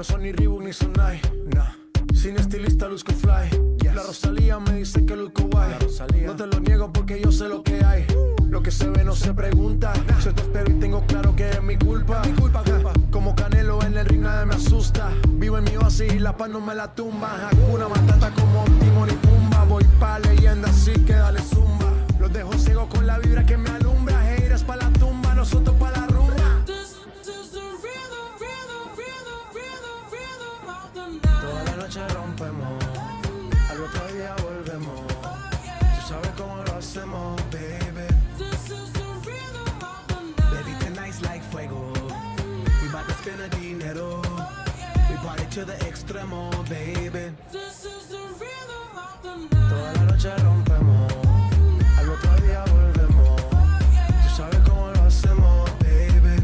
No son ni Reebok ni Sonai, nah. Sin estilista luzco fly. Yes. La Rosalía me dice que luzco guay. No te lo niego porque yo sé lo que hay. Lo que se ve no se pregunta. Yo te espero y tengo claro que es mi culpa. Como Canelo en el ring nadie me asusta. Vivo en mi oasis y la paz no me la tumba. Hakuna Matata como Timon y Pumba. Voy pa' leyenda así que dale zumba. Los dejo ciego con la vibra que me alumbra. Haters pa' la tumba, nosotros pa' la rumba. Toda la noche rompemos, al otro día volvemos. Tú sabes cómo lo hacemos, baby. Baby, tonight's like fuego. We bout to spend a dinero. We party to the extremo, baby. Toda la noche rompemos, al otro día volvemos. Tú sabes cómo lo hacemos, baby.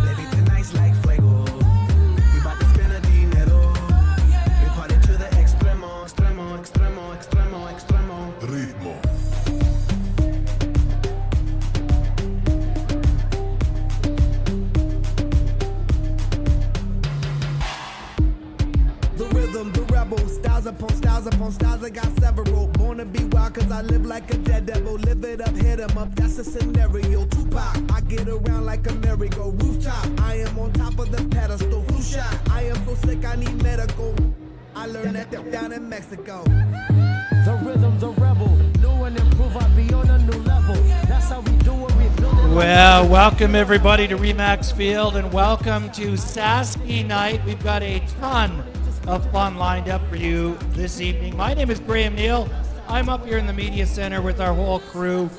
Baby, tonight's like fuego. We bout to spend a dinero. We party to the extremo, extremo, extremo, extremo, extremo. Ritmo. The rhythm, the rebel, styles upon styles upon styles, I got several. Born to be wild cause I live like a dead devil. Live it up, hit 'em up, that's a scenario. Tupac, I get around like a merry-go. Rooftop, I am on top of the pedestal. Flu shot, I am so sick I need medical. I learned that down in Mexico. The rhythm, the rebel, new and improve, I'll be on a new level. That's how we do it, we build it. Well, welcome everybody to Remax Field and welcome to Saski night. We've got a ton of fun lined up for you this evening. My name is Graham Neal. I'm up here in the media center with our whole crew,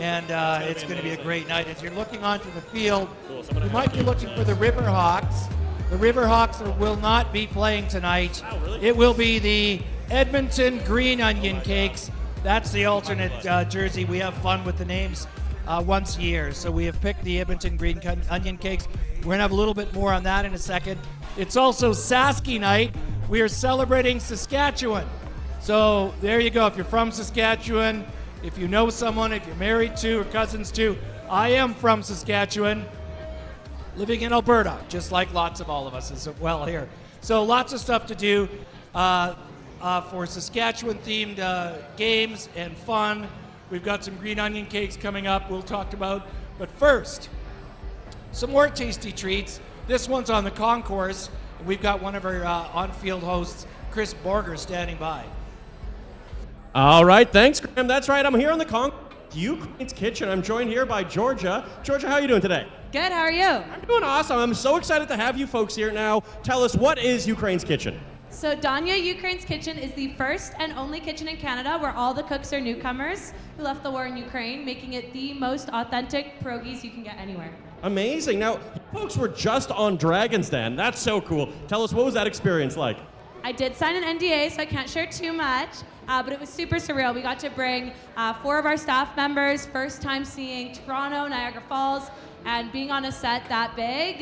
and it's going to be a great night. As you're looking onto the field, you might be looking for the Riverhawks. The Riverhawks will not be playing tonight. It will be the Edmonton Green Onion Cakes. That's the alternate jersey. We have fun with the names once a year. So we have picked the Edmonton Green Onion Cakes. We're going to have a little bit more on that in a second. It's also Saski night. We are celebrating Saskatchewan. So there you go. If you're from Saskatchewan, if you know someone, if you're married to or cousins to, I am from Saskatchewan, living in Alberta, just like lots of all of us as well here. So lots of stuff to do for Saskatchewan-themed games and fun. We've got some green onion cakes coming up we'll talk about. But first, some more tasty treats. This one's on the concourse. We've got one of our on-field hosts, Chris Borger, standing by. All right, thanks, Graham. That's right. I'm here on the Ukraine's Kitchen. I'm joined here by Georgia. Georgia, how are you doing today? Good, how are you? I'm doing awesome. I'm so excited to have you folks here now. Tell us, what is Ukraine's Kitchen? So Danya Ukraine's Kitchen is the first and only kitchen in Canada where all the cooks are newcomers who left the war in Ukraine, making it the most authentic pierogies you can get anywhere. Amazing. Now, you folks were just on Dragon's Den. That's so cool. Tell us, what was that experience like? I did sign an NDA, so I can't share too much, but it was super surreal. We got to bring 4 of our staff members, first time seeing Toronto, Niagara Falls, and being on a set that big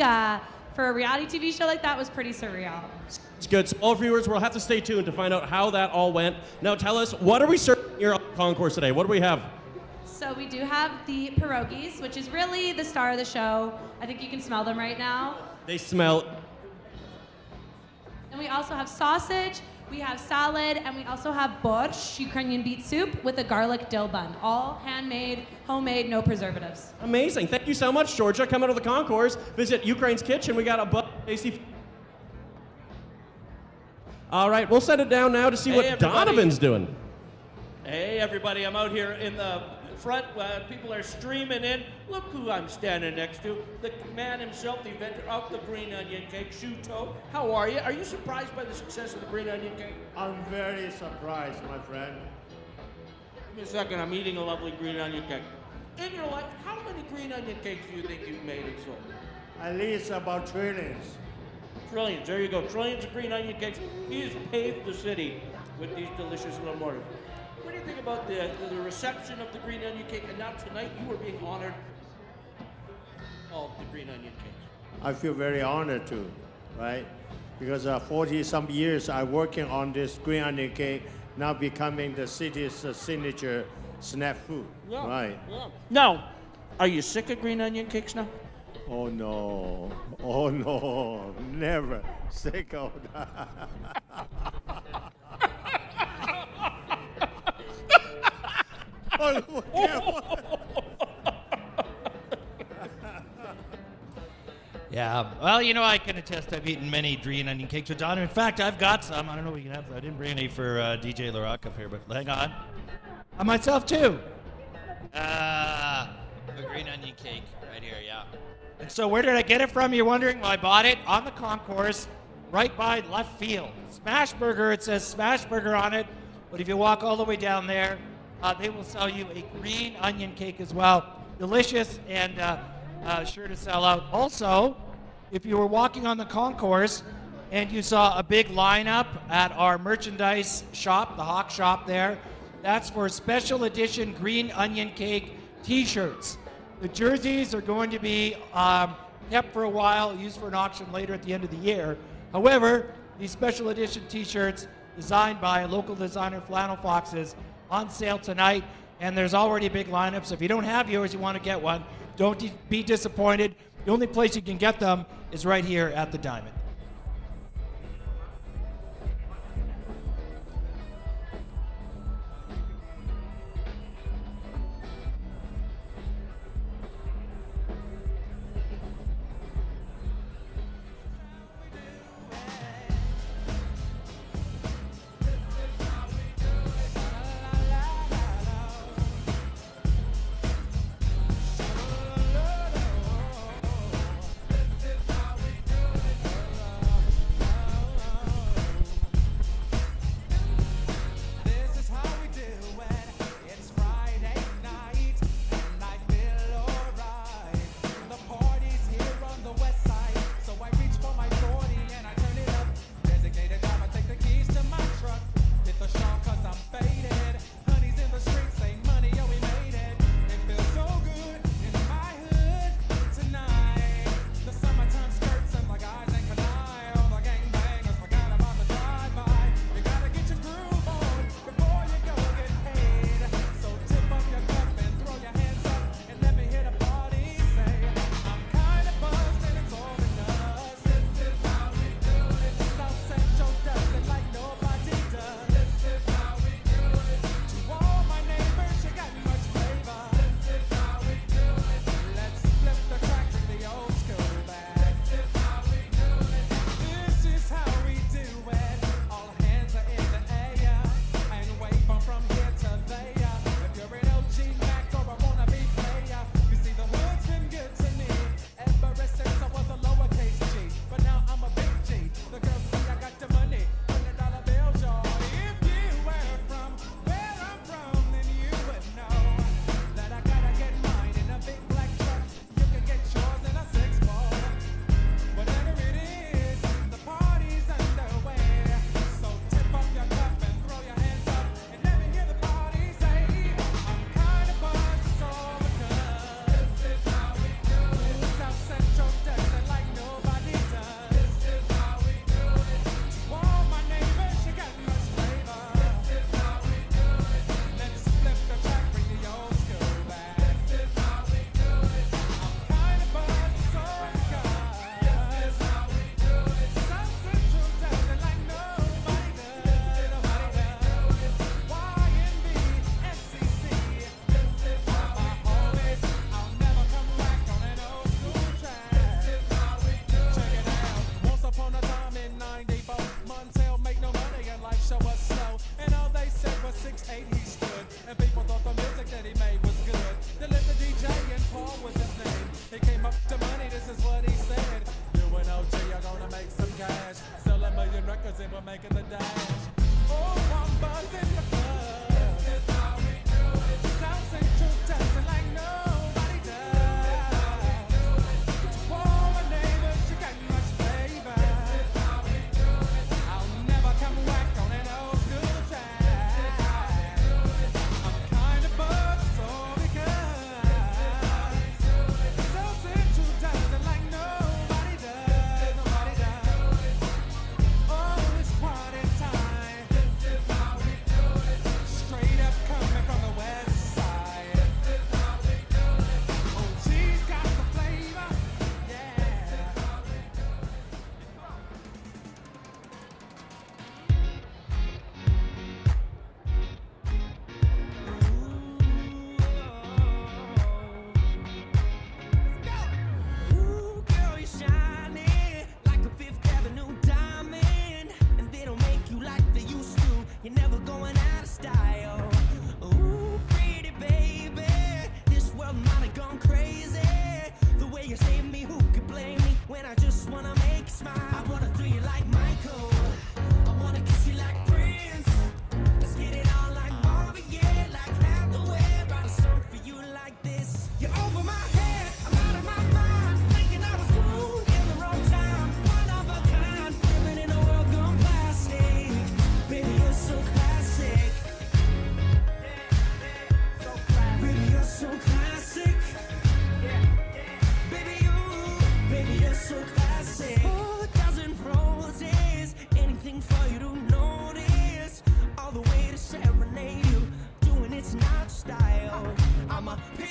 for a reality TV show like that was pretty surreal. It's good. So all viewers will have to stay tuned to find out how that all went. Now tell us, what are we serving here on the concourse today? What do we have? So we do have the pierogies, which is really the star of the show. I think you can smell them right now. They smell... And we also have sausage, we have salad, and we also have borscht, Ukrainian beet soup, with a garlic dill bun. All handmade, homemade, no preservatives. Amazing. Thank you so much, Georgia. Come out of the concourse, visit Ukraine's Kitchen. We got a tasty... All right, we'll set it down now to see what Donovan's doing. Hey, everybody. I'm out here in the front. People are streaming in. Look who I'm standing next to. The man himself, the inventor of the green onion cake, Shuto. How are you? Are you surprised by the success of the green onion cake? I'm very surprised, my friend. Give me a second. I'm eating a lovely green onion cake. In your life, how many green onion cakes do you think you've made and sold? At least about trillions. Trillions. There you go. Trillions of green onion cakes. He has paved the city with these delicious little mortars. What do you think about the reception of the green onion cake? And now tonight you are being honored of the green onion cakes. I feel very honored too, right? Because 40-some years I'm working on this green onion cake, now becoming the city's signature snack food, right? Yeah. Now, are you sick of green onion cakes now? Oh no. Oh no. Never. Sick of that. Oh, Yeah, well, you know, I can attest I've eaten many green onion cakes with Don. In fact, I've got some. I don't know if we can have them. I didn't bring any for DJ LaRock up here, but hang on. I myself, too. A green onion cake right here, yeah. And so where did I get it from? You're wondering? Well, I bought it on the concourse right by left field. Smash Burger, it says Smash Burger on it. But if you walk all the way down there, they will sell you a green onion cake as well. Delicious and sure to sell out. Also, if you were walking on the concourse and you saw a big lineup at our merchandise shop, the Hawk shop there, that's for special edition green onion cake t-shirts. The jerseys are going to be kept for a while, used for an auction later at the end of the year. However, these special edition t-shirts designed by a local designer, Flannel Foxes, on sale tonight, and there's already a big lineup, so if you don't have yours, you want to get one, don't be disappointed. The only place you can get them is right here at the Diamond.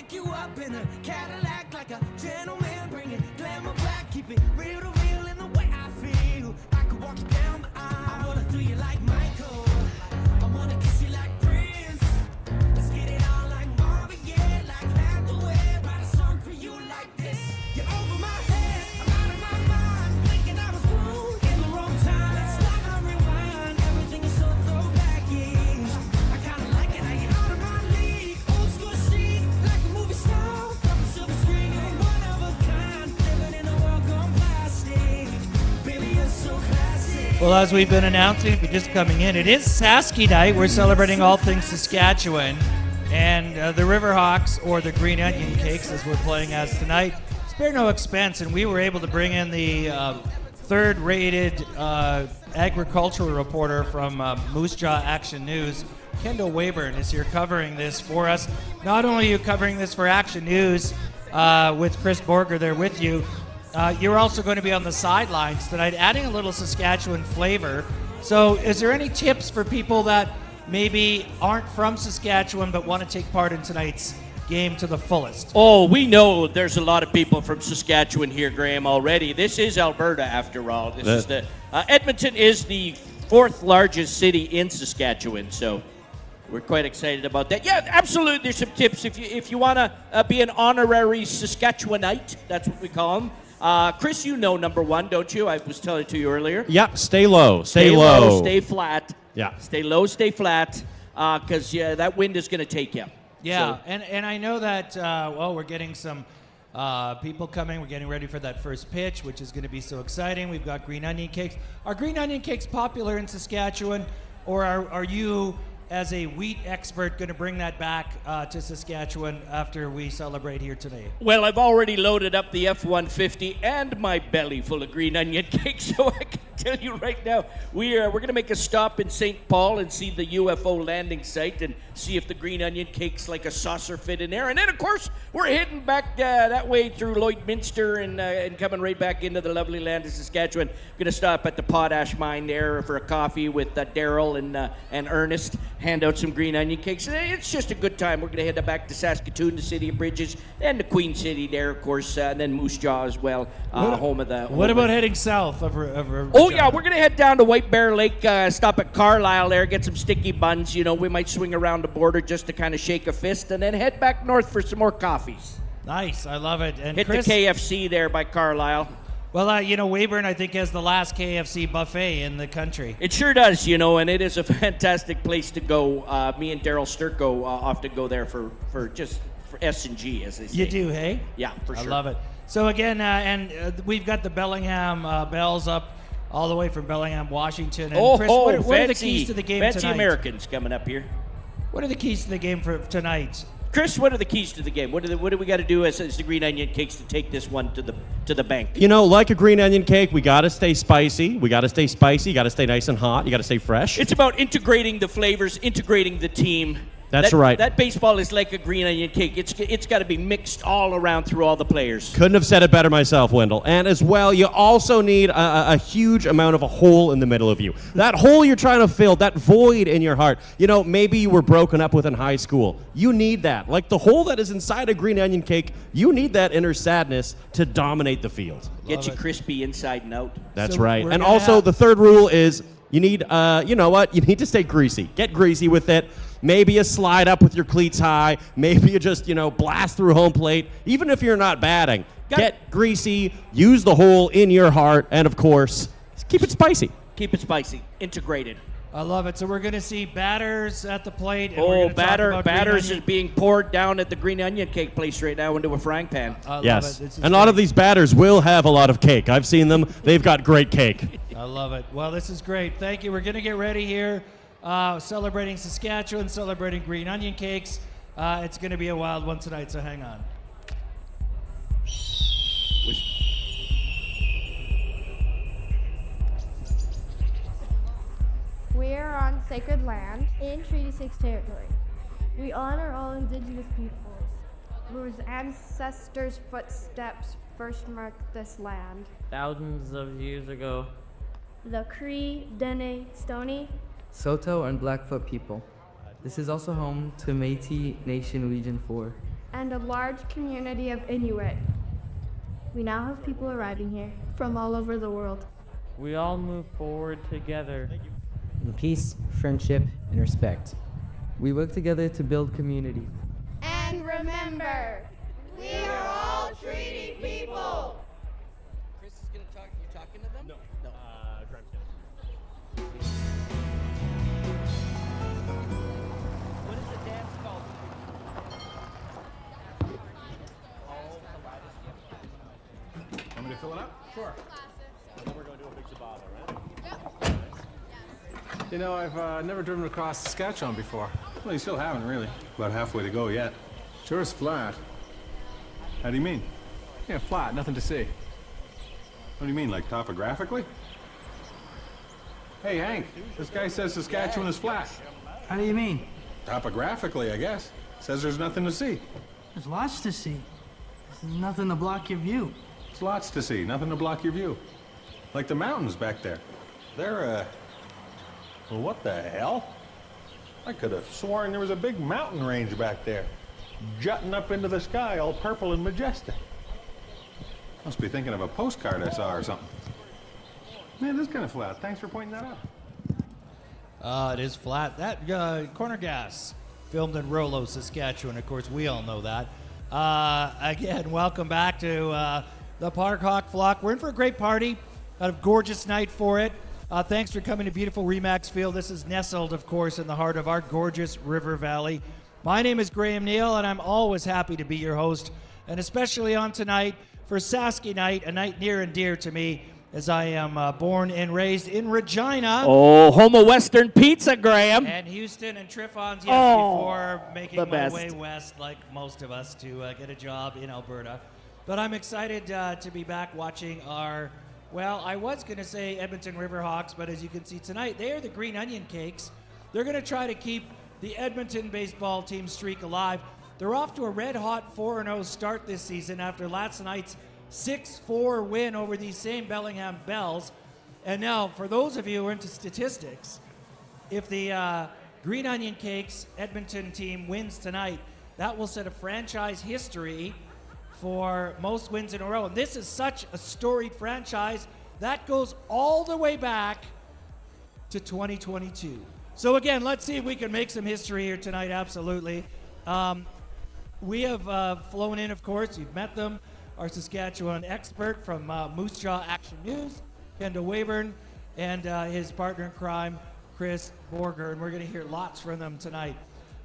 pick you up in a Cadillac like a gentleman, bring it glamour back, keep it real to real in the way I feel. I could walk you down the aisle, I wanna do you like Michael, I wanna kiss you like Prince. Let's get it on like Marvin Gaye, like Hathaway, write a song for you like this. You're over my head, I'm out of my mind, thinking I was wrong in the wrong time. Let's start a rewind, everything is so throwbacky. I kinda like it how you're out of my league, old school chic, like a movie star from a silver screen. You're one of a kind, living in a world gone plastic. Baby, you're so classic. Well, as we've been announcing, if you're just coming in, it is Saski night. We're celebrating all things Saskatchewan. And the Riverhawks, or the Green Onion Cakes, as we're playing as tonight, spare no expense. And we were able to bring in the third-rated agricultural reporter from Moose Jaw Action News. Kendall Wayburn is here covering this for us. Not only are you covering this for Action News with Chris Borger there with you, you're also going to be on the sidelines tonight, adding a little Saskatchewan flavor. So is there any tips for people that maybe aren't from Saskatchewan but want to take part in tonight's game to the fullest? Oh, we know there's a lot of people from Saskatchewan here, Graham, already. This is Alberta, after all. This is the Edmonton is the fourth largest city in Saskatchewan, so we're quite excited about that. Yeah, absolutely. There's some tips if you want to be an honorary Saskatchewanite. That's what we call them. Chris, you know number one, don't you? I was telling it to you earlier. Yep, stay low. Stay low, stay flat. Yeah. Stay low, stay flat, because that wind is going to take you. Yeah, So- and I know that, we're getting some people coming. We're getting ready for that first pitch, which is going to be so exciting. We've got green onion cakes. Are green onion cakes popular in Saskatchewan, or are you, as a wheat expert, going to bring that back to Saskatchewan after we celebrate here today? Well, I've already loaded up the F-150 and my belly full of green onion cake, so I can tell you right now, we're going to make a stop in St. Paul and see the UFO landing site and see if the green onion cakes like a saucer fit in there. And then, of course, we're heading back that way through Lloydminster and coming right back into the lovely land of Saskatchewan. Going to stop at the potash mine there for a coffee with Daryl and Ernest, hand out some green onion cakes. And it's just a good time. We're going to head back to Saskatoon, the city of bridges, and the Queen City there, of course, and then Moose Jaw as well, home of the... What about heading south of Oh, yeah, we're going to head down to White Bear Lake, stop at Carlisle there, get some sticky buns. You know, we might swing around the border just to kind of shake a fist, and then head back north for some more coffees. Nice, I love it. And Hit Chris, the KFC there by Carlisle. well, Weyburn, I think, has the last KFC buffet in the country. It sure does, and it is a fantastic place to go. Me and Daryl Sturko often go there for S&G, as they say. You do, hey? Yeah, for sure. I love it. So again, we've got the Bellingham Bells up all the way from Bellingham, Washington. And Chris, what are the keys to the game fancy tonight? Americans coming up here. What are the keys to the game for tonight? Chris, what are the keys to the game? What do we got to do as the Green Onion Cakes to take this one to the bank? Like a green onion cake, we got to stay spicy. We got to stay spicy. You got to stay nice and hot. You got to stay fresh. It's about integrating the flavors, integrating the team. That's right. That baseball is like a green onion cake. It's got to be mixed all around through all the players. Couldn't have said it better myself, Wendell. And as well, you also need a huge amount of a hole in the middle of you. That hole you're trying to fill, that void in your heart. Maybe you were broken up with in high school. You need that. Like the hole that is inside a green onion cake, you need that inner sadness to dominate the field. Get you crispy inside and out. That's So right. we're And gonna also, have- the third rule is you need, you know what? You need to stay greasy. Get greasy with it. Maybe you slide up with your cleats high. Maybe you just, blast through home plate. Even if you're not batting, get greasy, use the hole in your heart, and of course, keep it spicy. Keep it spicy. Integrated. I love it. So we're going to see batters at the plate. And we're Oh, gonna talk about green batters is onion. being poured down at the Green Onion Cake place right now into a frying pan. I love Yes. it. This is And a lot of great. these batters will have a lot of cake. I've seen them. They've got great cake. I love it. Well, this is great. Thank you. We're going to get ready here, celebrating Saskatchewan, celebrating green onion cakes. It's going to be a wild one tonight, so hang on. We are on sacred land in Treaty 6 territory. We honor all indigenous peoples whose ancestors' footsteps first marked this land. Thousands of years ago, The Cree, Dene, Stoney, Soto and Blackfoot people. This is also home to Métis Nation Region 4. and a large community of Inuit. We now have people arriving here from all over the world. We all move forward together. In peace, friendship, and respect. We work together to build community. And remember, we are all treaty people. Chris is gonna talk. You talking to them? No. What is the dance called? Want me to fill it up? Sure. And then we're going to do a big Zabala, right? You know, I've never driven across Saskatchewan before. Well, you still haven't, really. About halfway to go yet. Sure is flat. How do you mean? Yeah, flat, nothing to see. What do you mean, like topographically? Hey, Hank, this guy says Saskatchewan is flat. How do you mean? Topographically, I guess. Says there's nothing to see. There's lots to see. There's nothing to block your view. There's lots to see, nothing to block your view. Like the mountains back there. They're, well, what the hell? I could have sworn there was a big mountain range back there, jutting up into the sky, all purple and majestic. Must be thinking of a postcard I saw or something. Man, this is kind of flat. Thanks for pointing that out. It is flat. That Corner Gas, filmed in Rollo, Saskatchewan. Of course, we all know that. Again, welcome back to the Park Hawk Flock. We're in for a great party. Got a gorgeous night for it. Thanks for coming to beautiful Remax Field. This is nestled, of course, in the heart of our gorgeous river valley. My name is Graham Neal, and I'm always happy to be your host, and especially on tonight for Saski night, a night near and dear to me, as I am born and raised in Regina. Oh, home of Western Pizza, Graham. And Houston and Trifons, yes, before making my best. way west, like most of us, to get a job in Alberta. But I'm excited to be back watching our, well, I was going to say Edmonton Riverhawks, but as you can see tonight, they are the Green Onion Cakes. They're going to try to keep the Edmonton baseball team streak alive. They're off to a red-hot 4-0 start this season after last night's 6-4 win over these same Bellingham Bells. And now, for those of you who are into statistics, if the Green Onion Cakes Edmonton team wins tonight, that will set a franchise history for most wins in a row. And this is such a storied franchise that goes all the way back to 2022. So again, let's see if we can make some history here tonight, absolutely. We have flown in, of course, you've met them, our Saskatchewan expert from Moose Jaw Action News, Kendall Weyburn, and his partner in crime, Chris Borger, and we're going to hear lots from them tonight.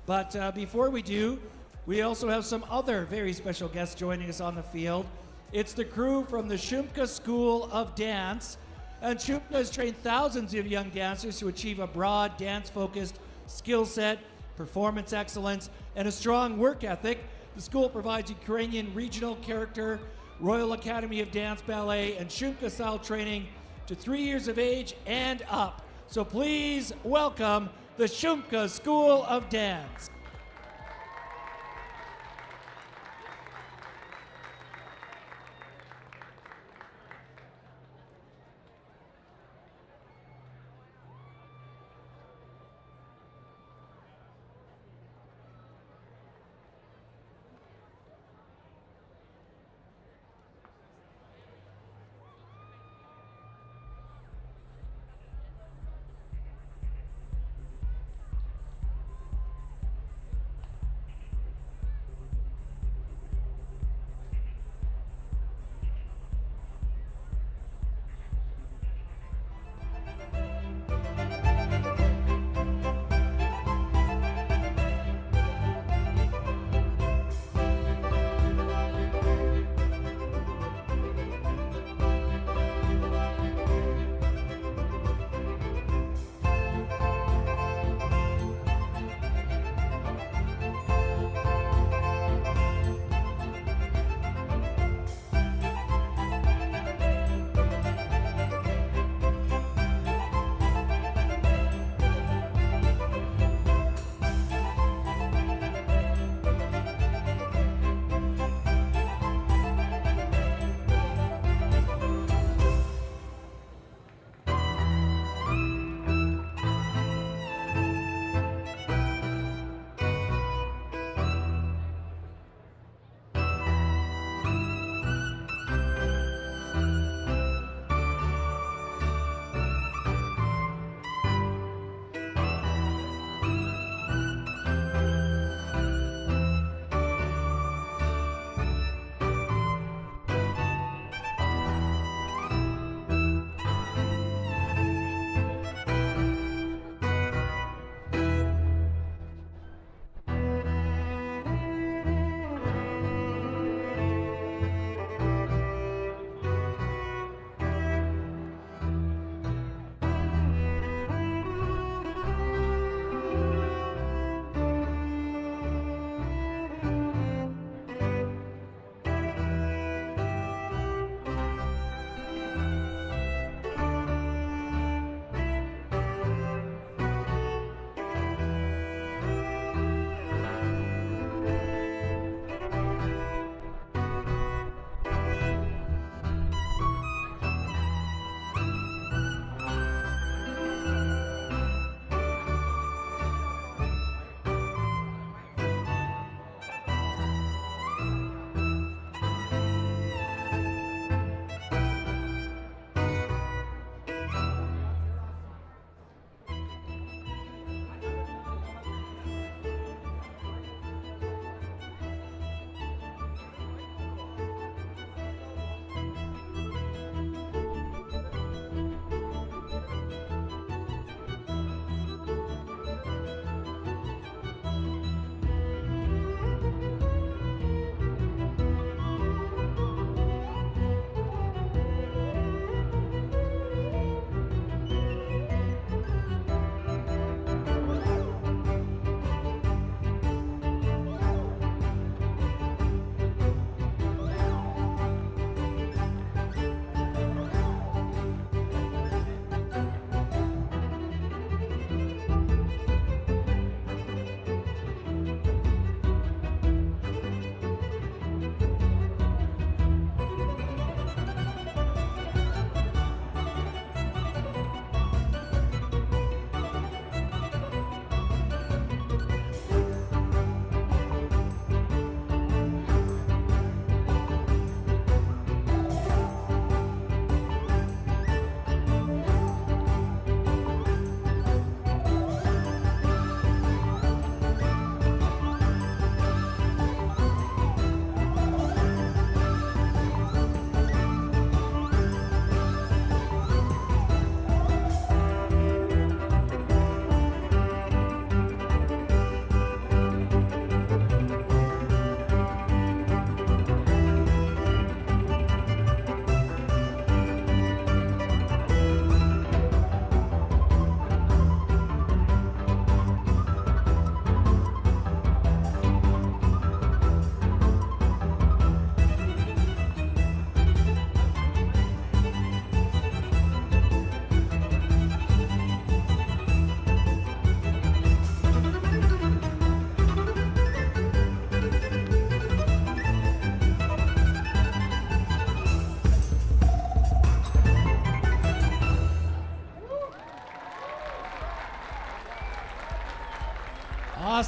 But before we do, we also have some other very special guests joining us on the field. It's the crew from the Shumka School of Dance, and Shumka has trained thousands of young dancers to achieve a broad, dance-focused skill set, performance excellence, and a strong work ethic. The school provides Ukrainian regional character, Royal Academy of Dance Ballet, and Shumka-style training to 3 years of age and up. So please welcome the Shumka School of Dance.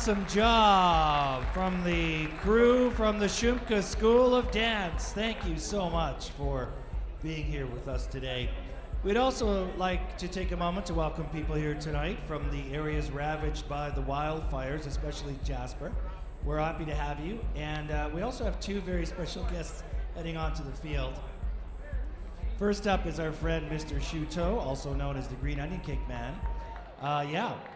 awesome job from the crew from the Shumka School of Dance. Thank you so much for being here with us today. We'd also like to take a moment to welcome people here tonight from the areas ravaged by the wildfires, especially Jasper. We're happy to have you. And we also have two very special guests heading onto the field. First up is our friend Mr. Shuto, also known as the Green Onion Cake Man.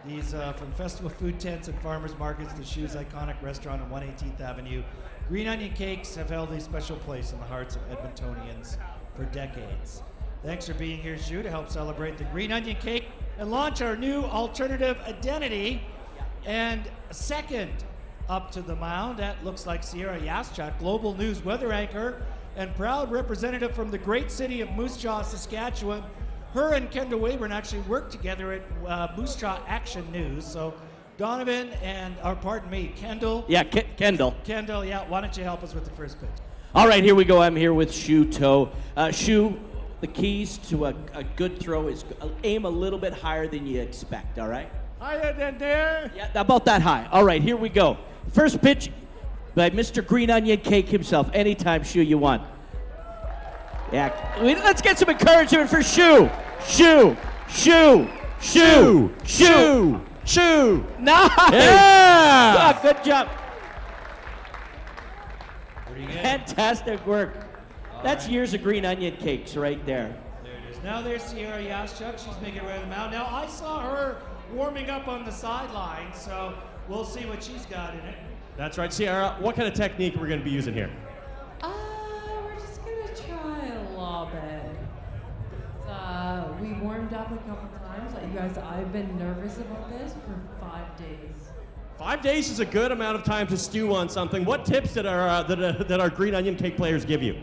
He's from Festival Food Tents and Farmers Markets, the Shoe's iconic restaurant on 118th Avenue. Green Onion Cakes have held a special place in the hearts of Edmontonians for decades. Thanks for being here, Shu, to help celebrate the Green Onion Cake and launch our new alternative identity. And second up to the mound, that looks like Sierra Yaschuk, Global News weather anchor and proud representative from the great city of Moose Jaw, Saskatchewan. Her and Kendall Wayburn actually work together at Moose Jaw Action News. So Donovan and, Kendall. Yeah, Kendall. Kendall, why don't you help us with the first pitch? All right, here we go. I'm here with Shuto. Shu, the keys to a good throw is aim a little bit higher than you expect, all right? Higher than there? Yeah, about that high. All right, here we go. First pitch by Mr. Green Onion Cake himself. Anytime, Shu, you want. Yeah, let's get some encouragement for Shu. Shu. Nice. Yeah. Good job. Pretty good. Fantastic work. That's years of Green Onion Cakes right there. There it is. Now there's Sierra Yaschuk. She's making her way to the mound. Now I saw her warming up on the sideline, so we'll see what she's got in it. That's right, Sierra. What kind of technique we're going to be using here? We're just gonna try a lob it. We warmed up a couple times. You guys, I've been nervous about this for 5 days. 5 days is a good amount of time to stew on something. What tips did our Green Onion Cake players give you?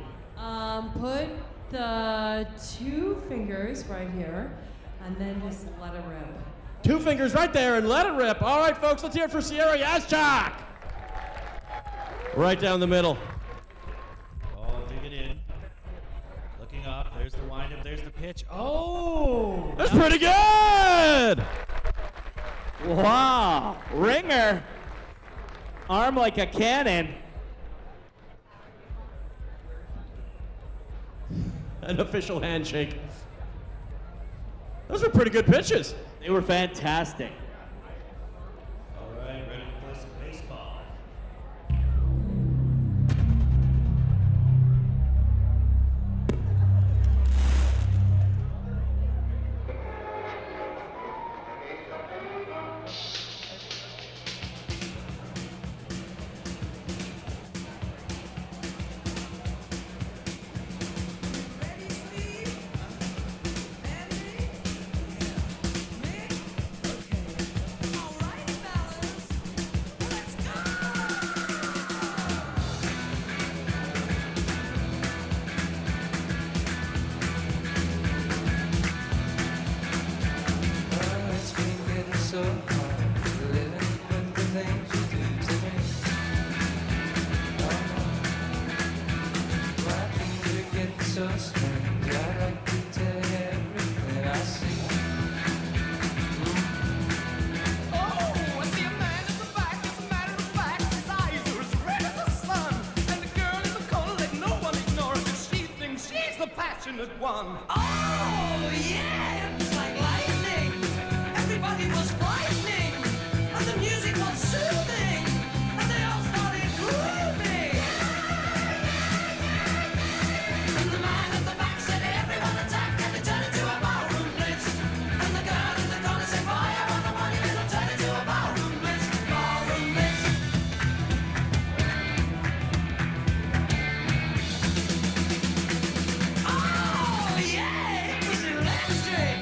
Put the 2 fingers right here, and then just let it rip. 2 fingers right there and let it rip. All right, folks, let's hear it for Sierra Yaschuk. Right down the middle. Oh, dig it in. Looking up. There's the windup. There's the pitch. Oh! That's pretty good! Wow. Ringer. Arm like a cannon. An official handshake. Those were pretty good pitches. They were fantastic. All right, ready to play some baseball. One. Oh, yeah, it's like lightning. Everybody was frightening, and the music was soothing, and they all started grooving. And the man at the back said, everyone attack, and they turned into a ballroom blitz. And the girl in the corner said, fire on the money, and it'll turn into a ballroom blitz. Ballroom blitz. Oh, yeah, it was electric.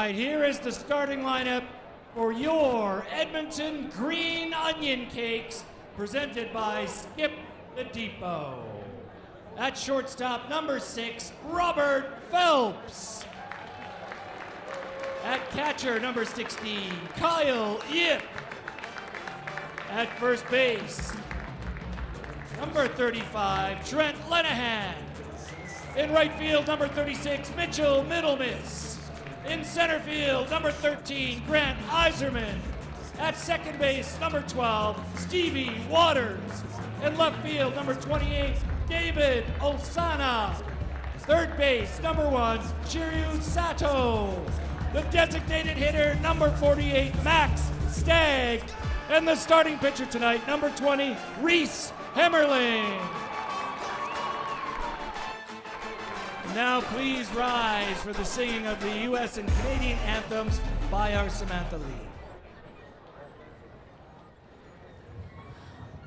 right, here is the starting lineup for your Edmonton Green Onion Cakes, presented by Skip the Depot. At shortstop, number 6, Robert Phelps. At catcher, number 16, Kyle Yip. At first base, number 35, Trent Lenahan. In right field, number 36, Mitchell Middlemiss. In center field, number 13, Grant Iserman. At second base, number 12, Stevie Waters. In left field, number 28, David Osana. Third base, number 1, Shiryu Sato. The designated hitter, number 48, Max Stagg. And the starting pitcher tonight, number 20, Reese Hemmerling. Now please rise for the singing of the U.S. and Canadian anthems by our Samantha Lee.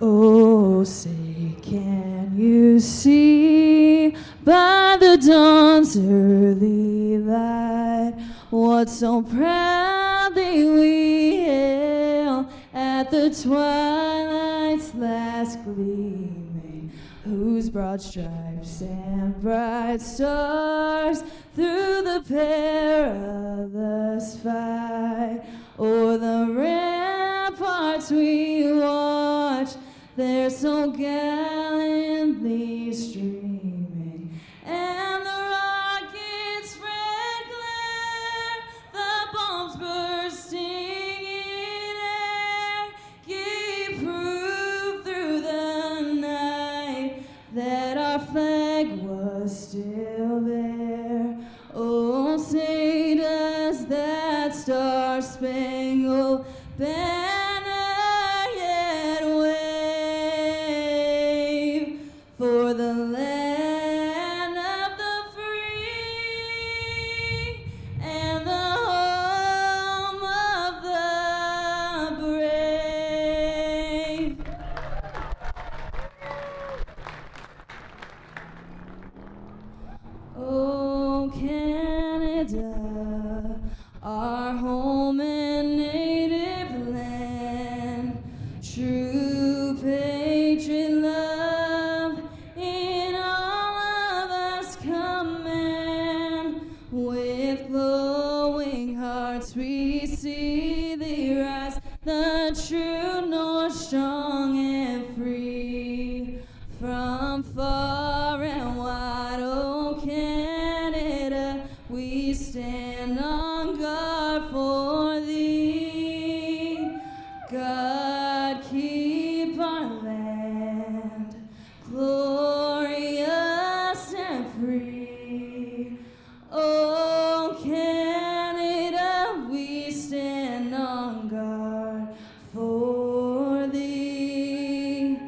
Oh, say, can you see by the dawn's early light what so proudly we hail at the twilight's last gleaming, whose broad stripes and bright stars through the perilous fight o'er the ramparts we watch, they're so gallantly streaming, and the rockets' red glare, the bombs bursting in air, give proof through the night that our flag was still there. Oh, say does that star-spangled banner yet wave for the land of the free and the home of the brave? Oh, Canada, our home and native land, true patriot love in all of us command. With glowing hearts we see thee rise, the true north strong and free. From far and wide, oh Canada, we stand on guard for thee. God keep our land glorious and free. Oh Canada, we stand on guard for thee.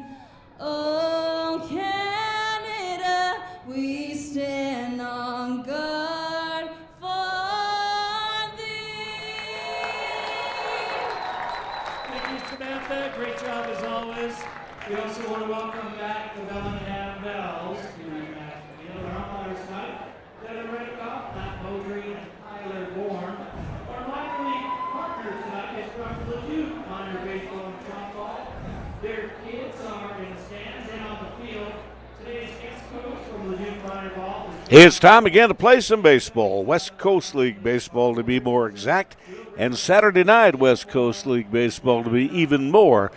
Oh Canada, we stand on guard for thee. Thank you, Samantha. Great job as always. We also want to welcome back the Bellingham Bells to Remax Field. Our umpires tonight, Devin Redcock, Matt Beaudry, and Tyler Bourne. Our minor league partner tonight is from Leduc Minor Baseball and Softball. Their kids are in the stands and on the field. Today's guest coach from Leduc Minor Ball is It's time again to play some baseball. West Coast League baseball to be more exact. And Saturday night West Coast League baseball to be even more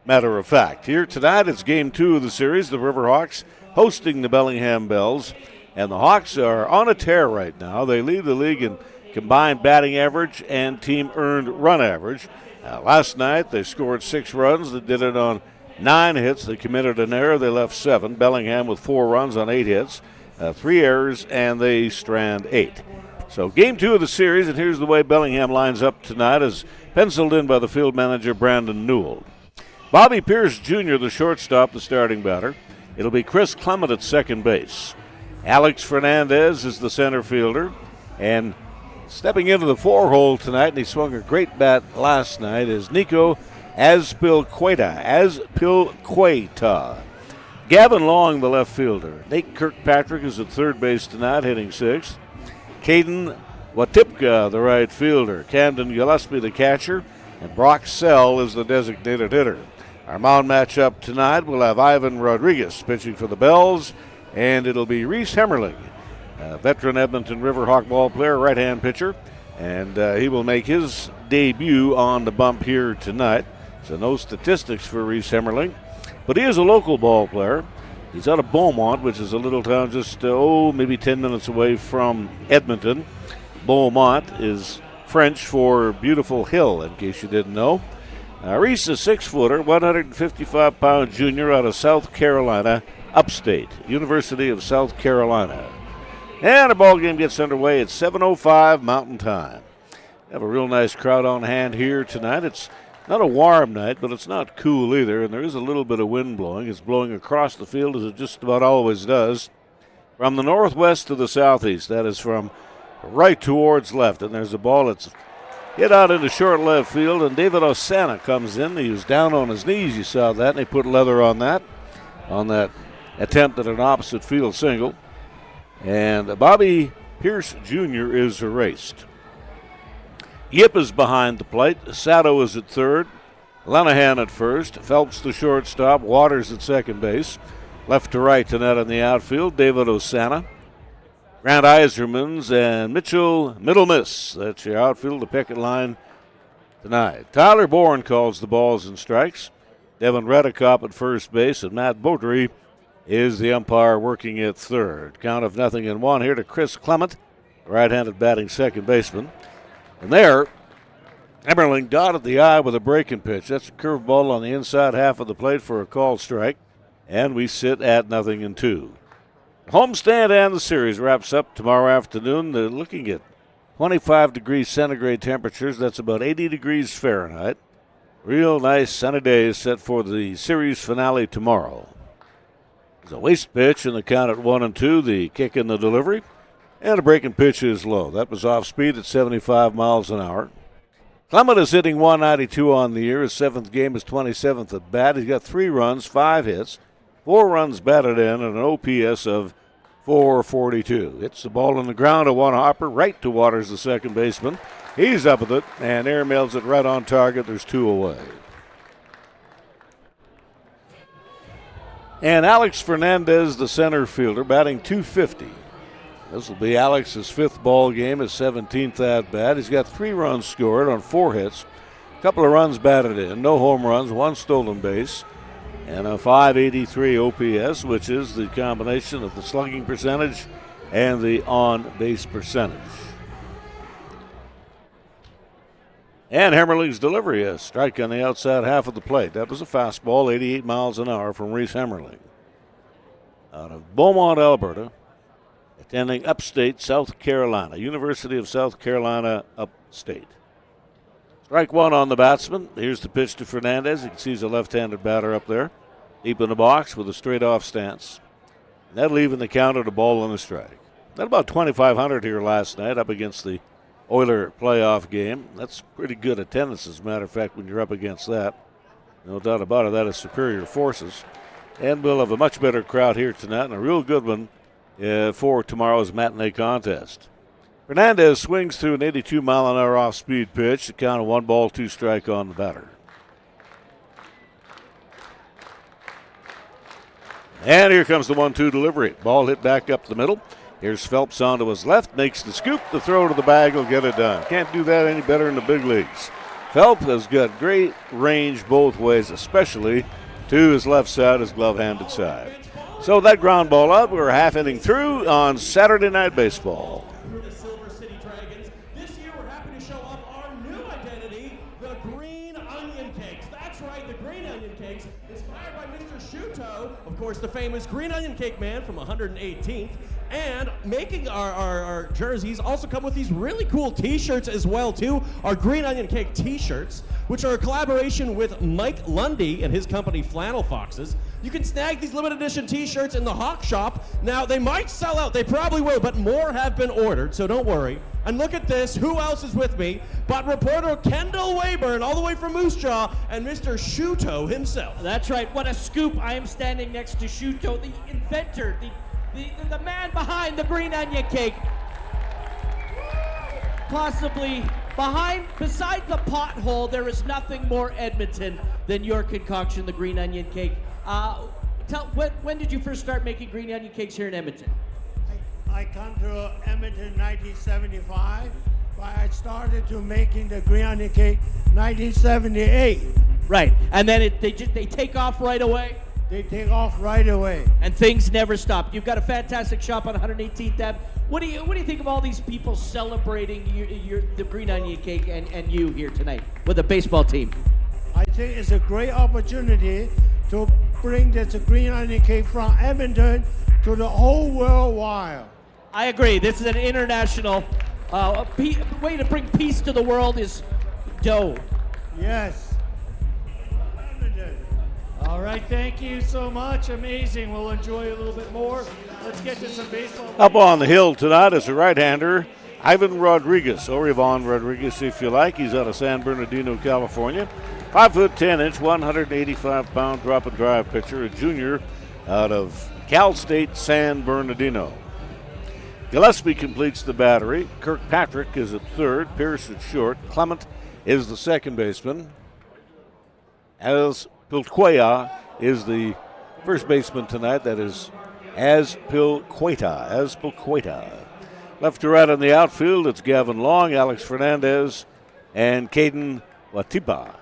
matter of fact. Here tonight it's game 2 of the series. The Riverhawks hosting the Bellingham Bells. And the Hawks are on a tear right now. They lead the league in combined batting average and team earned run average. Last night they scored 6 runs. They did it on 9 hits. They committed an error. They left 7. Bellingham with 4 runs on 8 hits, 3 errors, and they strand 8. So game 2 of the series, and here's the way Bellingham lines up tonight as penciled in by the field manager Brandon Newell. Bobby Pierce Jr., the shortstop, the starting batter. It'll be Chris Clement at second base. Alex Fernandez is the center fielder. And stepping into the 4-hole tonight, and he swung a great bat last night, is Nico Azpilcueta. Gavin Long, the left fielder. Nate Kirkpatrick is at third base tonight, hitting 6th. Caden Watipka, the right fielder. Camden Gillespie, the catcher. And Brock Sell is the designated hitter. Our mound matchup tonight will have Ivan Rodriguez pitching for the Bells, and it'll be Reese Hemmerling, a veteran Edmonton Riverhawk ball player, right-hand pitcher, and he will make his debut on the bump here tonight. So no statistics for Reese Hemmerling, but he is a local ball player. He's out of Beaumont, which is a little town just, maybe 10 minutes away from Edmonton. Beaumont is French for beautiful hill, in case you didn't know. Reese is a 6-footer, 155-pound junior out of South Carolina, upstate, University of South Carolina. And the ball game gets underway at 7:05 Mountain Time. We have a real nice crowd on hand here tonight. It's not a warm night, but it's not cool either, and there is a little bit of wind blowing. It's blowing across the field, as it just about always does, from the northwest to the southeast. That is from right towards left, and there's a ball that's hit out into short left field, and David Osana comes in. He was down on his knees, you saw that, and they put leather on that attempt at an opposite field single. And Bobby Pierce Jr. is erased. Yip is behind the plate. Sato is at third. Lenahan at first. Phelps the shortstop. Waters at second base. Left to right to net in the outfield, David Osana. Grant Isermans and Mitchell Middlemiss. That's your outfield, the picket line tonight. Tyler Bourne calls the balls and strikes. Devin Redekop at first base, and Matt Beaudry is the umpire working at third. Count of 0-1 here to Chris Clement, right-handed batting second baseman. And there, Emmerling dotted the eye with a breaking pitch. That's a curveball on the inside half of the plate for a called strike. And we sit at 0-2. Homestand and the series wraps up tomorrow afternoon. They're looking at 25 degrees centigrade temperatures. That's about 80 degrees Fahrenheit. Real nice sunny days set for the series finale tomorrow. There's a waste pitch in the count at 1-2. The kick in the delivery. And a breaking pitch is low. That was off speed at 75 miles an hour. Clement is hitting 192 on the year. His 7th game is 27th at bat. He's got 3 runs, 5 hits. 4 runs batted in, and an OPS of .442. Hits the ball on the ground to one hopper, right to Waters, the second baseman. He's up with it, and airmails it right on target. There's 2 away. And Alex Fernandez, the center fielder, batting .250. This will be Alex's 5th ball game, his 17th at bat. He's got 3 runs scored on 4 hits, a couple of runs batted in, no home runs, 1 stolen base, and a .583 OPS, which is the combination of the slugging percentage and the on-base percentage. And Hemmerling's delivery, a strike on the outside half of the plate. That was a fastball, 88 miles an hour from Reese Hemmerling. Out of Beaumont, Alberta, attending upstate South Carolina, University of South Carolina upstate. Strike 1 on the batsman. Here's the pitch to Fernandez. You can see he's a left-handed batter up there, deep in the box with a straight-off stance. And that'll even the count at a ball and a strike. That about 2,500 here last night up against the Oiler playoff game. That's pretty good attendance, as a matter of fact, when you're up against that. No doubt about it, that is superior forces. And we'll have a much better crowd here tonight, and a real good one for tomorrow's matinee contest. Fernandez swings through an 82-mile-an-hour off-speed pitch. The count of 1 ball, 2 strike on the batter. And here comes the 1-2 delivery. Ball hit back up the middle. Here's Phelps onto his left, makes the scoop. The throw to the bag will get it done. Can't do that any better in the big leagues. Phelps has got great range both ways, especially to his left side, his glove-handed side. So that ground ball out. We're half inning through on Saturday Night Baseball. The Silver City Dragons. This year we're happy to show off our new identity, the Green Onion Cakes. That's right, the Green Onion Cakes, inspired by Mr. Shuto, of course, the famous Green Onion Cake man from 118th. And making our jerseys also come with these really cool t-shirts as well, too. Our Green Onion Cake t-shirts, which are a collaboration with Mike Lundy and his company Flannel Foxes. You can snag these limited edition t-shirts in the Hawk Shop. Now, they might sell out. They probably will, but more have been ordered, so don't worry. And look at this. Who else is with me but reporter Kendall Wayburn, all the way from Moose Jaw, and Mr. Shuto himself. That's right. What a scoop. I am standing next to Shuto, the inventor, the man behind the Green Onion Cake. possibly, beside the pothole, there is nothing more Edmonton than your concoction, the green onion cake. When did you first start making green onion cakes here in Edmonton? I come to Edmonton 1975, but I started to making the green onion cake 1978. Right, and then they take off right away? They take off right away. And things never stop. You've got a fantastic shop on 118th Ave. What do you think of all these people celebrating the green onion cake and you here tonight with the baseball team? I think it's a great opportunity to bring this green onion cake from Edmonton to the whole world wide. I agree. This is an international way to bring peace to the world is dough. Yes. All right, thank you so much. Amazing. We'll enjoy a little bit more. Let's get to some baseball. Up on the hill tonight is a right-hander, Ivan Rodriguez, or Ivan Rodriguez if you like. He's out of San Bernardino, California. 5'10", 185-pound drop and drive pitcher, a junior out of Cal State San Bernardino. Gillespie completes the battery. Kirkpatrick is at third. Pierce at short. Clement is the second baseman. As Pilquea is the first baseman tonight. That is Azpilcueta. Left to right in the outfield, it's Gavin Long, Alex Fernandez, and Caden Watipka.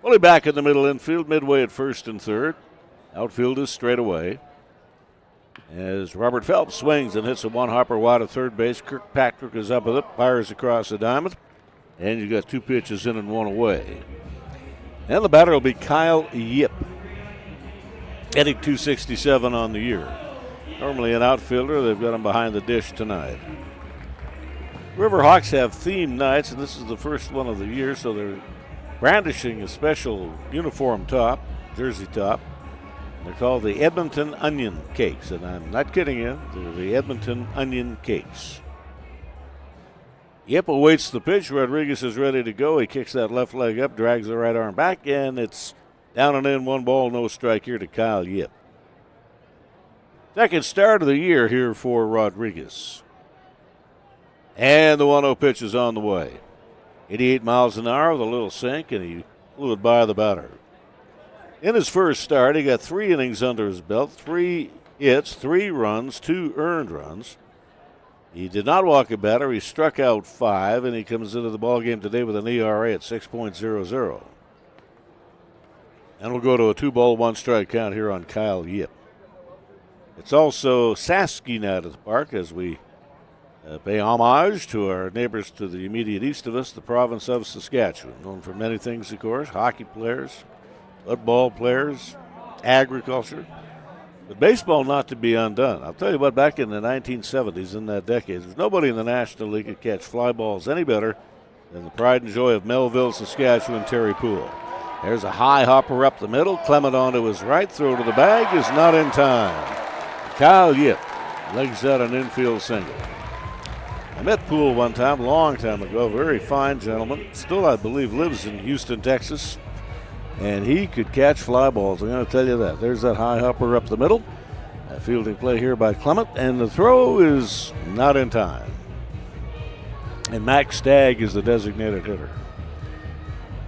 Fully back in the middle infield, midway at first and third. Outfield is straight away. As Robert Phelps swings and hits a one-hopper wide at third base, Kirkpatrick is up with it, fires across the diamond. And you got two pitches in and one away. And the batter will be Kyle Yip, hitting .267 on the year. Normally an outfielder, they've got him behind the dish tonight. Riverhawks have theme nights, and this is the first one of the year, so they're brandishing a special uniform top, jersey top. They're called the Edmonton Onion Cakes, and I'm not kidding you, they're the Edmonton Onion Cakes. Yep awaits the pitch. Rodriguez is ready to go. He kicks that left leg up, drags the right arm back, and it's down and in, 1 ball, no strike here to Kyle Yip. Second start of the year here for Rodriguez. And the 1-0 pitch is on the way. 88 miles an hour with a little sink, and he blew it by the batter. In his first start, he got 3 innings under his belt, 3 hits, 3 runs, 2 earned runs. He did not walk a batter. He struck out 5, and he comes into the ballgame today with an ERA at 6.00. And we'll go to a 2-ball, 1-strike count here on Kyle Yip. It's also Saski night at the park as we pay homage to our neighbors to the immediate east of us, the province of Saskatchewan. Known for many things, of course, hockey players, football players, agriculture. But baseball not to be undone. I'll tell you what, back in the 1970s, in that decade, there was nobody in the National League could catch fly balls any better than the pride and joy of Melville, Saskatchewan, Terry Poole. There's a high hopper up the middle. Clement onto his right. Throw to the bag is not in time. Kyle Yip legs out an infield single. I met Poole one time, a long time ago. Very fine gentleman. Still, I believe, lives in Houston, Texas. And he could catch fly balls. I'm going to tell you that. There's that high hopper up the middle. A fielding play here by Clement. And the throw is not in time. And Max Stagg is the designated hitter.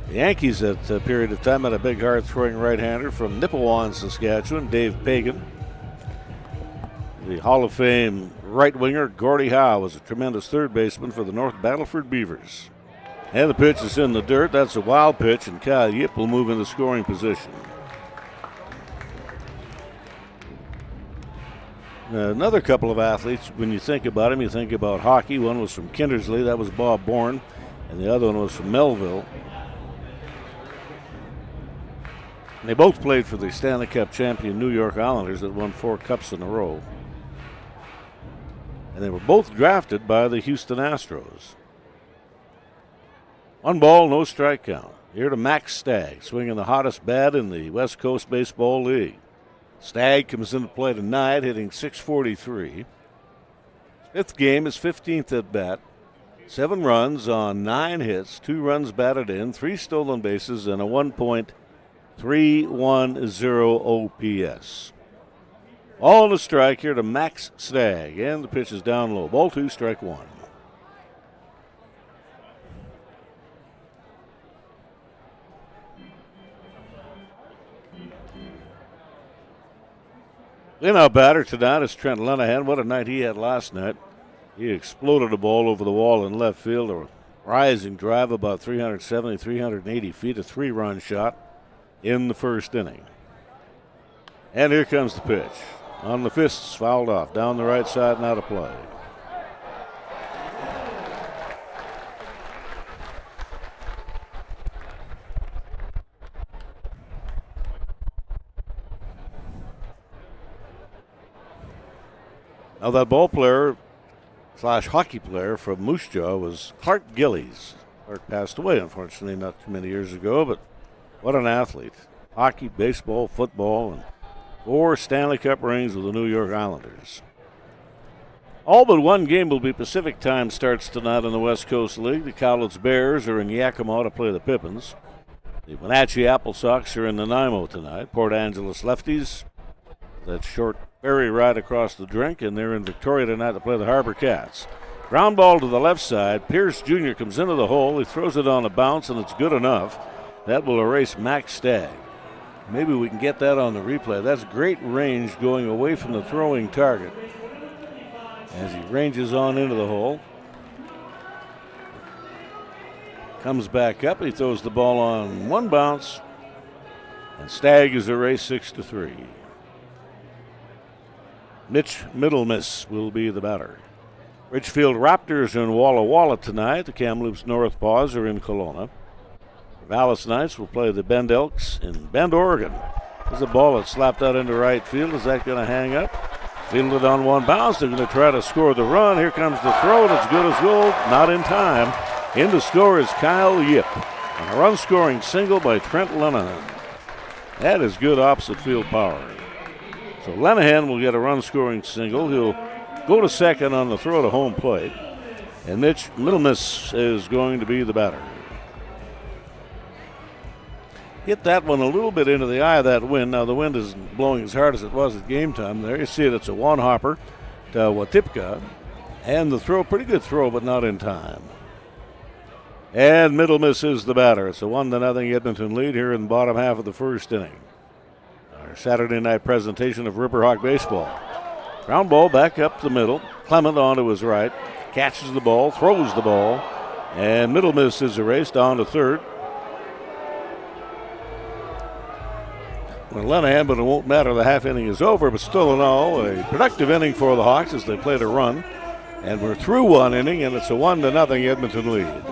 The Yankees at a period of time had a big hard-throwing right-hander from Nipawin, Saskatchewan, Dave Pagan. The Hall of Fame right winger, Gordie Howe, was a tremendous third baseman for the North Battleford Beavers. And the pitch is in the dirt. That's a wild pitch, and Kyle Yip will move into scoring position. Another couple of athletes, when you think about him, you think about hockey. One was from Kindersley, that was Bob Bourne, and the other one was from Melville. And they both played for the Stanley Cup champion New York Islanders that won 4 cups in a row. And they were both drafted by the Houston Astros. 1 ball, no strike count. Here to Max Stagg, swinging the hottest bat in the West Coast Baseball League. Stagg comes into play tonight, hitting .643. 5th game, his 15th at bat. 7 runs on 9 hits, 2 runs batted in, 3 stolen bases, and a 1.310 OPS. On the strike here to Max Stagg, and the pitch is down low. Ball 2, strike 1. In our batter tonight is Trent Lenahan. What a night he had last night. He exploded a ball over the wall in left field, a rising drive about 370, 380 feet, a 3-run shot in the first inning. And here comes the pitch. On the fists, fouled off, down the right side and out of play. Now that ball player / hockey player from Moose Jaw was Clark Gillies. Clark passed away, unfortunately, not too many years ago, but what an athlete. Hockey, baseball, football, and 4 Stanley Cup rings with the New York Islanders. All but one game will be Pacific time starts tonight in the West Coast League. The Cowlitz Bears are in Yakima to play the Pippins. The Wenatchee Apple Sox are in Nanaimo tonight. Port Angeles Lefties, that short ferry ride across the drink, and they're in Victoria tonight to play the Harbor Cats. Ground ball to the left side. Pierce Jr. comes into the hole. He throws it on a bounce, and it's good enough. That will erase Max Stagg. Maybe we can get that on the replay. That's great range going away from the throwing target as he ranges on into the hole. Comes back up. He throws the ball on one bounce, and Stagg is erased 6-3. Mitch Middlemiss will be the batter. Richfield Raptors are in Walla Walla tonight. The Kamloops Northpaws are in Kelowna. Vallis Knights will play the Bend Elks in Bend, Oregon. There's a ball that's slapped out into right field. Is that going to hang up? Fielded on one bounce. They're going to try to score the run. Here comes the throw, and it's good as gold. Not in time. In to score is Kyle Yip. And a run-scoring single by Trent Lenahan. That is good opposite field power. So Lenahan will get a run-scoring single. He'll go to second on the throw to home plate. And Mitch Middlemiss is going to be the batter. Hit that one a little bit into the eye of that wind. Now the wind isn't blowing as hard as it was at game time. There you see it. It's a one-hopper to Watipka. And the throw, pretty good throw, but not in time. And Middlemiss is the batter. It's a 1-0 Edmonton lead here in the bottom half of the first inning. Our Saturday night presentation of Riverhawk baseball. Ground ball back up the middle. Clement onto his right. Catches the ball, throws the ball, and Middlemiss is erased on to third. Well, Lenahan, but it won't matter. The half inning is over, but still in all, a productive inning for the Hawks as they played a run. And we're through one inning, and it's a 1-0 Edmonton lead.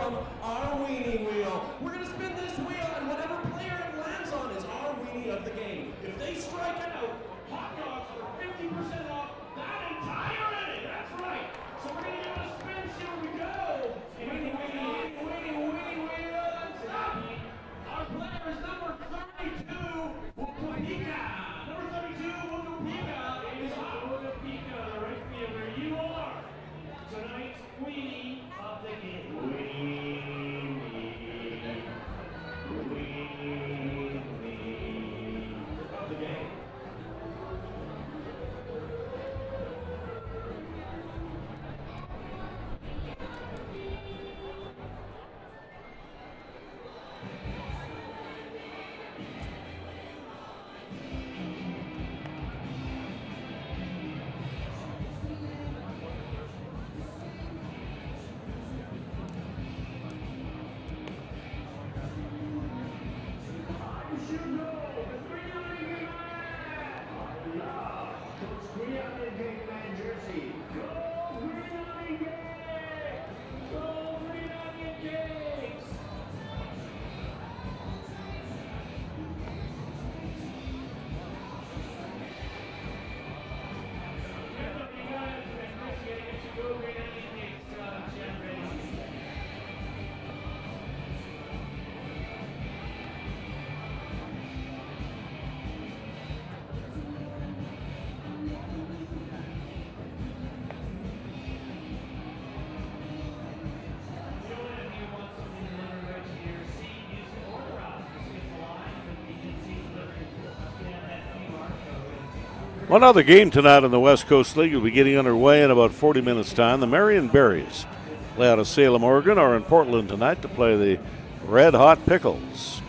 One other game tonight in the West Coast League will be getting underway in about 40 minutes' time. The Marion Berries play out of Salem, Oregon, are in Portland tonight to play the Red Hot Pickles.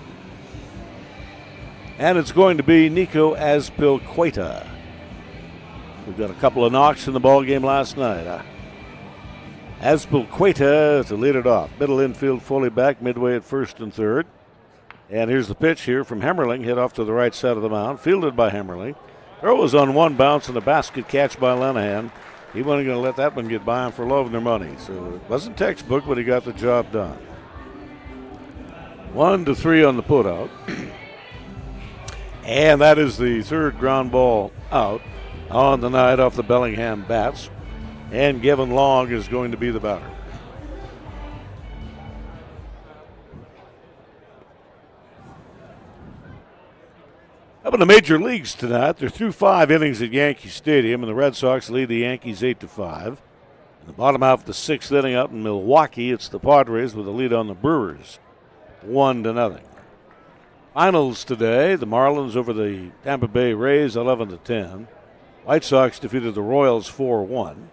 And it's going to be Nico Azpilcueta. We've got a couple of knocks in the ball game last night. Azpilcueta to lead it off. Middle infield, fully back, midway at first and third. And here's the pitch here from Hemmerling, hit off to the right side of the mound, fielded by Hemmerling. Throw was on one bounce and a basket catch by Lenahan. He wasn't going to let that one get by him for love nor money. So it wasn't textbook, but he got the job done. 1-3 on the putout. And that is the third ground ball out on the night off the Bellingham bats. And Gavin Long is going to be the batter. Up in the major leagues tonight, they're through 5 innings at Yankee Stadium, and the Red Sox lead the Yankees 8-5. In the bottom half of the 6th inning out in Milwaukee, it's the Padres with a lead on the Brewers, 1-0. Finals today, the Marlins over the Tampa Bay Rays, 11-10. White Sox defeated the Royals 4-1.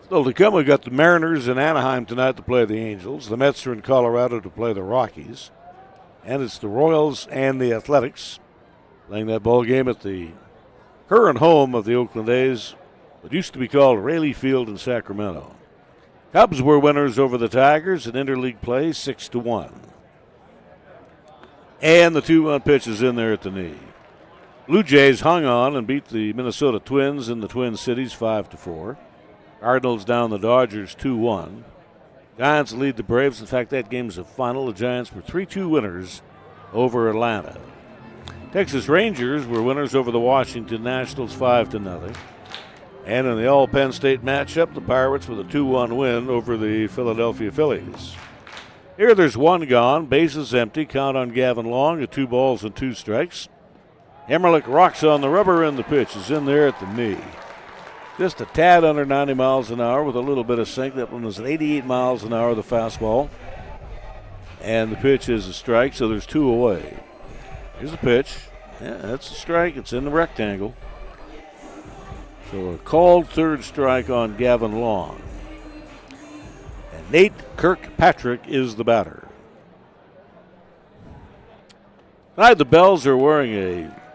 Still to come, we've got the Mariners in Anaheim tonight to play the Angels. The Mets are in Colorado to play the Rockies. And it's the Royals and the Athletics playing that ball game at the current home of the Oakland A's, what used to be called Raley Field in Sacramento. Cubs were winners over the Tigers in interleague play, 6-1. And the 2-1 pitch is in there at the knee. Blue Jays hung on and beat the Minnesota Twins in the Twin Cities 5-4. Cardinals down the Dodgers 2-1. Giants lead the Braves. In fact, that game's a final. The Giants were 3-2 winners over Atlanta. Texas Rangers were winners over the Washington Nationals 5-0. And in the all-Penn State matchup, the Pirates with a 2-1 win over the Philadelphia Phillies. Here there's one gone, bases empty, count on Gavin Long at 2 balls and 2 strikes. Hemmerlich rocks on the rubber and the pitch is in there at the knee. Just a tad under 90 miles an hour with a little bit of sink. That one was at 88 miles an hour, the fastball. And the pitch is a strike, so there's 2 away. Here's the pitch. Yeah, that's a strike. It's in the rectangle. So a called third strike on Gavin Long. And Nate Kirkpatrick is the batter. Tonight the Bells are wearing a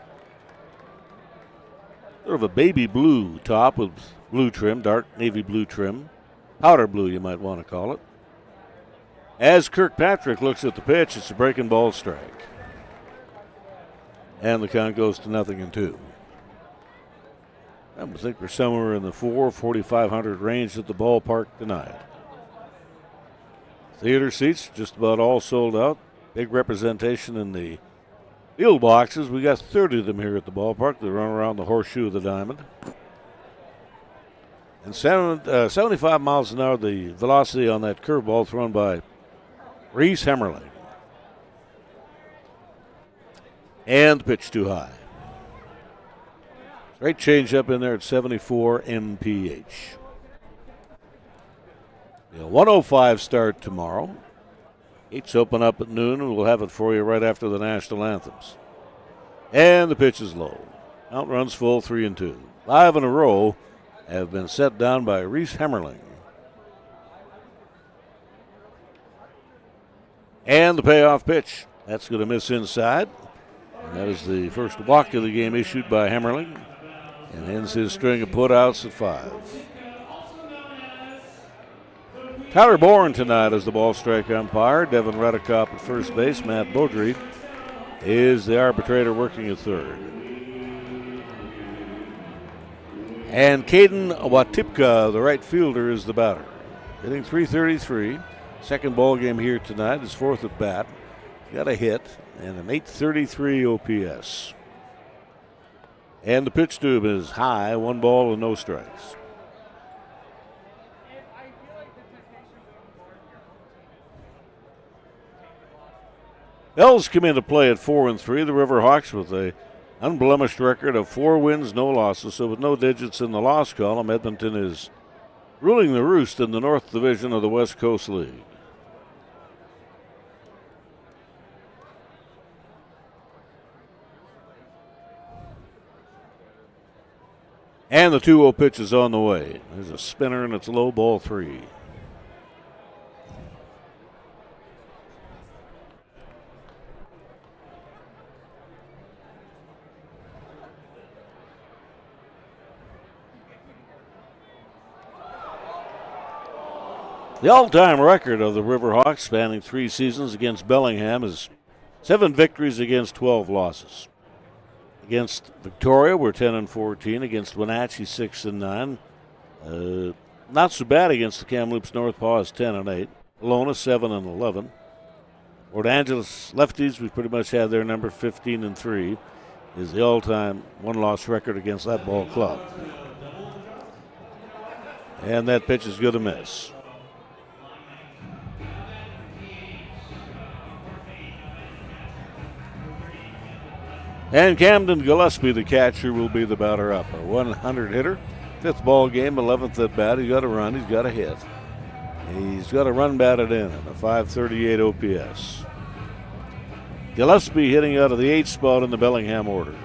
sort of a baby blue top with blue trim, dark navy blue trim. Powder blue, you might want to call it. As Kirkpatrick looks at the pitch, it's a breaking ball strike. And the count goes to 0-2. I think we're somewhere in the 4,500 range at the ballpark tonight. Theater seats just about all sold out. Big representation in the field boxes. We got 30 of them here at the ballpark. They run around the horseshoe of the diamond. And 75 miles an hour, the velocity on that curveball thrown by Reese Hemmerling. And pitch too high. Straight change up in there at 74 mph. The 1:05 start tomorrow. Gates open up at noon, and we'll have it for you right after the national anthems. And the pitch is low. Count runs full, 3-2. 5 in a row have been set down by Reese Hemmerling. And the payoff pitch. That's going to miss inside. And that is the first walk of the game issued by Hemmerling. And ends his string of putouts at 5. Tyler Bourne tonight is the ball strike umpire. Devin Redekop at first base. Matt Beaudry is the arbitrator working at third. And Caden Watipka, the right fielder, is the batter. Hitting .333. Second ball game here tonight. His 4th at bat. Got a hit and an .833 OPS. And the pitch to him is high. 1 ball and no strikes. Bells come into play at 4-3. The Riverhawks with a unblemished record of 4 wins, no losses. So with no digits in the loss column, Edmonton is ruling the roost in the North Division of the West Coast League. And the 2-0 pitch is on the way. There's a spinner, and it's low, ball 3. The all-time record of the Riverhawks, spanning 3 seasons against Bellingham, is 7 victories against 12 losses. Against Victoria, we're 10-14. Against Wenatchee, 6-9. Not so bad against the Kamloops Northpaws, 10-8. Kelowna, 7-11. Port Angeles Lefties, we pretty much had their number, 15-3, is the all-time one-loss record against that ball club. And that pitch is good to miss. And Camden Gillespie, the catcher, will be the batter up. A 100 hitter, 5th ball game, 11th at bat. He's got a run, he's got a hit. He's got a run batted in and a 538 OPS. Gillespie hitting out of the 8th spot in the Bellingham order.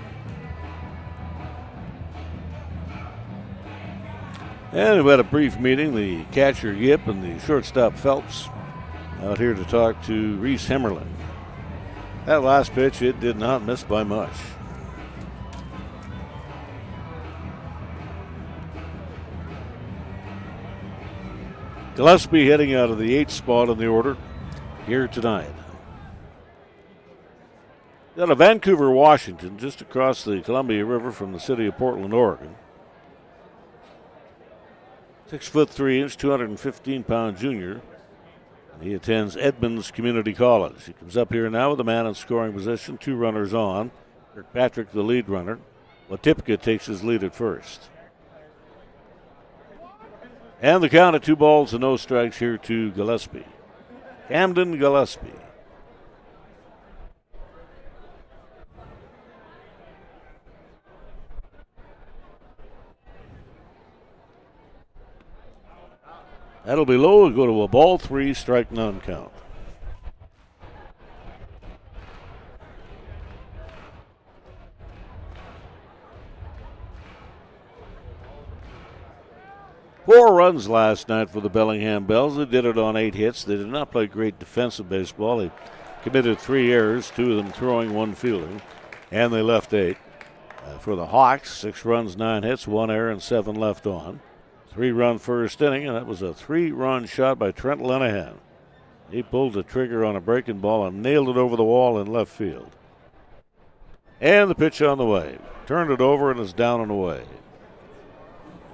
And we had a brief meeting, the catcher Yip and the shortstop Phelps out here to talk to Reese Hemmerling. That last pitch, it did not miss by much. Gillespie hitting out of the 8th spot in the order here tonight. Out of Vancouver, Washington, just across the Columbia River from the city of Portland, Oregon. 6'3", 215-pound junior. He attends Edmonds Community College. He comes up here now with a man in scoring position, 2 runners on. Kirkpatrick, the lead runner. Latipka takes his lead at first. And the count of 2 balls and no strikes here to Gillespie. Camden Gillespie. That'll be low. It'll go to a ball 3, strike none count. Four runs last night for the Bellingham Bells. They did it on 8 hits. They did not play great defensive baseball. They committed 3 errors, 2 of them throwing, 1 fielding, and they left 8. For the Hawks, 6 runs, 9 hits, 1 error, and 7 left on. 3-run first inning, and that was a 3-run shot by Trent Lenahan. He pulled the trigger on a breaking ball and nailed it over the wall in left field. And the pitch on the way. Turned it over and is down and away.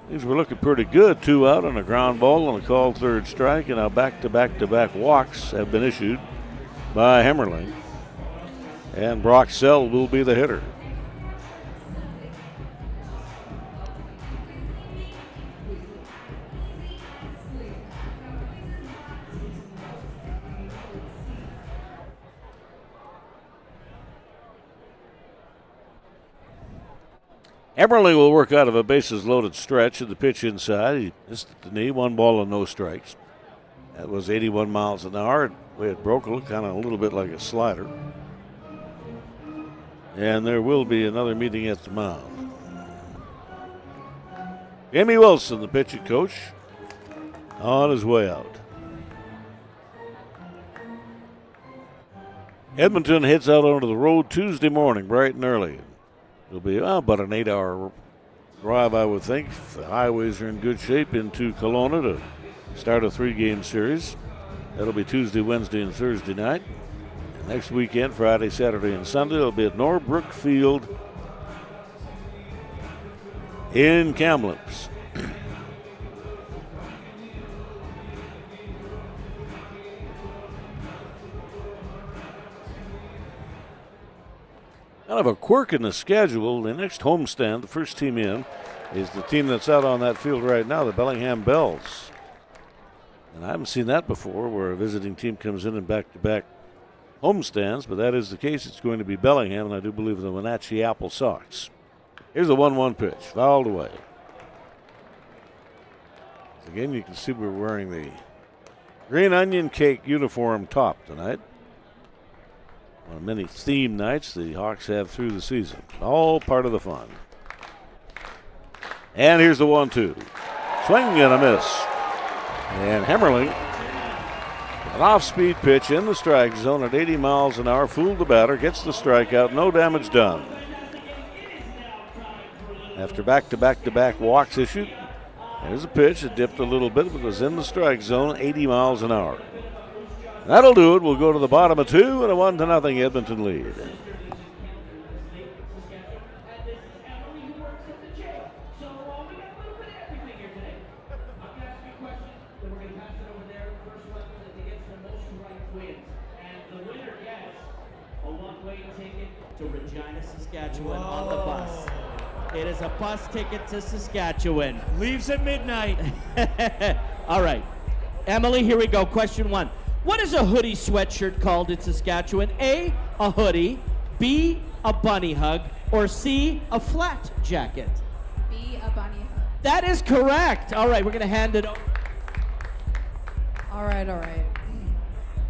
These were looking pretty good. 2 out on a ground ball and a called 3rd strike, and now back-to-back walks have been issued by Hemmerling. And Brock Sell will be the hitter. Hemmerling will work out of a bases-loaded stretch of the pitch inside. He missed at the knee, 1 ball and no strikes. That was 81 miles an hour. The way it broke, it looked kind of a little bit like a slider. And there will be another meeting at the mound. Jamie Wilson, the pitching coach, on his way out. Edmonton heads out onto the road Tuesday morning, bright and early. It'll be about an 8-hour drive, I would think. The highways are in good shape into Kelowna to start a 3-game series. That'll be Tuesday, Wednesday, and Thursday night. And next weekend, Friday, Saturday, and Sunday, it'll be at Norbrook Field in Kamloops. Kind of a quirk in the schedule. The next homestand, the first team in, is the team that's out on that field right now, the Bellingham Bells. And I haven't seen that before, where a visiting team comes in back-to-back homestands, but that is the case. It's going to be Bellingham, and I do believe the Wenatchee Apple Sox. Here's a 1-1 pitch, fouled away. Again, you can see we're wearing the green onion cake uniform top tonight. One of many theme nights the Hawks have through the season. All part of the fun. And here's the 1-2. Swing and a miss. And Hemmerling, an off-speed pitch in the strike zone at 80 miles an hour, fooled the batter, gets the strikeout, no damage done. After back-to-back walks issued, there's a pitch. It dipped a little bit, but was in the strike zone, 80 miles an hour. That'll do it. We'll go to the bottom of 2 and a 1-0 Edmonton lead. To Regina, Saskatchewan on the bus. It is a bus ticket to Saskatchewan. Leaves at midnight. All right. Emily, here we go. Question 1. What is a hoodie sweatshirt called in Saskatchewan? A hoodie, B, a bunny hug, or C, a flat jacket? B, a bunny hug. That is correct. All right, we're going to hand it over. All right.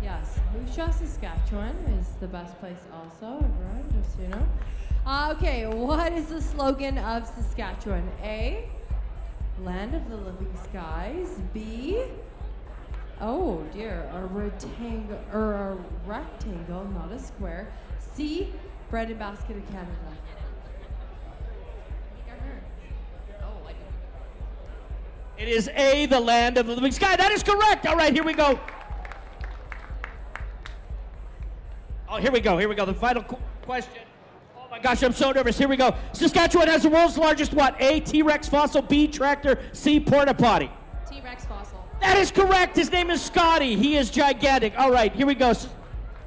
Yes, Moose Jaw, Saskatchewan is the best place also, everyone, just so you know. Okay, what is the slogan of Saskatchewan? A, land of the living skies. B, oh dear, a rectangle, not a square. C, bread and basket of Canada. It is A, the land of the living sky. That is correct. All right, here we go. Oh, here we go. The final question. Oh my gosh, I'm so nervous. Here we go. Saskatchewan has the world's largest what? A, T-Rex fossil, B, tractor, C, porta potty. T-Rex fossil. That is correct. His name is Scotty. He is gigantic. All right, here we go.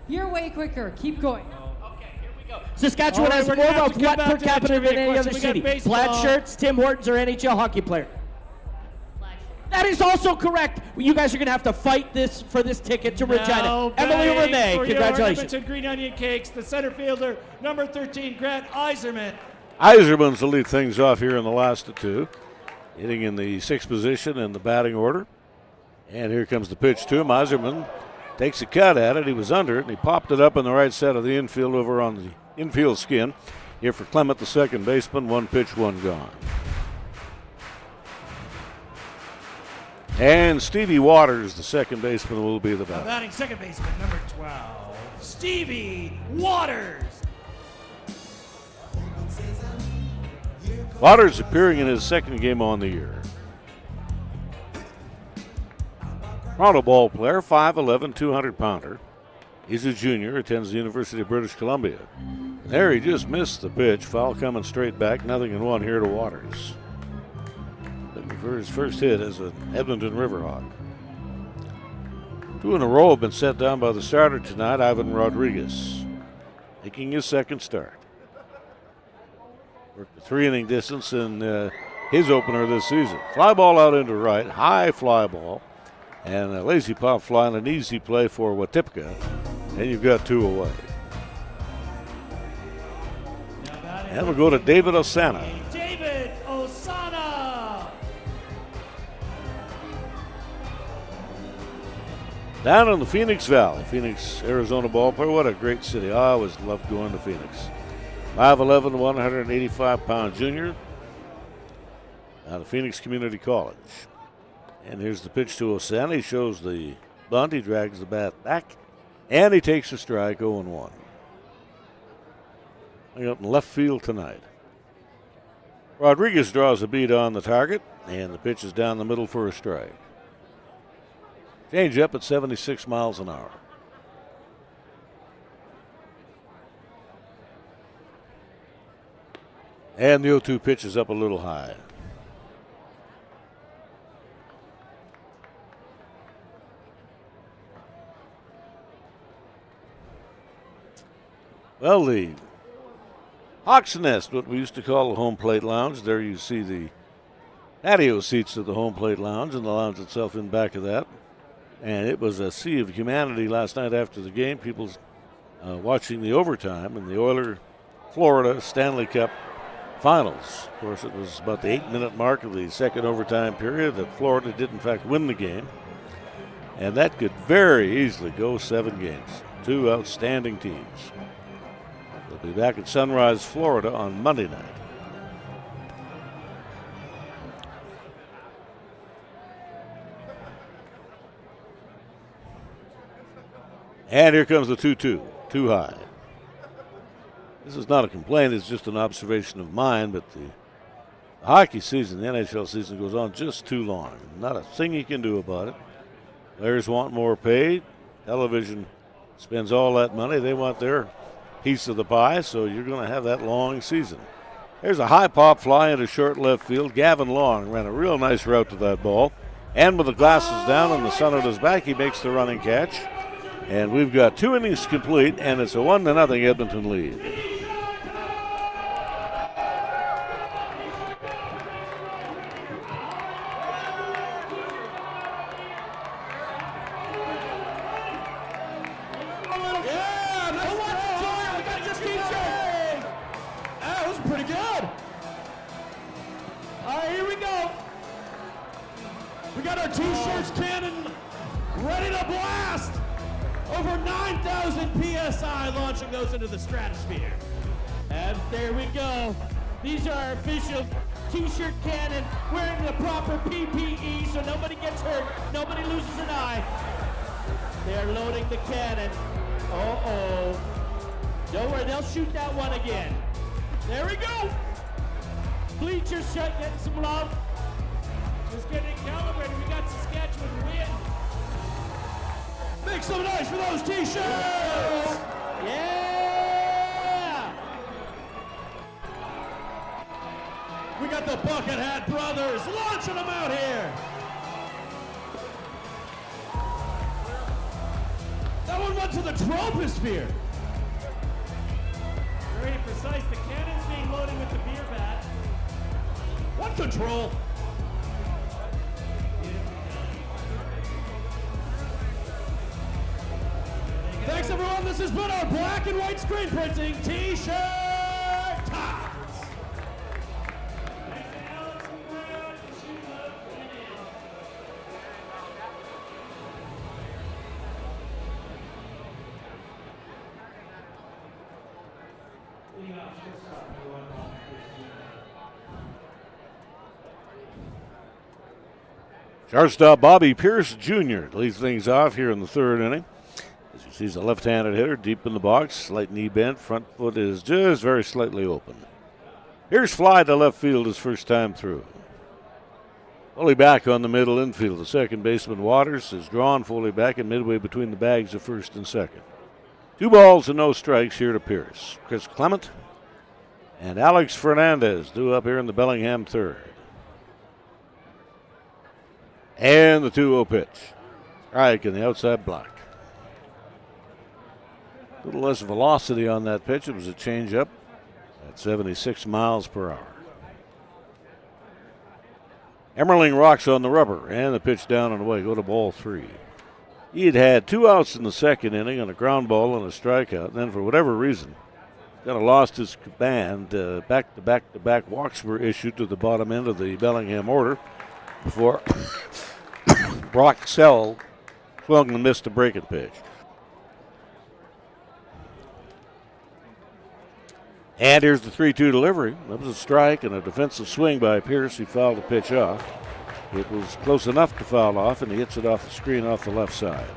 You're way quicker. Keep going. Saskatchewan has more of what per capita than any other city? Plaid shirts, Tim Hortons, or NHL hockey player? That is also correct. You guys are going to have to fight this for this ticket to Regina. Emily Renee, congratulations. Edmonton Green Onion Cakes, the center fielder, number 13, Grant Iserman. Iserman's to lead things off here in the last of 2. Hitting in the 6th position in the batting order. And here comes the pitch to him. Iserman takes a cut at it. He was under it, and he popped it up on the right side of the infield over on the infield skin. Here for Clement, the second baseman. 1 pitch, 1 gone. And Stevie Waters, the second baseman, will be the batter. Batting second baseman, number 12, Stevie Waters. Waters appearing in his second game on the year. Toronto ball player, 5'11", 200-pounder. He's a junior, attends the University of British Columbia. There he just missed the pitch. Foul coming straight back, 0-1 here to Waters. Looking for his first hit as an Edmonton Riverhawk. 2 in a row have been set down by the starter tonight, Ivan Rodriguez, making his second start. Worked the 3-inning distance in his opener this season. Fly ball out into right, high fly ball, and a lazy pop fly and an easy play for Watipka, and you've got 2 away. And we'll go to David Osana. David Osana. Down in the Phoenix Valley, Phoenix, Arizona ballpark. What a great city. I always loved going to Phoenix. 5'11", 185-pound junior out of Phoenix Community College. And here's the pitch to Osana. He shows the bunt. He drags the bat back, and he takes a strike, 0-1. Out in left field tonight. Rodriguez draws a beat on the target, and the pitch is down the middle for a strike. Change up at 76 miles an hour. And the 0-2 pitch is up a little high. Well, the Hawks Nest, what we used to call the home plate lounge. There you see the patio seats of the home plate lounge and the lounge itself in back of that. And it was a sea of humanity last night after the game. People watching the overtime in the Oiler-Florida Stanley Cup Finals. Of course, it was about the 8-minute mark of the second overtime period that Florida did, in fact, win the game. And that could very easily go 7 games. 2 outstanding teams. They'll be back at Sunrise, Florida on Monday night. And here comes the 2-2, too high. This is not a complaint, it's just an observation of mine, but the hockey season, the NHL season, goes on just too long. Not a thing you can do about it. Players want more pay. Television spends all that money. They want their piece of the pie, so you're going to have that long season. There's a high pop fly into short left field. Gavin Long ran a real nice route to that ball. And with the glasses down and the sun on his back, he makes the running catch. And we've got 2 innings complete, and it's a 1-0 Edmonton lead. T-shirts cannon ready to blast. Over 9,000 PSI launching those into the stratosphere. And there we go. These are official T-shirt cannon wearing the proper PPE so nobody gets hurt, nobody loses an eye. They're loading the cannon. Uh-oh. Don't worry, they'll shoot that one again. There we go. Bleachers shut, getting some love. Just getting calibrated. We got Saskatchewan win. Make some noise for those T-shirts! Yeah! We got the Bucket Hat Brothers launching them out here. That one went to the troposphere. Very precise. The cannon's being loaded with the beer bat. What control? Thanks everyone, this has been our black and white screen printing T-shirt tops. Shortstop Bobby Pierce Jr. leads things off here in the third inning. As you see, he's a left-handed hitter deep in the box, slight knee bent, front foot is just very slightly open. Here's fly to left field his first time through. Fully back on the middle infield. The second baseman Waters is drawn fully back and midway between the bags of first and second. 2 balls and no strikes here to Pierce. Chris Clement and Alex Fernandez due up here in the Bellingham third. And the 2-0 pitch. Strike in the outside block. A little less velocity on that pitch. It was a changeup at 76 miles per hour. Emmerling rocks on the rubber, and the pitch down and away. Go to ball 3. He had had 2 outs in the second inning on a ground ball and a strikeout. And then, for whatever reason, kind of lost his command. Back-to-back walks were issued to the bottom end of the Bellingham order before Brock Sell swung and missed a breaking pitch. And here's the 3-2 delivery. That was a strike and a defensive swing by Pierce. He fouled the pitch off. It was close enough to foul off, and he hits it off the screen off the left side.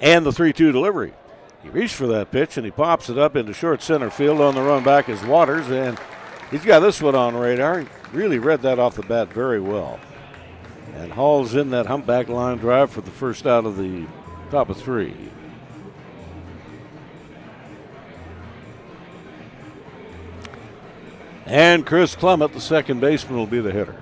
And the 3-2 delivery. He reached for that pitch, and he pops it up into short center field. On the run back is Waters, and he's got this one on radar. He really read that off the bat very well. And hauls in that humpback line drive for the first out of the top of 3. And Chris Clement, the second baseman, will be the hitter.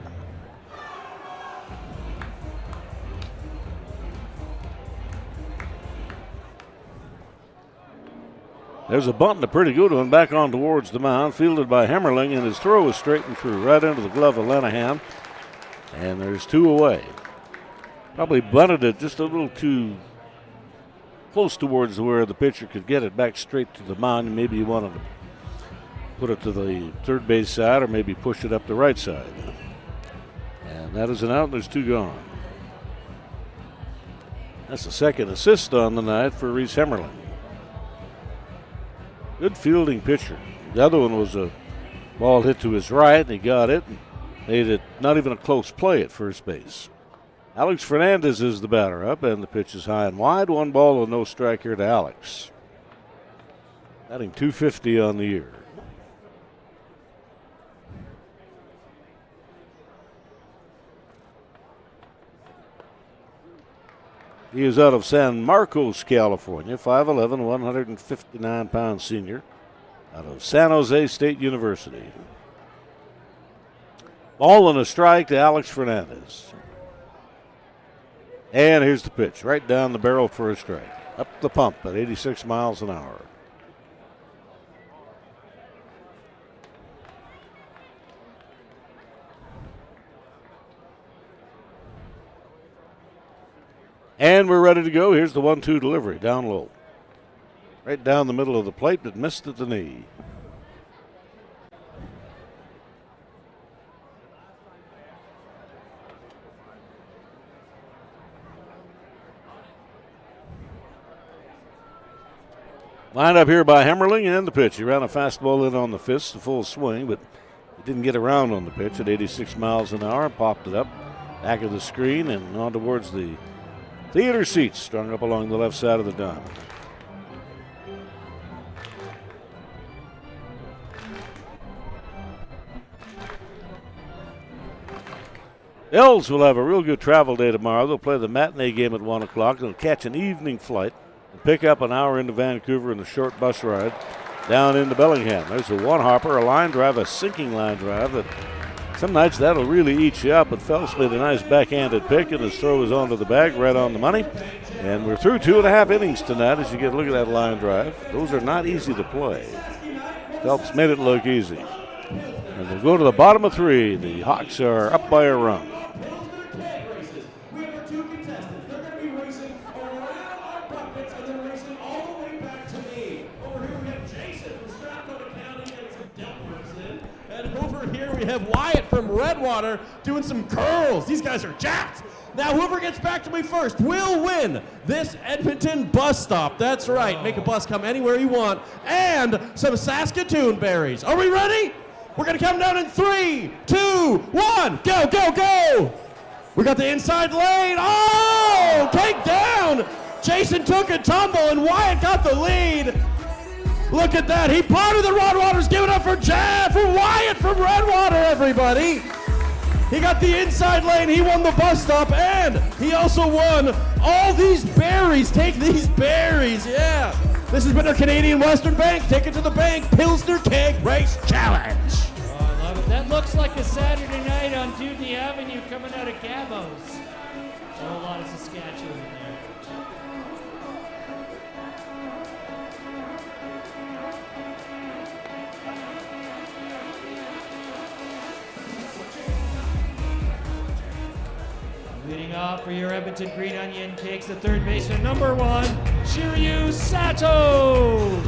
There's a bunt and a pretty good one back on towards the mound, fielded by Hemmerling, and his throw is straight and true, right into the glove of Lenahan. And there's 2 away. Probably bunted it just a little too close towards where the pitcher could get it back straight to the mound. Maybe you wanted to put it to the third base side or maybe push it up the right side. And that is an out, and there's 2 gone. That's the second assist on the night for Reese Hemmerling. Good fielding pitcher. The other one was a ball hit to his right, and he got it. made it not even a close play at first base. Alex Fernandez is the batter up, and the pitch is high and wide. 1 ball and no strike here to Alex. Batting .250 on the year. He is out of San Marcos, California, 5'11", 159-pound senior, out of San Jose State University. Ball and a strike to Alex Fernandez. And here's the pitch, right down the barrel for a strike. Up the pump at 86 miles an hour. And we're ready to go. Here's the 1-2 delivery, down low. Right down the middle of the plate, but missed at the knee. Lined up here by Hemmerling, and the pitch. He ran a fastball in on the fist, a full swing, but he didn't get around on the pitch at 86 miles an hour. Popped it up back of the screen and on towards the theater seats, strung up along the left side of the diamond. Ells will have a real good travel day tomorrow. They'll play the matinee game at 1 o'clock. They'll catch an evening flight and pick up an hour into Vancouver in a short bus ride down into Bellingham. There's a one-hopper, a line drive, a sinking line drive that some nights that'll really eat you up, but Phelps made a nice backhanded pick, and his throw is onto the bag, right on the money. And we're through 2.5 innings tonight as you get a look at that line drive. Those are not easy to play. Phelps made it look easy. And we'll go to the bottom of 3. The Hawks are up by a run. We have Wyatt from Redwater doing some curls. These guys are jacked. Now, whoever gets back to me first will win this Edmonton bus stop. That's right. Make a bus come anywhere you want. And some Saskatoon berries. Are we ready? We're going to come down in 3, 2, 1. Go, go, go. We got the inside lane. Oh, take down. Jason took a tumble, and Wyatt got the lead. Look at that. He potted the Redwaters. Give it up for Wyatt from Redwater, everybody. He got the inside lane. He won the bus stop, and he also won all these berries. Take these berries, yeah. This has been our Canadian Western Bank. Take it to the bank. Pilsner Keg Race Challenge. Oh, I love it. That looks like a Saturday night on Dewdney Avenue coming out of Gabo's. A whole lot of Saskatchewan in there. Leading off for your Edmonton Green Onion Cakes, the third baseman, number 1, Shiryu Sato.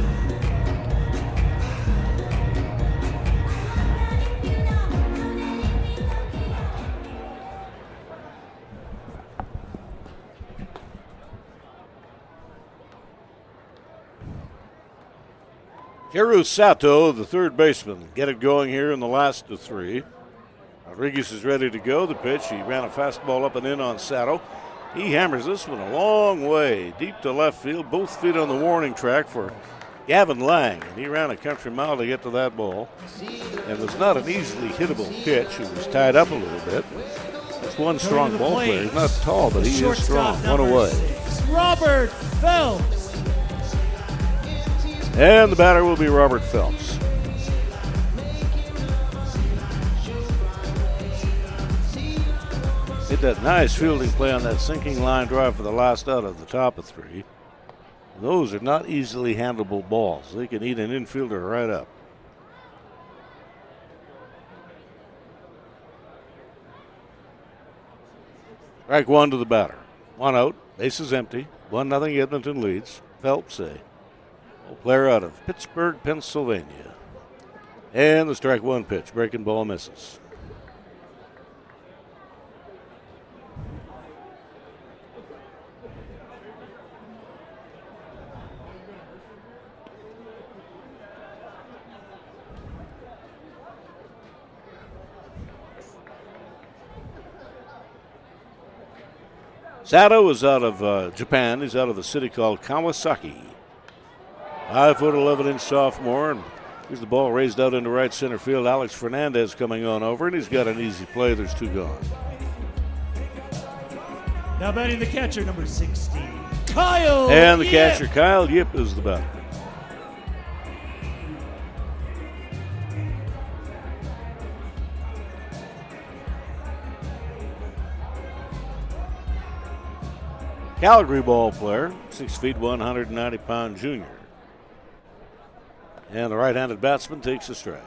Shiryu Sato, the third baseman, get it going here in the last of 3. Rodriguez is ready to go. The pitch, he ran a fastball up and in on Sato. He hammers this one a long way, deep to left field, both feet on the warning track for Gavin Lang. And he ran a country mile to get to that ball. And it was not an easily hittable pitch. It was tied up a little bit. That's one strong ball player. He's not tall, but he is strong. One away. 6, Robert Phelps. And the batter will be Robert Phelps. Hit that nice fielding play on that sinking line drive for the last out of the top of 3. Those are not easily handleable balls. They can eat an infielder right up. Strike 1 to the batter. 1 out, base is empty. 1-0 Edmonton leads. Phelps, a player out of Pittsburgh, Pennsylvania. And the strike 1 pitch, breaking ball misses. Sato is out of Japan. He's out of a city called Kawasaki. 5'11" sophomore. And here's the ball raised out into right center field. Alex Fernandez coming on over, and he's got an easy play. There's 2 gone. Now batting the catcher, number 16, Kyle. And the Yip. catcher, Kyle Yip, is the batter. Calgary ball player, 6 feet, 190-pound junior. And the right-handed batsman takes a strike.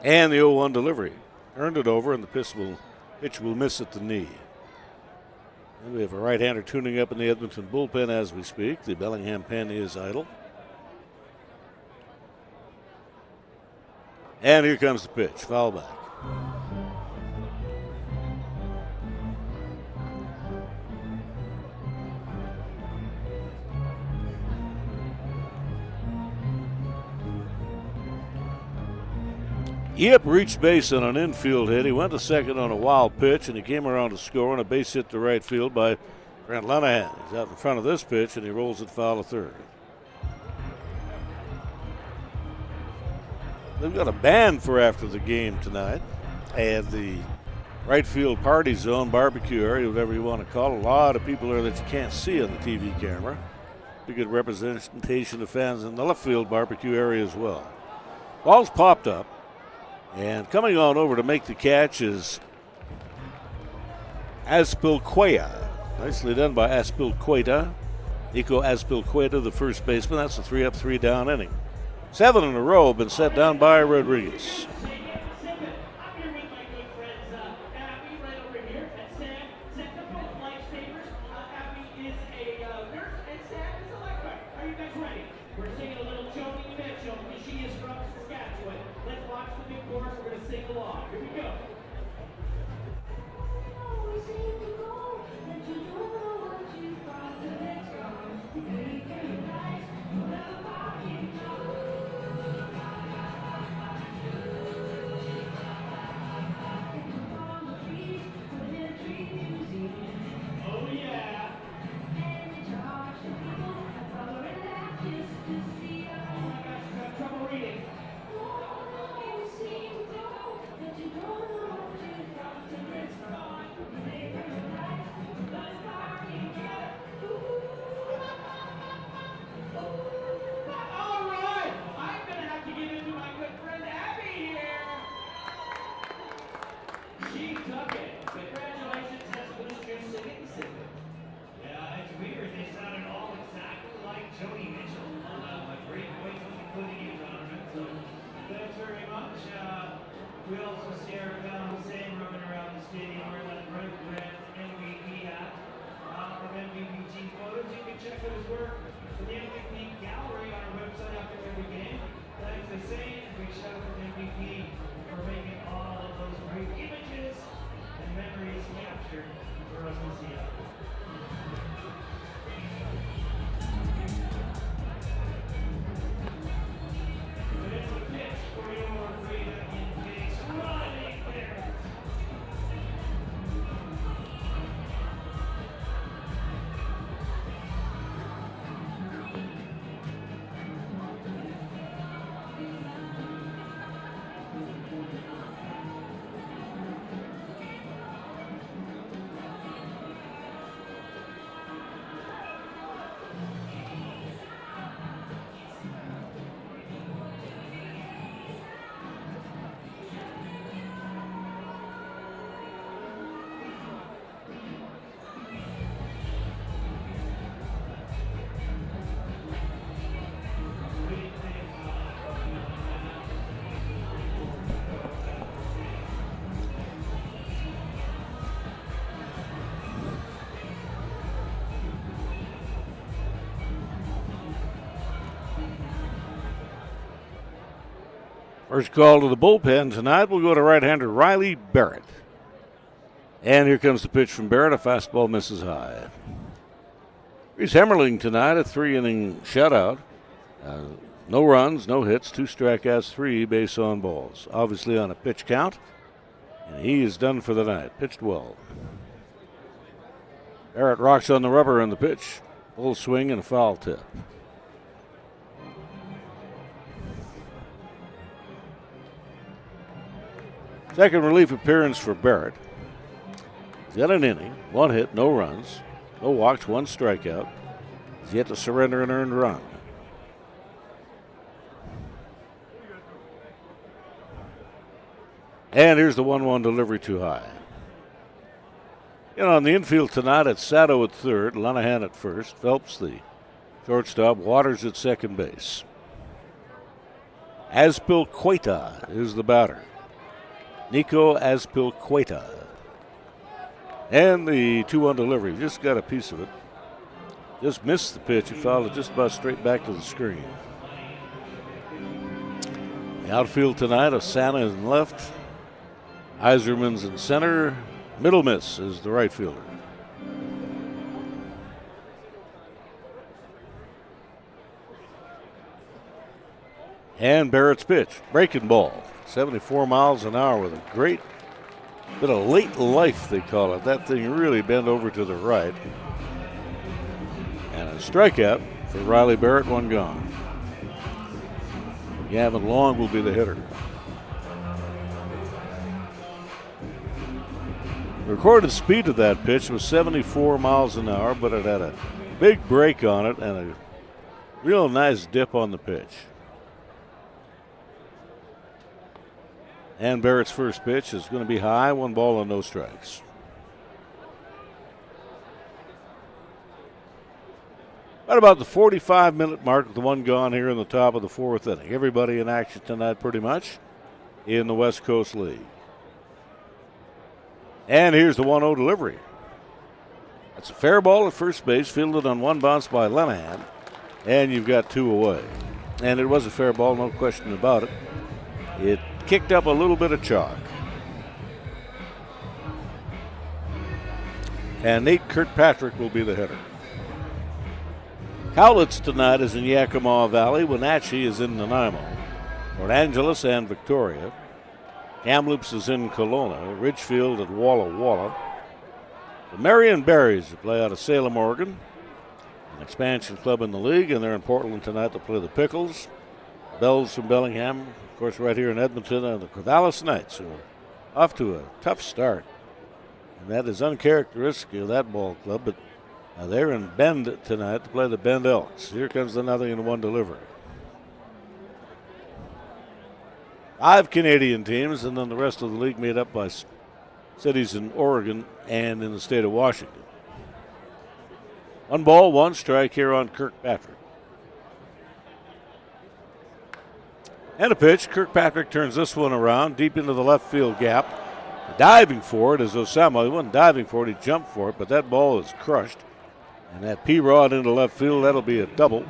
And the 0-1 delivery. Earned it over, and the pitch will miss at the knee. And we have a right-hander tuning up in the Edmonton bullpen as we speak. The Bellingham pen is idle. And here comes the pitch. Foul back. Yip reached base on an infield hit. He went to second on a wild pitch, and he came around to score on a base hit to right field by Grant Lenahan. He's out in front of this pitch, and he rolls it foul to third. They've got a band for after the game tonight, and the right field party zone, barbecue area, whatever you want to call it. A lot of people there that you can't see on the TV camera. Pretty good representation of fans in the left field barbecue area as well. Ball's popped up, and coming on over to make the catch is Aspilcueta. Nicely done by Aspilcueta. Nico Aspilcueta, the first baseman. That's a 3-up, 3-down inning. 7 in a row have been set down by Rodriguez. We're singing a little Joni Mitchell because she is from Saskatchewan. Let's watch the big chorus. We're going to sing along. Here we go. We also see our pal Hussein running around the stadium wearing that bright red MVP hat. From MVP team photos, you can check out his work at the MVP gallery on our website after every game. Thanks to Hussein, and big shout out to MVP for making all of those great images and memories captured for us to see. First call to the bullpen tonight will go to right-hander Riley Barrett. And here comes the pitch from Barrett. A fastball misses high. Reese Hemmerling tonight, a 3-inning shutout. No runs, no hits, 2 strikeouts, 3 base on balls. Obviously on a pitch count, and he is done for the night. Pitched well. Barrett rocks on the rubber on the pitch. Full swing and a foul tip. Second relief appearance for Barrett. He's got an inning, 1 hit, no runs, no walks, 1 strikeout. He's yet to surrender an earned run. And here's the 1-1 delivery too high. On the infield tonight, it's Sato at third, Lenahan at first, Phelps the shortstop, Waters at second base. Azpilicueta is the batter. Nico Azpilicueta. And the 2-1 delivery, just got a piece of it. Just missed the pitch. He fouled it just about straight back to the screen. The outfield tonight, Osana in left. Iserman's in center. Middle miss is the right fielder. And Barrett's pitch, breaking ball, 74 miles an hour with a great bit of late life, they call it. That thing really bent over to the right. And a strikeout for Riley Barrett, 1 gone. Gavin Long will be the hitter. The recorded speed of that pitch was 74 miles an hour, but it had a big break on it and a real nice dip on the pitch. And Barrett's first pitch is going to be high, 1 ball and no strikes. Right about the 45-minute mark with the 1 gone here in the top of the 4th inning. Everybody in action tonight pretty much in the West Coast League. And here's the 1-0 delivery. That's a fair ball at first base, fielded on 1 bounce by Lenahan, and you've got 2 away. And it was a fair ball, no question about it. It kicked up a little bit of chalk. And Nate Kirkpatrick will be the hitter. Cowlitz tonight is in Yakima Valley. Wenatchee is in Nanaimo. Port Angeles and Victoria. Kamloops is in Kelowna. Ridgefield at Walla Walla. The Marion Berries play out of Salem, Oregon. An expansion club in the league, and they're in Portland tonight to play the Pickles. Bells from Bellingham, of course, right here in Edmonton, and the Corvallis Knights, who are off to a tough start. And that is uncharacteristic of that ball club, but they're in Bend tonight to play the Bend Elks. Here comes the 0-1 delivery. 5 Canadian teams, and then the rest of the league made up by cities in Oregon and in the state of Washington. 1 ball, 1 strike here on Kirkpatrick. And a pitch. Kirkpatrick turns this one around deep into the left field gap. Diving for it is Osama. He wasn't diving for it, he jumped for it, but that ball is crushed. And that P-Rod into left field, that'll be a double.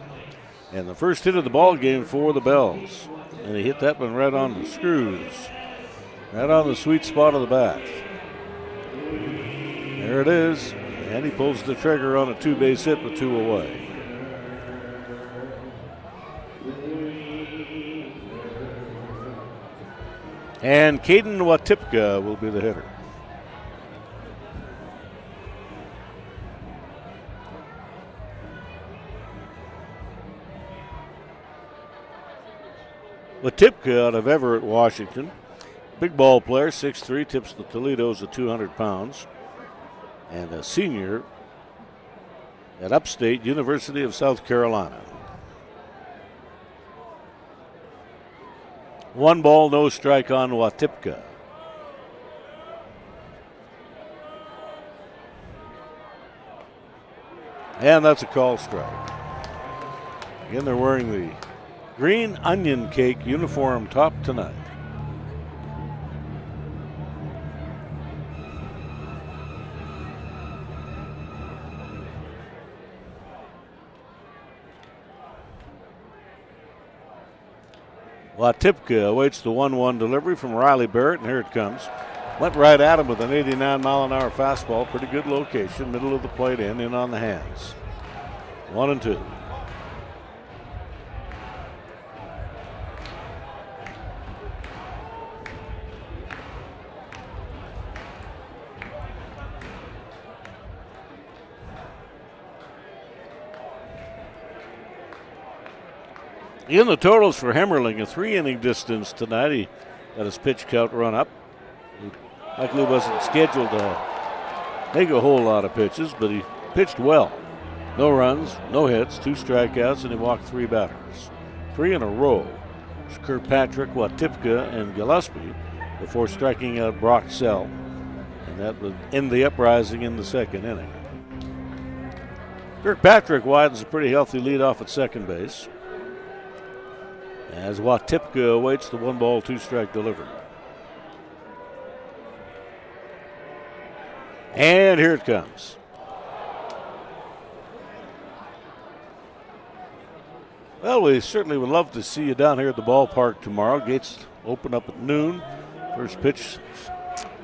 And the first hit of the ball game for the Bells. And he hit that one right on the screws. Right on the sweet spot of the bat. There it is. And he pulls the trigger on a 2-base hit with 2 away. And Caden Watipka will be the hitter. Watipka out of Everett, Washington. Big ball player, 6'3", tips the Toledo's at 200 pounds. And a senior at Upstate University of South Carolina. 1 ball, no strike on Watipka. And that's a call strike. Again, they're wearing the green onion cake uniform top tonight. Watipka awaits the 1-1 delivery from Riley Barrett, and here it comes. Went right at him with an 89-mile-an-hour fastball. Pretty good location, middle of the plate, in on the hands. 1-2. In the totals for Hemmerling, a 3-inning distance tonight. He got his pitch count run up. He likely wasn't scheduled to make a whole lot of pitches, but he pitched well. No runs, no hits, 2 strikeouts, and he walked 3 batters. 3 in a row. It's Kirkpatrick, Watipka, and Gillespie before striking out Brock Sell. And that would end the uprising in the 2nd inning. Kirkpatrick widens a pretty healthy lead off at second base, as Watipka awaits the 1-ball, 2-strike delivery. And here it comes. Well, we certainly would love to see you down here at the ballpark tomorrow. Gates open up at noon. First pitch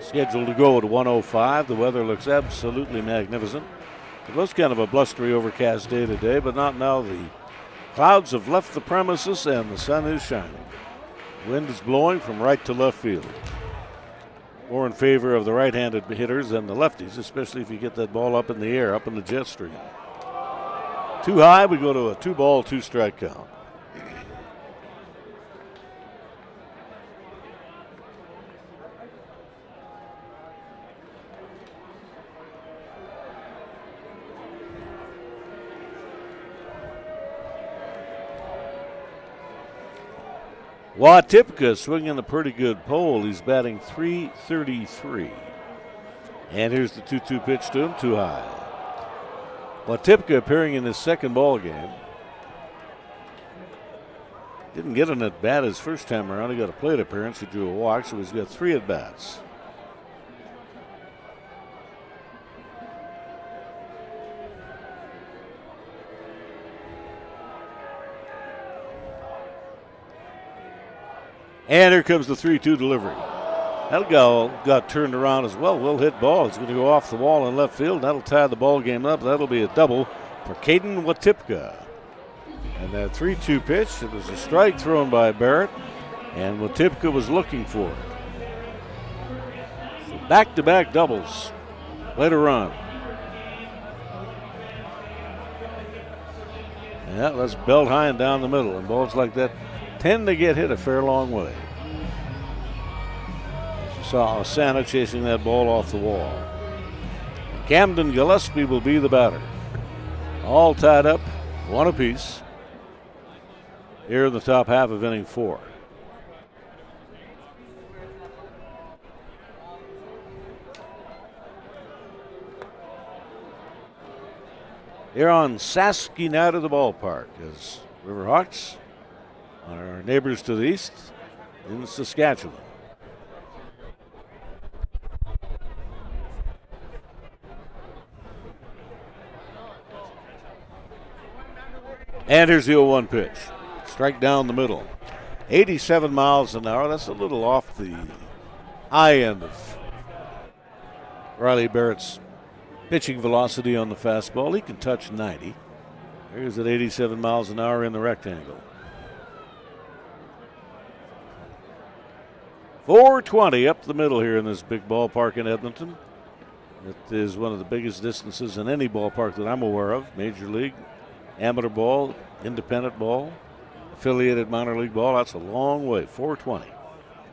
scheduled to go at 1:05. The weather looks absolutely magnificent. It was kind of a blustery, overcast day today, but not now. The clouds have left the premises and the sun is shining. Wind is blowing from right to left field. More in favor of the right-handed hitters than the lefties, especially if you get that ball up in the air, up in the jet stream. Too high, we go to a 2-ball, 2-strike count. Watipka swinging a pretty good pole. He's batting .333. And here's the 2-2 pitch to him, too high. Watipka appearing in his 2nd ball game. Didn't get an at-bat his first time around. He got a plate appearance. He drew a walk, so he's got 3 at-bats. And here comes the 3-2 delivery. That got turned around as well. Well hit ball. It's going to go off the wall in left field. That'll tie the ball game up. That'll be a double for Caden Watipka. And that 3-2 pitch, it was a strike thrown by Barrett, and Watipka was looking for it. So back-to-back doubles later on. Yeah, that's belt high and down the middle, and balls like that tend to get hit a fair long way. As you saw Osana chasing that ball off the wall. Camden Gillespie will be the batter. All tied up, 1 apiece, here in the top half of inning 4. Here on Saski night of the ballpark as Riverhawks are our neighbors to the east in Saskatchewan. And here's the 0-1 pitch. Strike down the middle. 87 miles an hour. That's a little off the high end of Riley Barrett's pitching velocity on the fastball. He can touch 90. Here's at 87 miles an hour in the rectangle. 420 up the middle here in this big ballpark in Edmonton. It is one of the biggest distances in any ballpark that I'm aware of. Major league, amateur ball, independent ball, affiliated minor league ball. That's a long way, 420.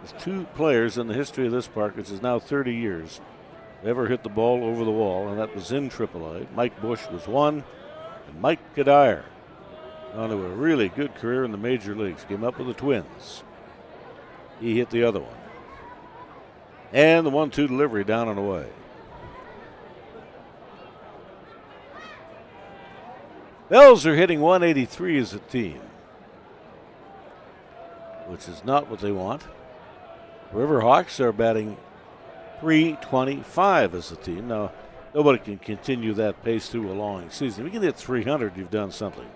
There's 2 players in the history of this park, which is now 30 years, ever hit the ball over the wall, and that was in AAA. Mike Bush was one, and Mike Kadire on to a really good career in the major leagues. Came up with the Twins. He hit the other one. And the 1-2 delivery down and away. Bells are hitting 183 as a team, which is not what they want. Riverhawks are batting .325 as a team. Now, nobody can continue that pace through a long season. If you can hit 300, you've done something.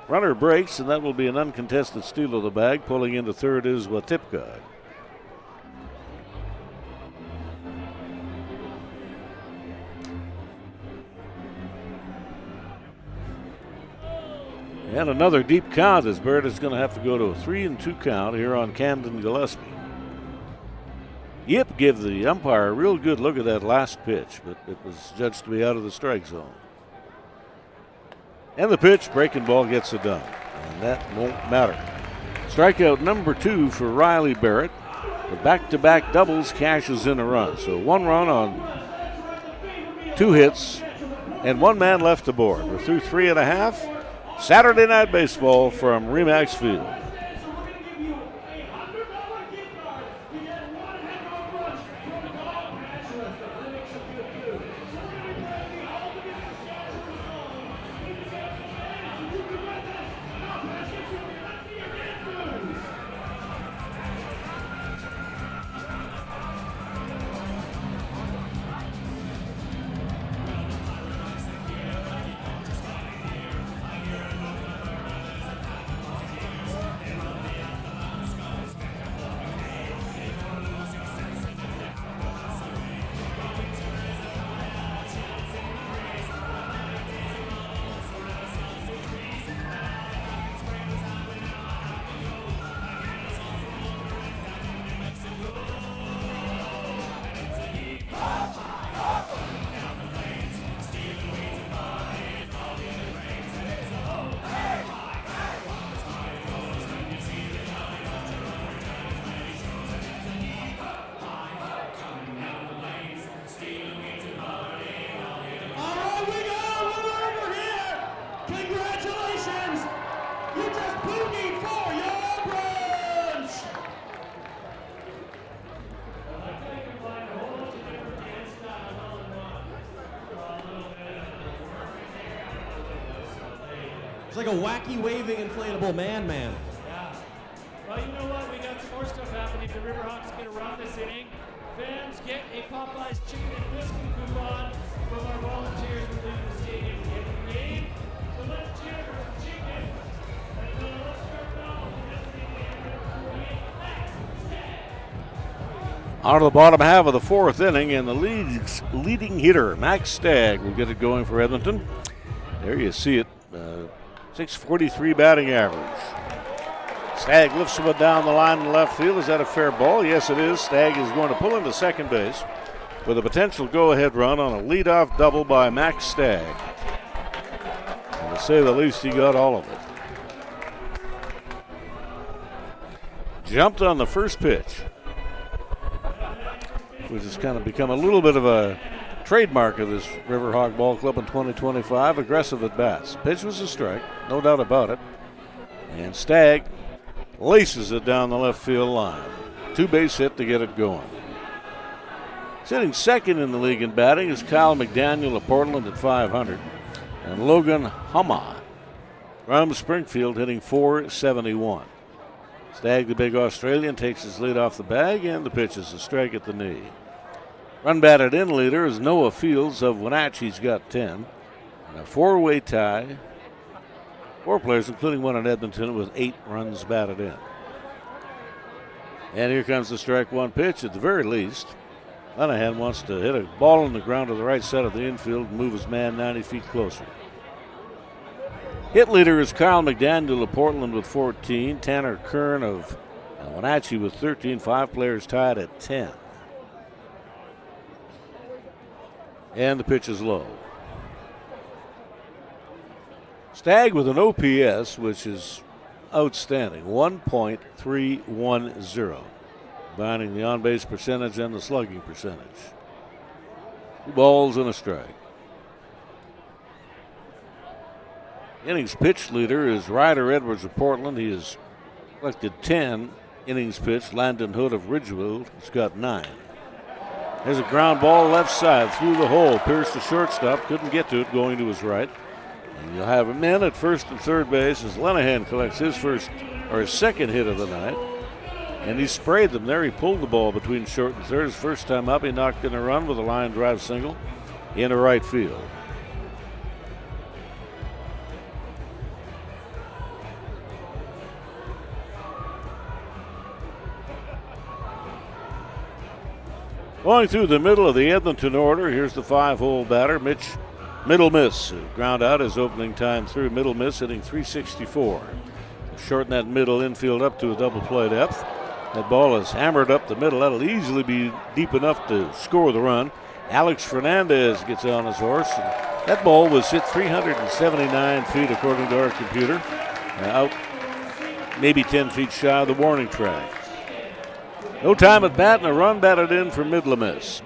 Runner breaks, and that will be an uncontested steal of the bag. Pulling into third is Watipka. And another deep count as Barrett is going to have to go to a 3-2 count here on Camden Gillespie. Yip gave the umpire a real good look at that last pitch, but it was judged to be out of the strike zone. And the pitch, breaking ball, gets it done. and that won't matter. Strikeout number 2 for Riley Barrett. The back-to-back doubles cashes in a run. So 1 run on 2 hits and 1 man left aboard. We're through 3.5. Saturday Night Baseball from Remax Field. It's like a wacky waving inflatable man. Yeah. Well, you know what? We got some more stuff happening. The Riverhawks get around this inning. Fans get a Popeyes chicken and whiskey coupon from our volunteers who leave the stadium at the end of the game. So let's cheer for some chicken. And let's start now with Out of the bottom half of the 4th inning, and the leading hitter, Max Stagg, will get it going for Edmonton. There you see it. 643 batting average. Stagg lifts one down the line in left field. Is that a fair ball? Yes, it is. Stagg is going to pull into second base with a potential go-ahead run on a leadoff double by Max Stagg. And to say the least, he got all of it. Jumped on the first pitch, which has kind of become a little bit of a trademark of this Riverhawk Ball Club in 2025, aggressive at bats. Pitch was a strike, no doubt about it. And Stagg laces it down the left field line. 2-base hit to get it going. Sitting second in the league in batting is Kyle McDaniel of Portland at .500. And Logan Hama from Springfield hitting .471. Stagg, the big Australian, takes his lead off the bag, and the pitch is a strike at the knee. Run batted in leader is Noah Fields of Wenatchee. He's got 10. And a 4-way tie. 4 players, including one in Edmonton, with 8 runs batted in. And here comes the strike 1 pitch at the very least. Lenahan wants to hit a ball on the ground to the right side of the infield and move his man 90 feet closer. Hit leader is Kyle McDaniel of Portland with 14. Tanner Kern of Wenatchee with 13. 5 players tied at 10. And the pitch is low. Stagg with an OPS, which is outstanding, 1.310, combining the on-base percentage and the slugging percentage. 2 balls and a strike. Innings pitch leader is Ryder Edwards of Portland. He has collected 10 innings pitched. Landon Hood of Ridgewood has got 9. There's a ground ball left side through the hole. Pierce, the shortstop, couldn't get to it going to his right. And you'll have him in at first and third base as Lenahan collects his second hit of the night. And he sprayed them there. He pulled the ball between short and third. His first time up, he knocked in a run with a line drive single into right field. Going through the middle of the Edmonton order, here's the 5-hole batter, Mitch Middlemiss, who ground out his opening time through. Middlemiss hitting .364. Shorten that middle infield up to a double play depth. That ball is hammered up the middle. That'll easily be deep enough to score the run. Alex Fernandez gets on his horse. And that ball was hit 379 feet according to our computer. Out maybe 10 feet shy of the warning track. No time at bat and a run batted in for Middle Miss.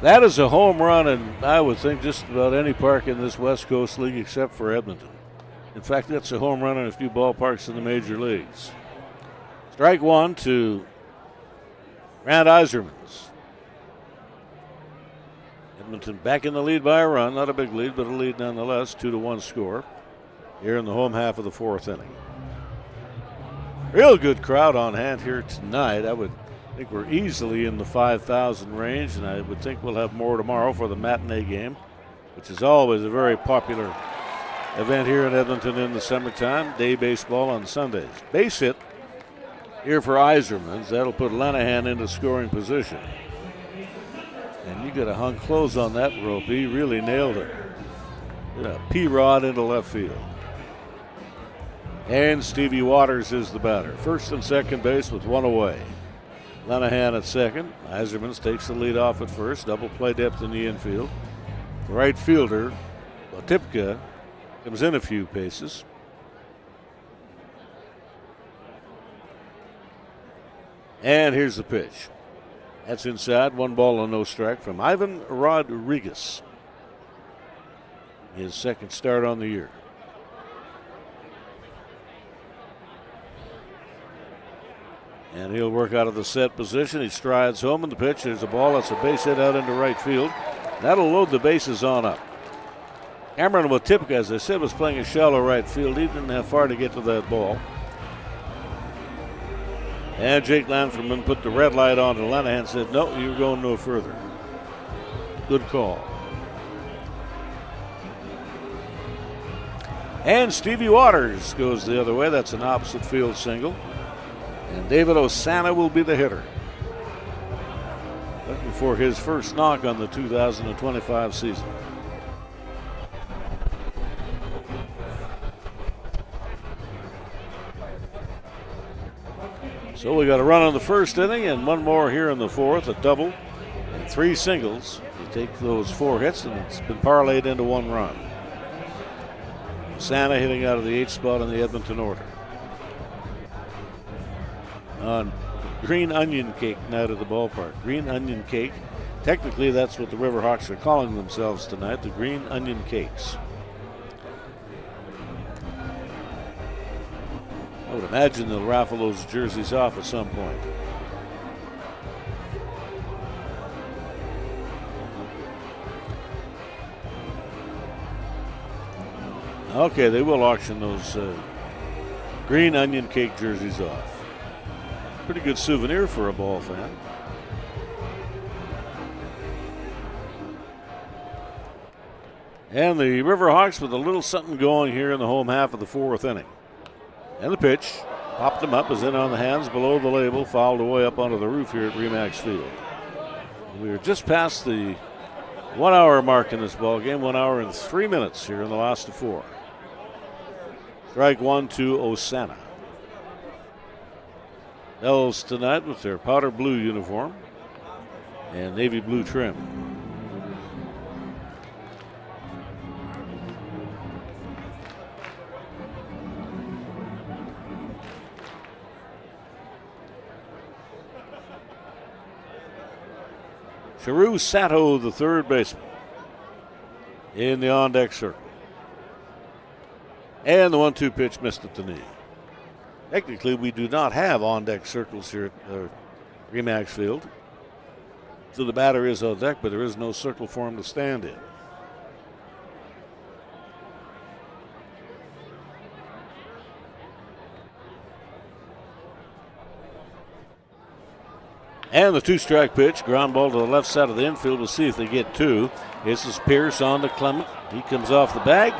That is a home run, and I would think just about any park in this West Coast League except for Edmonton. In fact, that's a home run in a few ballparks in the major leagues. Strike one to Grant Isermans. Edmonton back in the lead by a run, not a big lead, but a lead nonetheless, 2-1 score here in the home half of the fourth inning. Real good crowd on hand here tonight. I would think we're easily in the 5,000 range, and I would think we'll have more tomorrow for the matinee game, which is always a very popular event here in Edmonton in the summertime. Day baseball on Sundays. Base hit here for Isermans. That'll put Lanahan into scoring position. And you got to hung close on that rope. He really nailed it. P-Rod into left field. And Stevie Waters is the batter. First and second base with one away. Lanahan at second. Isermans takes the lead off at first. Double play depth in the infield. The right fielder, Otipka, comes in a few paces. And here's the pitch. That's inside. 1 ball and no strike from Ivan Rodriguez. His second start on the year. And he'll work out of the set position. He strides home, and the pitch, there's a ball. That's a base hit out into right field. That'll load the bases on up. Cameron Watipka, as I said, was playing a shallow right field. He didn't have far to get to that ball. And Jake Lanferman put the red light on to Lanahan, said, no, you're going no further. Good call. And Stevie Waters goes the other way. That's an opposite field single. And David Osana will be the hitter. Looking for his first knock on the 2025 season. So we got a run on the first inning and one more here in the fourth, a double and 3 singles. You take those 4 hits and it's been parlayed into 1 run. Osana hitting out of the 8th spot in the Edmonton order. On Green Onion Cake night at the ballpark. Green Onion Cake. Technically, that's what the Riverhawks are calling themselves tonight, the Green Onion Cakes. I would imagine they'll raffle those jerseys off at some point. Okay, they will auction those Green Onion Cake jerseys off. Pretty good souvenir for a ball fan. And the Riverhawks with a little something going here in the home half of the 4th inning. And the pitch popped them up, is in on the hands below the label, fouled away up onto the roof here at Remax Field. We are just past the 1 hour mark in this ball game, 1 hour and 3 minutes here in the last of 4. Strike one to Osana. Elves tonight with their powder blue uniform and navy blue trim. Sharu Sato, the third baseman, in the on-deck circle. And the 1-2 pitch missed at the knee. Technically, we do not have on-deck circles here at Remax Field. So the batter is on deck, but there is no circle for him to stand in. And the 2-strike pitch, ground ball to the left side of the infield. We'll see if they get 2. This is Pierce on to Clement. He comes off the bag,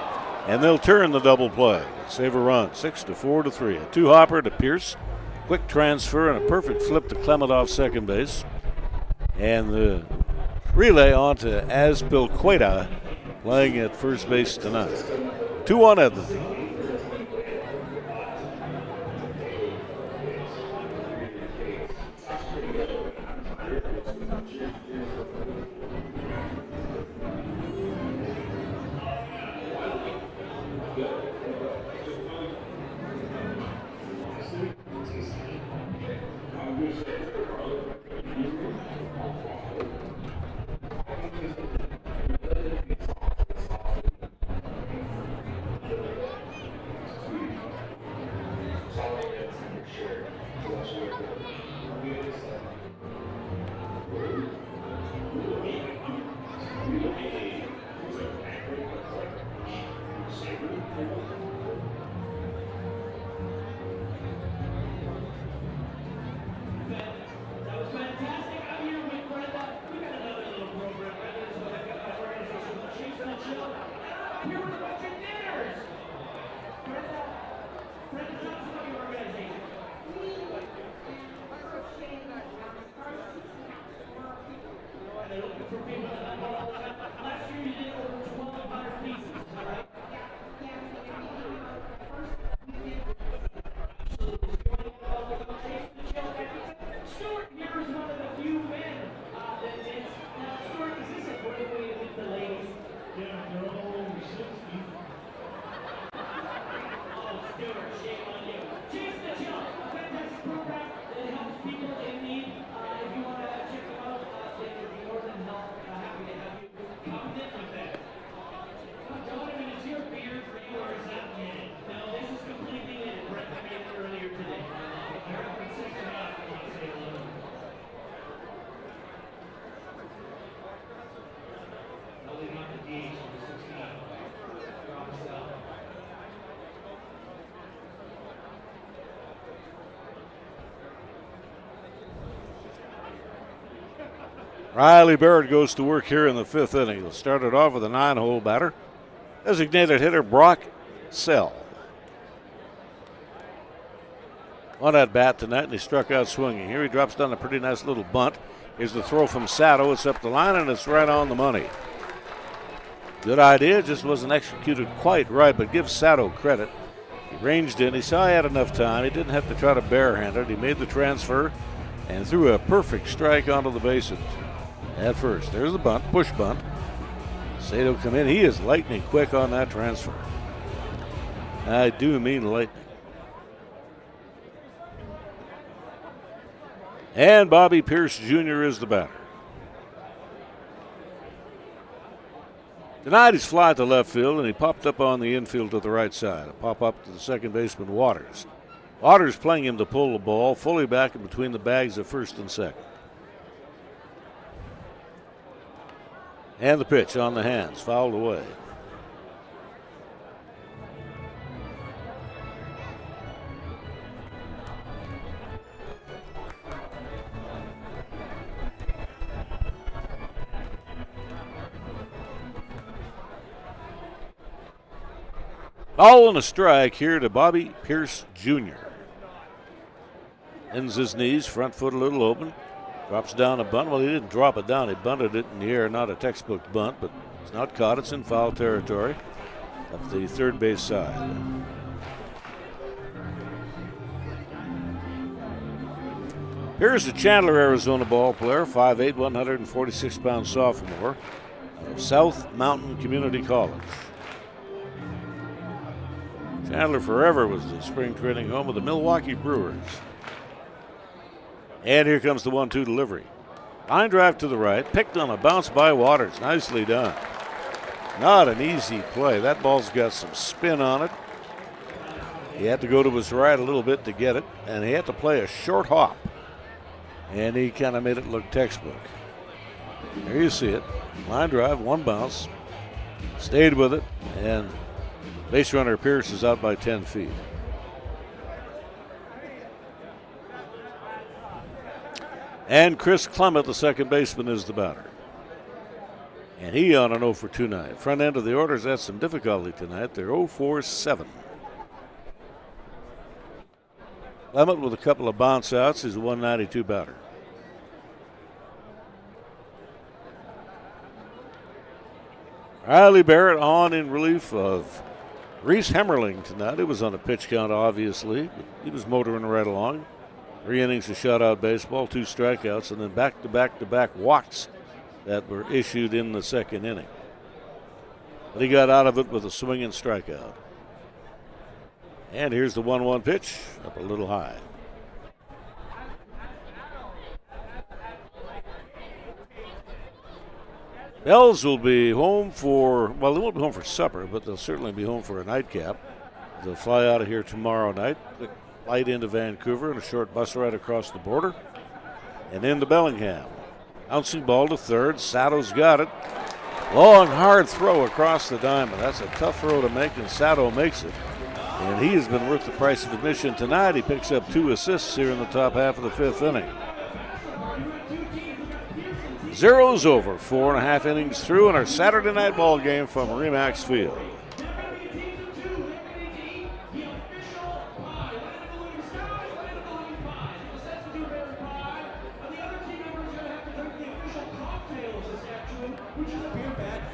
and they'll turn the double play. Save a run, 6-4-3. A 2-hopper to Pierce. Quick transfer and a perfect flip to Clement off second base. And the relay on to Azpilicueta playing at first base tonight. 2-1 Edmonton. Riley Barrett goes to work here in the 5th inning. He'll start it off with a 9-hole batter. Designated hitter Brock Sell. On at bat tonight, and he struck out swinging. Here he drops down a pretty nice little bunt. Here's the throw from Sato. It's up the line, and it's right on the money. Good idea, just wasn't executed quite right, but give Sato credit. He ranged in. He saw he had enough time. He didn't have to try to barehand it. He made the transfer and threw a perfect strike onto the bases. At first, there's the bunt, push bunt. Sato come in. He is lightning quick on that transfer. I do mean lightning. And Bobby Pierce Jr. is the batter. Tonight he's fly to left field, and he popped up on the infield to the right side. A pop up to the second baseman, Waters. Waters playing him to pull the ball, fully back in between the bags of first and second. And the pitch on the hands, fouled away. Ball and a strike here to Bobby Pierce Jr. Bends his knees, front foot a little open. Drops down a bunt. Well, he didn't drop it down. He bunted it in the air. Not a textbook bunt, but it's not caught. It's in foul territory up the third base side. Here's a Chandler, Arizona ball player, 5'8", 146-pound sophomore of South Mountain Community College. Chandler forever was the spring training home of the Milwaukee Brewers. And here comes the 1-2 delivery. Line drive to the right, picked on a bounce by Waters. Nicely done. Not an easy play. That ball's got some spin on it. He had to go to his right a little bit to get it, and he had to play a short hop. And he kind of made it look textbook. There you see it. Line drive, one bounce. Stayed with it, and base runner Pierce is out by 10 feet. And Chris Clement, the second baseman, is the batter. And he on an 0 for 2 night. Front end of the order's had some difficulty tonight. They're 0 for 7. Clement with a couple of bounce outs is a 192 batter. Riley Barrett on in relief of Reese Hemmerling tonight. It was on a pitch count, obviously, but he was motoring right along. 3 innings of shutout baseball, 2 strikeouts, and then back-to-back walks that were issued in the second inning. But he got out of it with a swing and strikeout. And here's the 1-1 pitch, up a little high. Bells will be home for, well, they won't be home for supper, but they'll certainly be home for a nightcap. They'll fly out of here tomorrow night. flight into Vancouver and a short bus ride across the border and into Bellingham. Bouncing ball to third. Sato's got it. Long, hard throw across the diamond. That's a tough throw to make, and Sato makes it. And he has been worth the price of admission tonight. He picks up 2 assists here in the top half of the 5th inning. 0's over, 4.5 innings through in our Saturday night ball game from Remax Field.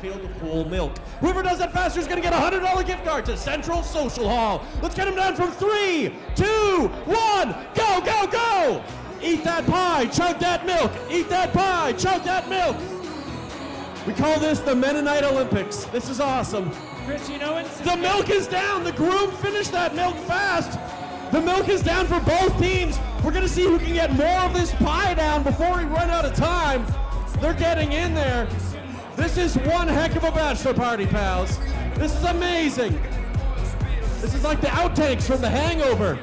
Filled with full milk. Whoever does that faster is going to get a $100 gift card to Central Social Hall. Let's get him down from 3, 2, 1. Go, go, go! Eat that pie, chug that milk. Eat that pie, chug that milk. We call this the Mennonite Olympics. This is awesome. Chris, you know, the milk is down. The groom finished that milk fast. The milk is down for both teams. We're going to see who can get more of this pie down before we run out of time. They're getting in there. This is one heck of a bachelor party, pals. This is amazing. This is like the outtakes from The Hangover.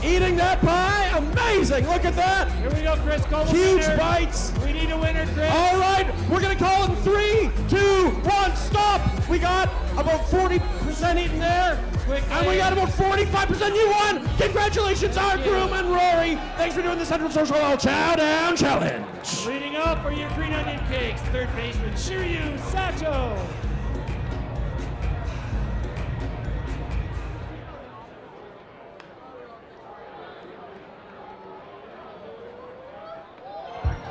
Eating that pie, amazing. Look at that. Here we go, Chris. Call the Huge winner. bites. We need a winner, Chris. All right, we're going to call it in 3, 2, 1, stop. We got about 40% eaten there. And we got about 45%. You won. Congratulations, our groom and Rory. Thanks for doing the Central Social Hall Chow Down Challenge. Leading up are your green onion cakes. Third baseman Shiryu Sato.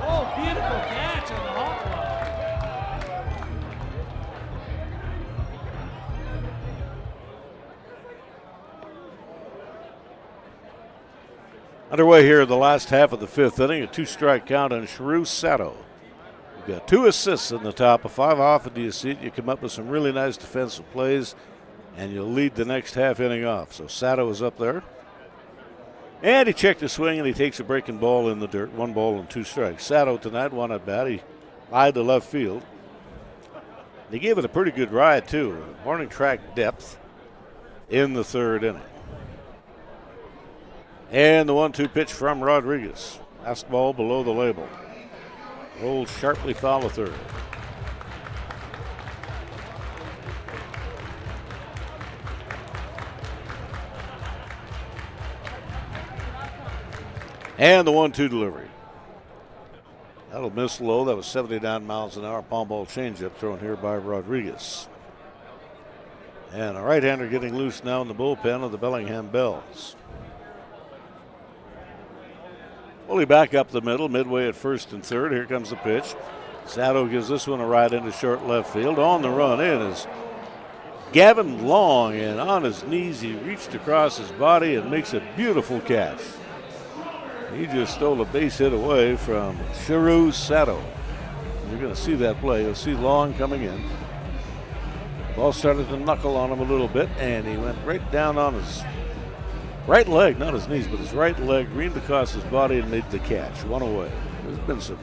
Oh, beautiful catch on the hot fly. Underway here in the last half of the 5th inning, a 2-strike count on Shiryu Sato. You've got 2 assists in the top, a 5 off into your seat. You come up with some really nice defensive plays, and you'll lead the next half inning off. So Sato is up there. And he checked the swing, and he takes a breaking ball in the dirt. 1 ball and 2 strikes. Sato tonight, 1 at bat. He lied to left field. He gave it a pretty good ride, too. Morning track depth in the 3rd inning. And the 1-2 pitch from Rodriguez. Fastball below the label. Rolled sharply foul to third. And the 1-2 delivery. That'll miss low. That was 79 miles an hour. Palm ball changeup thrown here by Rodriguez. And a right-hander getting loose now in the bullpen of the Bellingham Bells. Fully back up the middle, midway at 1st and 3rd. Here comes the pitch. Sato gives this one a ride into short left field. On the run in is Gavin Long, and on his knees he reached across his body and makes a beautiful catch. He just stole a base hit away from Shiryu Sato. You're going to see that play. You'll see Long coming in. Ball started to knuckle on him a little bit, and he went right down on his right leg, not his knees, but his right leg, reamed across his body and made the catch. 1 away. There's been some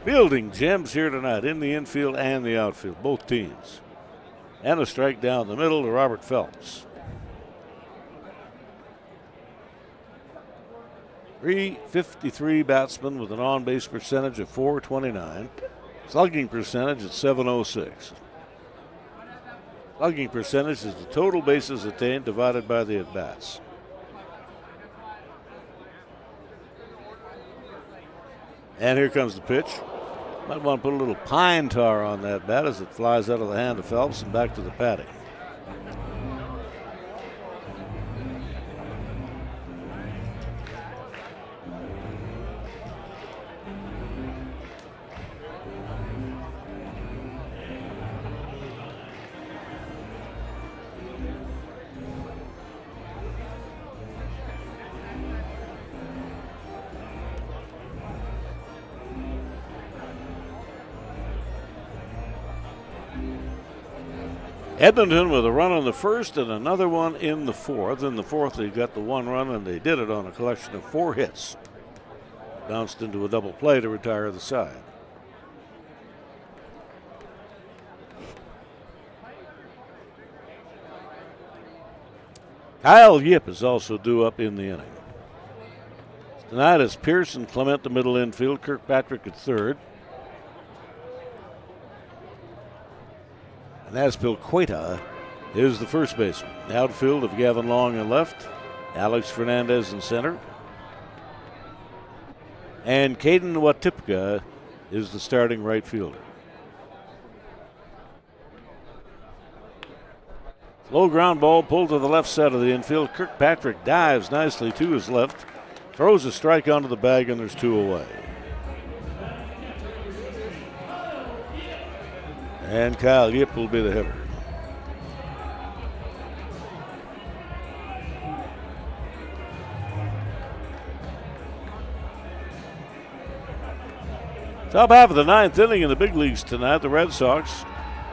fielding gems here tonight in the infield and the outfield, both teams. And a strike down the middle to Robert Phelps. .353 batsman with an on-base percentage of .429. Slugging percentage at .706. Slugging percentage is the total bases attained divided by the at-bats. And here comes the pitch. Might want to put a little pine tar on that bat as it flies out of the hand of Phelps and back to the paddock. Edmonton with a run on the 1st and another one in the 4th. In the 4th, they got the 1 run, and they did it on a collection of 4 hits. Bounced into a double play to retire the side. Kyle Yip is also due up in the inning. Tonight is Pearson Clement, the middle infield, Kirkpatrick at third. And Aspil Cueta is the first baseman. The outfield of Gavin Long in left, Alex Fernandez in center. And Caden Watipka is the starting right fielder. Low ground ball pulled to the left side of the infield. Kirkpatrick dives nicely to his left, throws a strike onto the bag, and there's 2 away. And Kyle Yip will be the hitter. Top half of the 9th inning in the big leagues tonight. The Red Sox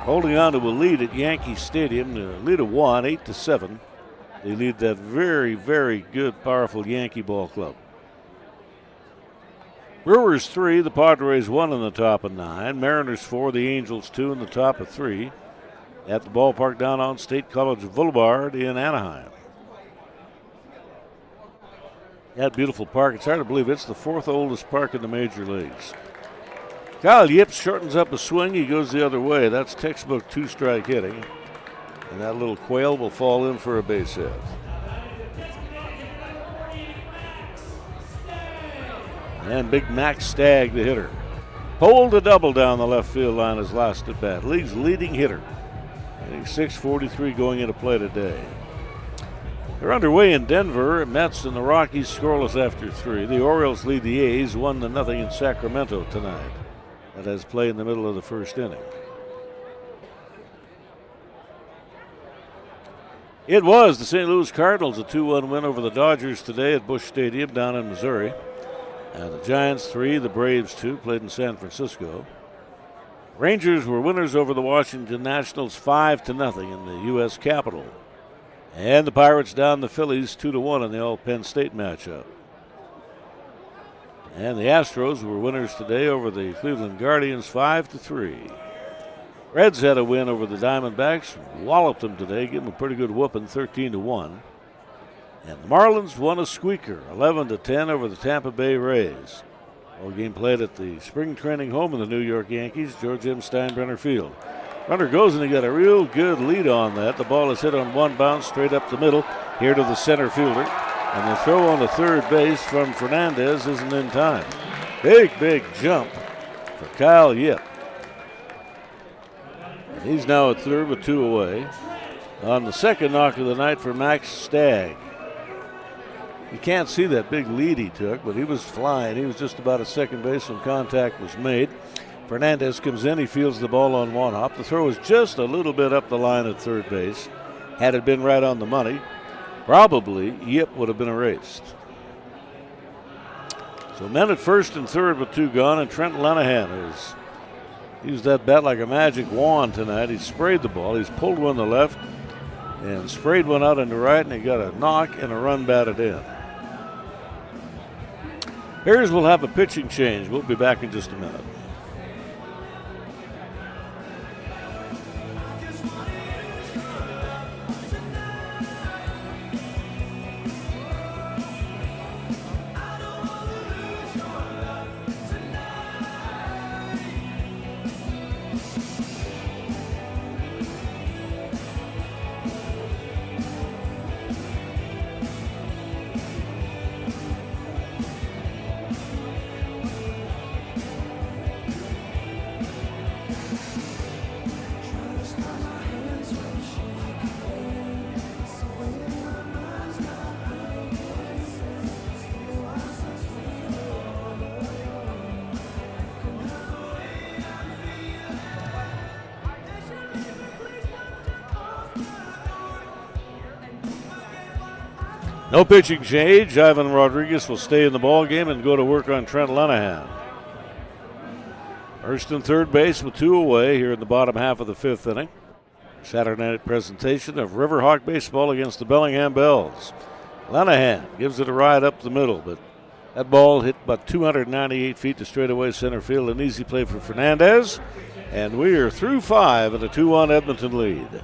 holding on to a lead at Yankee Stadium, the lead of 1, 8-7. They lead that very, very good, powerful Yankee ball club. Brewers 3, the Padres 1 in the top of 9. Mariners 4, the Angels 2 in the top of 3. At the ballpark down on State College Boulevard in Anaheim. That beautiful park, it's hard to believe it's the 4th oldest park in the major leagues. Kyle Yip shortens up a swing. He goes the other way. That's textbook 2-strike hitting. And that little quail will fall in for a base hit. And Big Max Stagg, the hitter. Pulled a double down the left field line his last at bat. League's leading hitter. Hitting .643 going into play today. They're underway in Denver. Mets and the Rockies scoreless after 3. The Orioles lead the A's 1-0 in Sacramento tonight. That has play in the middle of the first inning. It was the St. Louis Cardinals, a 2-1 win over the Dodgers today at Busch Stadium down in Missouri. The Giants 3, the Braves 2, played in San Francisco. Rangers were winners over the Washington Nationals 5-0 in the U.S. Capitol. And the Pirates down the Phillies 2-1 in the All-Penn State matchup. And the Astros were winners today over the Cleveland Guardians 5-3. Reds had a win over the Diamondbacks, walloped them today, gave them a pretty good whooping, 13-1. And the Marlins won a squeaker, 11-10 over the Tampa Bay Rays. All game played at the spring training home of the New York Yankees, George M. Steinbrenner Field. Runner goes and he got a real good lead on that. The ball is hit on one bounce straight up the middle, here to the center fielder. And the throw on the third base from Fernandez isn't in time. Big jump for Kyle Yip. He's now at third with 2 away. On the second knock of the night for Max Stagg. You can't see that big lead he took, but he was flying. He was just about at second base when contact was made. Fernandez comes in, he fields the ball on one hop. The throw is just a little bit up the line at third base. Had it been right on the money, probably Yip would have been erased. So men at first and third with 2 gone, and Trent Lenahan has used that bat like a magic wand tonight. He sprayed the ball. He's pulled one to left and sprayed one out into right, and he got a knock and a run batted in. Bears will have a pitching change. We'll be back in just a minute. No pitching change. Ivan Rodriguez will stay in the ball game and go to work on Trent Lenahan. First and third base with 2 away here in the bottom half of the 5th inning. Saturday night presentation of Riverhawk baseball against the Bellingham Bells. Lenahan gives it a ride up the middle, but that ball hit about 298 feet to straightaway center field. An easy play for Fernandez, and we are through 5 in a 2-1 Edmonton lead.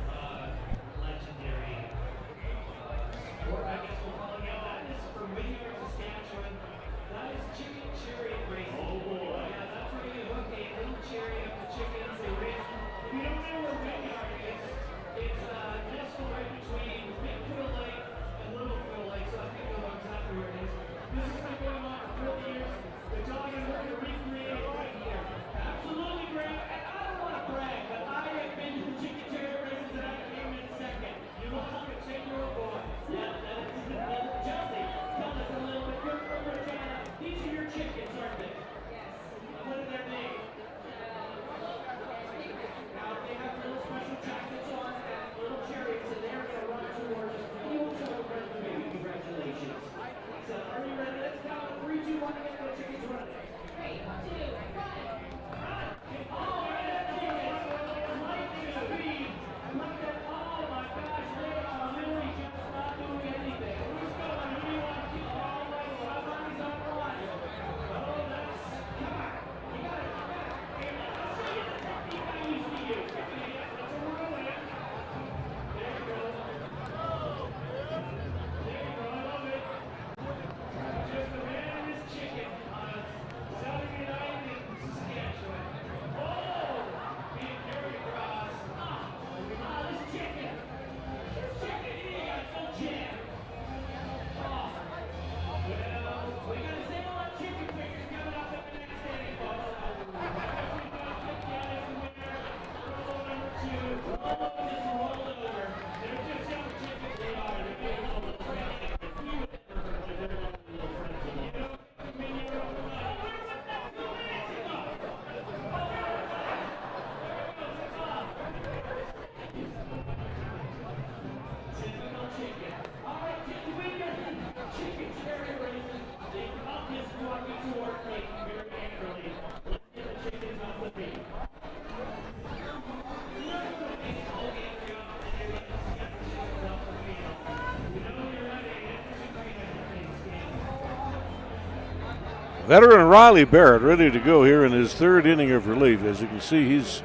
Veteran Riley Barrett ready to go here in his third inning of relief. As you can see, he's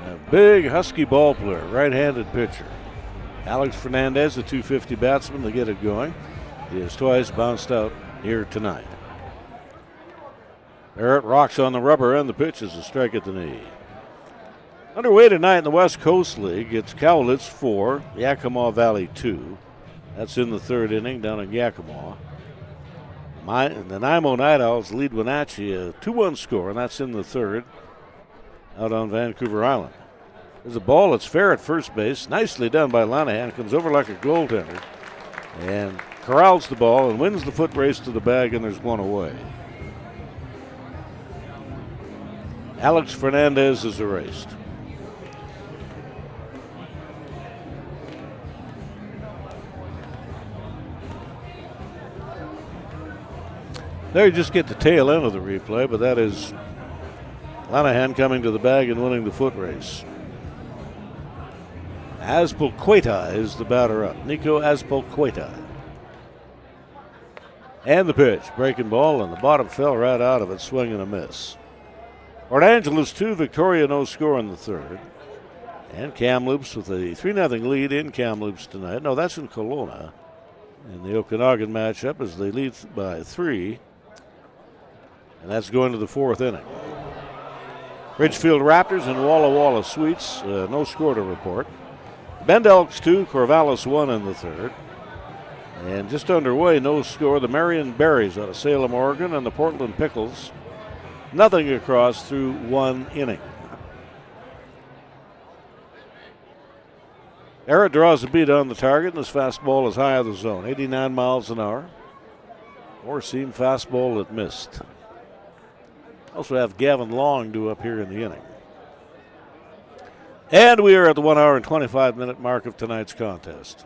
a big, husky ball player, right-handed pitcher. Alex Fernandez, the .250 batsman, to get it going. He has twice bounced out here tonight. Barrett rocks on the rubber, and the pitch is a strike at the knee. Underway tonight in the West Coast League, it's Cowlitz 4, Yakima Valley 2. That's in the third inning down in Yakima. The Nanaimo Night Owls lead Wenatchee a 2-1 score, and that's in the third out on Vancouver Island. There's a ball that's fair at first base. Nicely done by Lanahan. Comes over like a goaltender and corrals the ball and wins the foot race to the bag, and there's one away. Alex Fernandez is erased. There you just get the tail end of the replay, but that is Lanahan coming to the bag and winning the foot race. Azpilcueta is the batter up. Nico Azpilcueta. And the pitch. Breaking ball, and the bottom fell right out of it. Swing and a miss. Port Angeles 2, Victoria no score in the third. And Kamloops with a 3-0 lead in Kamloops tonight. No, that's in Kelowna. In the Okanagan matchup as they lead by 3. And that's going to the fourth inning. Ridgefield Raptors and Walla Walla Sweets, no score to report. Bend Elks 2, Corvallis 1 in the third. And just underway, no score, the Marion Berries out of Salem, Oregon, and the Portland Pickles. Nothing across through 1 inning. Barrett draws a beat on the target, and his fastball is high of the zone, 89 miles an hour. Four-seam fastball that missed. Also have Gavin Long due up here in the inning. And we are at the 1 hour and 25-minute mark of tonight's contest.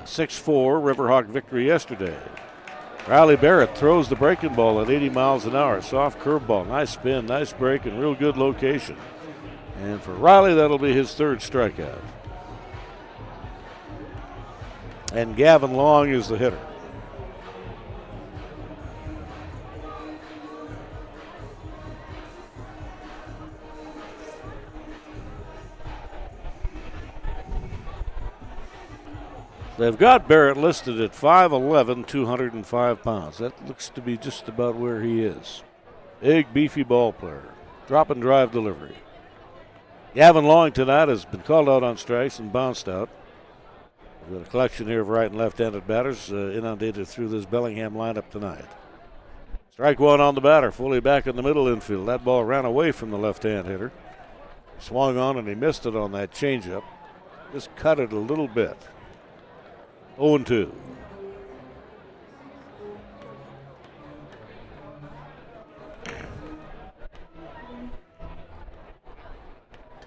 6-4 Riverhawk victory yesterday. Riley Barrett throws the breaking ball at 80 miles an hour. Soft curveball, nice spin, nice break, and real good location. And for Riley, that'll be his third strikeout. And Gavin Long is the hitter. They've got Barrett listed at 5'11", 205 pounds. That looks to be just about where he is. Big, beefy ball player. Drop and drive delivery. Gavin Long tonight has been called out on strikes and bounced out. We've got a collection here of right and left-handed batters inundated through this Bellingham lineup tonight. Strike one on the batter, fully back in the middle infield. That ball ran away from the left-hand hitter. Swung on and he missed it on that changeup. Just cut it a little bit. 0-2.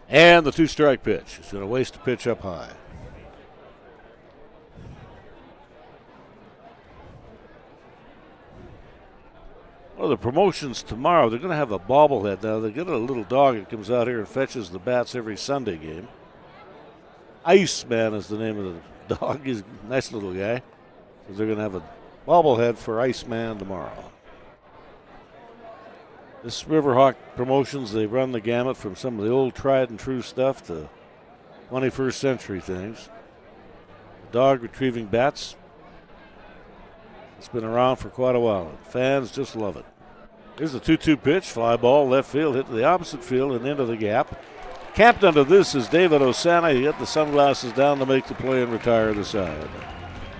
And the 2-strike pitch. He's going to waste a pitch up high. Well, the promotions tomorrow, they're going to have a bobblehead now. They get a little dog that comes out here and fetches the bats every Sunday game. Iceman is the name of the dog. He's a nice little guy. So they're going to have a bobblehead for Iceman tomorrow. This Riverhawk promotions, they run the gamut from some of the old tried and true stuff to 21st century things. The dog retrieving bats. It's been around for quite a while. Fans just love it. Here's the 2-2 pitch. Fly ball, left field, hit the opposite field and into the gap. Camped under this is David Osana. He got the sunglasses down to make the play and retire the side.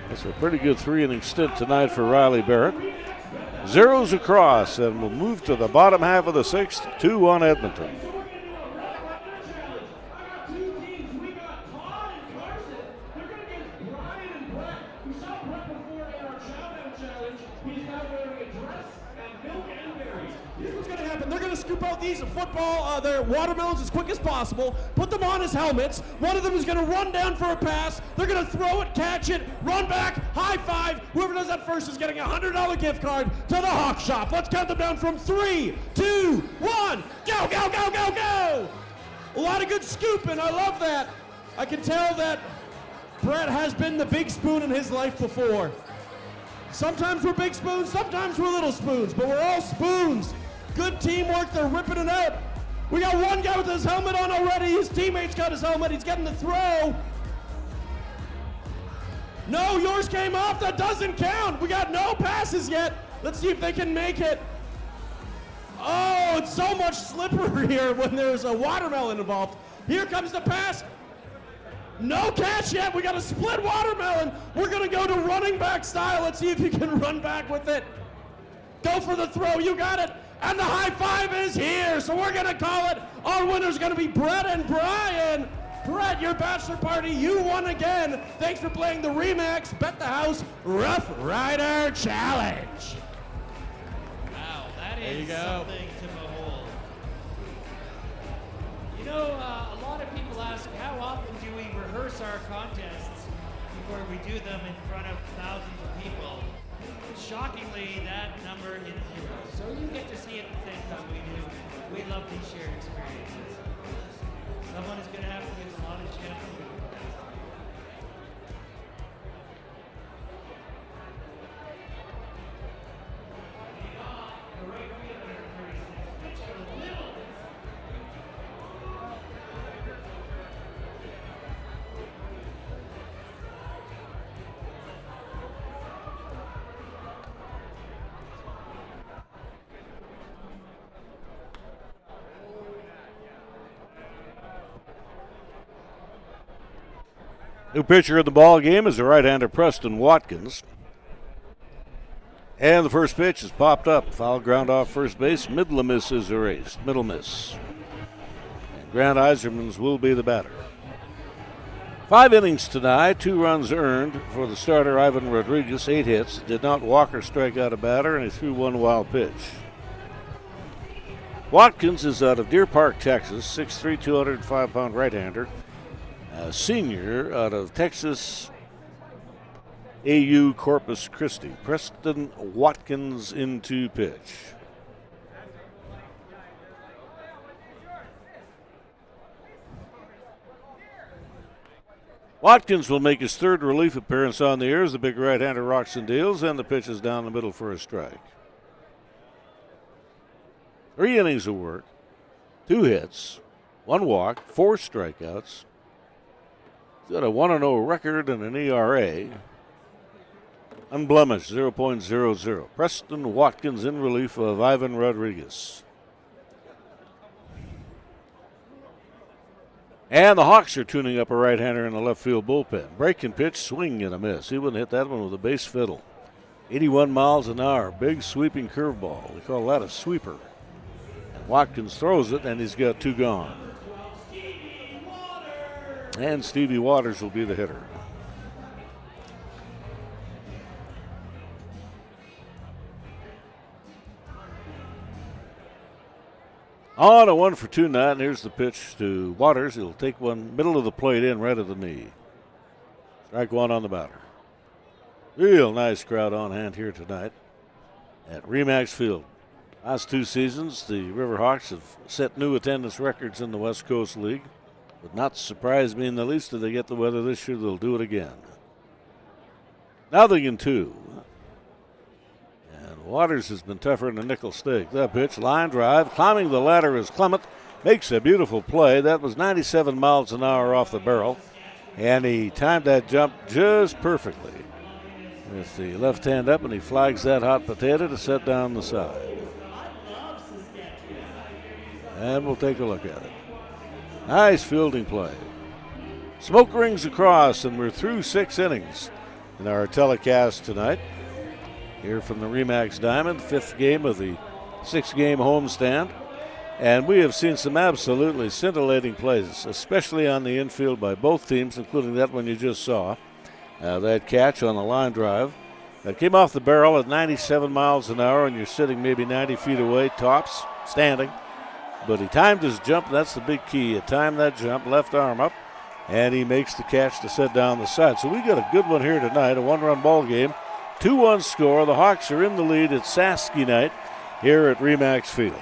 That's a pretty good 3-inning stint tonight for Riley Barrett. Zeros across, and we'll move to the bottom half of the 6th, 2-1 Edmonton. Scoop out these football, their watermelons as quick as possible, put them on as helmets. One of them is going to run down for a pass. They're going to throw it, catch it, run back, high five. Whoever does that first is getting a $100 gift card to the Hawk Shop. Let's count them down from 3, 2, 1. Go, go, go, go, go. A lot of good scooping. I love that. I can tell that Brett has been the big spoon in his life before. Sometimes we're big spoons, sometimes we're little spoons, but we're all spoons. Good teamwork, they're ripping it out. We got one guy with his helmet on already. His teammate's got his helmet, he's getting the throw. No, yours came off, that doesn't count. We got no passes yet. Let's see if they can make it. Oh, it's so much slippery here when there's a watermelon involved. Here comes the pass. No catch yet. We got a split watermelon. We're going to go to running back style. Let's see if you can run back with it. Go for the throw. You got it. And the high five is here. So we're going to call it. Our winner's going to be Brett and Brian. Brett, your bachelor party, you won again. Thanks for playing the Remax Bet the House Rough Rider Challenge. Wow, that There you is go. something to behold. You know, a lot of people ask, how often do we rehearse our contests before we do them in front of thousands of people? Shockingly, that number is 0. So you get to see it the same time we do. We love these shared experiences. Someone is going to have to give a lot of shit. New pitcher of the ball game is the right-hander Preston Watkins. And the first pitch is popped up. Foul ground off first base. Middle miss is erased. Middle miss. And Grant Eisermans will be the batter. 5 innings tonight. 2 runs earned for the starter Ivan Rodriguez. 8 hits. Did not walk or strike out a batter, and he threw 1 wild pitch. Watkins is out of Deer Park, Texas. 6'3", 205-pound right-hander. Senior out of Texas AU Corpus Christi. Preston Watkins into pitch. Watkins will make his 3rd relief appearance on the air as the big right-hander rocks and deals, and the pitch is down the middle for a strike. 3 innings of work, 2 hits, 1 walk, 4 strikeouts. He's got a 1-0 record and an ERA. Unblemished, 0.00. Preston Watkins in relief of Ivan Rodriguez. And the Hawks are tuning up a right-hander in the left field bullpen. Breaking pitch, swing and a miss. He wouldn't hit that one with a base fiddle. 81 miles an hour, big sweeping curveball. We call that a sweeper. And Watkins throws it, and he's got 2 gone. And Stevie Waters will be the hitter. On a 1-for-2 night, and here's the pitch to Waters. He'll take one middle of the plate in, right at the knee. Strike 1 on the batter. Real nice crowd on hand here tonight at Remax Field. Last 2 seasons, the Riverhawks have set new attendance records in the West Coast League. Would not surprise me in the least if they get the weather this year, they'll do it again. 0-2. And Waters has been tougher than a nickel steak. That pitch, line drive, climbing the ladder is Clement. Makes a beautiful play. That was 97 miles an hour off the barrel. And he timed that jump just perfectly. With the left hand up, and he flags that hot potato to set down the side. And we'll take a look at it. Nice fielding play. Smoke rings across, and we're through 6 innings in our telecast tonight. Here from the Remax Diamond, 5th game of the 6-game homestand. And we have seen some absolutely scintillating plays, especially on the infield by both teams, including that one you just saw. That catch on the line drive. That came off the barrel at 97 miles an hour, and you're sitting maybe 90 feet away, tops, standing. But he timed his jump. That's the big key. He timed that jump, left arm up, and he makes the catch to set down the side. So we got a good one here tonight, a 1-run ball game. 2-1 score. The Hawks are in the lead at Saski night here at Remax Field.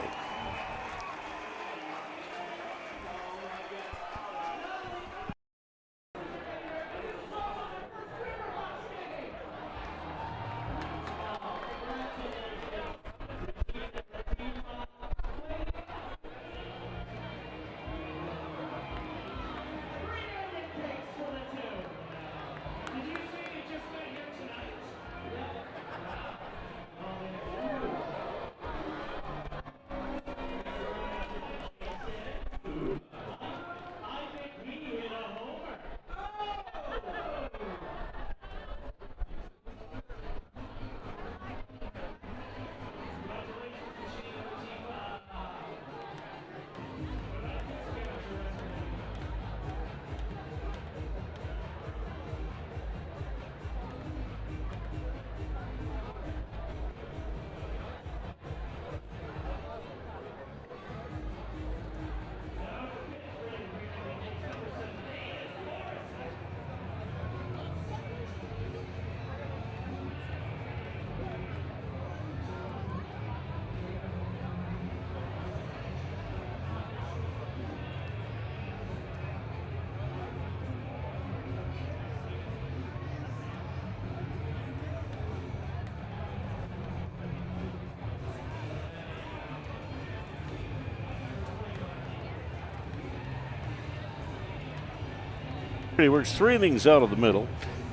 He works 3 innings out of the middle.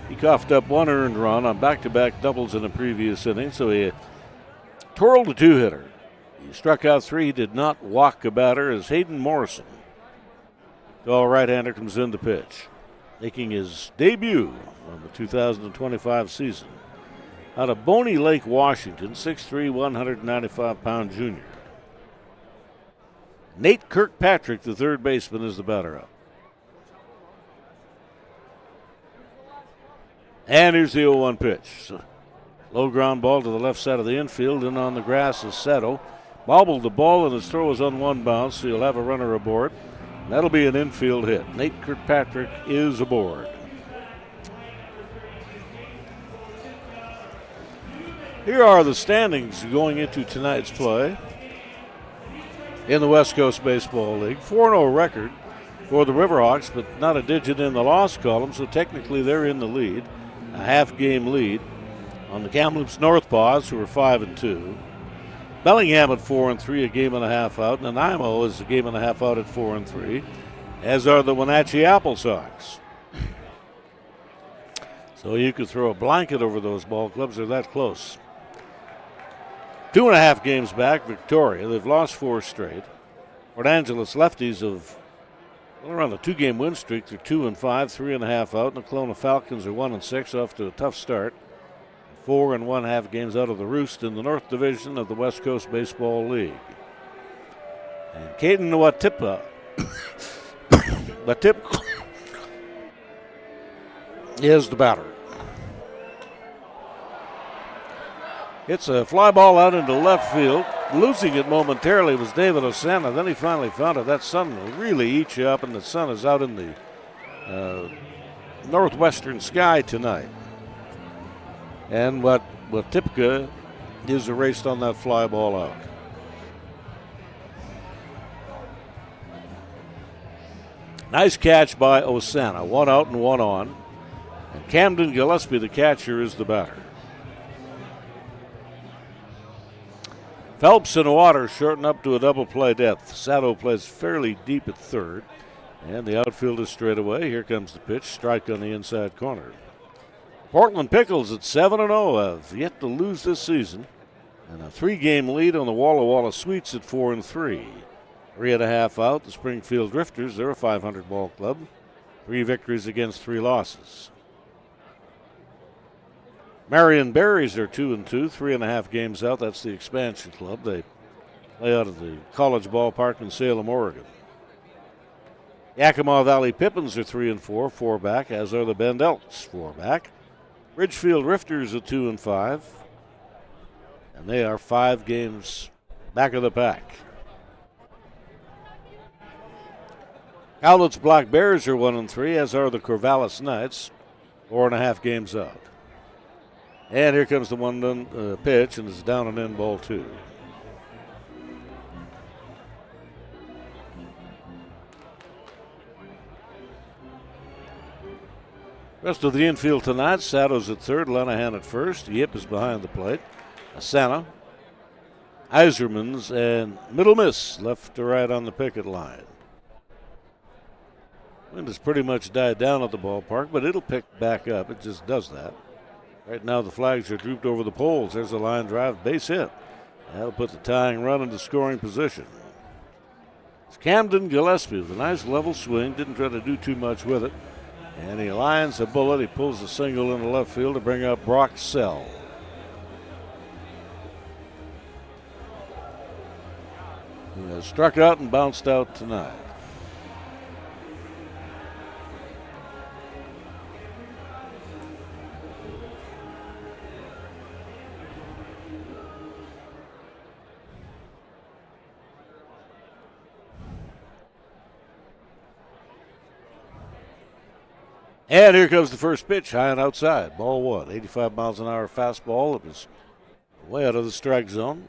He coughed up 1 earned run on back-to-back doubles in the previous inning, so he twirled a 2-hitter. He struck out 3. He did not walk a batter as Hayden Morrison, tall right-hander, comes in to pitch, making his debut on the 2025 season. Out of Boney Lake, Washington, 6'3", 195-pound junior. Nate Kirkpatrick, the third baseman, is the batter up. And here's the 0-1 pitch. So, low ground ball to the left side of the infield. In on the grass is Sato. Bobbled the ball, and his throw is on 1 bounce, so he'll have a runner aboard. That'll be an infield hit. Nate Kirkpatrick is aboard. Here are the standings going into tonight's play in the West Coast Baseball League. 4-0 record for the Riverhawks, but not a digit in the loss column, so technically they're in the lead. A half-game lead on the Kamloops Northpaws, who are 5-2. Bellingham at 4-3, a game and a half out. Nanaimo is a game and a half out at 4-3, as are the Wenatchee Apple Sox. So you could throw a blanket over those ball clubs. They're that close. 2.5 games back, Victoria. They've lost 4 straight. Port Angeles lefties have around a 2-game win streak. They're 2-5, 3.5 out. And the Kelowna Falcons are 1-6, off to a tough start. 4 1/2 games out of the roost in the North Division of the West Coast Baseball League. And Caden Watipa is the batter. It's a fly ball out into left field. Losing it momentarily was David Osana. Then he finally found it. That sun will really eat you up, and the sun is out in the northwestern sky tonight. And what Tipka is erased on that fly ball out. Nice catch by Osana. 1 out and 1 on. And Camden Gillespie, the catcher, is the batter. Phelps and Waters shorten up to a double play depth. Sato plays fairly deep at third. And the outfield is straight away. Here comes the pitch. Strike on the inside corner. Portland Pickles at 7-0 have yet to lose this season. And a 3-game lead on the Walla Walla Sweets at 4-3. 3.5 out. The Springfield Drifters, they're a 500 ball club. 3 victories against 3 losses. Marion Berries are 2-2, 3.5 games out. That's the expansion club. They play out of the college ballpark in Salem, Oregon. Yakima Valley Pippins are 3-4, 4 back, as are the Bend Elks, 4 back. Ridgefield Rifters are 2-5, and they are 5 games back of the pack. Cowlitz Black Bears are 1-3, as are the Corvallis Knights, 4.5 games out. And here comes the 1 pitch, and it's down and in, ball 2. Rest of the infield tonight, Sato's at third, Lenahan at first. Yip is behind the plate. Asana, Isermans, and Middle Miss left to right on the picket line. Wind has pretty much died down at the ballpark, but it'll pick back up. It just does that. Right now the flags are drooped over the poles. There's a line drive, base hit. That'll put the tying run into scoring position. It's Camden Gillespie with a nice level swing. Didn't try to do too much with it. And he lines a bullet. He pulls a single into left field to bring up Brock Sell. He has struck out and bounced out tonight. And here comes the first pitch, high and outside. Ball 1, 85 miles an hour fastball. It was way out of the strike zone.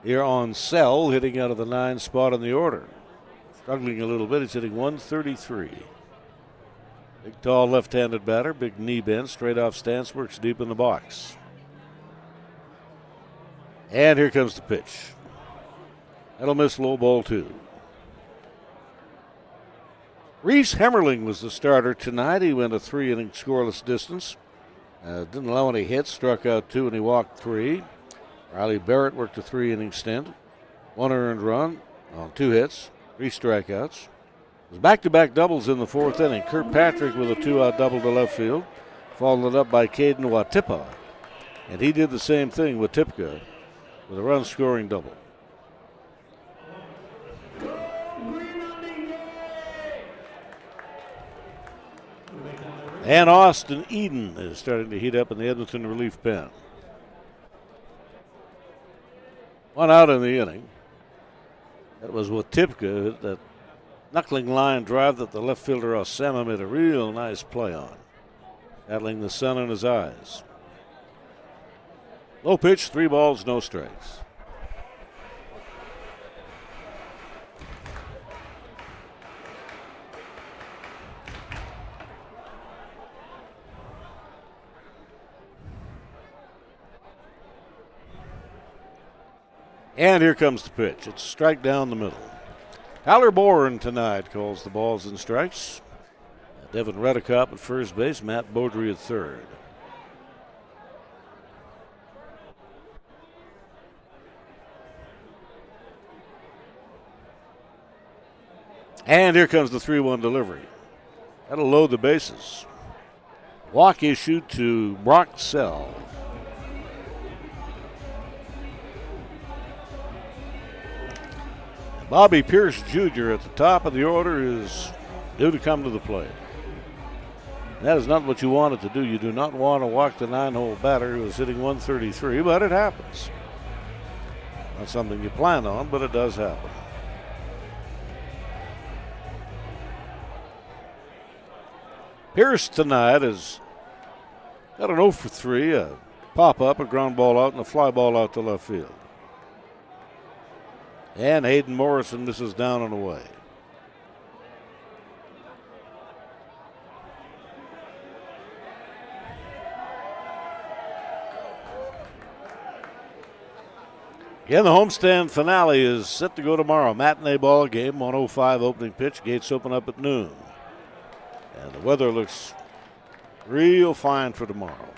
Here on Sell, hitting out of the 9 spot in the order. Struggling a little bit, he's hitting 133. Big, tall, left-handed batter, big knee bend, straight off stance, works deep in the box. And here comes the pitch. That'll miss, low, ball 2. Reese Hemmerling was the starter tonight. He went a 3-inning scoreless distance. Didn't allow any hits, struck out 2, and he walked 3. Riley Barrett worked a 3-inning stint. 1 earned run on 2 hits, 3 strikeouts. It was back-to-back doubles in the 4th inning. Kirkpatrick with a 2-out double to left field, followed up by Caden Watipa. And he did the same thing with Tipka with a run-scoring double. And Austin Eden is starting to heat up in the Edmonton relief pen. 1 out in the inning. That was with Tipka, that knuckling line drive that the left fielder Osama made a real nice play on, battling the sun in his eyes. Low pitch, 3 balls, no strikes. And here comes the pitch. It's a strike down the middle. Tyler Bourne tonight calls the balls and strikes. Devin Redekop at first base, Matt Beaudry at third. And here comes the 3-1 delivery. That'll load the bases. Walk issued to Brock Sell. Bobby Pierce Jr. at the top of the order is due to come to the plate. That is not what you wanted to do. You do not want to walk the 9-hole batter who is hitting 133, but it happens. Not something you plan on, but it does happen. Pierce tonight has got an 0 for 3, a pop-up, a ground ball out, and a fly ball out to left field. And Hayden Morrison misses down and away. Again, the homestand finale is set to go tomorrow. Matinee ball game, 1:05 opening pitch. Gates open up at noon. And the weather looks real fine for tomorrow.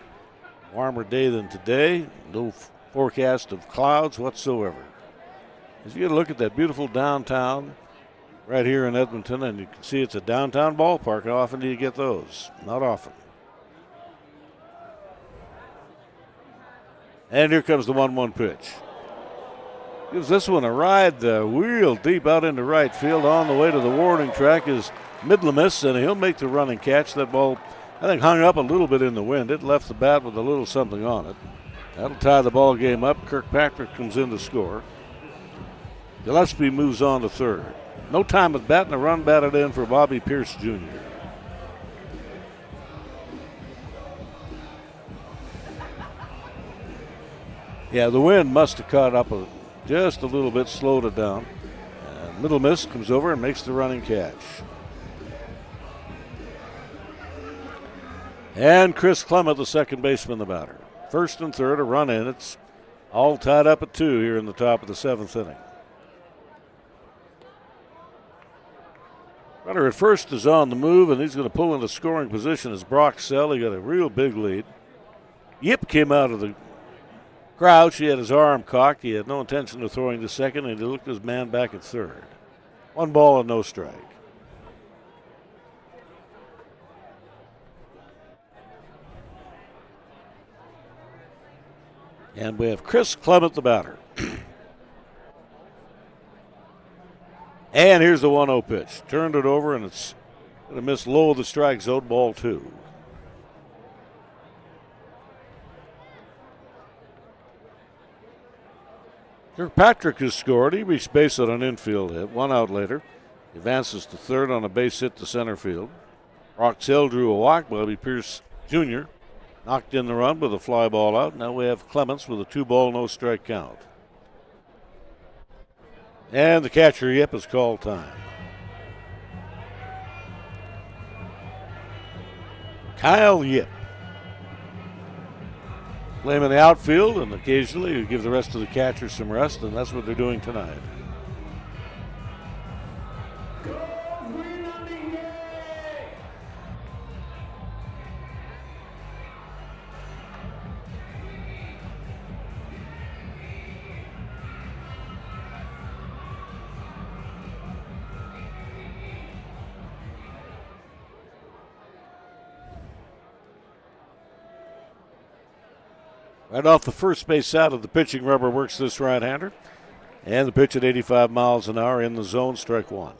Warmer day than today. No forecast of clouds whatsoever. As you get a look at that beautiful downtown right here in Edmonton, and you can see it's a downtown ballpark. How often do you get those? Not often. And here comes the 1-1 pitch. Gives this one a ride, wheel deep out into right field. On the way to the warning track is Midlamis, and he'll make the running catch. That ball, I think, hung up a little bit in the wind. It left the bat with a little something on it. That'll tie the ball game up. Kirkpatrick comes in to score. Gillespie moves on to third. No time at bat, and a run batted in for Bobby Pierce Jr. Yeah, the wind must have caught up just a little bit, slowed it down. And Middle Miss comes over and makes the running catch. And Chris Clement, the second baseman, the batter. First and third, a run in. It's all tied up at 2 here in the top of the 7th inning. Runner at first is on the move, and he's going to pull into scoring position as Brock Sell. He got a real big lead. Yip came out of the crouch. He had his arm cocked. He had no intention of throwing to second, and he looked his man back at third. 1 ball and no strike. And we have Chris Clement, the batter. And here's the 1-0 pitch. Turned it over, and it's going to miss low of the strike zone, ball 2. Kirkpatrick has scored. He reached base on an infield hit. 1 out later. He advances to third on a base hit to center field. Roxell drew a walk. Bobby Pierce Jr. knocked in the run with a fly ball out. Now we have Clements with a 2-ball, no strike count. And the catcher, Yip, has called time. Kyle Yip. Play him in the outfield, and occasionally you give the rest of the catchers some rest, and that's what they're doing tonight. Right off the first base side of the pitching rubber works this right-hander. And the pitch at 85 miles an hour in the zone, strike one.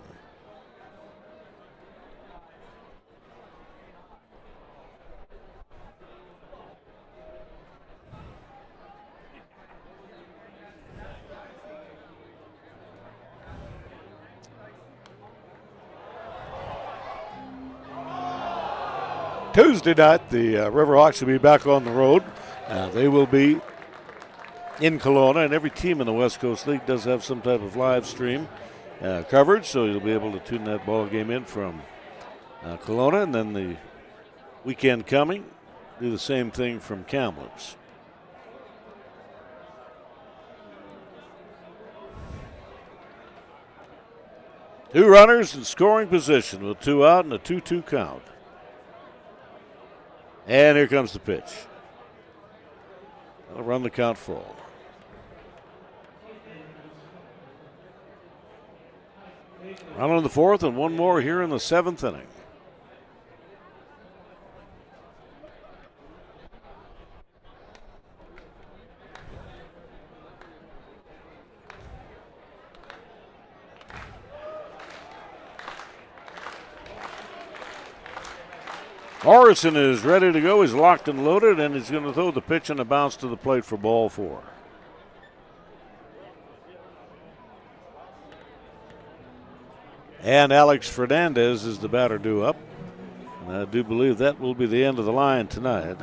Tuesday night, the Riverhawks will be back on the road. They will be in Kelowna, and every team in the West Coast League does have some type of live stream coverage, so you'll be able to tune that ball game in from Kelowna, and then the weekend coming, do the same thing from Kamloops. Two runners in scoring position with 2 out and a 2-2 count. And here comes the pitch. That'll run the count full. Run in the 4th and one more here in the 7th inning. Morrison is ready to go. He's locked and loaded, and he's going to throw the pitch and a bounce to the plate for ball 4. And Alex Fernandez is the batter due up. And I do believe that will be the end of the line tonight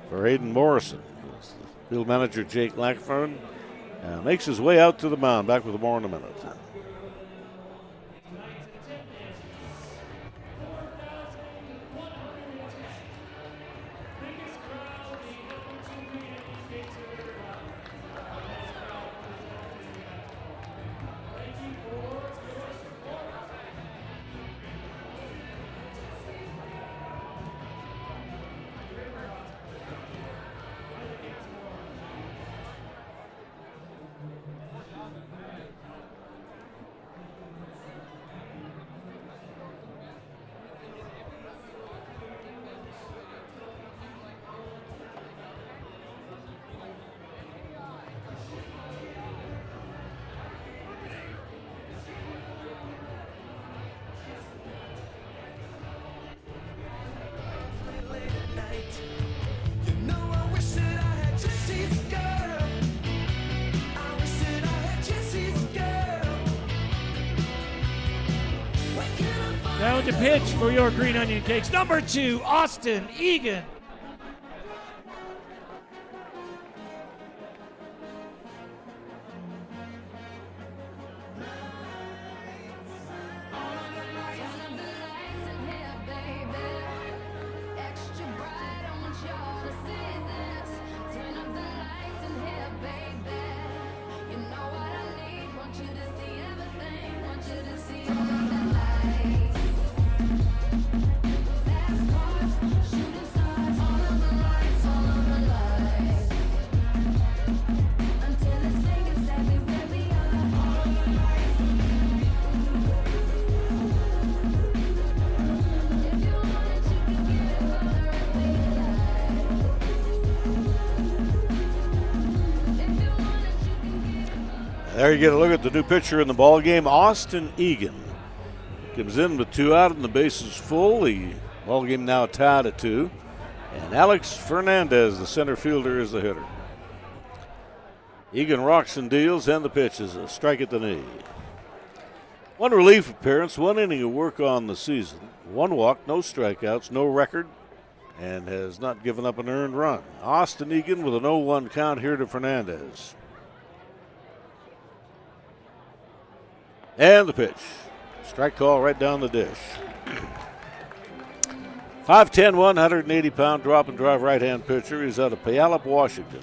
for Hayden Morrison. Field manager Jake Lackfern makes his way out to the mound. Back with more in a minute. Down to pitch for your Green Onion Cakes. Number 2, Austin Egan. There you get a look at the new pitcher in the ball game, Austin Egan. Comes in with 2 out and the bases full. The ball game now tied at 2. And Alex Fernandez, the center fielder, is the hitter. Egan rocks and deals, and the pitch is a strike at the knee. 1 relief appearance, 1 inning of work on the season. 1 walk, no strikeouts, no record, and has not given up an earned run. Austin Egan with an 0-1 count here to Fernandez. And the pitch. Strike call right down the dish. 5'10", 180-pound drop and drive right-hand pitcher. He's out of Puyallup, Washington.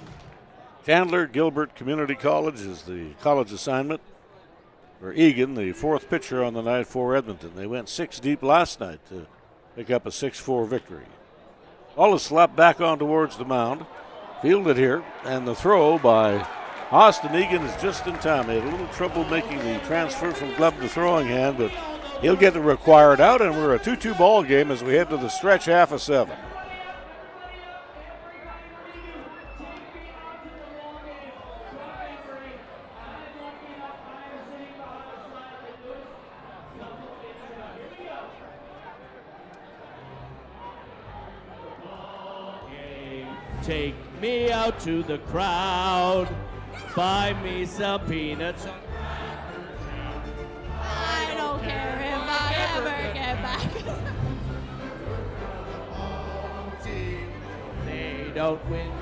Chandler Gilbert Community College is the college assignment for Egan, the 4th pitcher on the night for Edmonton. They went 6 deep last night to pick up a 6-4 victory. Ball is slapped back on towards the mound. Fielded here, and the throw by Austin Egan is just in time. He had a little trouble making the transfer from glove to throwing hand, but he'll get the required out, and we're a 2-2 ball game as we head to the stretch half of 7. Take me out to the crowd. Buy me some peanuts. I don't care if I ever get back. They don't win.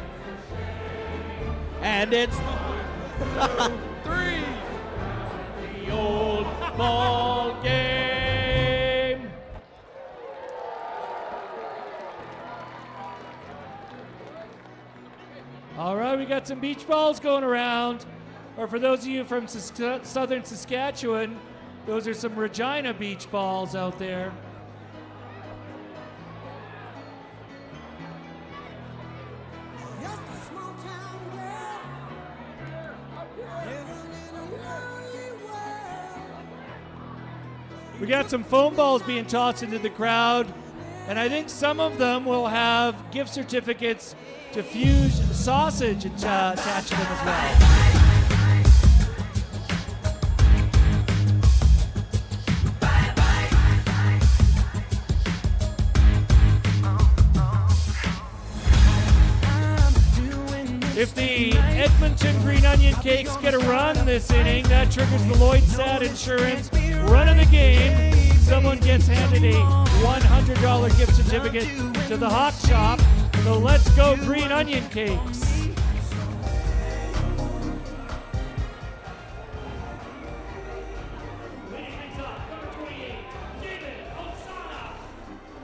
And it's 3. The old ball game. All right, we got some beach balls going around. Or for those of you from southern Saskatchewan, those are some Regina beach balls out there. We got some foam balls being tossed into the crowd, and I think some of them will have gift certificates to Fuse Sausage attached to them as well. If the Edmonton Green Onion Cakes get a run this inning, that triggers the Lloyd Sad Insurance run of the game. Someone gets handed a $100 gift certificate to the Hawk Shop. So let's go Green Onion Cakes.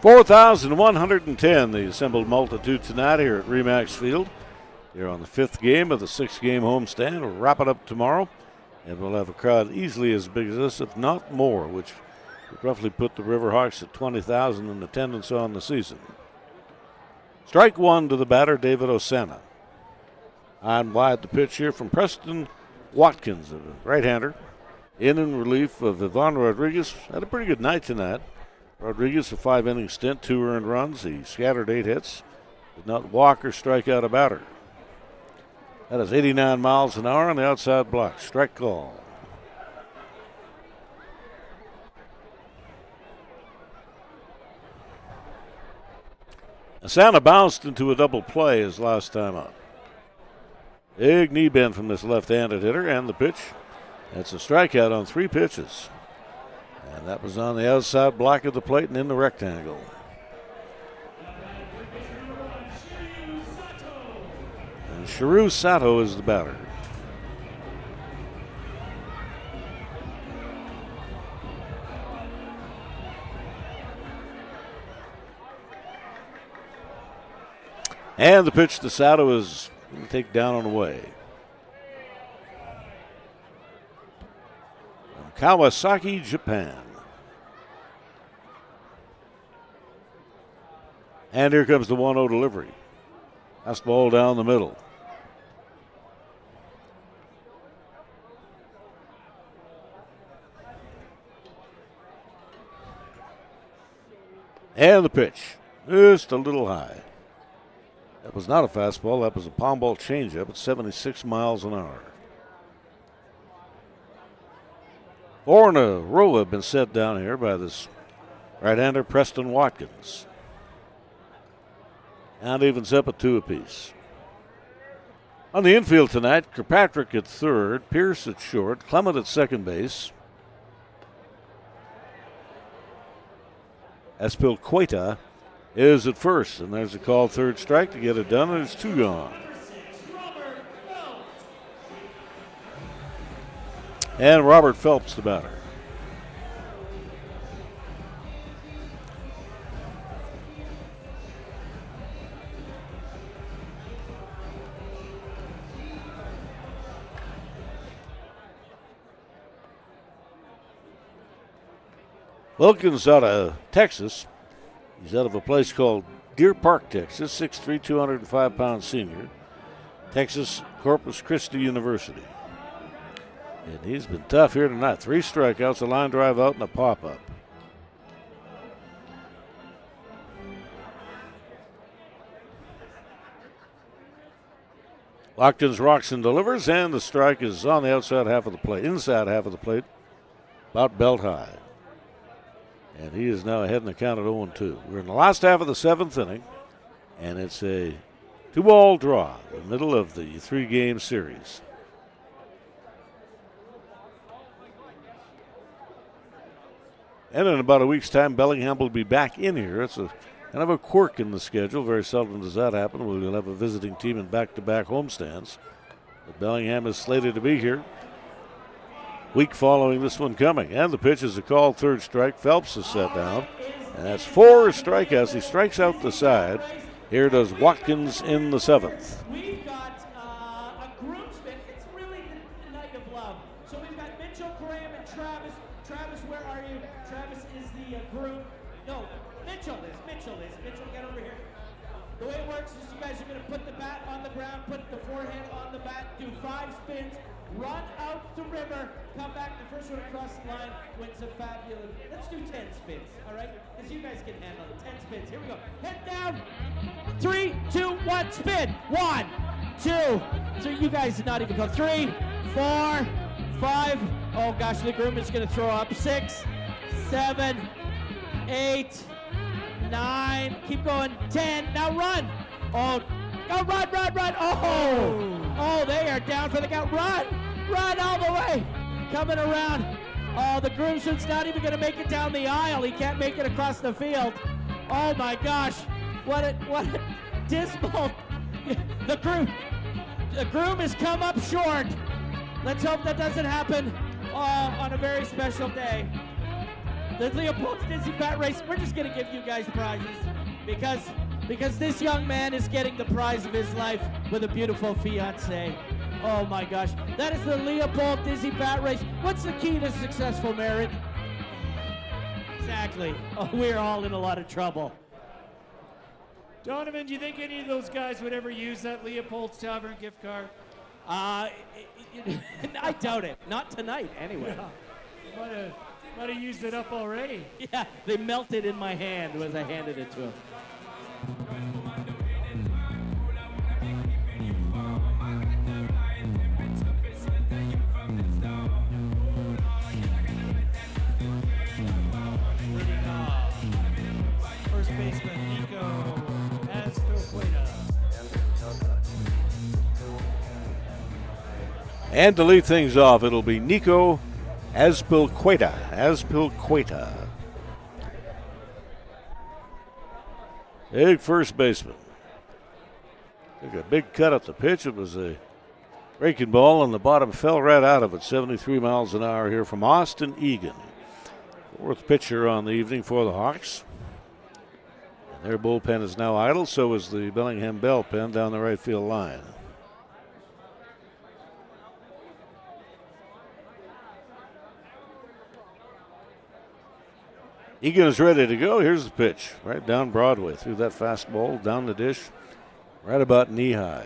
$4,110, the assembled multitude tonight here at Remax Field. Here on the 5th game of the 6-game homestand. We'll wrap it up tomorrow, and we'll have a crowd easily as big as this, if not more, which would roughly put the Riverhawks at 20,000 in attendance on the season. Strike one to the batter, David Osana. On wide the pitch here from Preston Watkins, a right-hander, in relief of Ivan Rodriguez. Had a pretty good night tonight. Rodriguez, a 5-inning stint, 2 earned runs. He scattered 8 hits, did not walk or strike out a batter. That is 89 miles an hour on the outside block. Strike call. Asana bounced into a double play his last time out. Big knee bend from this left-handed hitter, and the pitch. That's a strikeout on 3 pitches. And that was on the outside block of the plate and in the rectangle. And Shiru Sato is the batter. And the pitch to Sato is going to take down and away. From Kawasaki, Japan. And here comes the 1-0 delivery. Fastball down the middle. And the pitch, just a little high. That was not a fastball, that was a palm ball changeup at 76 miles an hour. 4 in a row have been set down here by this right-hander Preston Watkins. And evens up at 2 apiece. On the infield tonight, Kirkpatrick at third, Pierce at short, Clement at second base. Espilcueta is at first, and there's a called third strike to get it done, and it's 2 gone. And Robert Phelps, the batter. Wilkins out of Texas. He's out of a place called Deer Park, Texas, 6'3", 205-pound senior. Texas Corpus Christi University. And he's been tough here tonight. 3 strikeouts, a line drive out, and a pop-up. Watkins rocks and delivers, and the strike is on the outside half of the plate, inside half of the plate, about belt high. And he is now ahead in the count at 0-2. We're in the last half of the 7th inning, and it's a 2-ball draw in the middle of the 3-game series. And in about a week's time, Bellingham will be back in here. It's a kind of a quirk in the schedule. Very seldom does that happen. We'll have a visiting team in back-to-back homestands. But Bellingham is slated to be here. Week following this one coming. And the pitch is a called third strike. Phelps is set down. And that's 4 strikeouts. He strikes out the side. Here does Watkins in the 7th. We've got a groomsman. It's really the night of love. So we've got Mitchell, Graham, and Travis. Travis, where are you? Travis is the groom. No, Mitchell is. Mitchell, get over here. The way it works is you guys are going to put the bat on the ground, put the forehand on the bat, do 5 spins, run out the river, come back. The first one across the line wins a fabulous. Let's do 10 spins, all right? Because you guys can handle it. 10 spins. Here we go. Head down. 3, 2, 1, spin. 1, 2, 3. You guys did not even go. 3, 4, 5. Oh gosh, the groom is going to throw up. 6, 7, 8, 9. Keep going. 10. Now run. Oh, run. Oh, they are down for the count. Run all the way. Coming around. Oh, the groomsman's not even going to make it down the aisle. He can't make it across the field. Oh my gosh. What a dismal. The groom has come up short. Let's hope that doesn't happen on a very special day. The Leopold's Dizzy Bat Race, we're just going to give you guys prizes because this young man is getting the prize of his life with a beautiful fiancée. Oh my gosh. That is the Leopold Dizzy Bat Race. What's the key to successful marriage? Exactly. Oh, we're all in a lot of trouble. Donovan, do you think any of those guys would ever use that Leopold's Tavern gift card? I doubt it. Not tonight, anyway. Yeah. Might have used it up already. Yeah, they melted in my hand as I handed it to him. First baseman Nico Azpilicueta. And to lead things off, it'll be Nico Azpilicueta. Big first baseman. Took a big cut up the pitch. It was a breaking ball, and the bottom fell right out of it. 73 miles an hour here from Austin Egan. 4th pitcher on the evening for the Hawks. And their bullpen is now idle, so is the Bellingham Bell pen down the right field line. Egan is ready to go. Here's the pitch. Right down Broadway. Through that fastball. Down the dish. Right about knee high.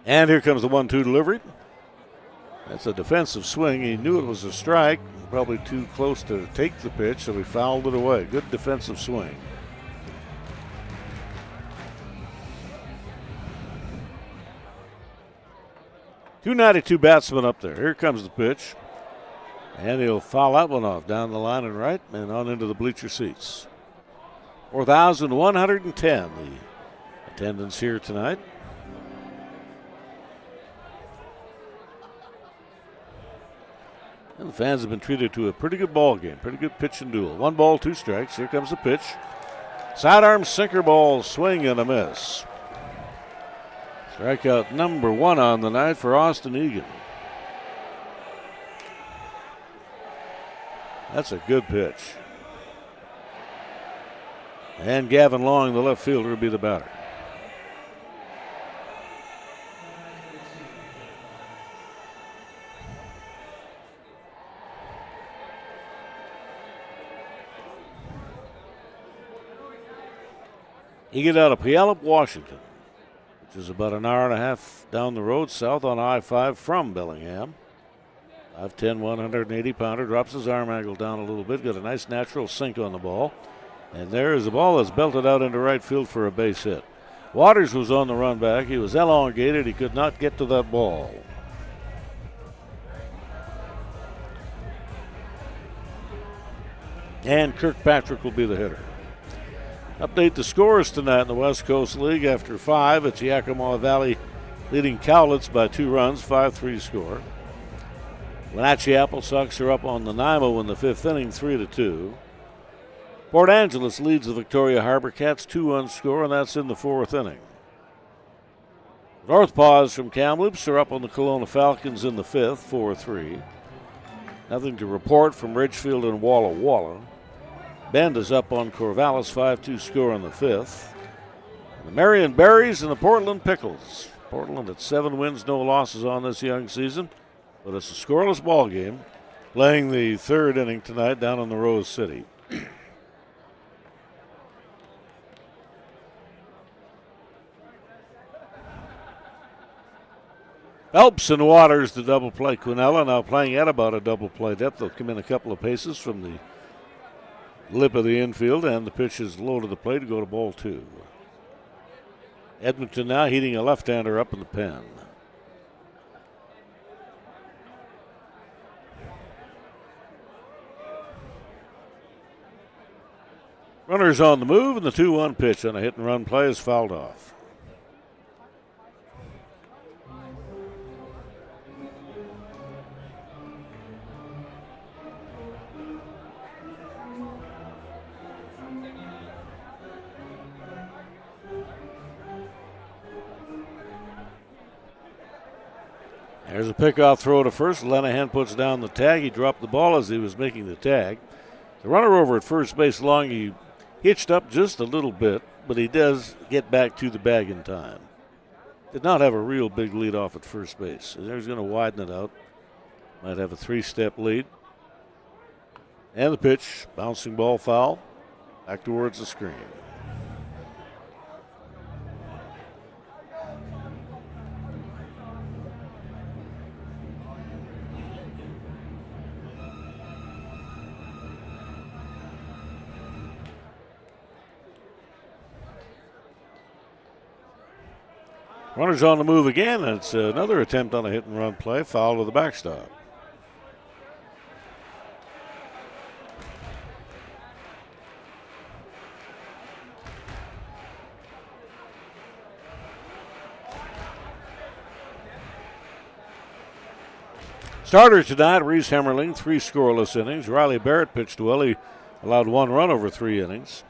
And here comes the 1-2 delivery. That's a defensive swing. He knew it was a strike. Probably too close to take the pitch, so he fouled it away. Good defensive swing. .292 batsman up there. Here comes the pitch. And he'll foul that one off down the line and right and on into the bleacher seats. 4,110 the attendance here tonight. And the fans have been treated to a pretty good ball game. Pretty good pitch and duel. 1 ball, 2 strikes. Here comes the pitch. Sidearm sinker ball, swing and a miss. Strikeout number 1 on the night for Austin Egan. That's a good pitch. And Gavin Long, the left fielder, will be the batter. Egan out of Puyallup, Washington, which is about an hour and a half down the road south on I-5 from Bellingham. 5'10", 180-pounder, drops his arm angle down a little bit, got a nice natural sink on the ball. And there is the ball that's belted out into right field for a base hit. Waters was on the run back. He was elongated. He could not get to that ball. And Kirkpatrick will be the hitter. Update the scores tonight in the West Coast League. After 5, it's Yakima Valley leading Cowlitz by 2 runs, 5-3 score. Wenatchee Apple Sox are up on Nanaimo in the 5th inning, 3-2. Port Angeles leads the Victoria Harbor Cats 2-1 score, and that's in the 4th inning. North Paws from Kamloops are up on the Kelowna Falcons in the 5th, 4-3. Nothing to report from Ridgefield and Walla Walla. Bend is up on Corvallis, 5-2 score in the 5th. And the Marion Berries and the Portland Pickles. Portland at 7 wins, no losses on this young season, but it's a scoreless ball game, playing the 3rd inning tonight down in the Rose City. Phelps and Waters, the double play. Quinella now playing at about a double play depth. They'll come in a couple of paces from the lip of the infield, and the pitch is low to the plate to go to ball 2. Edmonton now heating a left-hander up in the pen. Runners on the move, and the 2-1 pitch on a hit-and-run play is fouled off. There's a pickoff throw to first. Lenahan puts down the tag. He dropped the ball as he was making the tag. The runner over at first base, Long, he hitched up just a little bit, but he does get back to the bag in time. Did not have a real big lead off at first base. There's going to widen it out. Might have a 3-step lead. And the pitch, bouncing ball foul, back towards the screen. Runners on the move again, and it's another attempt on a hit-and-run play, foul to the backstop. Starters tonight, Reese Hemmerling, 3 scoreless innings. Riley Barrett pitched well. He allowed 1 run over 3 innings.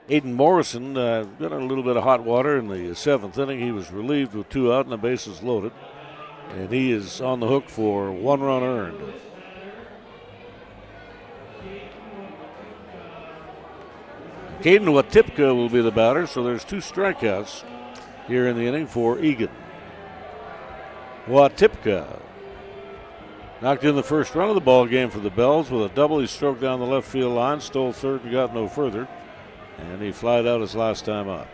Aiden Morrison got a little bit of hot water in the 7th inning. He was relieved with 2 out and the bases loaded. And he is on the hook for 1 run earned. Caden Watipka will be the batter, so there's 2 strikeouts here in the inning for Egan. Watipka knocked in the first run of the ball game for the Bells with a double. He stroked down the left field line, stole third and got no further. And he flied out his last time up.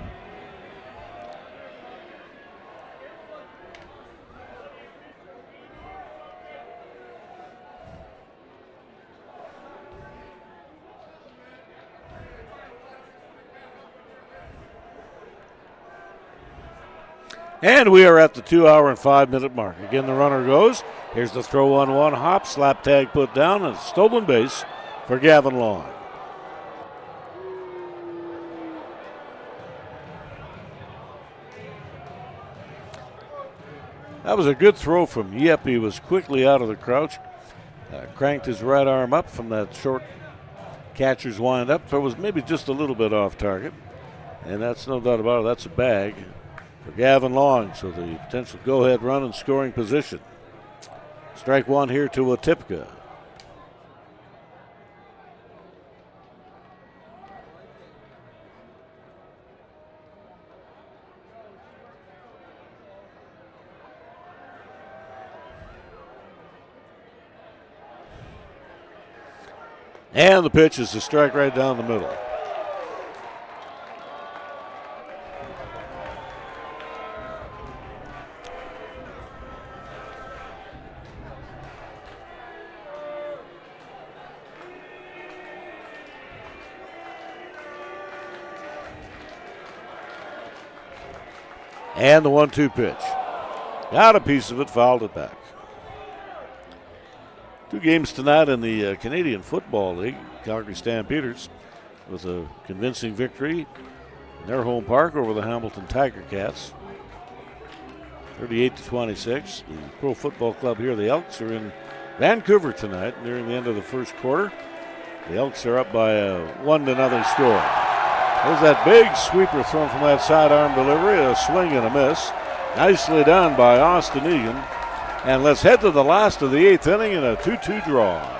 And we are at the 2-hour and 5-minute mark. Again, the runner goes. Here's the throw on 1 hop, slap tag put down, and stolen base for Gavin Long. That was a good throw from Yep. He was quickly out of the crouch, cranked his right arm up from that short catcher's wind-up. So it was maybe just a little bit off target, and that's no doubt about it. That's a bag for Gavin Long, so the potential go-ahead run in scoring position. Strike 1 here to Watipka. And the pitch is a strike right down the middle. And the 1-2 pitch. Got a piece of it, fouled it back. Two games tonight in the Canadian Football League. Calgary Stampeders with a convincing victory in their home park over the Hamilton Tiger Cats. 38-26. The Pro Football Club here, the Elks, are in Vancouver tonight nearing the end of the first quarter. The Elks are up by a 1-0 score. There's that big sweeper thrown from that sidearm delivery, a swing and a miss. Nicely done by Austin Egan. And let's head to the last of the 8th inning in a 2-2 draw.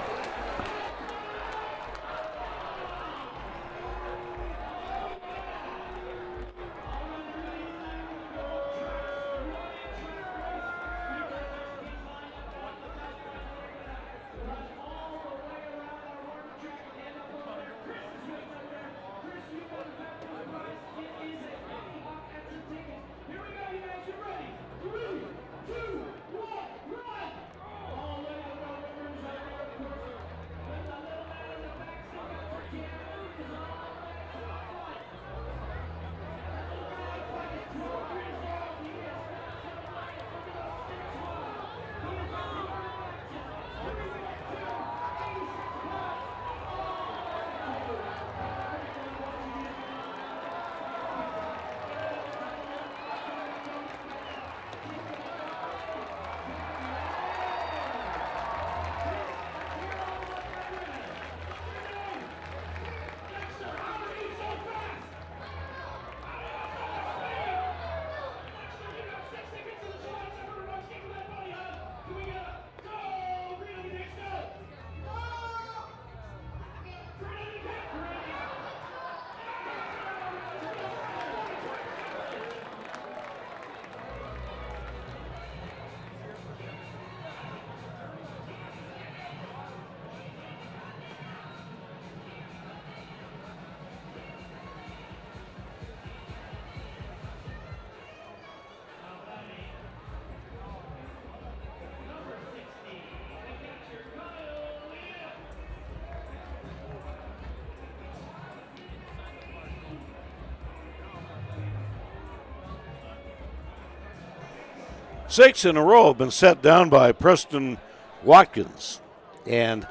Six in a row have been set down by Preston Watkins. And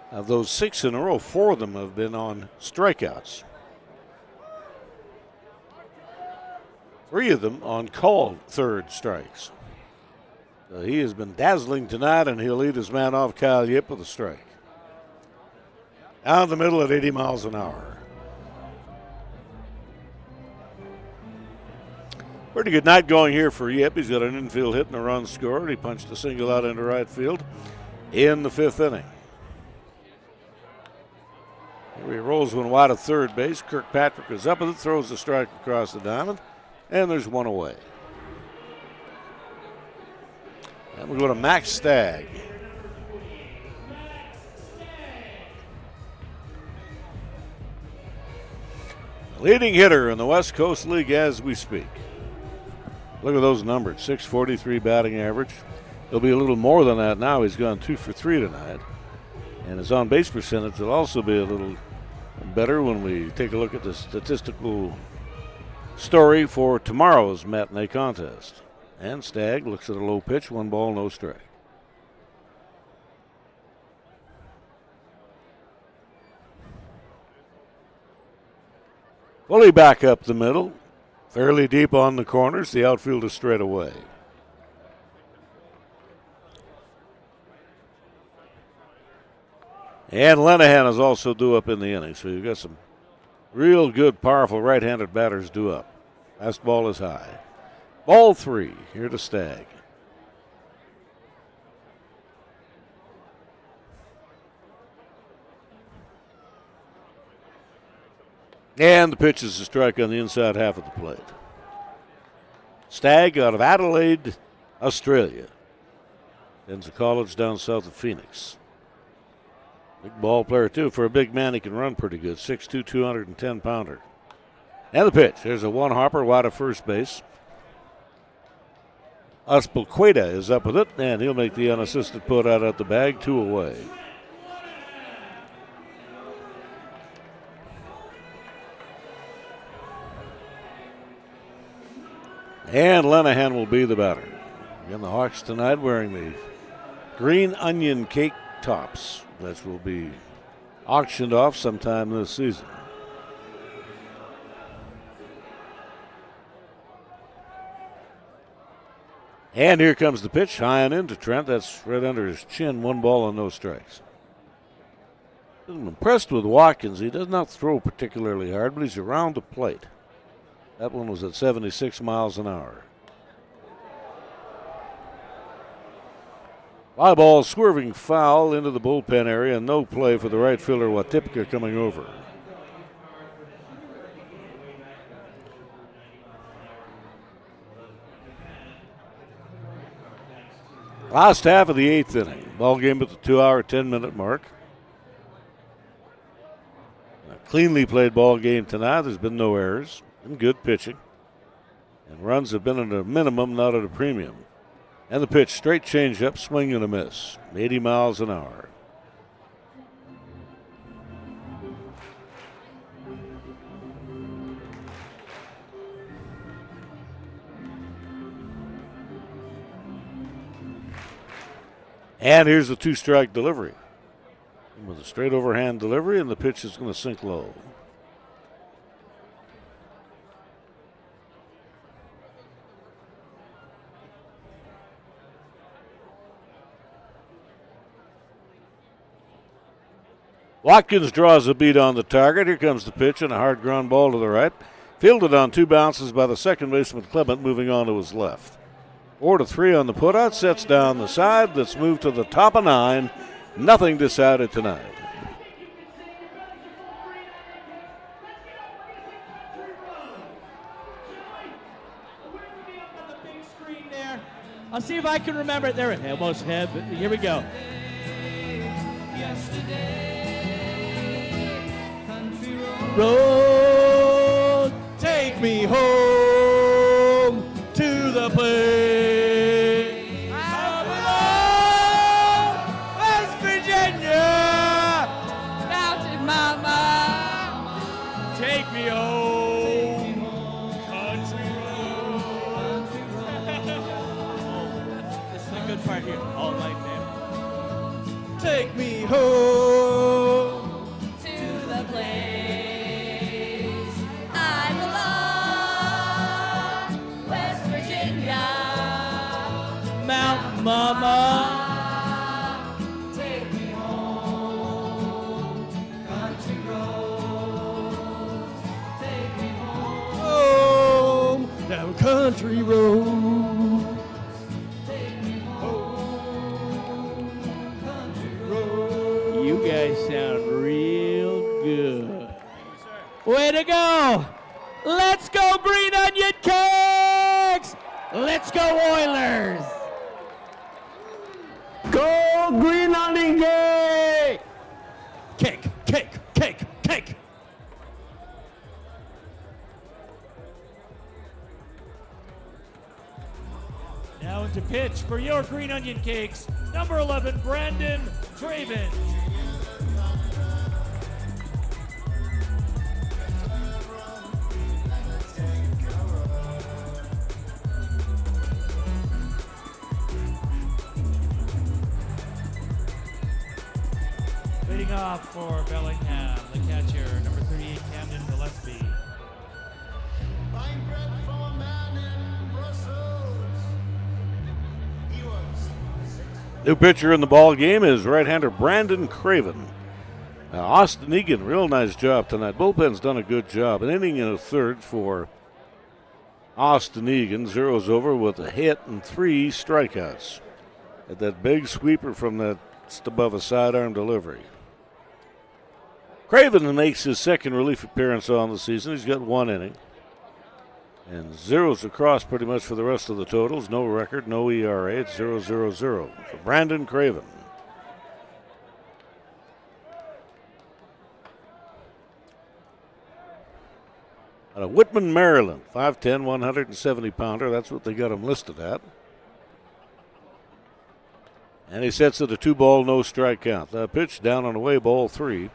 of those 6 in a row, 4 of them have been on strikeouts. 3 of them on called third strikes. So he has been dazzling tonight, and he'll lead his man off, Kyle Yip, with a strike. Down the middle at 80 miles an hour. Pretty good night going here for Yip. He's got an infield hit and a run scored. He punched a single out into right field in the 5th inning. Here he rolls one wide at third base. Kirkpatrick is up with it, throws the strike across the diamond, and there's one away. And we go to Max Stagg. Leading hitter in the West Coast League as we speak. Look at those numbers, .643 batting average. He'll be a little more than that now. He's gone 2 for 3 tonight. And his on-base percentage will also be a little better when we take a look at the statistical story for tomorrow's matinee contest. And Stagg looks at a low pitch, 1 ball, no strike. Fully back up the middle. Fairly deep on the corners. The outfield is straight away. And Lenahan is also due up in the inning. So you've got some real good, powerful right-handed batters due up. Fastball is high. Ball 3 here to Stagg. And the pitch is a strike on the inside half of the plate. Stagg out of Adelaide, Australia. Ends a college down south of Phoenix. Big ball player, too. For a big man, he can run pretty good. 6'2", 210-pounder. And the pitch. There's a one-hopper wide of first base. Aspilcueta is up with it, and he'll make the unassisted put out at the bag, 2 away. And Lenahan will be the batter. Again, the Hawks tonight wearing the green onion cake tops, which will be auctioned off sometime this season. And here comes the pitch, high and into Trent. That's right under his chin. 1 ball and no strikes. I'm impressed with Watkins. He does not throw particularly hard, but he's around the plate. That one was at 76 miles an hour. Fly ball swerving foul into the bullpen area, and no play for the right fielder Watipka coming over. Last half of the 8th inning. Ball game at the 2-hour, 10-minute mark. A cleanly played ball game tonight. There's been no errors and good pitching. And runs have been at a minimum, not at a premium. And the pitch, straight changeup, swing and a miss. 80 miles an hour. And here's the 2-strike delivery. With a straight overhand delivery, and the pitch is going to sink low. Watkins draws a beat on the target. Here comes the pitch and a hard ground ball to the right. Fielded on 2 bounces by the second baseman Clement, moving on to his left. 4-3 on the putout, sets down the side. That's moved to the top of 9. Nothing decided tonight. I'll see if I can remember it. There, I almost had, but here we go. Road, take me home to the place I belong, West Virginia, Mountain Mama, take me home, country road. This is the good part here. All night, man. Take me home to the place. Mountain Mama, take me home, country roads, take me home, down country roads, take me home, country roads. You guys sound real good. Way to go! Let's go Green Onion Cakes! Let's go Oilers! Go Green Onion Cake! Cake, cake, cake, cake! Now into pitch for your Green Onion Cakes, number 11, Brandon Craven. Leading off for Bellingham, the catcher, number 38, Camden Gillespie. New pitcher in the ball game is right-hander Brandon Craven. Austin Egan, real nice job tonight. Bullpen's done a good job. An inning and a third for Austin Egan. Zero's over with a hit and 3 strikeouts. At that big sweeper from that just above a sidearm delivery. Craven makes his second relief appearance on the season. He's got 1 inning. And zeros across pretty much for the rest of the totals. No record, no ERA. It's 0-0-0 for Brandon Craven. Out of Whitman, Maryland. 5'10", 170-pounder. That's what they got him listed at. And he sets it a 2-ball, no strike count. The pitch down on away, ball 3.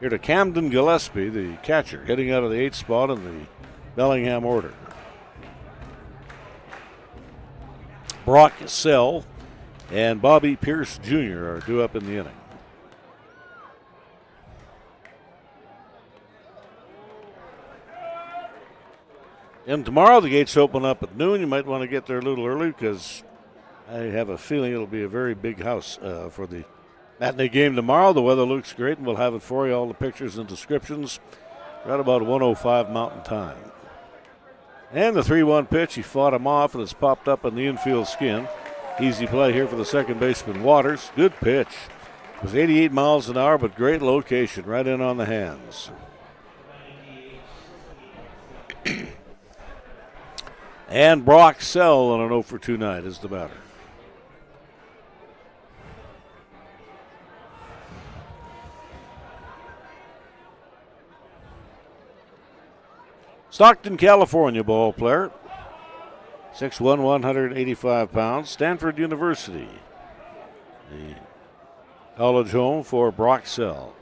Here to Camden Gillespie, the catcher, hitting out of the 8th spot in the Bellingham order. Brock Sell and Bobby Pierce Jr. are due up in the inning. And tomorrow the gates open up at noon. You might want to get there a little early because I have a feeling it'll be a very big house for the matinee game tomorrow. The weather looks great, and we'll have it for you, all the pictures and descriptions, right about 1:05 Mountain Time. And the 3-1 pitch, he fought him off, and it's popped up in the infield skin. Easy play here for the second baseman, Waters. Good pitch. It was 88 miles an hour, but great location, right in on the hands. And Brock Sell on an 0 for 2 night is the batter. Stockton, California ball player. 6'1", 185 pounds. Stanford University. The college home for Brock Sell.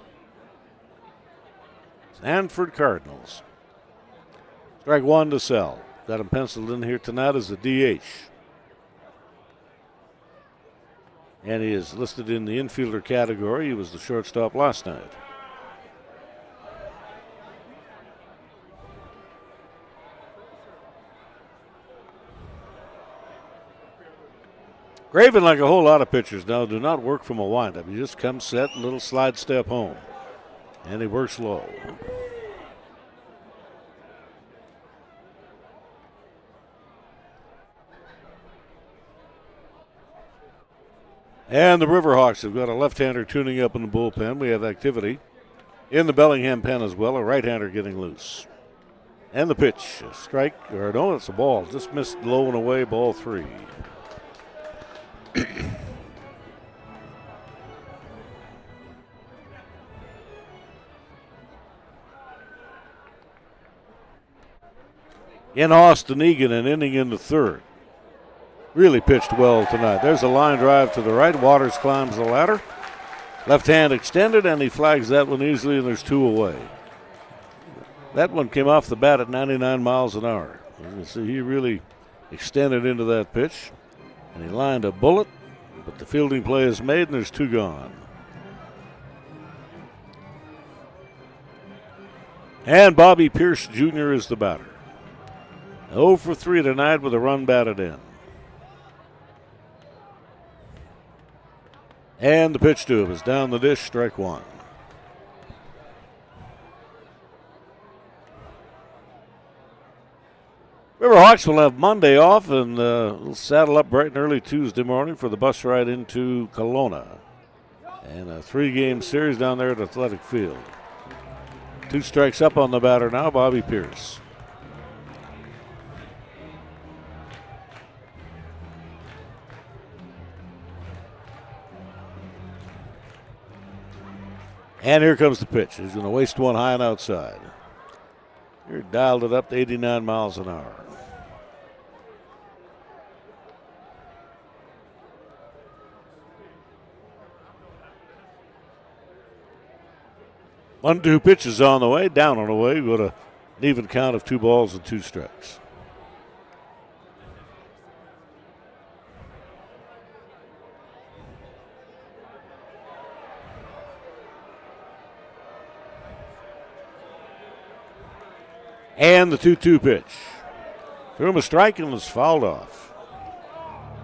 Stanford Cardinals. Strike one to Sell. Got him penciled in here tonight as a DH. And he is listed in the infielder category. He was the shortstop last night. Graven, like a whole lot of pitchers now, do not work from a windup. You just come set, a little slide step home. And he works low. And the Riverhawks have got a left-hander tuning up in the bullpen. We have activity in the Bellingham pen as well, a right-hander getting loose. And the pitch, a strike, or no, it's a ball. Just missed low and away, ball 3. In Austin Egan, an inning in the third. Really pitched well tonight. There's a line drive to the right. Waters climbs the ladder. Left hand extended, and he flags that one easily, and there's 2 away. That one came off the bat at 99 miles an hour. You can see he really extended into that pitch, and he lined a bullet, but the fielding play is made, and there's 2 gone. And Bobby Pierce Jr. is the batter. 0 for 3 tonight with a run batted in. And the pitch to him is down the dish, strike 1. Riverhawks will have Monday off and will saddle up bright and early Tuesday morning for the bus ride into Kelowna. And a 3-game series down there at Athletic Field. 2 strikes up on the batter now, Bobby Pierce. And here comes the pitch. He's going to waste one high and outside. Here, dialed it up to 89 miles an hour. One, 2 pitches on the way, down on the way. Go to an even count of 2 balls and 2 strikes. And the 2-2 pitch. Threw him a strike and was fouled off.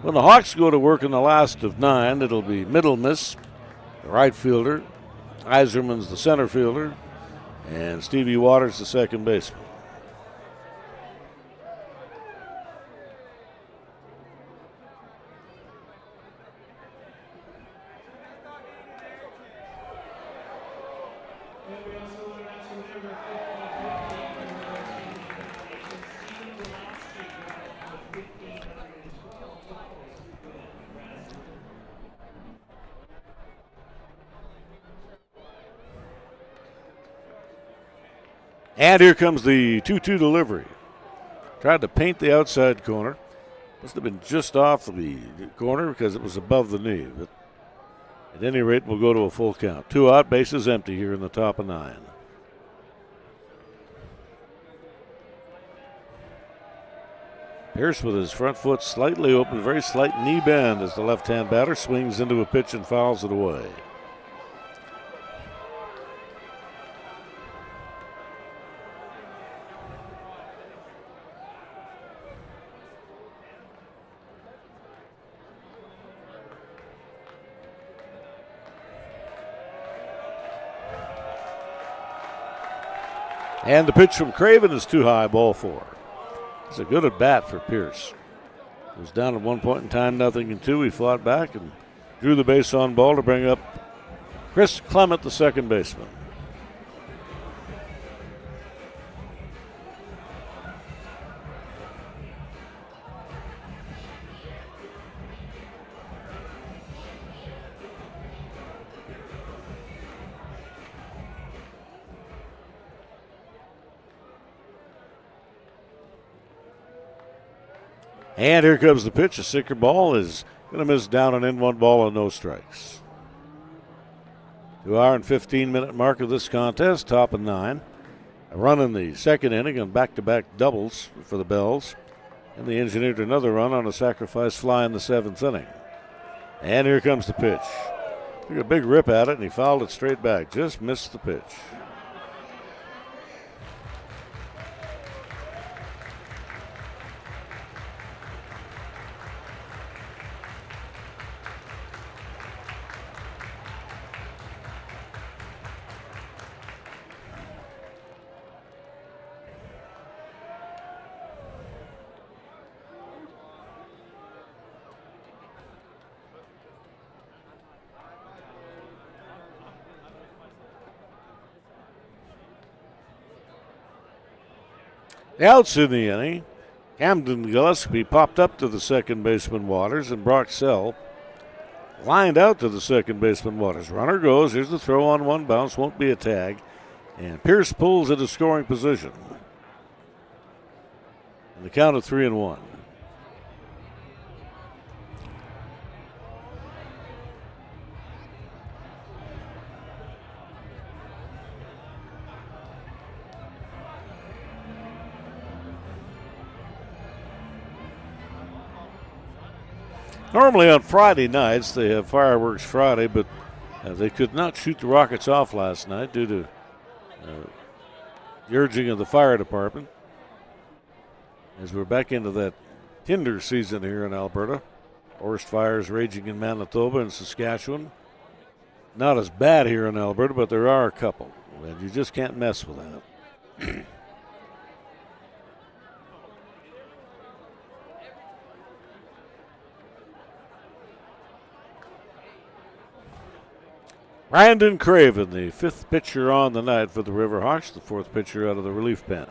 When the Hawks go to work in the last of 9, it'll be Middlemiss, the right fielder, Iserman's the center fielder, and Stevie Waters the second baseman. And here comes the 2-2 delivery. Tried to paint the outside corner. Must have been just off the corner because it was above the knee. But at any rate, we'll go to a full count. 2 out, bases empty here in the top of 9. Pierce with his front foot slightly open, very slight knee bend as the left-hand batter swings into a pitch and fouls it away. And the pitch from Craven is too high, ball 4. It's a good at bat for Pierce. It was down at one point in time, 0-2. He fought back and drew the base on ball to bring up Chris Clement, the second baseman. And here comes the pitch. A sinker ball is going to miss down and in, 1 ball and no strikes. 2 hour and 15-minute mark of this contest, top of 9. A run in the second inning on back-to-back doubles for the Bells. And they engineered another run on a sacrifice fly in the 7th inning. And here comes the pitch. Took a big rip at it, and he fouled it straight back. Just missed the pitch. The outs in the inning. Camden Gillespie popped up to the second baseman Waters, and Brock Sell lined out to the second baseman Waters. Runner goes. Here's the throw on 1 bounce. Won't be a tag. And Pierce pulls into scoring position. And the count of 3-1. Normally on Friday nights they have Fireworks Friday, but they could not shoot the rockets off last night due to the urging of the fire department. As we're back into that tinder season here in Alberta. Forest fires raging in Manitoba and Saskatchewan. Not as bad here in Alberta, but there are a couple, and you just can't mess with that. Brandon Craven, the 5th pitcher on the night for the Riverhawks, the 4th pitcher out of the relief pen.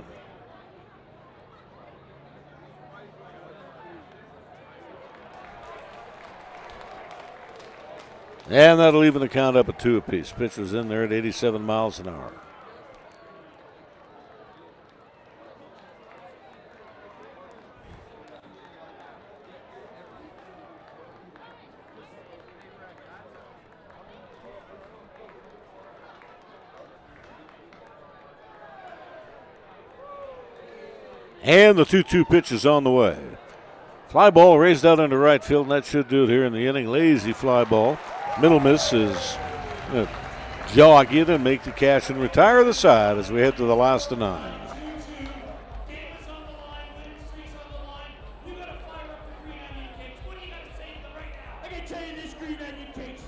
And that'll even the count up at 2 apiece. Pitch was in there at 87 miles an hour. And the 2-2 pitch is on the way. Fly ball raised out into right field, and that should do it here in the inning. Lazy fly ball. Middle miss is jog it and make the catch and retire the side as we head to the last of 9. I can tell you this, Green Onion Cakes.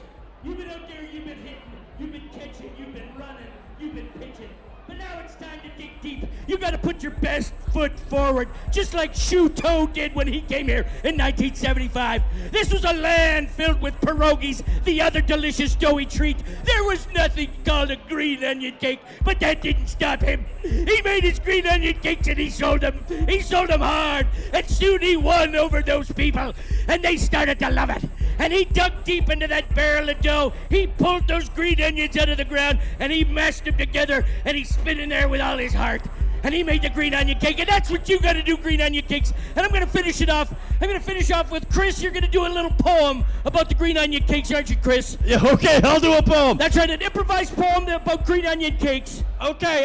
You've been out there, you've been hitting, you've been catching, you've been running, you've been pitching. But now it's time to dig deep. You got to put your best foot forward, just like Shuto did when he came here in 1975. This was a land filled with pierogies, the other delicious doughy treat. There was nothing called a green onion cake, but that didn't stop him. He made his green onion cakes and he sold them. He sold them hard, and soon he won over those people, and they started to love it. And he dug deep into that barrel of dough. He pulled those green onions out of the ground, and he mashed them together, and he spit in there with all his heart. And he made the green onion cake, and that's what you got to do, green onion cakes. And I'm going to finish it off. I'm going to finish off with Chris. You're going to do a little poem about the green onion cakes, aren't you, Chris? Yeah, okay, I'll do a poem. That's right, an improvised poem about green onion cakes. Okay,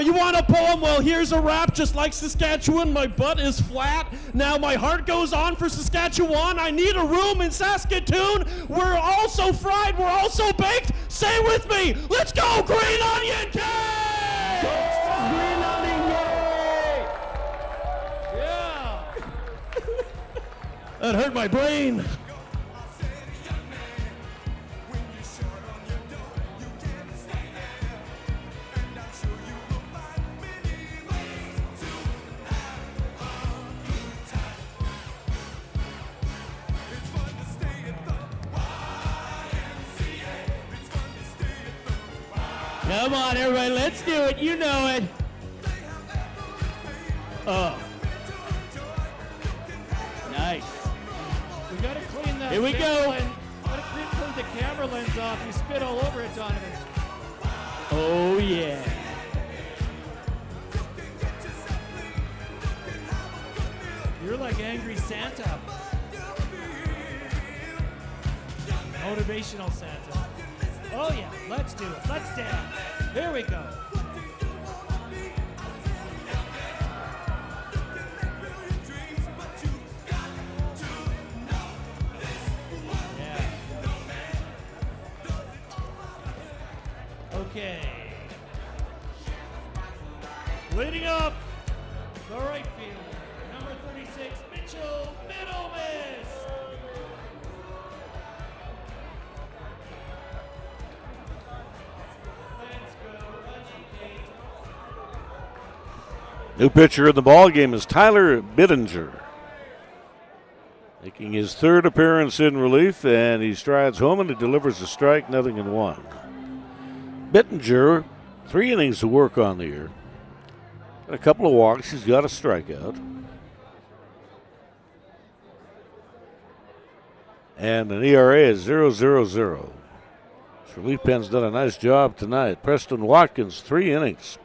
you want a poem? Well, here's a rap. Just like Saskatchewan, my butt is flat. Now my heart goes on for Saskatchewan. I need a room in Saskatoon. We're all so fried, we're all so baked. Say with me, let's go, green onion cake! Green onion cake! Yeah! That hurt my brain. Come on, everybody, let's do it. You know it. Oh. Nice. We got to clean that. Here we go. Got to clean the camera lens off. You spit all over it, Donovan. Oh, yeah. You're like angry Santa. Motivational Santa. Oh yeah, let's do it. Let's dance. Here we go. Yeah. Okay. Leading up, the right field, number 36, Mitchell Middlemiss. New pitcher in the ball game is Tyler Bittinger, making his third appearance in relief, and he strides home and he delivers a strike, 0-1. Bittinger, 3 innings to work on the year. Got a couple of walks. He's got a strikeout. And an ERA is 0.00. His relief pen's done a nice job tonight. Preston Watkins, 3 innings.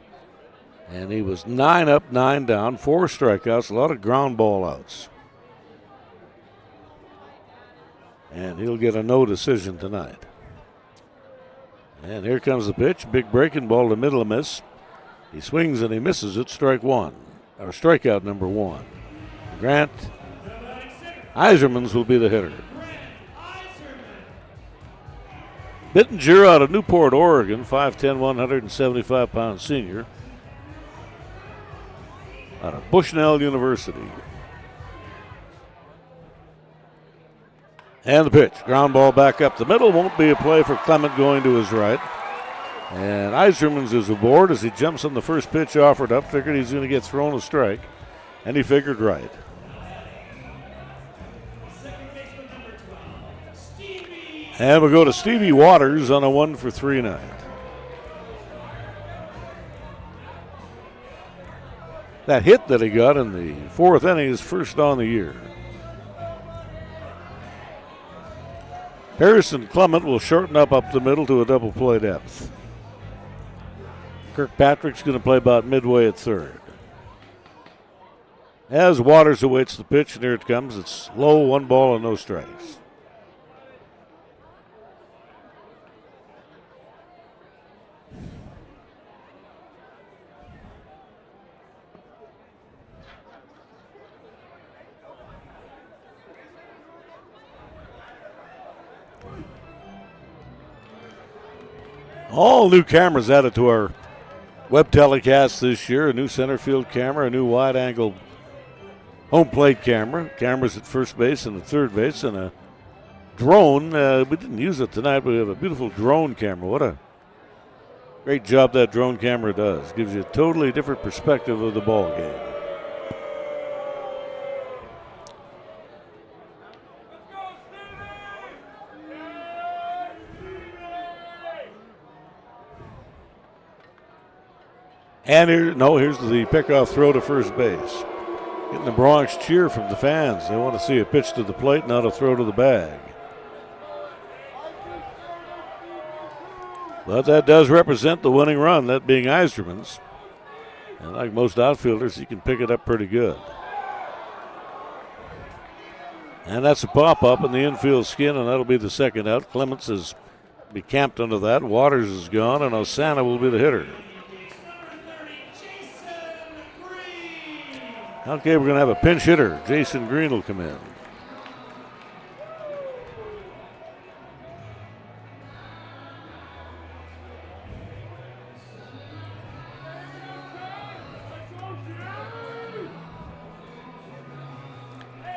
And he was 9 up, 9 down, 4 strikeouts, a lot of ground ball outs. And he'll get a no decision tonight. And here comes the pitch. Big breaking ball to Middlemiss. He swings and he misses it. Strikeout number 1. Grant Eisermans will be the hitter. Bittinger out of Newport, Oregon, 5'10", 175-pound senior. Out of Bushnell University. And the pitch. Ground ball back up the middle. Won't be a play for Clement going to his right. And Eisermans is aboard as he jumps on the first pitch offered up. Figured he's going to get thrown a strike. And he figured right. And we'll go to Stevie Waters on a 1-for-3 night. That hit that he got in the 4th inning is first on the year. Harrison Clement will shorten up the middle to a double play depth. Kirkpatrick's going to play about midway at third. As Waters awaits the pitch, and here it comes. It's low, 1 ball and no strikes. All new cameras added to our web telecast this year. A new center field camera, a new wide angle home plate camera, cameras at first base and at third base, and a drone. We didn't use it tonight, but we have a beautiful drone camera. What a great job that drone camera does. Gives you a totally different perspective of the ball game. And here's the pickoff throw to first base. Getting the Bronx cheer from the fans. They want to see a pitch to the plate, not a throw to the bag. But that does represent the winning run, that being Eiserman's. And like most outfielders, he can pick it up pretty good. And that's a pop-up in the infield skin, and that'll be the second out. Clements is be camped under that. Waters is gone, and Osana will be the hitter. Okay, we're going to have a pinch hitter. Jason Green will come in.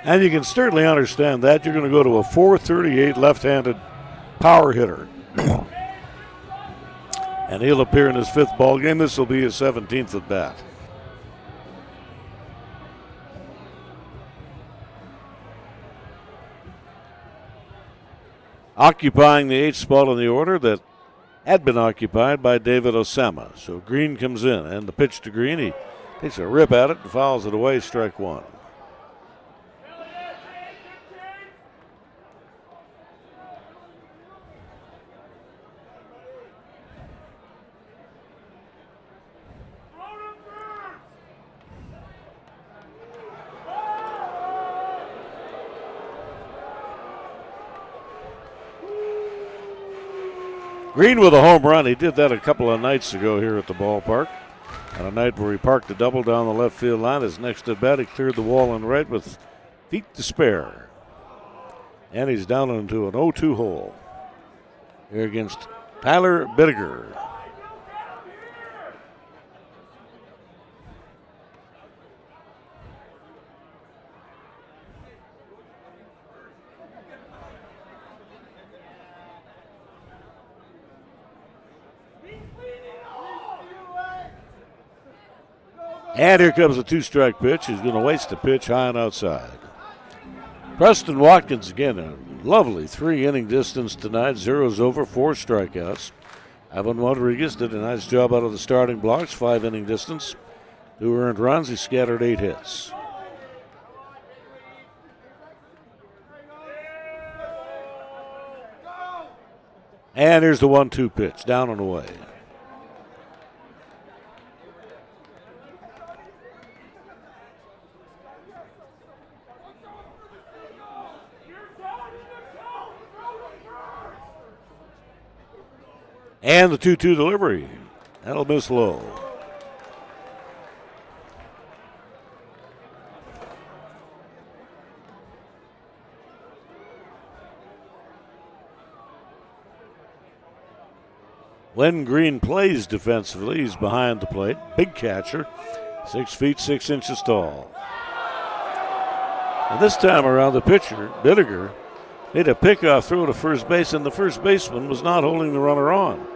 And you can certainly understand that. You're going to go to a .438 left-handed power hitter. And he'll appear in his 5th ball game. This will be his 17th at bat. Occupying the 8th spot in the order, that had been occupied by David Osama. So Green comes in, and the pitch to Green, he takes a rip at it and fouls it away, strike one. Green with a home run. He did that a couple of nights ago here at the ballpark. On a night where he parked a double down the left field line. His next at bat, he cleared the wall in right with feet to spare. And he's down into an 0-2 hole here against Tyler Bittiger. And here comes a 2-strike pitch. He's going to waste the pitch high and outside. Preston Watkins again, a lovely 3-inning distance tonight. 0's over, 4 strikeouts. Ivan Rodriguez did a nice job out of the starting blocks. 5-inning distance, 2 earned runs. He scattered 8 hits. And here's the 1-2 pitch, down and away. And the 2-2 delivery. That'll miss low. When Green plays defensively, he's behind the plate. Big catcher, 6 feet 6 inches tall. And this time around, the pitcher, Bittiger, made a pickoff throw to first base, and the first baseman was not holding the runner on.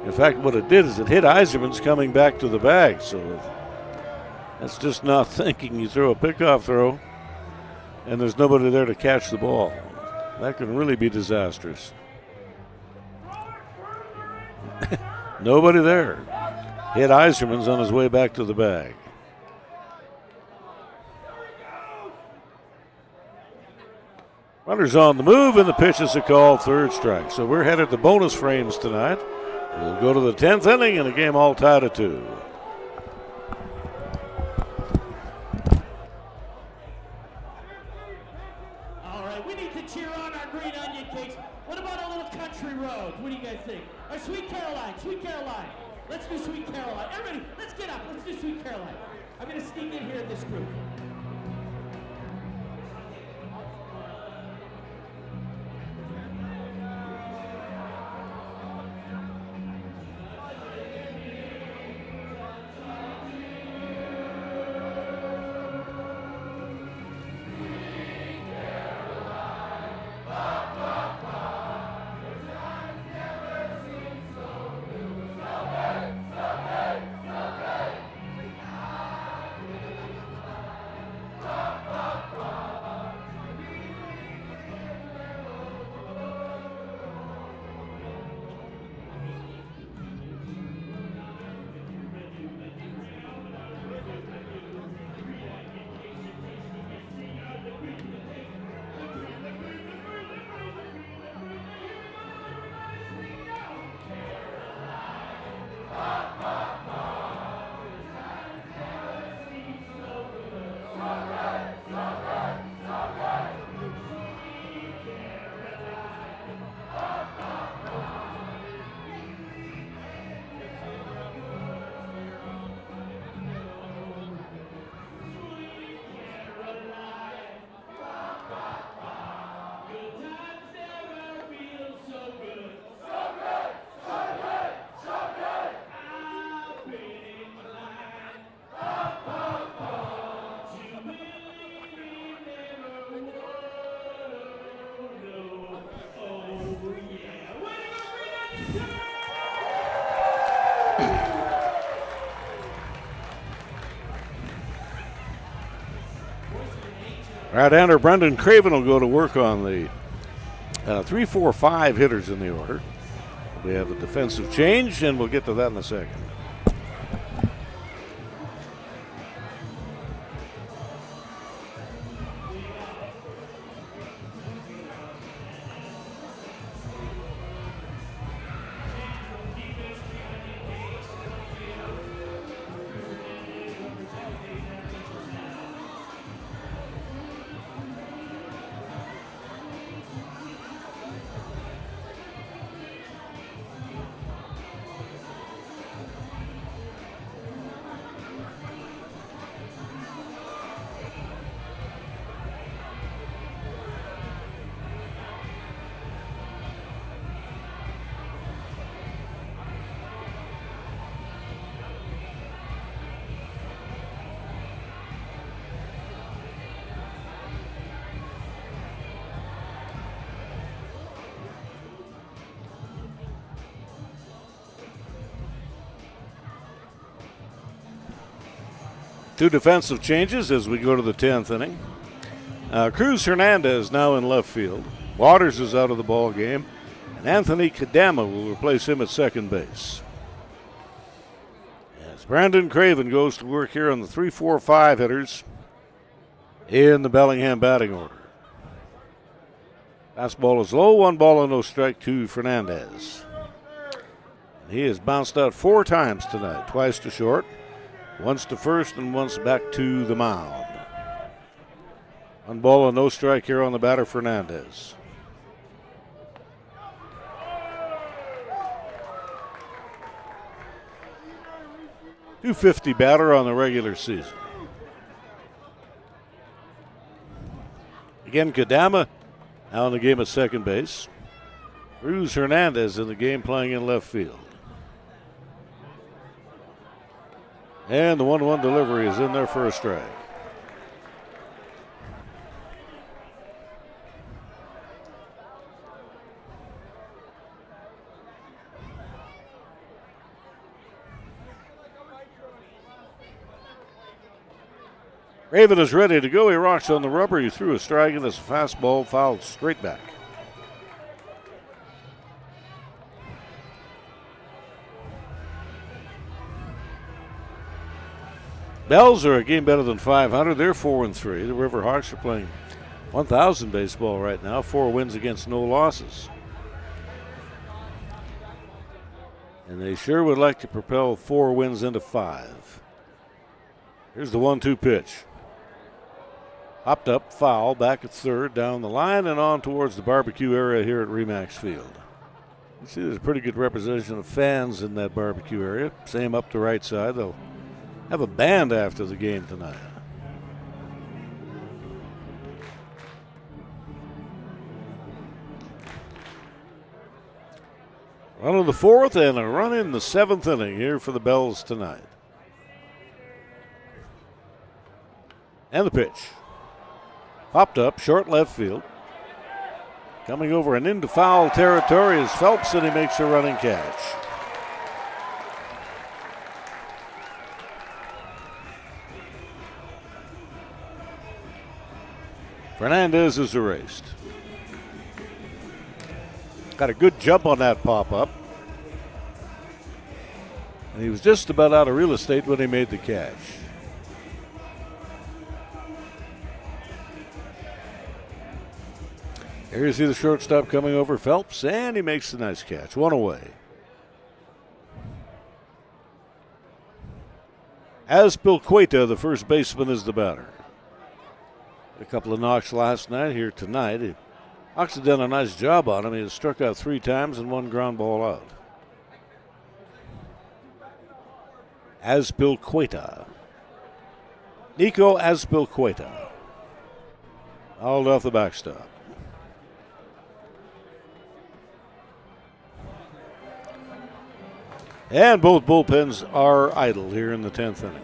In fact, what it did is it hit Yzerman's coming back to the bag. So that's just not thinking. You throw a pickoff throw, and there's nobody there to catch the ball. That can really be disastrous. Nobody there. Hit Yzerman's on his way back to the bag. Runners on the move, and the pitch is a called 3rd strike. So we're headed to bonus frames tonight. We'll go to the 10th inning, and the game all tied at 2. All right, we need to cheer on our Green Onion Cakes. What about a little country road? What do you guys think? Or Sweet Caroline, Sweet Caroline. Let's do Sweet Caroline. Everybody, let's get up. Let's do Sweet Caroline. I'm going to sneak in here in this group. Right-hander Brendan Craven will go to work on the 3-4-5 hitters in the order. We have a defensive change, and we'll get to that in a second. Two defensive changes as we go to the 10th inning. Cruz Hernandez now in left field. Waters is out of the ball game, and Anthony Kadama will replace him at second base. As Brandon Craven goes to work here on the 3-4-5 hitters in the Bellingham batting order. Fastball is low, 1 ball and no strike to Fernandez. He has bounced out 4 times tonight, twice to short, once to first, and once back to the mound. 1 ball and no strike here on the batter, Fernandez. .250 batter on the regular season. Again, Kadama now in the game at second base. Cruz Hernandez in the game playing in left field. And the 1-1 delivery is in there for a strike. Raven is ready to go. He rocks on the rubber. He threw a strike and it's a fastball fouled straight back. Bells are a game better than 500. They're 4-3. The Riverhawks are playing 1,000 baseball right now. 4 wins against no losses. And they sure would like to propel 4 wins into 5. Here's the 1-2 pitch. Hopped up, foul, back at third, down the line and on towards the barbecue area here at Remax Field. You see there's a pretty good representation of fans in that barbecue area. Same up the right side. They'll have a band after the game tonight. Run in the 4th and a run in the 7th inning here for the Bells tonight. And the pitch. Popped up, short left field. Coming over and into foul territory is Phelps, and he makes a running catch. Fernandez is erased. Got a good jump on that pop-up. And he was just about out of real estate when he made the catch. Here you see the shortstop coming over, Phelps, and he makes a nice catch. 1 away. Azpilicueta, the first baseman, is the batter. A couple of knocks last night. Here tonight, Hawks have done a nice job on him. He has struck out 3 times and 1 ground ball out. Azpilicueta. Nico Azpilicueta. Hauled off the backstop. And both bullpens are idle here in the 10th inning.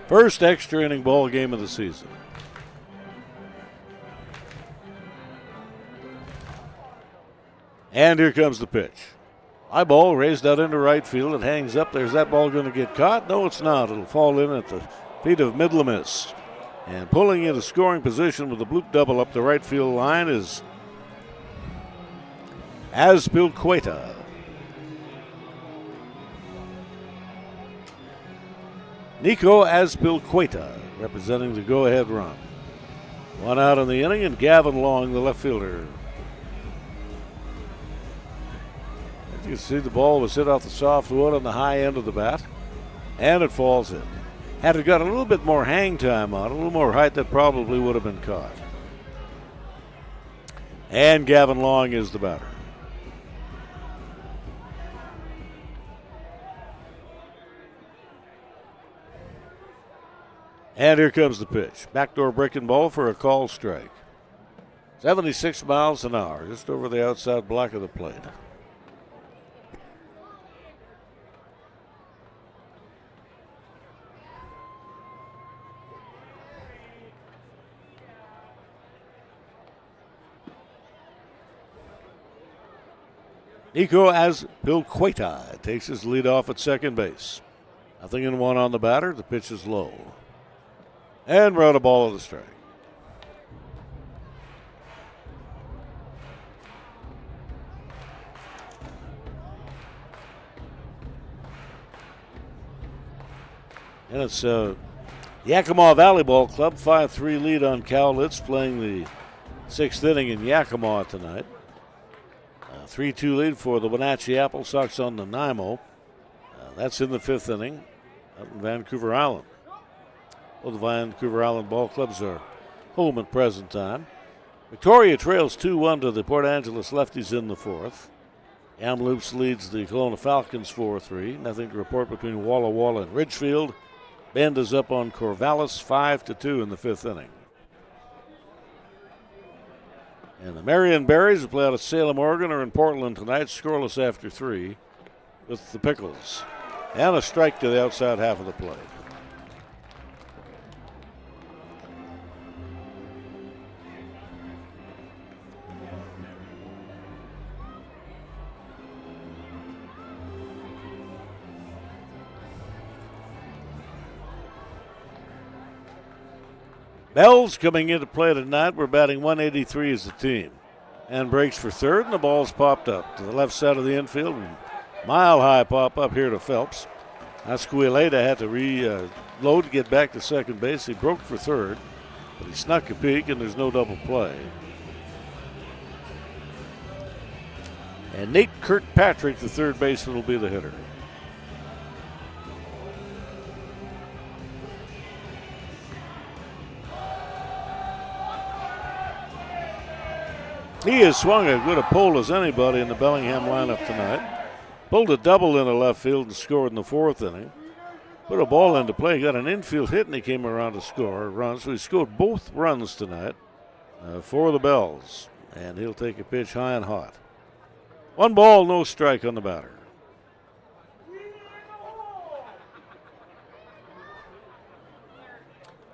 First extra inning ball game of the season. And here comes the pitch. High ball raised out into right field. It hangs up. There's that ball going to get caught? No, it's not. It'll fall in at the feet of Midlamis. And pulling into scoring position with the bloop double up the right field line is Azpilicueta. Nico Azpilicueta representing the go-ahead run. One out in the inning, and Gavin Long, the left fielder. As you can see, the ball was hit off the softwood on the high end of the bat, and it falls in. Had it got a little bit more hang time on it, a little more height, that probably would have been caught. And Gavin Long is the batter. And here comes the pitch. Backdoor breaking ball for a call strike. 76 miles an hour, just over the outside block of the plate. Nico Azpilicueta takes his lead off at second base. 0-1 on the batter. The pitch is low. And run a ball of the strike. And it's Yakima Valley Ball Club, 5-3 lead on Cowlitz, playing the 6th inning in Yakima tonight. 3-2 lead for the Wenatchee Apple Sox on Nanaimo. That's in the 5th inning up in Vancouver Island. Well, the Vancouver Island ball clubs are home at present time. Victoria trails 2-1 to the Port Angeles Lefties in the 4th. Kamloops leads the Kelowna Falcons 4-3. Nothing to report between Walla Walla and Ridgefield. Bend is up on Corvallis 5-2 in the 5th inning. And the Marion Berries, who play out of Salem, Oregon, are in Portland tonight, scoreless after 3 with the Pickles. And a strike to the outside half of the plate. Bells coming into play tonight. We're batting 183 as a team. And breaks for third, and the ball's popped up to the left side of the infield. Mile high pop up here to Phelps. Asquileta had to reload to get back to second base. He broke for third, but he snuck a peek, and there's no double play. And Nate Kirkpatrick, the third baseman, will be the hitter. He has swung as good a pole as anybody in the Bellingham lineup tonight. Pulled a double into left field and scored in the 4th inning. Put a ball into play, got an infield hit, and he came around to score a run. So he scored both runs tonight for the Bells. And he'll take a pitch high and hot. 1 ball, no strike on the batter.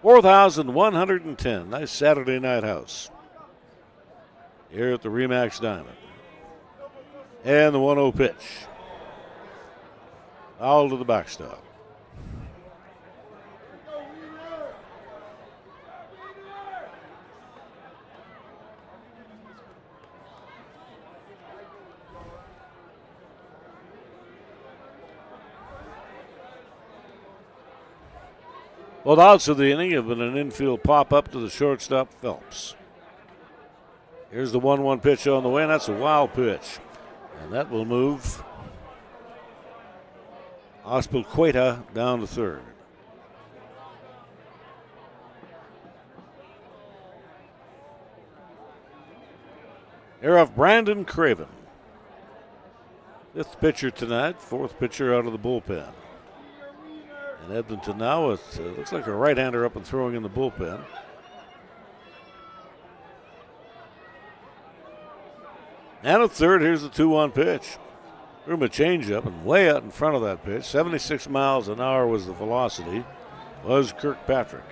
$4,110. Nice Saturday night house here at the Remax Diamond. And the 1-0 pitch. Foul to the backstop. Both outs of the inning have been an infield pop up to the shortstop, Phelps. Here's the 1-1 pitch on the way, and that's a wild pitch. And that will move Azpilicueta down to third. Here off Brandon Craven. 5th pitcher tonight, 4th pitcher out of the bullpen. And Edmonton now, it looks like a right-hander up and throwing in the bullpen. And at third, here's the 2-1 pitch. Room a changeup, and way out in front of that pitch, 76 miles an hour was the velocity, was Kirkpatrick.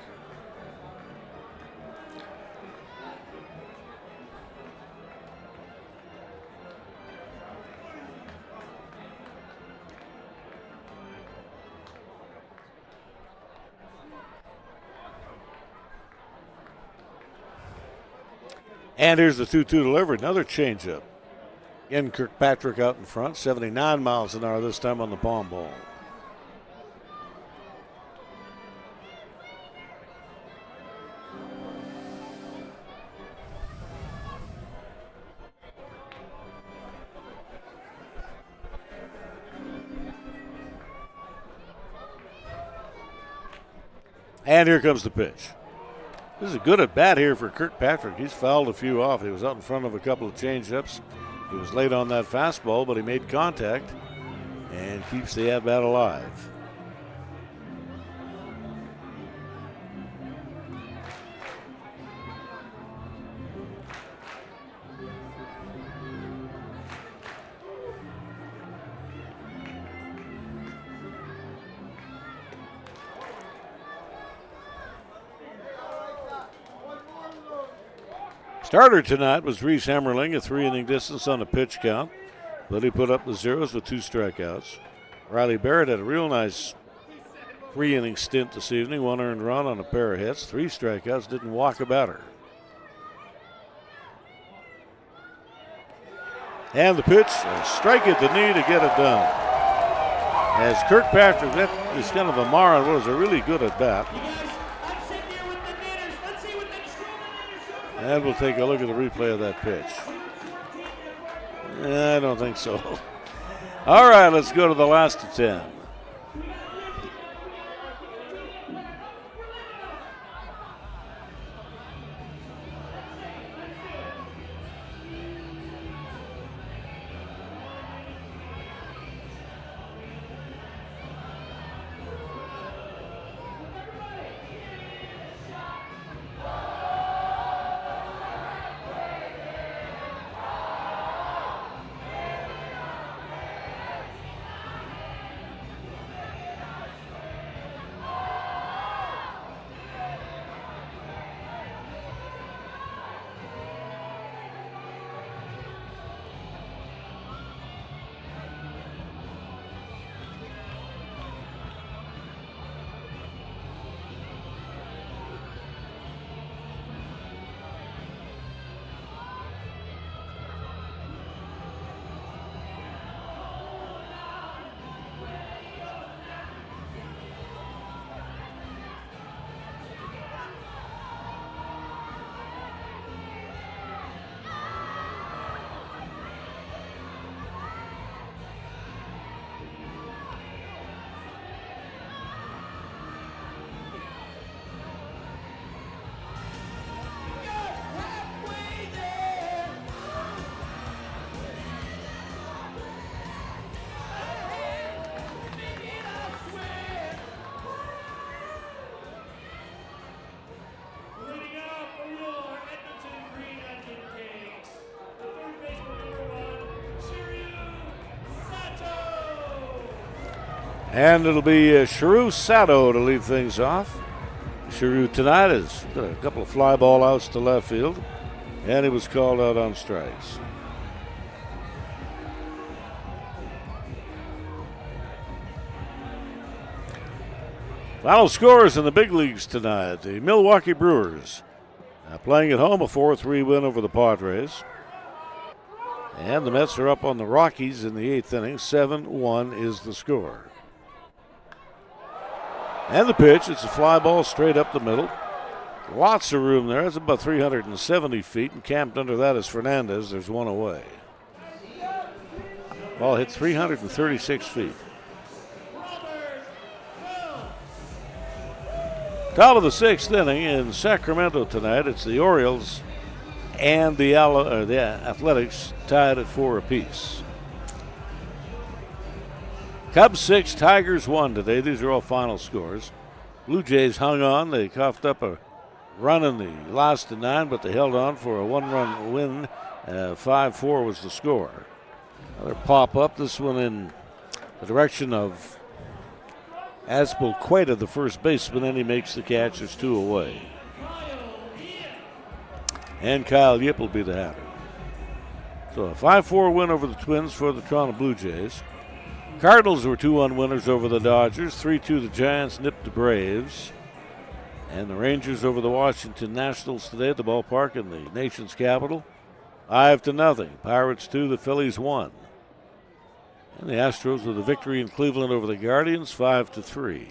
And here's the 2-2 delivery, another changeup. Again, Kirkpatrick out in front, 79 miles an hour this time on the palm ball. And here comes the pitch. This is a good at bat here for Kirkpatrick. He's fouled a few off. He was out in front of a couple of changeups. He was late on that fastball, but he made contact and keeps the at bat alive. Starter tonight was Reese Hammerling, a 3-inning distance on a pitch count, but he put up the zeros with 2 strikeouts. Riley Barrett had a real nice 3-inning stint this evening, 1 earned run on a pair of hits, 3 strikeouts, didn't walk a batter. And the pitch, a strike at the knee to get it done. As Kirkpatrick, that is kind of a mar on what was a really good at bat. And we'll take a look at the replay of that pitch. I don't think so. All right, let's go to the last of 10. And it'll be Shiru Sato to lead things off. Shiru tonight has got a couple of fly ball outs to left field, and he was called out on strikes. Final scores in the big leagues tonight. The Milwaukee Brewers playing at home, a 4-3 win over the Padres. And the Mets are up on the Rockies in the 8th inning. 7-1 is the score. And the pitch, it's a fly ball straight up the middle. Lots of room there. It's about 370 feet, and camped under that is Fernandez. There's one away. Ball hit 336 feet. Top of the 6th inning in Sacramento tonight. It's the Orioles and the Athletics tied at 4 apiece. Cubs 6, Tigers 1 today. These are all final scores. Blue Jays hung on. They coughed up a run in the last of 9, but they held on for a 1-run win. 5-4 was the score. Another pop up. This one in the direction of Azpilicueta, the first baseman, and he makes the catch. There's 2 away. And Kyle Yip will be the hatter. So a 5-4 win over the Twins for the Toronto Blue Jays. Cardinals were 2-1 winners over the Dodgers. 3-2 the Giants nipped the Braves. And the Rangers over the Washington Nationals today at the ballpark in the nation's capital. 5-0. Pirates 2, the Phillies 1. And the Astros with a victory in Cleveland over the Guardians, 5-3.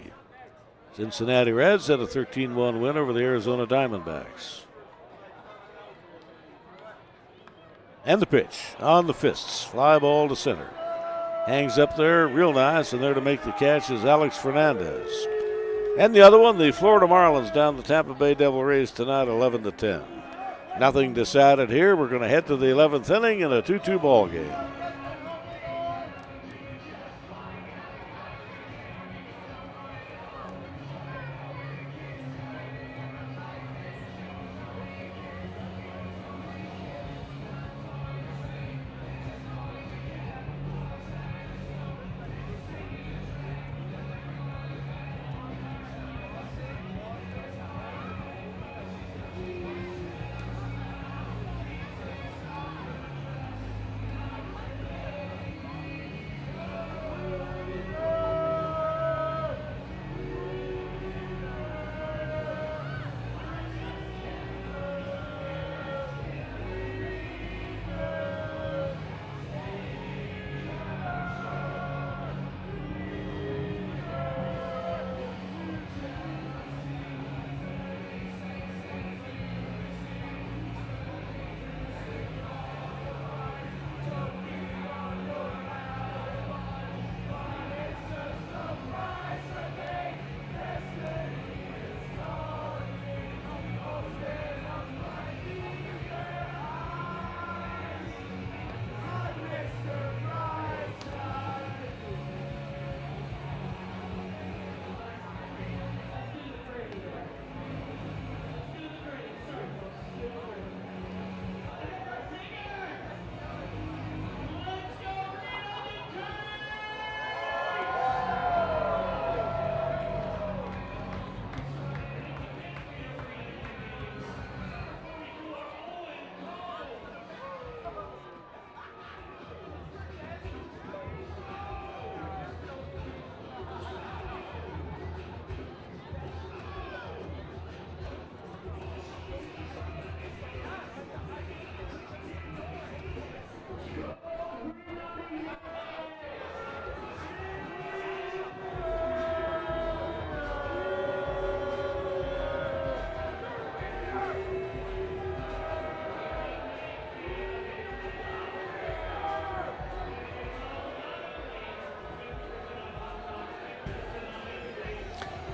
Cincinnati Reds had a 13-1 win over the Arizona Diamondbacks. And the pitch on the fists. Fly ball to center. Hangs up there real nice, and there to make the catch is Alex Fernandez. And the other one, the Florida Marlins down the Tampa Bay Devil Rays tonight, 11-10. Nothing decided here. We're going to head to the 11th inning in a 2-2 ball game.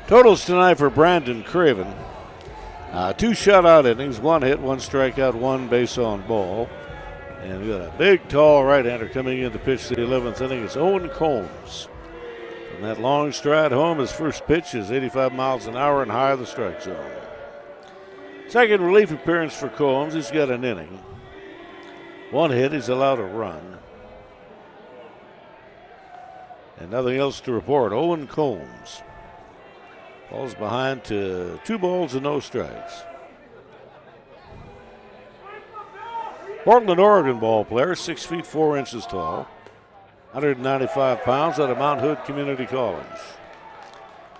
Totals tonight for Brandon Craven. 2 shutout innings, 1 hit, 1 strikeout, 1 base on ball. And we got a big, tall right-hander coming in to pitch the 11th inning. It's Owen Combs. From that long stride home, his first pitch is 85 miles an hour and high of the strike zone. Second relief appearance for Combs. He's got an inning. 1 hit, he's allowed a run. And nothing else to report. Owen Combs falls behind to 2 balls and no strikes. Portland, Oregon ball player, 6 feet 4 inches tall, 195 pounds out of Mount Hood Community College.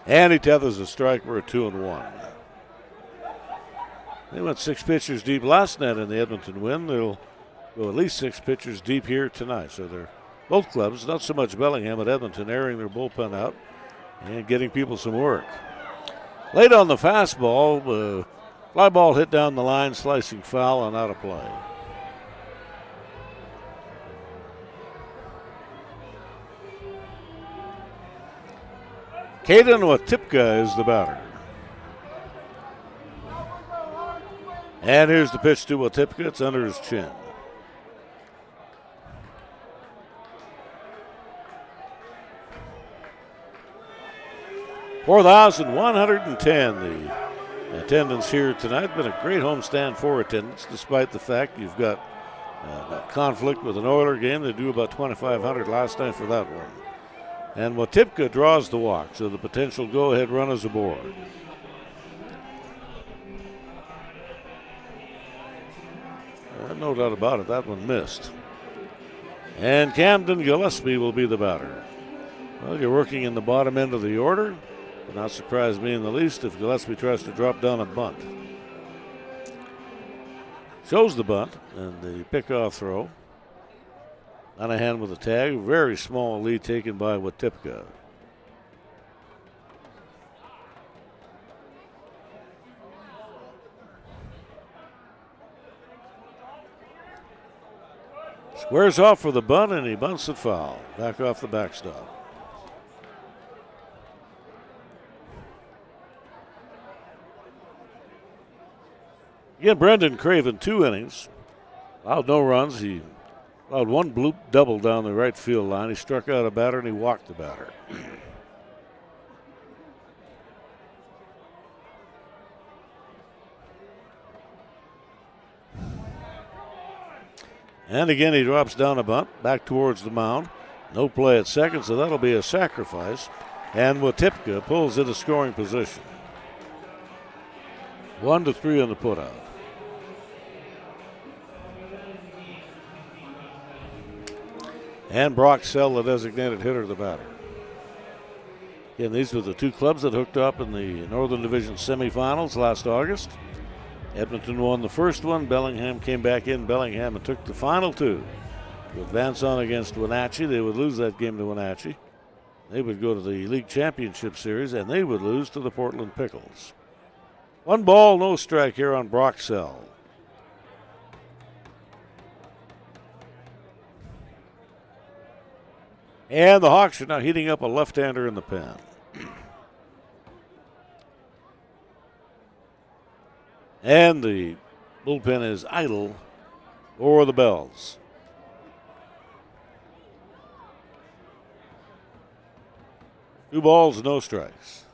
And he tethers a strike. We're at 2-1. They went 6 pitchers deep last night in the Edmonton win. They'll go at least 6 pitchers deep here tonight. So they're both clubs, not so much Bellingham, but Edmonton airing their bullpen out and getting people some work. Late on the fastball, fly ball hit down the line, slicing foul and out of play. Caden Watipka is the batter. And here's the pitch to Watipka. It's under his chin. $4,110 the attendance here tonight. Been a great homestand for attendance, despite the fact you've got that conflict with an Oiler game. They do about 2,500 last night for that one. And Watipka draws the walk, so the potential go-ahead run is aboard. No doubt about it, that one missed. And Camden Gillespie will be the batter. Well, you're working in the bottom end of the order. Would not surprise me in the least if Gillespie tries to drop down a bunt. shows the bunt and the pickoff throw. Monahan with a tag. Very small lead taken by Watipka. Squares off for the bunt, and he bunts it foul. Back off the backstop. Again, Brendan Craven, 2 innings. Allowed no runs. He allowed 1 bloop double down the right field line. He struck out a batter and he walked the batter. And again, he drops down a bunt, back towards the mound. No play at second, so that'll be a sacrifice. And Watipka pulls into scoring position. 1-3 on the putout. And Brock Sell, the designated hitter, the batter. Again, these were the 2 clubs that hooked up in the Northern Division semifinals last August. Edmonton won the first one. Bellingham came back in Bellingham and took the final 2 to advance on against Wenatchee. They would lose that game to Wenatchee. They would go to the league championship series, and they would lose to the Portland Pickles. 1 ball, no strike here on Brock Sell. And the Hawks are now heating up a left-hander in the pen. And the bullpen is idle for the Bells. Two balls, no strikes.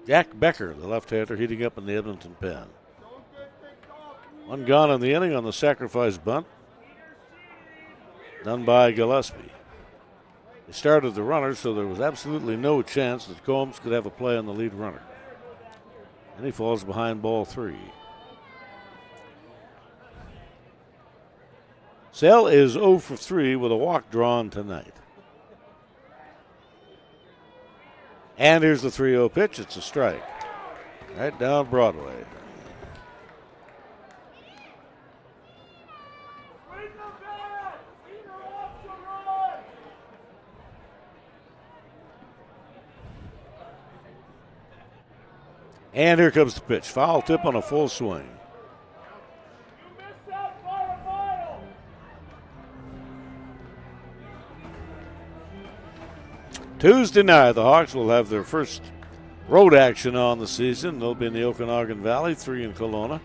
Jack Becker, the left-hander, heating up in the Edmonton pen. 1 gone in the inning on the sacrifice bunt, done by Gillespie. They started the runner, so there was absolutely no chance that Combs could have a play on the lead runner. And he falls behind ball 3. Sell is 0 for 3 with a walk drawn tonight. And here's the 3-0 pitch. It's a strike. Right down Broadway. And here comes the pitch. Foul tip on a full swing. Tuesday night, the Hawks will have their first road action on the season. They'll be in the Okanagan Valley, 3 in Kelowna,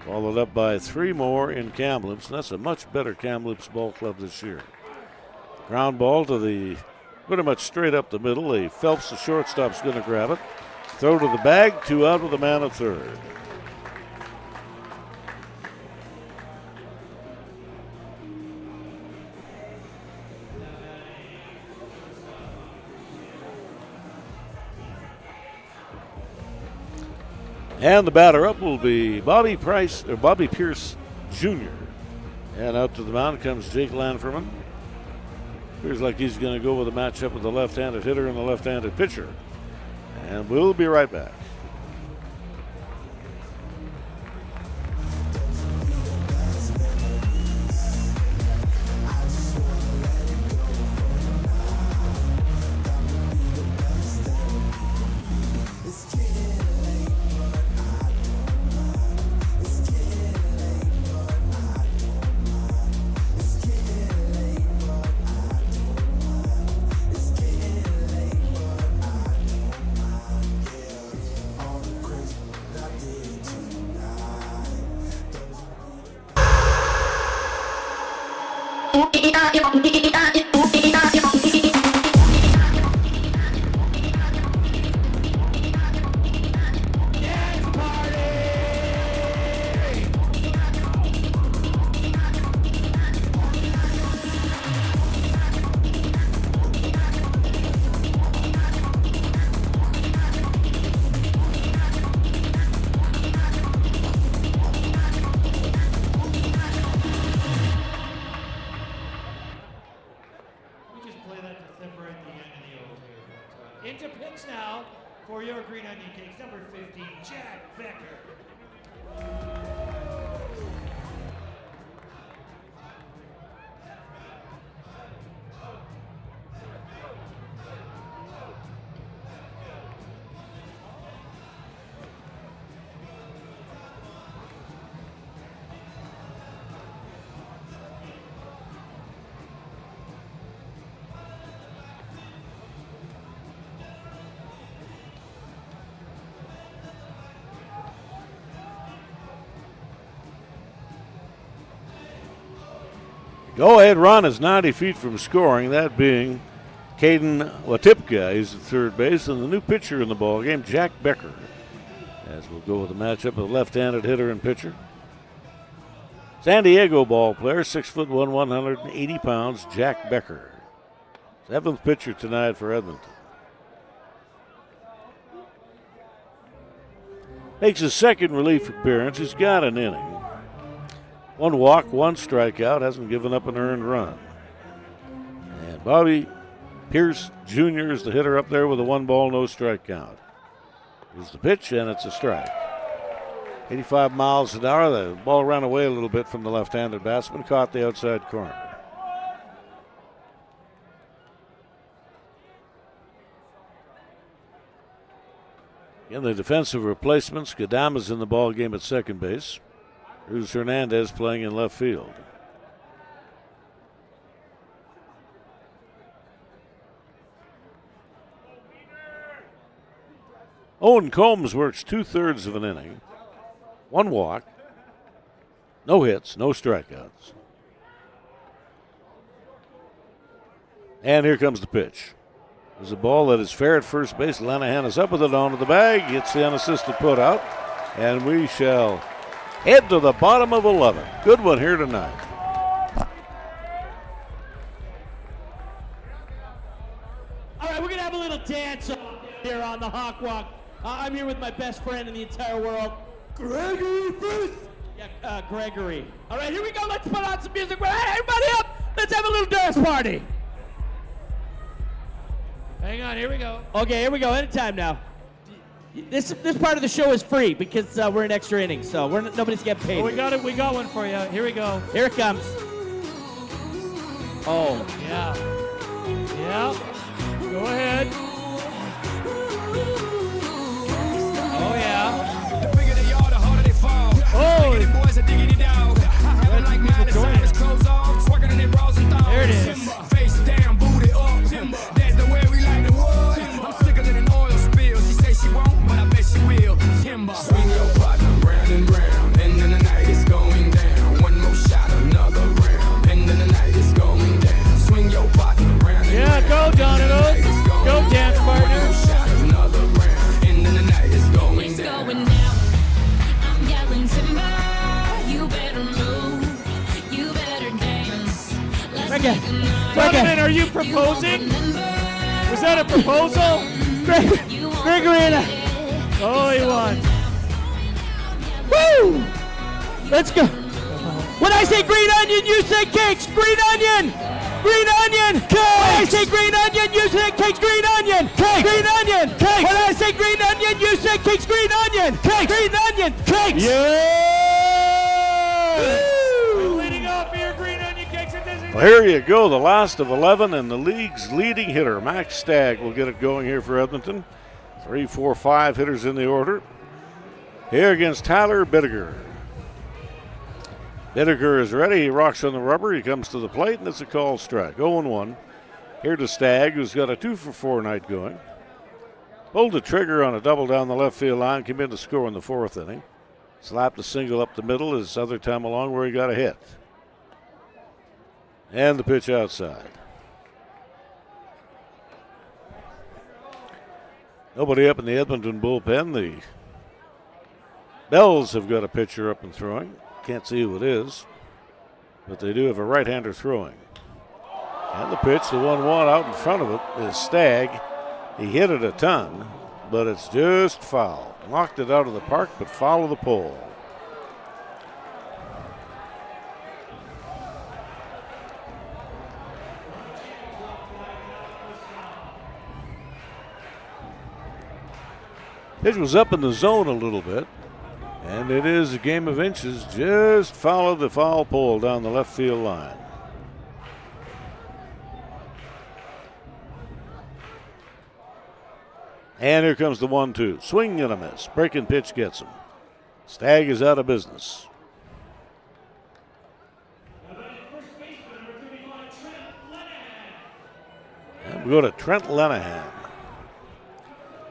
followed up by 3 more in Kamloops. And that's a much better Kamloops ball club this year. Ground ball to the pretty much straight up the middle. A Phelps, the shortstop's going to grab it. Throw to the bag, 2 out with a man at third. And the batter up will be Bobby Pierce Jr. And out to the mound comes Jake Lanferman. Appears like he's going to go with a matchup with the left-handed hitter and the left-handed pitcher. And we'll be right back. Into pitch now for your Green Onion Cakes, number 15, Jack Becker. Go-ahead run is 90 feet from scoring, that being Caden Watipka. He's at third base, and the new pitcher in the ballgame, Jack Becker. As we'll go with the matchup of left-handed hitter and pitcher. San Diego ball player, 6'1", 180 pounds, Jack Becker. 7th pitcher tonight for Edmonton. Makes his second relief appearance. He's got an inning. 1 walk, 1 strikeout, hasn't given up an earned run. And Bobby Pierce Jr. is the hitter up there with a 1-ball, no strike count. Here's the pitch, and it's a strike. 85 miles an hour. The ball ran away a little bit from the left-handed batsman, caught the outside corner. In the defensive replacements, Gadama's in the ball game at second base. Cruz Hernandez playing in left field. Owen Combs works 2/3 of an inning. 1 walk, no hits, no strikeouts. And here comes the pitch. There's a ball that is fair at first base. Lanahan is up with it onto the bag. Gets the unassisted put out. And we shall head to the bottom of 11. Good one here tonight. All right, we're going to have a little dance here on the Hawk Walk. I'm here with my best friend in the entire world, Gregory Firth. Yeah, Gregory. All right, here we go. Let's put on some music. Hey, everybody up. Let's have a little dance party. Hang on, here we go. Okay, here we go. Anytime now. This part of the show is free because we're in extra innings, so nobody's getting paid. Oh, we got it. We got one for you. Here we go. Here it comes. Oh. Yeah. Yeah. Go ahead. Oh, yeah. The bigger they are, the harder they fall. Oh. Diggity boys are diggity dog. I have them like mad as clothes off, twerking in their bras and thongs. There it is. Face down, booty up. That's the way we like the wood. I'm sicker than an oil spill. She say she won't, but I bet she will. Timber. Swing your partner round and round. End of the night is going down. One more shot, another round. End of the night is going down. Swing your partner round and round. Yeah, go, Donovan. Go, dance partner. One more shot, another round. End of the night is going down. Going down. I'm yelling timber. You better move. You better dance. Let's make a night. Donovan, are you proposing? Was that a proposal? Gregory and Oh, he won. Woo! Let's go. When I say green onion, you say cakes. Green onion. Green onion. Cakes. When I say green onion, you say cakes. Green onion. Cakes. Green onion. Cakes. When I say green onion, you say cakes. Green onion. Cakes. Green onion. Cakes. Yeah! Leading off here, green onion cakes at Disney. Well, here you go, the last of 11, and the league's leading hitter, Max Stagg, will get it going here for Edmonton. 3, 4, 5 hitters in the order. Here against Tyler Bittiger. Bittiger is ready. He rocks on the rubber. He comes to the plate, and it's a called strike. 0-1. Here to Stagg, who's got a 2-for-4 night going. Pulled the trigger on a double down the left field line. Came in to score in the 4th inning. Slapped a single up the middle his other time along where he got a hit. And the pitch outside. Nobody up in the Edmonton bullpen. The Bells have got a pitcher up and throwing. Can't see who it is, but they do have a right-hander throwing. And the pitch, the 1-1 out in front of it is Stagg. He hit it a ton, but it's just foul. Knocked it out of the park, but foul of the pole. Pitch was up in the zone a little bit, and it is a game of inches. Just followed the foul pole down the left field line. And here comes the 1-2. Swing and a miss. Breaking pitch gets him. Stagg is out of business. And we go to Trent Lenahan.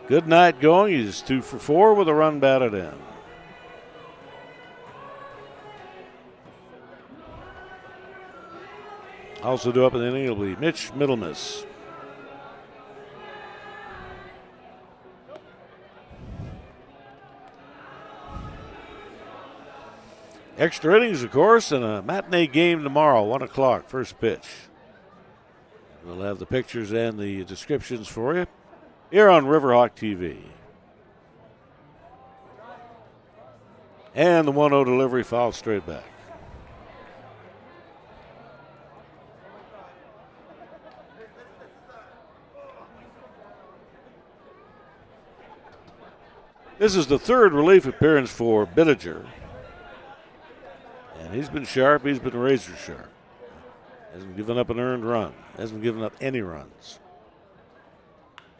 Good night going. He's 2-for-4 with a run batted in. Also due up in the inning will be Mitch Middlemiss. Extra innings, of course, and a matinee game tomorrow, 1 o'clock, first pitch. We'll have the pictures and the descriptions for you here on Riverhawk TV. And the 1-0 delivery fouled straight back. This is the third relief appearance for Bittiger. And he's been sharp, he's been razor sharp. Hasn't given up an earned run, hasn't given up any runs.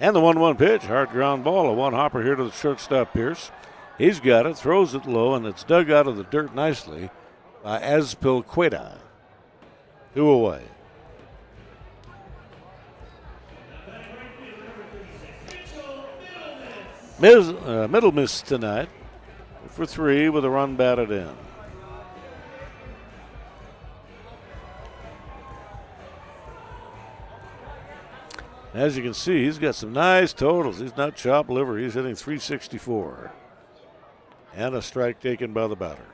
And the 1-1 pitch, hard ground ball, a one hopper here to the shortstop Pierce. He's got it, throws it low, and it's dug out of the dirt nicely by Azpilcueta. 2 away. Middlemiss tonight for 3 with a run batted in. As you can see, he's got some nice totals. He's not chopped liver. He's hitting .364. And a strike taken by the batter.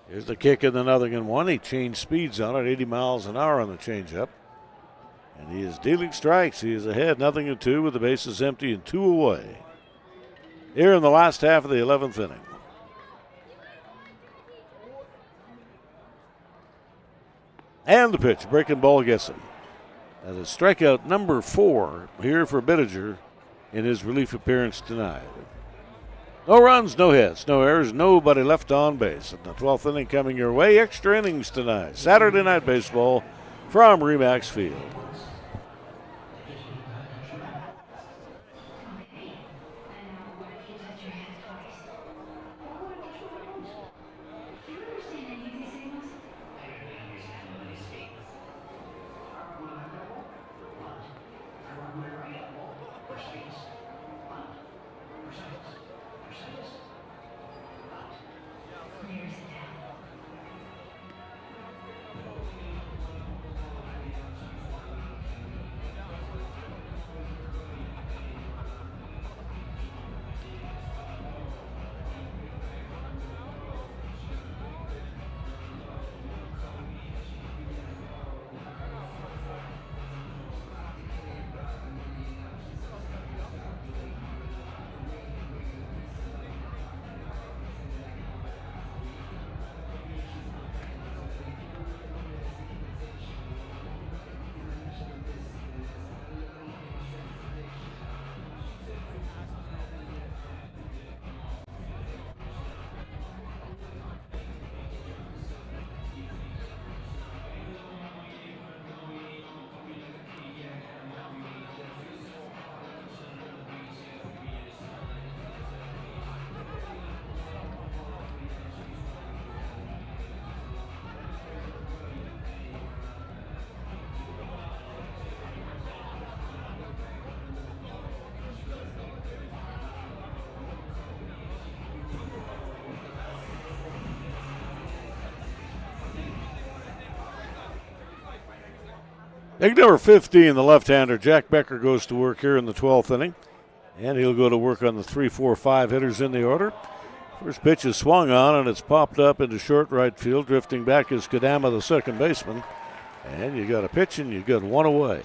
Here's the kick in the 0-1. He changed speeds on it, 80 miles an hour on the changeup. And he is dealing strikes. He is ahead, 0-2 with the bases empty and 2 away. Here in the last half of the 11th inning. And the pitch, breaking ball gets him. That is strikeout number 4 here for Bittiger in his relief appearance tonight. No runs, no hits, no errors, nobody left on base. And the 12th inning coming your way, extra innings tonight. Saturday night baseball from Remax Field. Big number 15, the left-hander, Jack Becker, goes to work here in the 12th inning. And he'll go to work on the 3, 4, 5 hitters in the order. First pitch is swung on, and it's popped up into short right field. Drifting back is Kadama, the second baseman. And you got a pitch, and you got 1 away.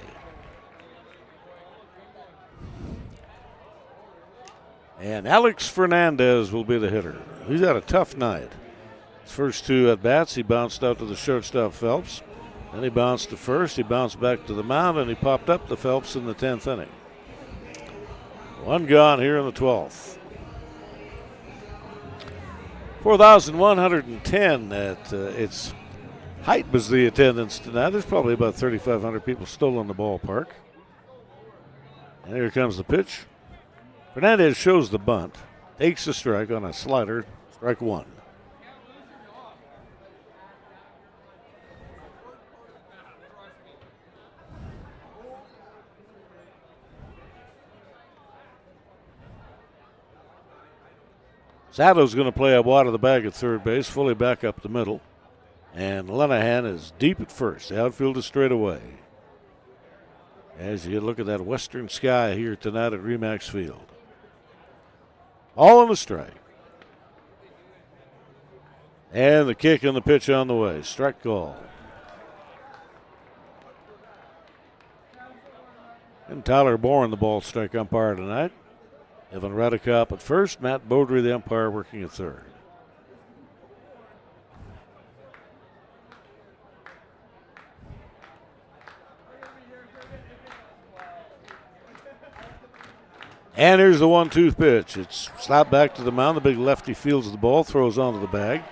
And Alex Fernandez will be the hitter. He's had a tough night. His first 2 at-bats, he bounced out to the shortstop Phelps. Then he bounced to first, he bounced back to the mound, and he popped up to Phelps in the 10th inning. 1 gone here in the 12th. 4,110 at its height was the attendance tonight. There's probably about 3,500 people still in the ballpark. And here comes the pitch. Fernandez shows the bunt, takes the strike on a slider, strike 1. Saddle's going to play up wide of the bag at third base, fully back up the middle. And Lenahan is deep at first. The outfield is straight away. As you look at that western sky here tonight at Remax Field. All on the strike. And the kick and the pitch on the way. Strike call. And Tyler Bourne, the ball strike umpire tonight. Evan Radikop at first. Matt Beaudry, the umpire, working at third. And here's the 1-2 pitch. It's slapped back to the mound. The big lefty fields the ball, throws onto the bag.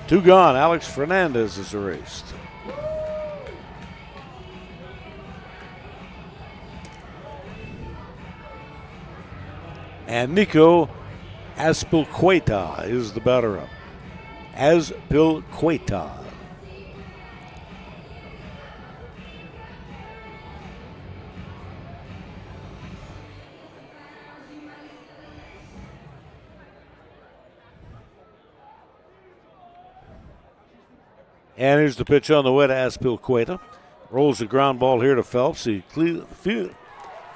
2 gone. Alex Fernandez is erased. And Nico Aspilcueta is the batter up. Aspilcueta. And here's the pitch on the way to Aspilcueta. Rolls the ground ball here to Phelps. He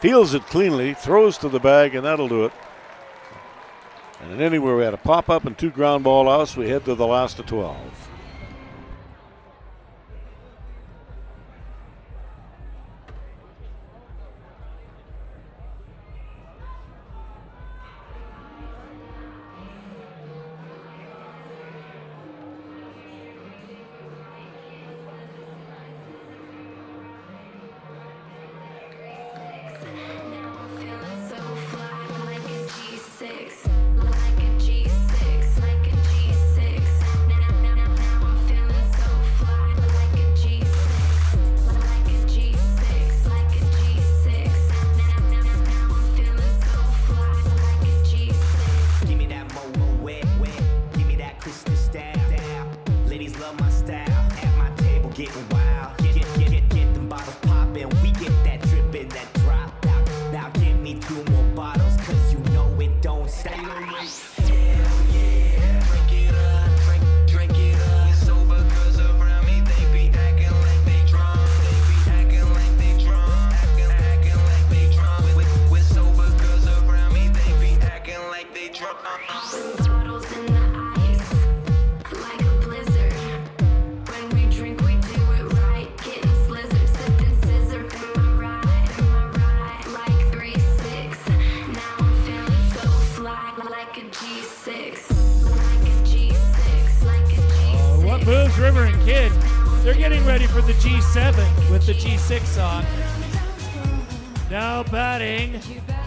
feels it cleanly, throws to the bag, and that'll do it. And anywhere we had a pop-up and 2 ground ball outs, we head to the last of 12.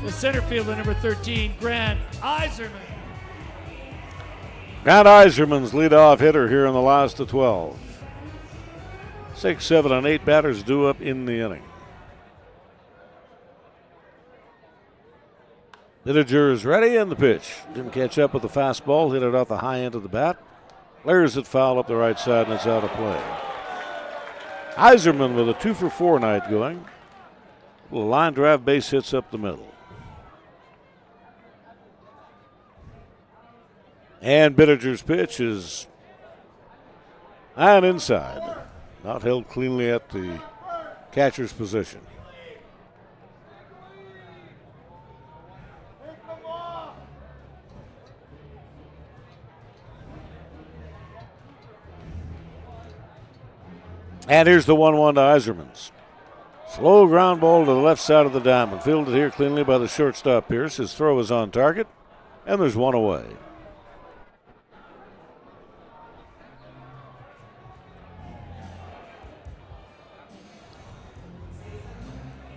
Center fielder number 13, Grant Iserman. Grant Iserman's leadoff hitter here in the last of 12. 6, 7, and 8 batters due up in the inning. Bittinger is ready, and the pitch. Didn't catch up with the fastball, hit it off the high end of the bat. Layers it foul up the right side, and it's out of play. Iserman with a 2-for-4 night going. A little line drive, base hits up the middle. And Bittinger's pitch is high and inside. Not held cleanly at the catcher's position. And here's the 1-1 to Iserman's. Slow ground ball to the left side of the diamond. Fielded here cleanly by the shortstop Pierce. His throw is on target, and there's one away.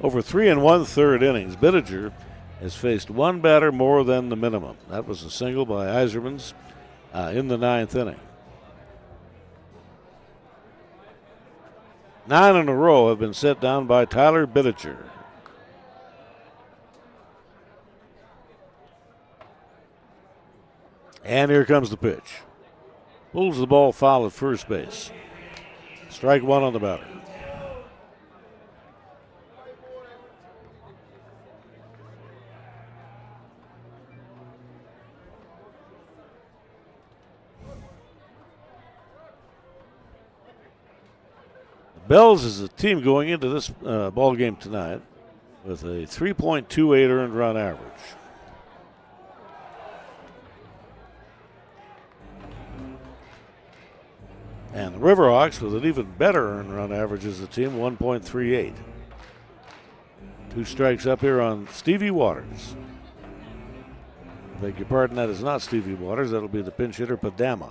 Over 3 1/3 innings, Bittinger has faced one batter more than the minimum. That was a single by Iserman's in the 9th inning. 9 in a row have been set down by Tyler Bittinger. And here comes the pitch. Pulls the ball foul at first base. Strike 1 on the batter. Bells is a team going into this ball game tonight with a 3.28 earned run average. And the Riverhawks with an even better earned run average as a team, 1.38. 2 strikes up here on Stevie Waters. Beg your pardon, that is not Stevie Waters. That'll be the pinch hitter, Padama.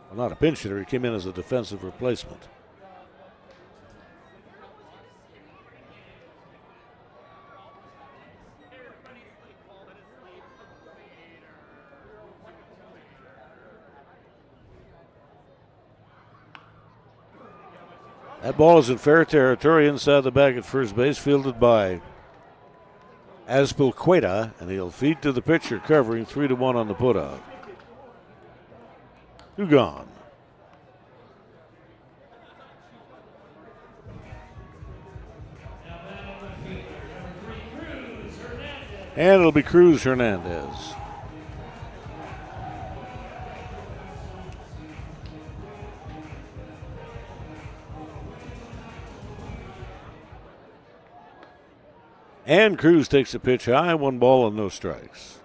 Well, not a pinch hitter. He came in as a defensive replacement. That ball is in fair territory inside the bag at first base, fielded by Azpilcueta, and he'll feed to the pitcher, covering 3-1 on the putout. 2 gone. And it'll be Cruz Hernandez. And Cruz takes a pitch high, 1 ball and no strikes.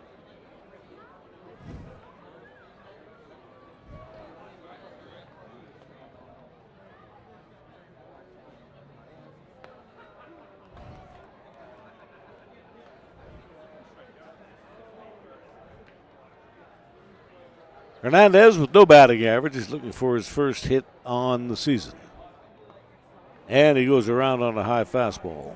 Hernandez with no batting average. He's looking for his first hit on the season. And he goes around on a high fastball.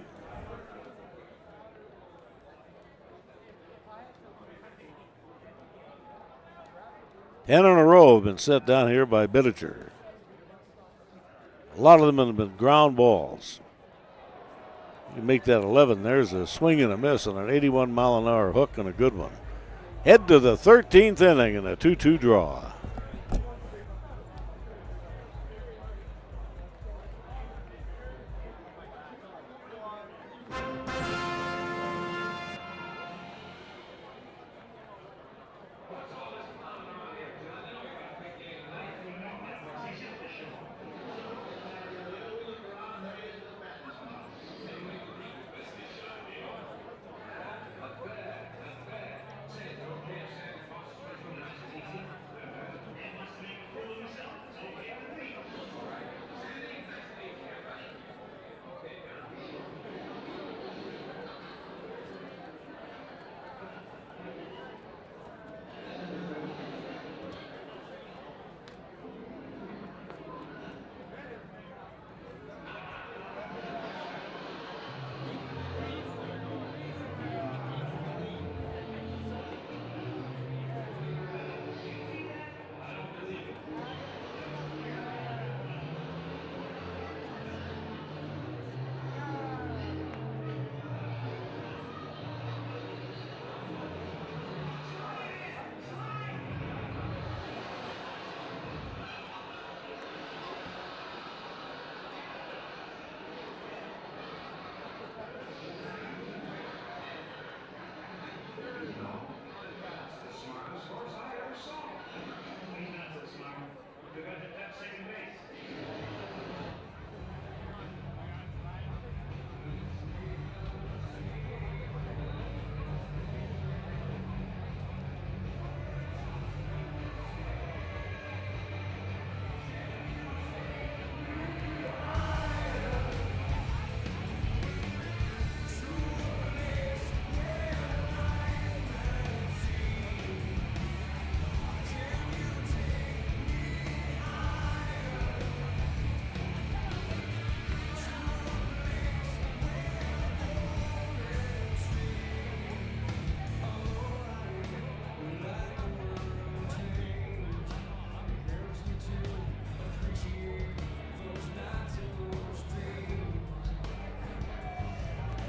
10 in a row have been set down here by Bittiger. A lot of them have been ground balls. You make that 11. There's a swing and a miss on an 81-mile-an-hour hook and a good one. Head to the 13th inning in a 2-2 draw.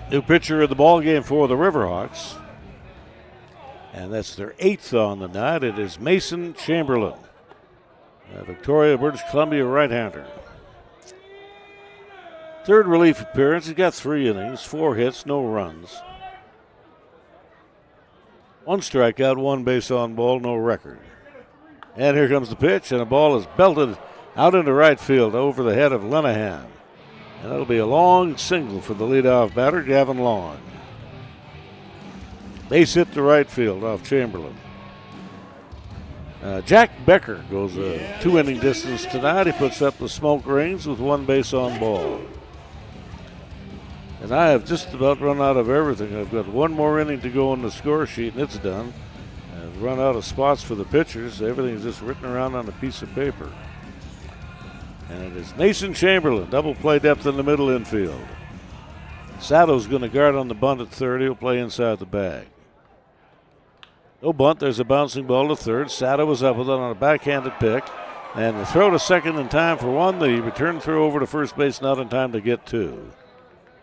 New pitcher of the ball game for the Riverhawks. And that's their 8th on the night. It is Mason Chamberlain, Victoria, British Columbia right-hander. 3rd relief appearance. He's got 3 innings, 4 hits, no runs. 1 strikeout, 1 base on ball, no record. And here comes the pitch, and the ball is belted out into right field over the head of Lenahan. And that'll be a long single for the leadoff batter, Gavin Long. Base hit to right field off Chamberlain. Jack Becker goes a 2-inning distance tonight. He puts up the smoke rings with 1 base on ball. And I have just about run out of everything. I've got 1 more inning to go on the score sheet, and it's done. I've run out of spots for the pitchers. Everything's just written around on a piece of paper. And it is Mason Chamberlain, double play depth in the middle infield. Sato's going to guard on the bunt at third. He'll play inside the bag. No bunt. There's a bouncing ball to third. Sato was up with it on a backhanded pick. And the throw to second in time for 1. The return throw over to first base not in time to get 2.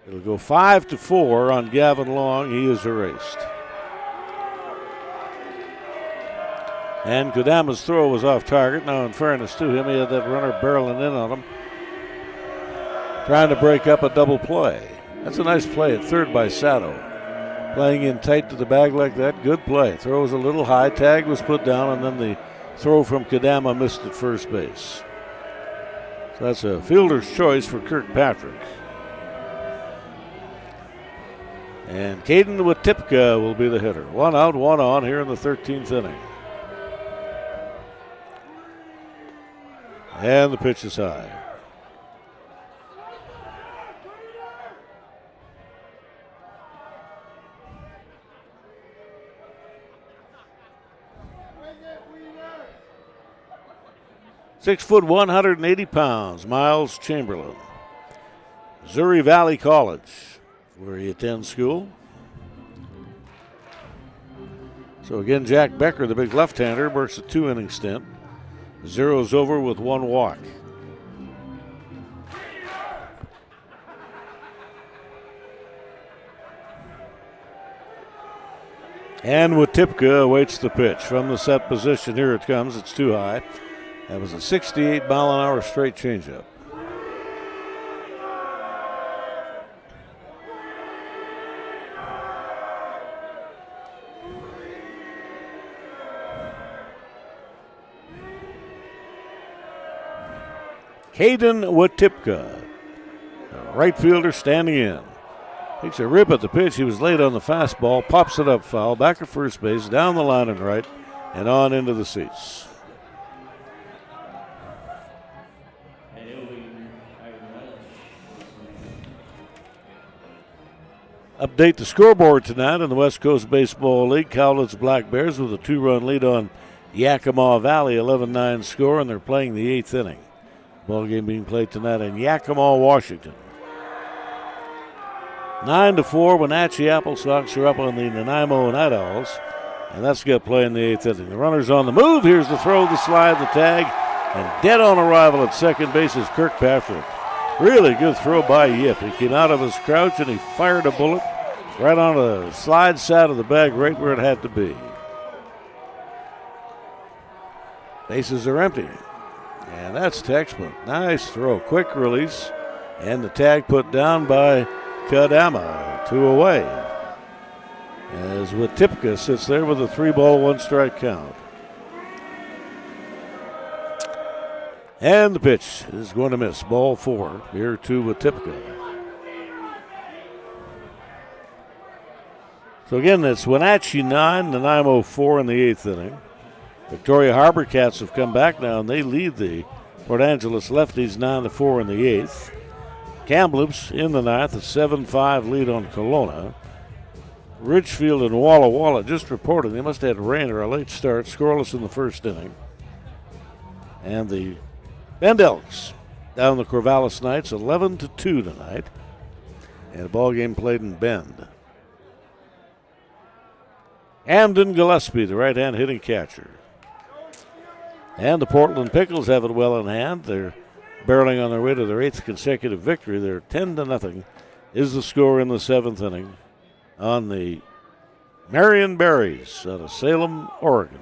It'll go 5-4 on Gavin Long. He is erased. And Kodama's throw was off target. Now, in fairness to him, he had that runner barreling in on him, trying to break up a double play. That's a nice play at third by Sato. Playing in tight to the bag like that, good play. Throw was a little high, tag was put down, and then the throw from Kodama missed at first base. So that's a fielder's choice for Kirkpatrick. And Caden Watipka will be the hitter. 1 out, 1 on here in the 13th inning. And the pitch is high. Six foot, 180 pounds, Miles Chamberlain. Missouri Valley College, where he attends school. So again, Jack Becker, the big left-hander, works a 2-inning stint. Zero's over with 1 walk. And Watipka awaits the pitch from the set position. Here it comes. It's too high. That was a 68-mile-an-hour straight changeup. Caden Watipka, a right fielder standing in. Takes a rip at the pitch. He was late on the fastball, pops it up foul, back at first base, down the line and right, and on into the seats. Update the scoreboard tonight in the West Coast Baseball League. Cowlitz Black Bears with a 2-run lead on Yakima Valley, 11-9 score, and they're playing the 8th inning. Ball game being played tonight in Yakima, Washington. 9-4, Wenatchee Apple Sox are up on the Nanaimo Night Owls, and that's got play in the 8th inning. The runner's on the move. Here's the throw, the slide, the tag, and dead on arrival at second base is Kirkpatrick. Really good throw by Yip. He came out of his crouch and he fired a bullet right on the slide side of the bag, right where it had to be. Bases are empty. And that's textbook. Nice throw. Quick release. And the tag put down by Kodama. 2 away. As Watipka sits there with a 3-ball, 1-strike count. And the pitch is going to miss. Ball 4 here to Watipka. So again, that's Wenatchee 9, Nanaimo 4 in the 8th inning. Victoria Harbor Cats have come back now, and they lead the Port Angeles Lefties 9-4 in the 8th. Kamloops in the 9th, a 7-5 lead on Kelowna. Ridgefield and Walla Walla just reported they must have had rain or a late start, scoreless in the first inning. And the Bend Elks down the Corvallis Knights, 11-2 tonight. And a ball game played in Bend. Hamden Gillespie, the right-hand hitting catcher. And the Portland Pickles have it well in hand. They're barreling on their way to their 8th consecutive victory. They're 10-0 is the score in the 7th inning on the Marion Berries out of Salem, Oregon.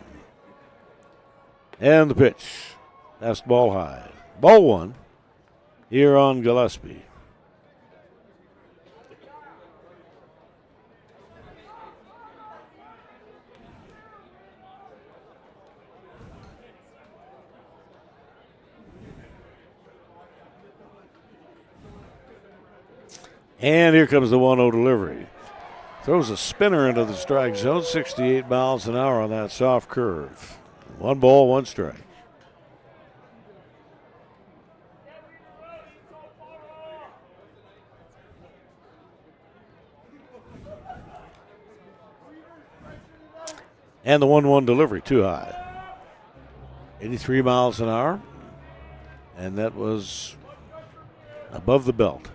And the pitch. Fastball high. Ball 1 here on Gillespie. And here comes the 1-0 delivery. Throws a spinner into the strike zone, 68 miles an hour on that soft curve. 1 ball, 1 strike. And the 1-1 delivery, too high. 83 miles an hour. And that was above the belt.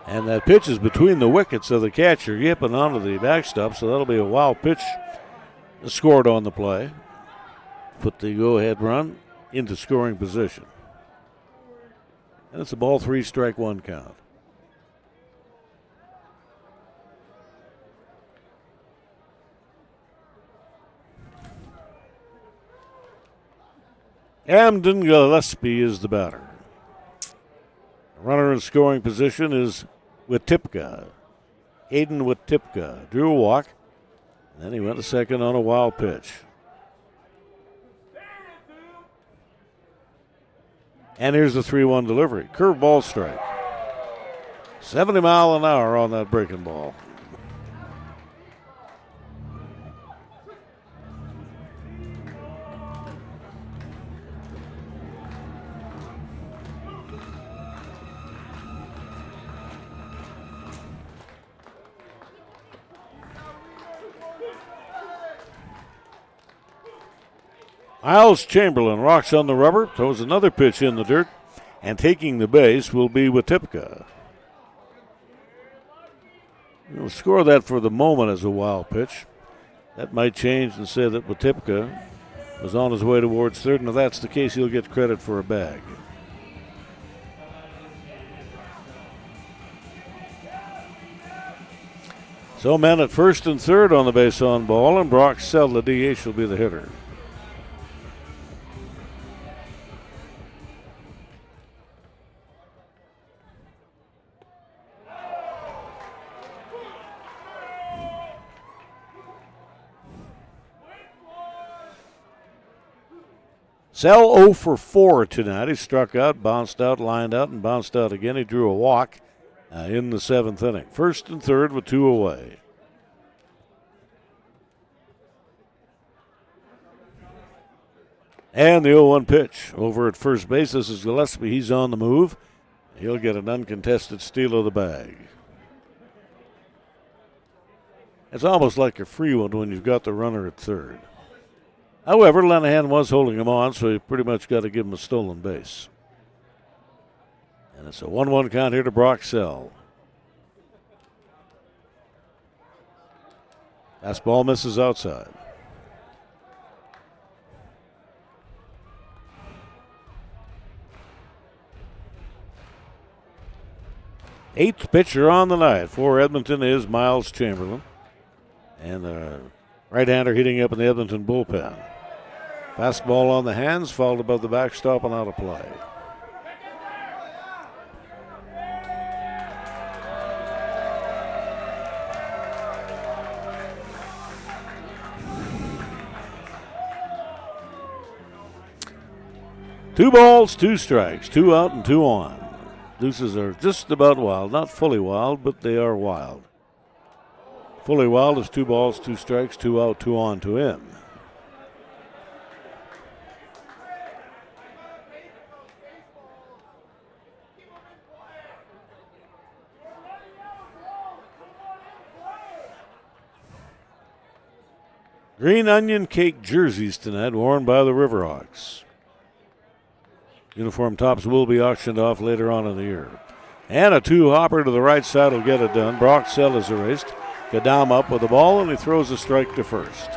And that pitch is between the wickets of the catcher, yipping onto the backstop, so that'll be a wild pitch scored on the play. Put the go-ahead run into scoring position. And it's a ball, 3 strike 1 count. Amden Gillespie is the batter. The runner in scoring position is Witipka. Aiden Witipka drew a walk, and then he went to second on a wild pitch. And here's the 3-1 delivery. Curveball strike. 70 mile an hour on that breaking ball. Miles Chamberlain rocks on the rubber, throws another pitch in the dirt, and taking the base will be Witipka. We'll score that for the moment as a wild pitch. That might change and say that Witipka was on his way towards third, and if that's the case, he'll get credit for a bag. So men at first and third on the base on ball, and Brock Sell, the DH, will be the hitter. Sell 0 for 4 tonight. He struck out, bounced out, lined out, and bounced out again. He drew a walk in the 7th inning. First and third with 2 away. And the 0-1 pitch over at first base. This is Gillespie. He's on the move. He'll get an uncontested steal of the bag. It's almost like a free one when you've got the runner at third. However, Lenahan was holding him on, so you pretty much got to give him a stolen base. And it's a 1-1 count here to Brock Sell. Fastball misses outside. Eighth pitcher on the night for Edmonton is Miles Chamberlain. And the right-hander heating up in the Edmonton bullpen. Fastball on the hands, fouled above the backstop and out of play. Two balls, 2 strikes, 2 out and 2 on. Deuces are just about wild, not fully wild, but they are wild. Fully wild is 2 balls, 2 strikes, 2 out, 2 on to end. Green onion cake jerseys tonight worn by the Riverhawks. Uniform tops will be auctioned off later on in the year. And a 2-hopper to the right side will get it done. Brock Sell is erased. Gadam up with the ball, and he throws a strike to first.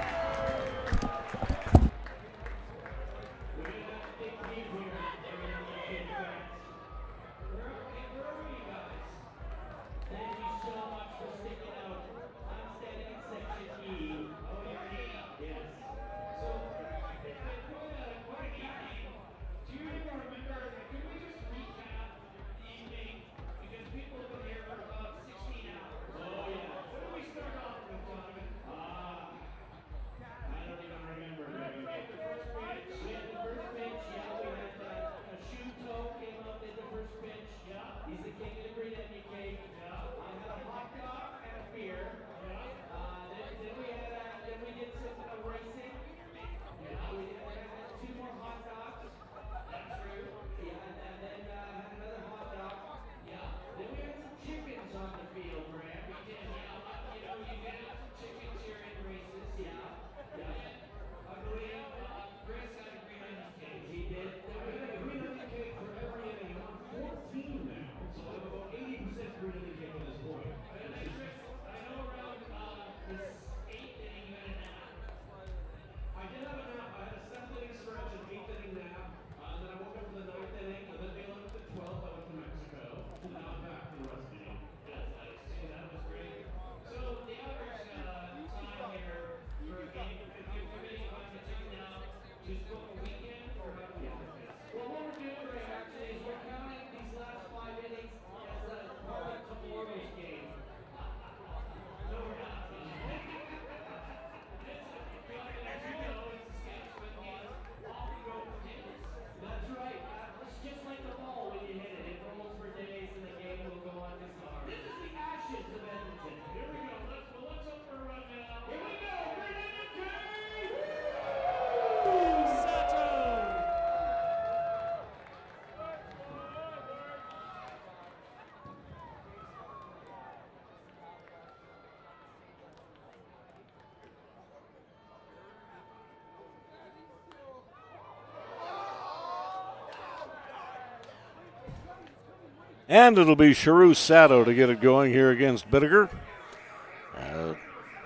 And it'll be Sharu Sato to get it going here against Bittiger.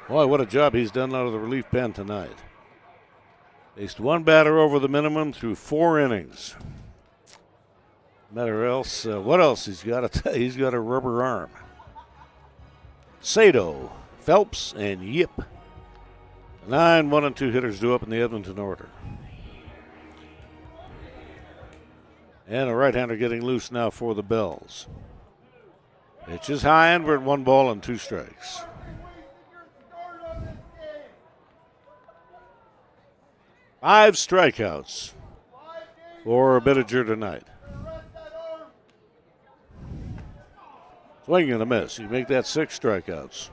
Boy, what a job he's done out of the relief pen tonight. Faced one batter over the minimum through 4 innings. Matter else, what else he's got? He's got a rubber arm. Sato, Phelps, and Yip. 9 1 and 2 hitters due up in the Edmonton order. And a right-hander getting loose now for the Bells. Pitch is high, and we're at 1 ball and 2 strikes. Five strikeouts for Bittiger tonight. Swing and a miss. You make that 6 strikeouts.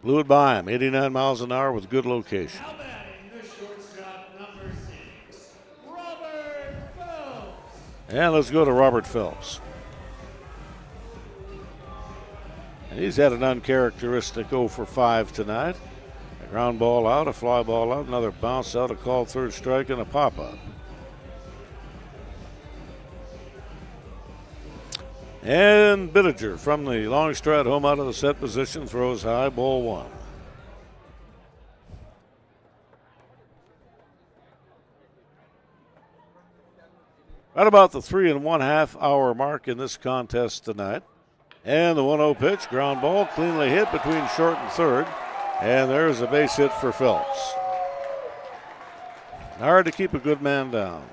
Blew it by him, 89 miles an hour with good location. And let's go to Robert Phelps. And he's had an uncharacteristic 0 for 5 tonight. A ground ball out, a fly ball out, another bounce out, a called third strike, and a pop-up. And Bittiger from the long stride home out of the set position throws high, ball 1. Right about the 3 1/2 hour mark in this contest tonight. And the 1-0 pitch, ground ball, cleanly hit between short and third. And there's a base hit for Phelps. Hard to keep a good man down.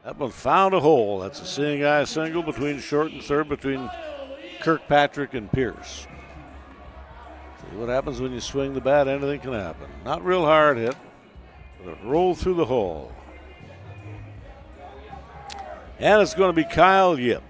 That one found a hole. That's a seeing eye single between short and third, between Kirkpatrick and Pierce. See what happens when you swing the bat. Anything can happen. Not real hard hit, but it rolled through the hole. And it's going to be Kyle Yip.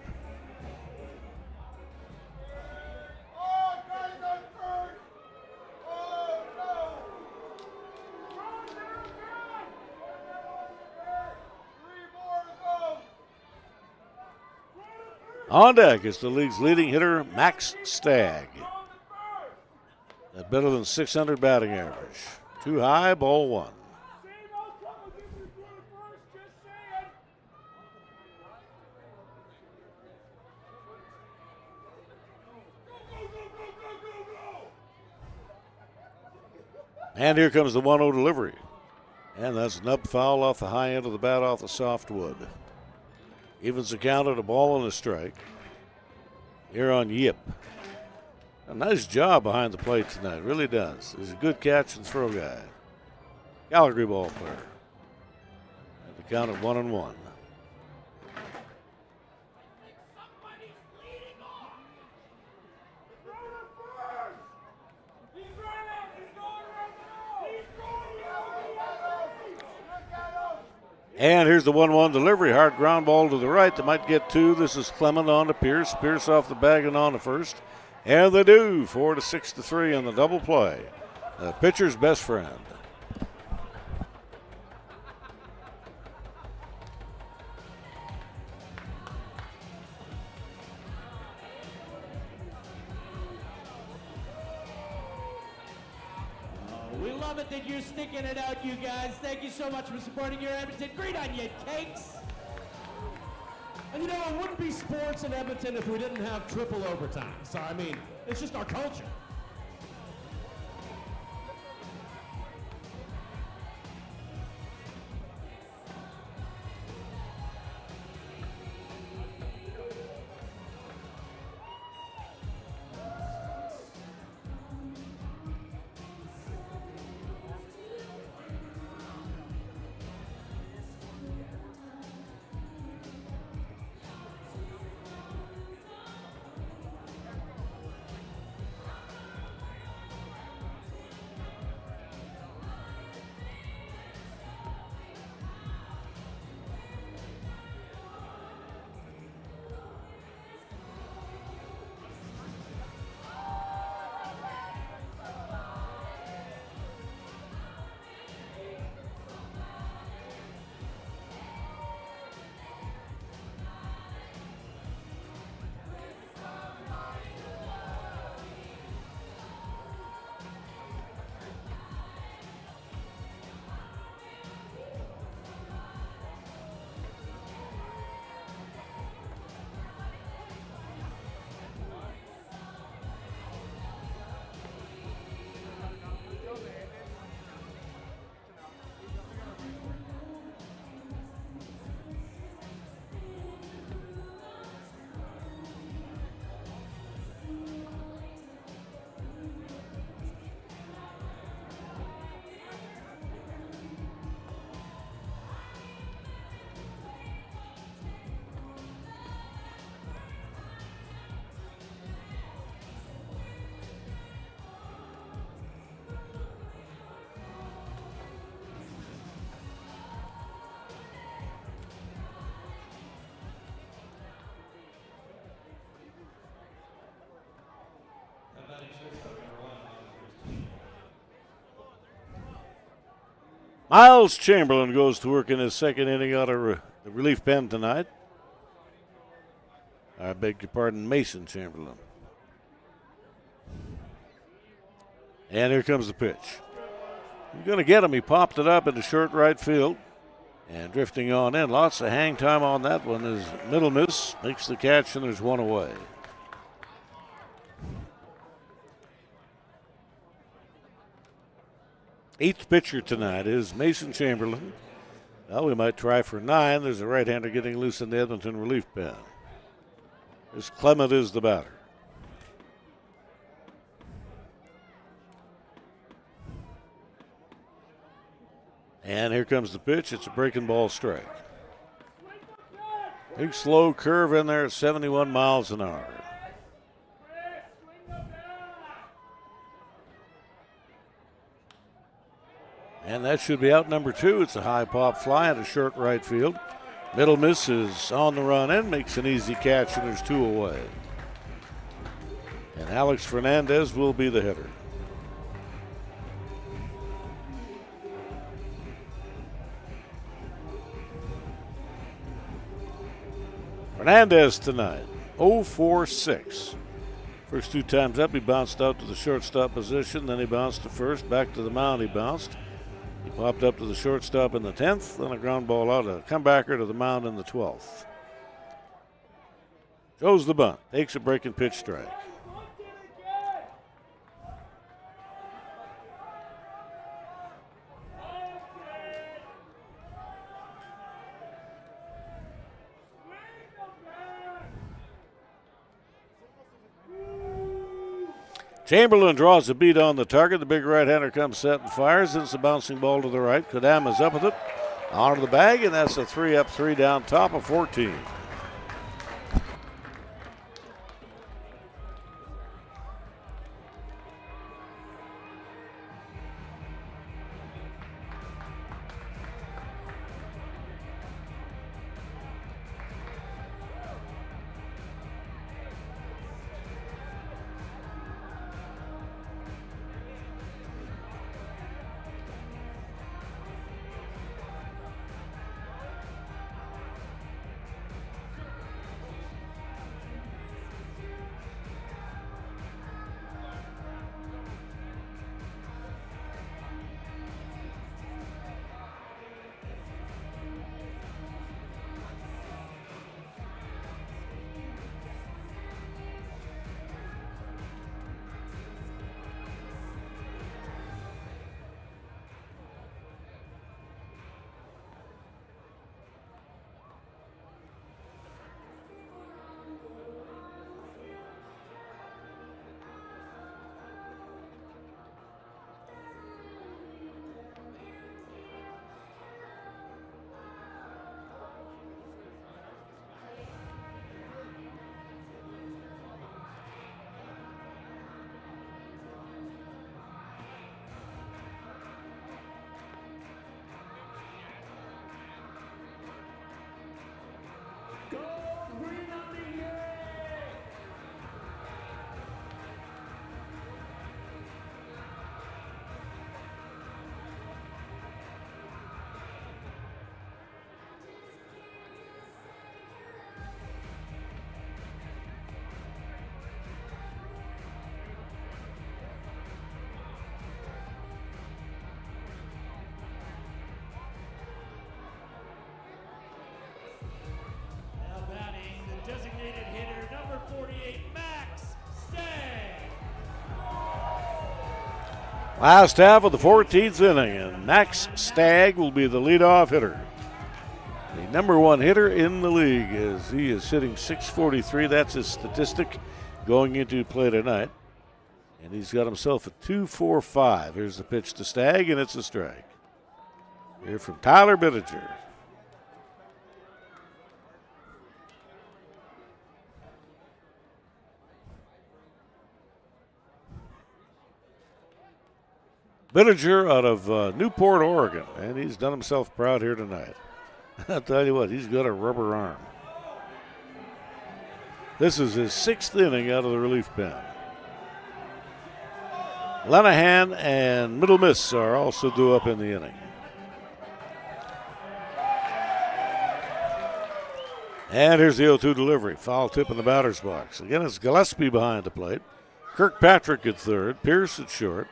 On deck is the league's leading hitter, Max Stagg. At better than 600 batting average. Too high, ball 1. And here comes the 1-0 delivery. And that's nub foul off the high end of the bat off the softwood. Evens the count at a ball and a strike. Here on Yip. A nice job behind the plate tonight, really does. He's a good catch and throw guy. Calgary ball player. At the count of 1-1. And here's the 1-1 delivery. Hard ground ball to the right. They might get 2. This is Clement on to Pierce. Pierce off the bag and on to first. And they do. 4-6-3 on the double play. The pitcher's best friend. We love it that you're sticking it out, you guys. Thank you so much for supporting your Edmonton Green Onion Cakes. And you know, it wouldn't be sports in Edmonton if we didn't have triple overtime. So, I mean, it's just our culture. Miles Chamberlain goes to work in his second inning out of the relief pen tonight. I beg your pardon, Mason Chamberlain. And here comes the pitch. You're going to get him. He popped it up into short right field. And drifting on in. Lots of hang time on that one is Middle Miss. Makes the catch, and there's one away. Eighth pitcher tonight is Mason Chamberlain. Well, we might try for 9. There's a right-hander getting loose in the Edmonton relief pen. This Clement is the batter. And here comes the pitch. It's a breaking ball strike. Big slow curve in there at 71 miles an hour. And that should be out number 2. It's a high pop fly into short right field. Middle Miss is on the run in, makes an easy catch, and there's 2 away. And Alex Fernandez will be the hitter. Fernandez tonight, 0-for-6. First 2 times up, he bounced out to the shortstop position, then he bounced to first, back to the mound he bounced. He popped up to the shortstop in the 10th, then a ground ball out, a comebacker to the mound in the 12th. Throws the bunt, takes a breaking pitch strike. Chamberlain draws a beat on the target. The big right-hander comes set and fires. It's a bouncing ball to the right. Kodama's up with it. Onto the bag, and that's a 3-up, 3-down, top of 14. Designated hitter, number 48, Max Stagg. Last half of the 14th inning, and Max Stagg will be the leadoff hitter. The number 1 hitter in the league, as he is hitting .643. That's his statistic going into play tonight. And he's got himself a 2.45. Here's the pitch to Stagg, and it's a strike. Here from Tyler Bittinger. Bittinger out of Newport, Oregon, and he's done himself proud here tonight. I'll tell you what, he's got a rubber arm. This is his 6th inning out of the relief pen. Lenahan and Middle Miss are also due up in the inning. And here's the 0-2 delivery. Foul tip in the batter's box. Again, it's Gillespie behind the plate. Kirkpatrick at third. Pierce at short.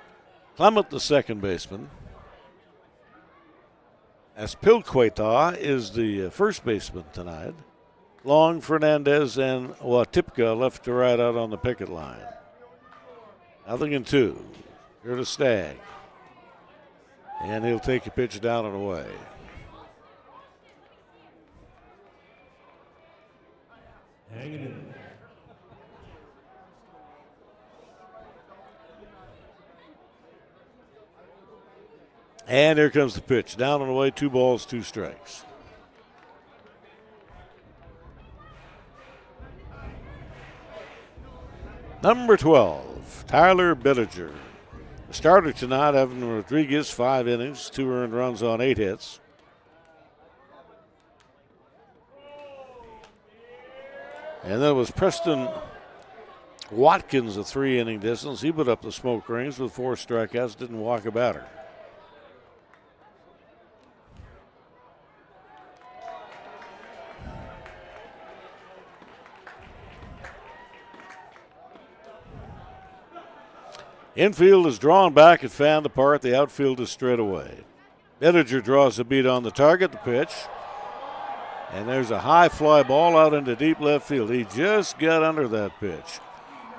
Clement, the second baseman. Aspilcueta is the first baseman tonight. Long, Fernandez, and Watipka left to right out on the picket line. 0-2. Here to Stagg. And he'll take a pitch down and away. Hanging in. And here comes the pitch. Down and away, 2 balls, 2 strikes. Number 12, Tyler Bittiger. The starter tonight, Evan Rodriguez, 5 innings, 2 earned runs on 8 hits. And then it was Preston Watkins, a 3-inning distance. He put up the smoke rings with 4 strikeouts, didn't walk a batter. Infield is drawn back and fanned apart. The outfield is straight away. Bittiger draws a beat on the target, the pitch. And there's a high fly ball out into deep left field. He just got under that pitch.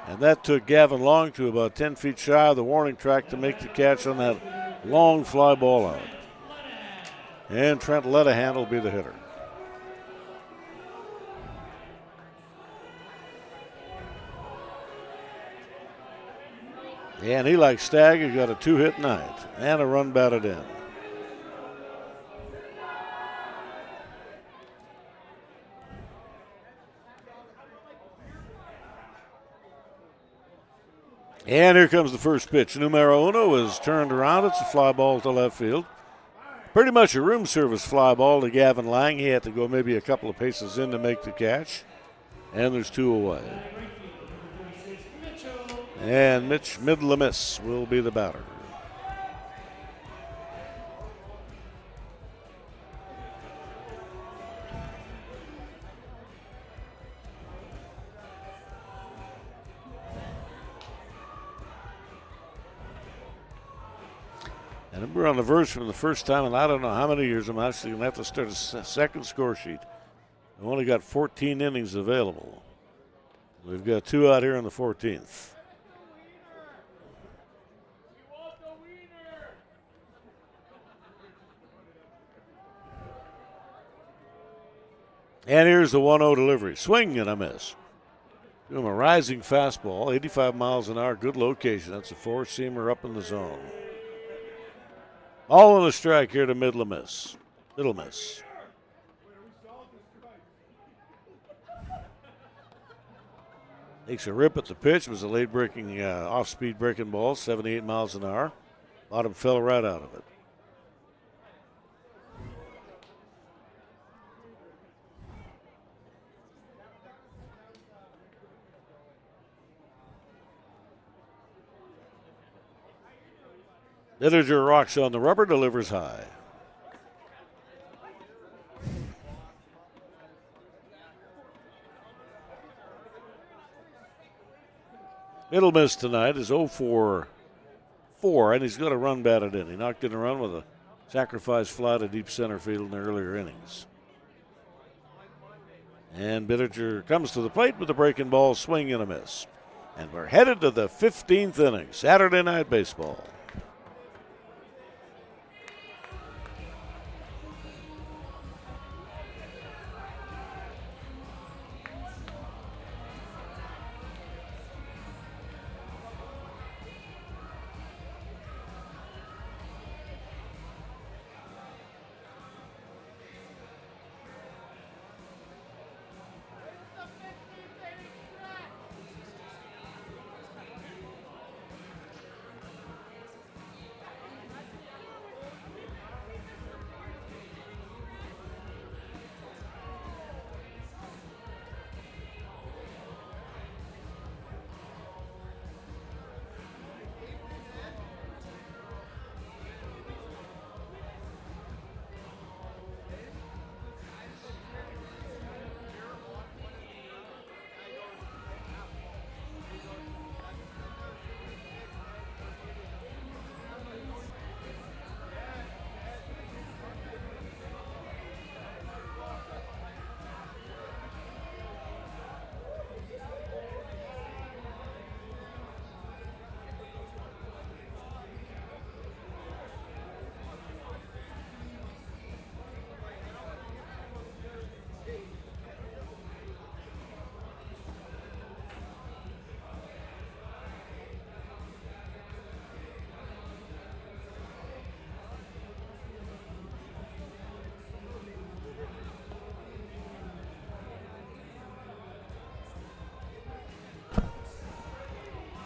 And that took Gavin Long to about 10 feet shy of the warning track to make the catch on that long fly ball out. And Trent Ledihan will be the hitter. And he, like Stagg, has got a 2-hit night and a run batted in. And here comes the first pitch. Numero uno is turned around. It's a fly ball to left field. Pretty much a room service fly ball to Gavin Lang. He had to go maybe a couple of paces in to make the catch. And there's 2 away. And Mitch Midlemiss will be the batter. And we're on the verge from the first time, and I don't know how many years I'm actually going to have to start a second score sheet. I've only got 14 innings available. We've got 2 out here in the 14th. And here's the 1-0 delivery. Swing and a miss. Give him a rising fastball, 85 miles an hour, good location. That's a 4-seamer up in the zone. All in a strike here to Midlemiss. Midlemiss. Takes a rip at the pitch. It was a late breaking, off-speed breaking ball, 78 miles an hour. Bottom fell right out of it. Bittiger rocks on the rubber, delivers high. Midlemiss tonight is 0-for-4, and he's got a run batted in. He knocked in a run with a sacrifice fly to deep center field in the earlier innings. And Bittiger comes to the plate with a breaking ball, swing and a miss. And we're headed to the 15th inning, Saturday Night Baseball.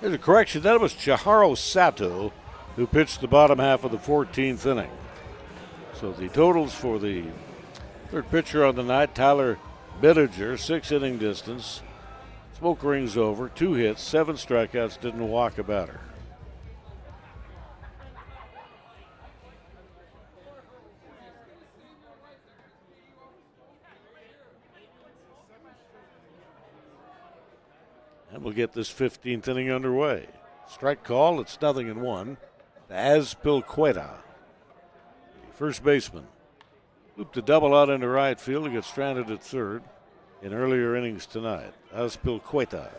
There's a correction. That was Chihiro Sato who pitched the bottom half of the 14th inning. So the totals for the third pitcher on the night, Tyler Bittinger, 6-inning distance, smoke rings over, 2 hits, 7 strikeouts, didn't walk a batter. And we'll get this 15th inning underway. Strike call, it's 0-1 to Azpilicueta, first baseman. Looped a double out into right field. He got stranded at third in earlier innings tonight. Azpilicueta.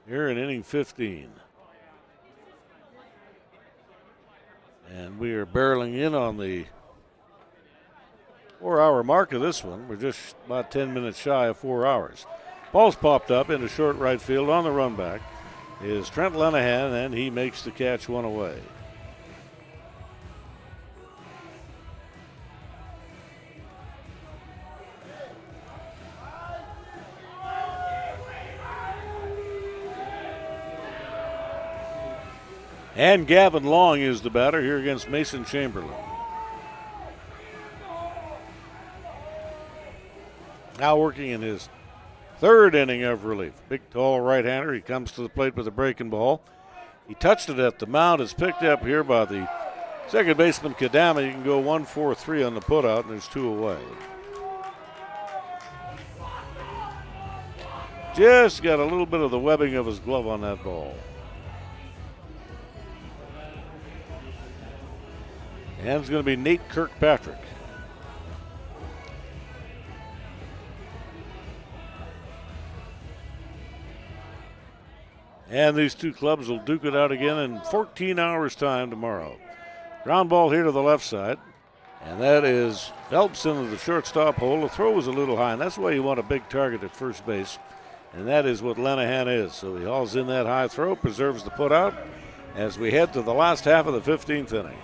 Here in inning 15. And we are barreling in on the 4-hour mark of this one. We're just about 10 minutes shy of 4 hours. Ball's popped up into short right field. On the run back is Trent Lenahan, and he makes the catch, one away. And Gavin Long is the batter here against Mason Chamberlain. Now working in his third inning of relief. Big, tall right-hander. He comes to the plate with a breaking ball. He touched it at the mound. It's picked up here by the second baseman, Kadama. You can go 1-4-3 on the putout, and there's 2 away. Just got a little bit of the webbing of his glove on that ball. And it's going to be Nate Kirkpatrick. And these two clubs will duke it out again in 14 hours' time tomorrow. Ground ball here to the left side. And that is Phelps into the shortstop hole. The throw was a little high, and that's why you want a big target at first base. And that is what Lenahan is. So he hauls in that high throw, preserves the putout as we head to the last half of the 15th inning.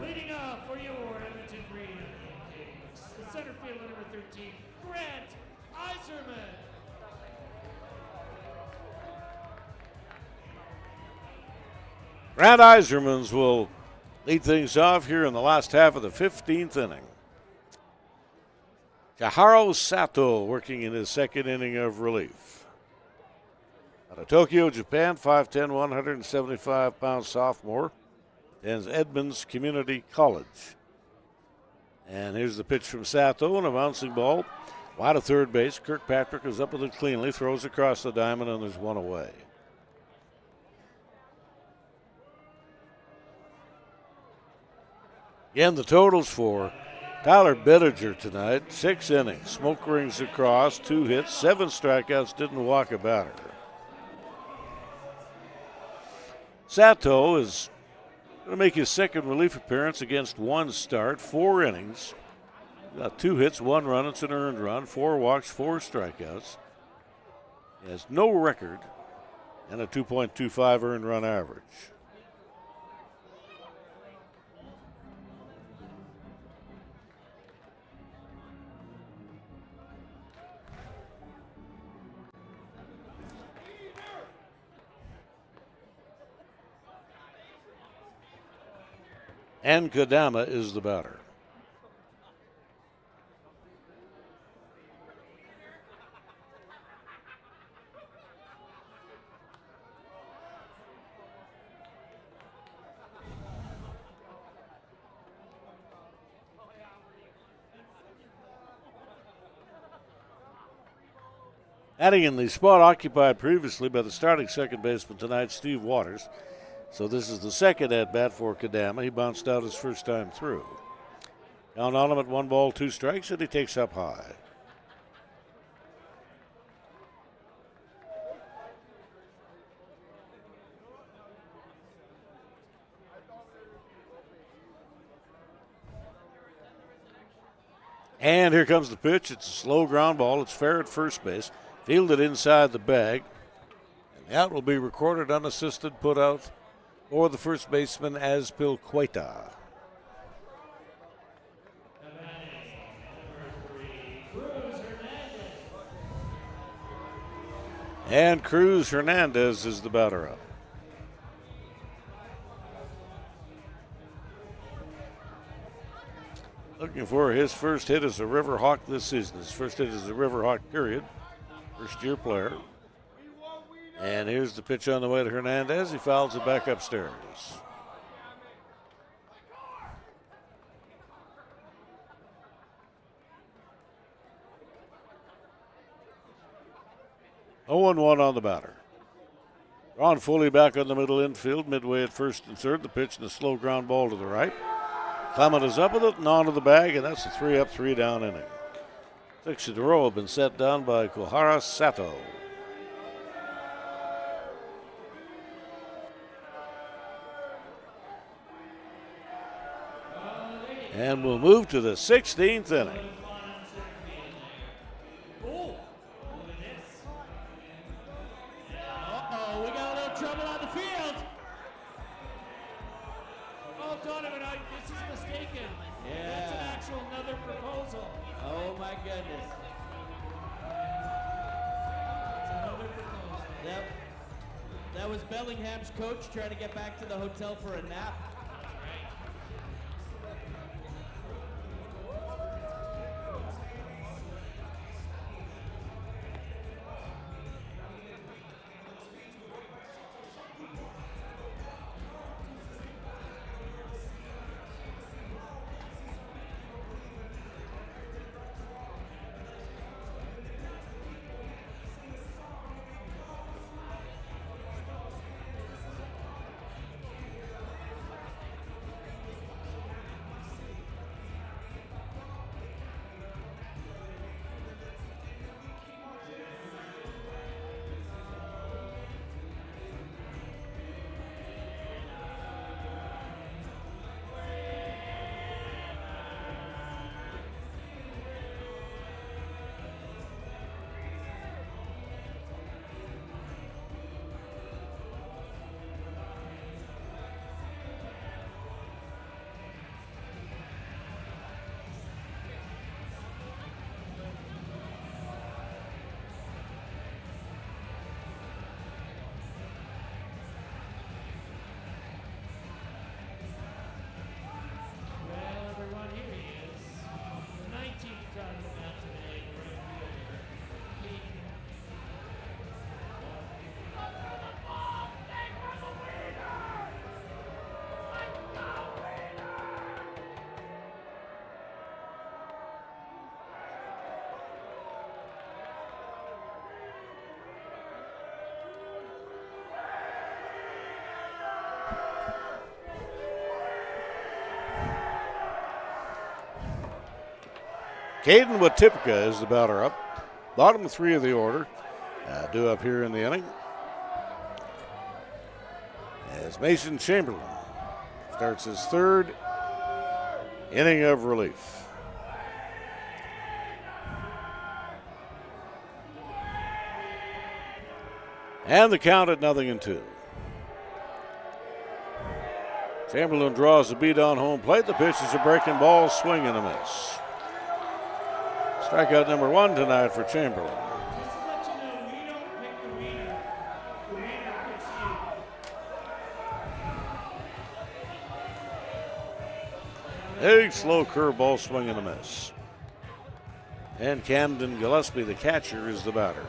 Leading off for your Edmonton Riverhawks, the center fielder number 13, Grant Iserman. Grant Isermans will lead things off here in the last half of the 15th inning. Chihiro Sato working in his second inning of relief. Out of Tokyo, Japan, 5'10", 175-pound sophomore. Attends Edmonds Community College. And here's the pitch from Sato, and a bouncing ball wide of third base. Kirkpatrick is up with it cleanly, throws across the diamond, and there's 1 away. Again, the totals for Tyler Bittinger tonight: 6 innings, smoke rings across, 2 hits, 7 strikeouts, didn't walk a batter. Sato is going to make his second relief appearance against 1 start, 4 innings. Got 2 hits, 1 run. It's an earned run, 4 walks, 4 strikeouts. He has no record and a 2.25 earned run average. And Kadama is the batter. Adding in the spot occupied previously by the starting second baseman tonight, Steve Waters. So this is the second at-bat for Kadama. He bounced out his first time through. Down on him at 1 ball, 2 strikes, and he takes up high. And here comes the pitch. It's a slow ground ball. It's fair at first base. Fielded inside the bag. And the out will be recorded unassisted, put out for the first baseman as Pilqueta. And Cruz Hernandez is the batter up. Looking for his first hit as a Riverhawk this season. His first hit as a Riverhawk, period. First-year player. And here's the pitch on the way to Hernandez. He fouls it back upstairs. Oh, 0-1 on the batter. Ron Foley back on the middle infield, midway at first and third. The pitch and a slow ground ball to the right. Clement is up with it and onto the bag, and that's a 3-up, 3-down inning. 6 in a row have been set down by Kohara Sato. And we'll move to the 16th inning. Uh-oh, we got a little trouble on the field. Oh, Donovan, this is mistaken. Yeah. That's an actual another proposal. Oh, my goodness. It's another proposal. That was Bellingham's coach trying to get back to the hotel for a nap. Caden Watipka is the batter up. Bottom 3 of the order. Due up here in the inning. As Mason Chamberlain starts his 3rd inning of relief. And the count at 0-2. Chamberlain draws the beat on home plate. The pitch is a breaking ball, swing and a miss. Strikeout number 1 tonight for Chamberlain. Big slow curveball, swing and a miss. And Camden Gillespie, the catcher, is the batter.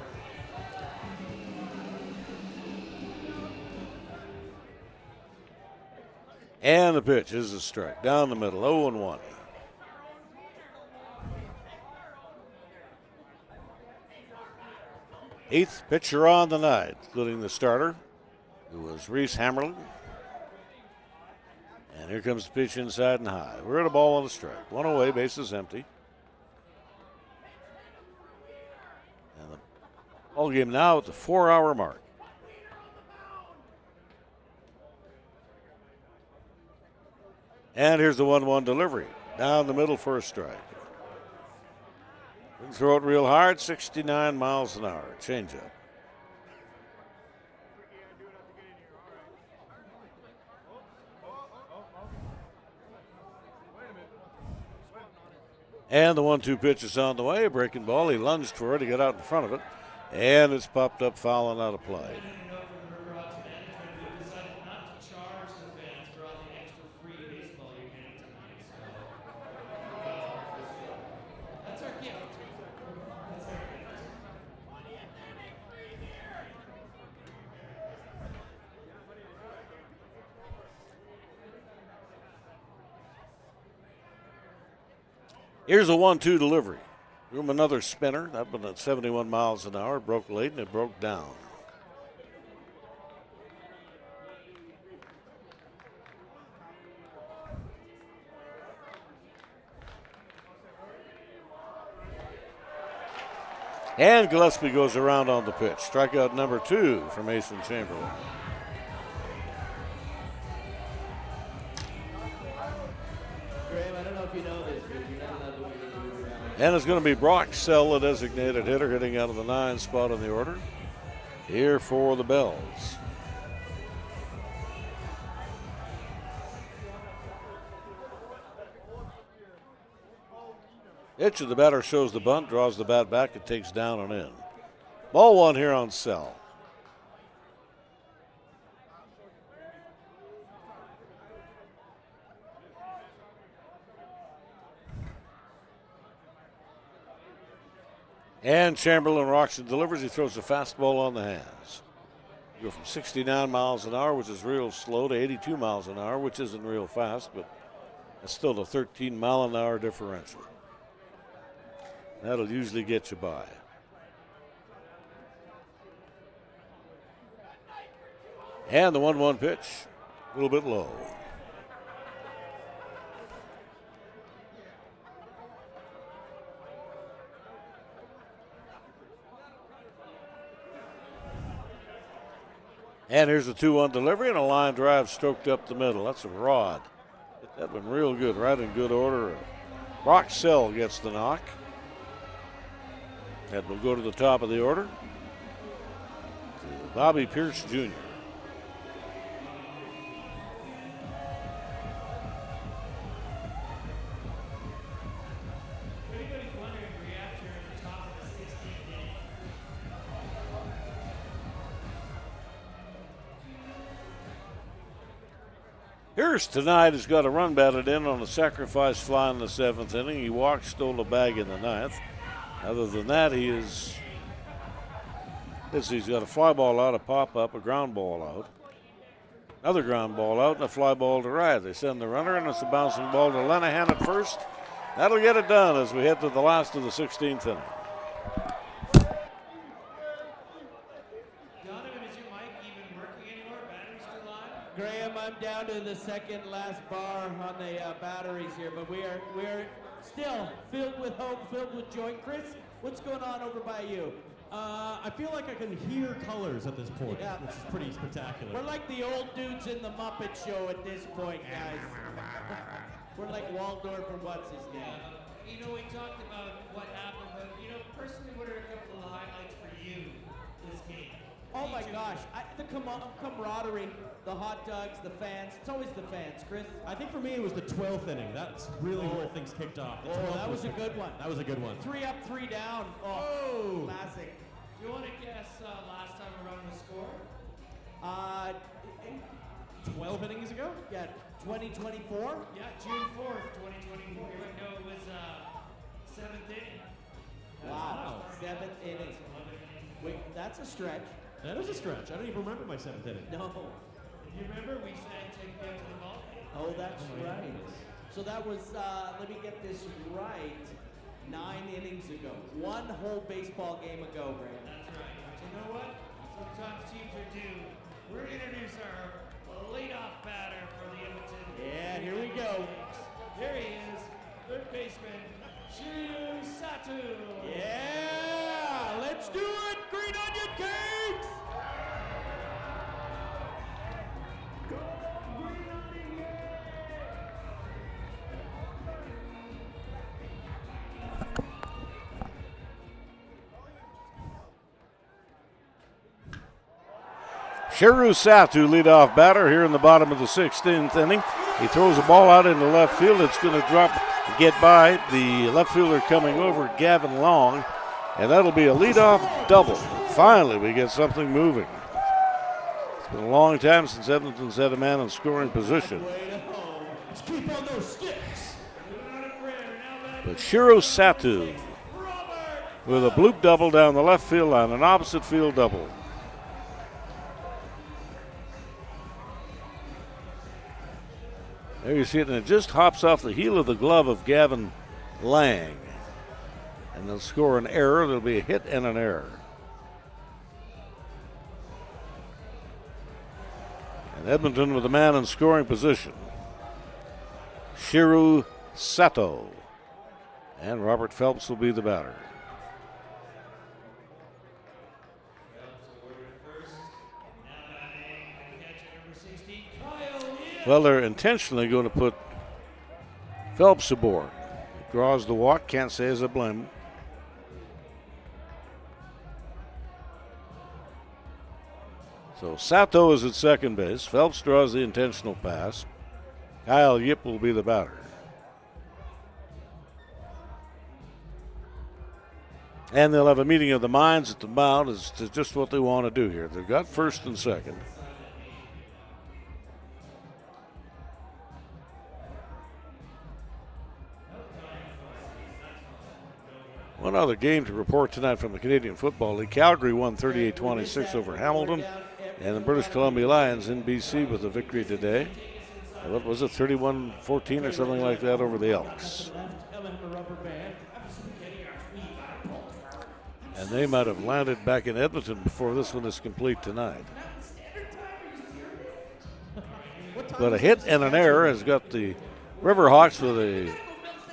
And the pitch is a strike. Down the middle, 0-1. Eighth pitcher on the night, including the starter, who was Reese Hammerlin. And here comes the pitch inside and high. We're at a ball on a strike. One away, bases empty. And the ball game now at the 4-hour mark. And here's the 1-1 delivery. Down the middle for a strike. Didn't throw it real hard, 69 miles an hour. Changeup. And the 1-2 pitch is on the way. A breaking ball. He lunged for it to get out in front of it. And it's popped up foul and out of play. Here's a 1-2 delivery. Room another spinner. That one at 71 miles an hour. Broke late and it broke down. And Gillespie goes around on the pitch. Strikeout number 2 for Mason Chamberlain. Graham, I don't know if you know this, but you're not allowed to win any round. And it's going to be Brock Sell, the designated hitter, hitting out of the 9 spot in the order. Here for the Bells. Pitch of the batter shows the bunt, draws the bat back, it takes down and in. Ball 1 here on Sell. And Chamberlain rocks and delivers. He throws a fastball on the hands. You go from 69 miles an hour, which is real slow, to 82 miles an hour, which isn't real fast, but it's still a 13 mile an hour differential. That'll usually get you by. And the 1-1 pitch, a little bit low. And here's the 2-1 delivery and a line drive stroked up the middle. That's a rod. Hit that one real good, right in good order. Brock Sell gets the knock. That will go to the top of the order to Bobby Pierce Jr. Pierce tonight has got a run batted in on a sacrifice fly in the 7th inning. He walked, stole a bag in the 9th. Other than that, he's got a fly ball out, a pop up, a ground ball out, another ground ball out, and a fly ball to right. They send the runner, and it's a bouncing ball to Lenahan at first. That'll get it done as we head to the last of the 16th inning. Graham, I'm down to the second last bar on the batteries here, but we are still filled with hope, filled with joy. Chris, what's going on over by you? I feel like I can hear colors at this point, which is pretty spectacular. We're like the old dudes in the Muppet Show at this point, guys. We're like Waldorf or what's his name. You know, we talked about what happened, but, you know, personally, what are a couple of highlights for you this game? Oh my gosh, the camaraderie, the hot dogs, the fans. It's always the fans, Chris. I think for me it was the 12th inning. That's really where things kicked off. The 12th that was a good one. That was a good one. 3 up, 3 down. Oh. Classic. Do you want to guess last time around the score? 12 innings ago? Yeah, 2024. Yeah, June 4th, 2024. No, it was 7th inning. Wow, 7th inning. Wait, that's a stretch. That is a stretch. I don't even remember my 7th inning. No. You remember we said take me up to the ball? Oh, that's right. So that was, let me get this right, 9 innings ago. 1 whole baseball game ago, Graham. That's right. But you know what? Sometimes teams are due. We're going to introduce our leadoff batter for the Edmonton. Yeah, here we go. There he is, third baseman, Shiryu Satu. Yeah, let's do it, Green Onion Cakes! Shiru Satu, leadoff batter here in the bottom of the 16th inning. He throws a ball out into left field. It's going to drop to get by the left fielder coming over, Gavin Long, and that'll be a leadoff double. Finally, we get something moving. It's been a long time since Edmonton's had a man in scoring position. Let's keep on those sticks. But Shiro Satu with a bloop double down the left field line, an opposite field double. There you see it, and it just hops off the heel of the glove of Gavin Lang. And they'll score an error. There'll be a hit and an error. And Edmonton with a man in scoring position. Shiru Sato. And Robert Phelps will be the batter. Well, they're intentionally going to put Phelps aboard. He draws the walk, can't say as a blame. So Sato is at second base. Phelps draws the intentional pass. Kyle Yip will be the batter. And they'll have a meeting of the minds at the mound as to just what they want to do here. They've got first and second. One other game to report tonight from the Canadian Football League. Calgary won 38-26 over Hamilton, and the British Columbia Lions in BC with a victory today. What was it, 31-14 or something like that over the Elks. And they might have landed back in Edmonton before this one is complete tonight. But a hit and an error has got the Riverhawks with a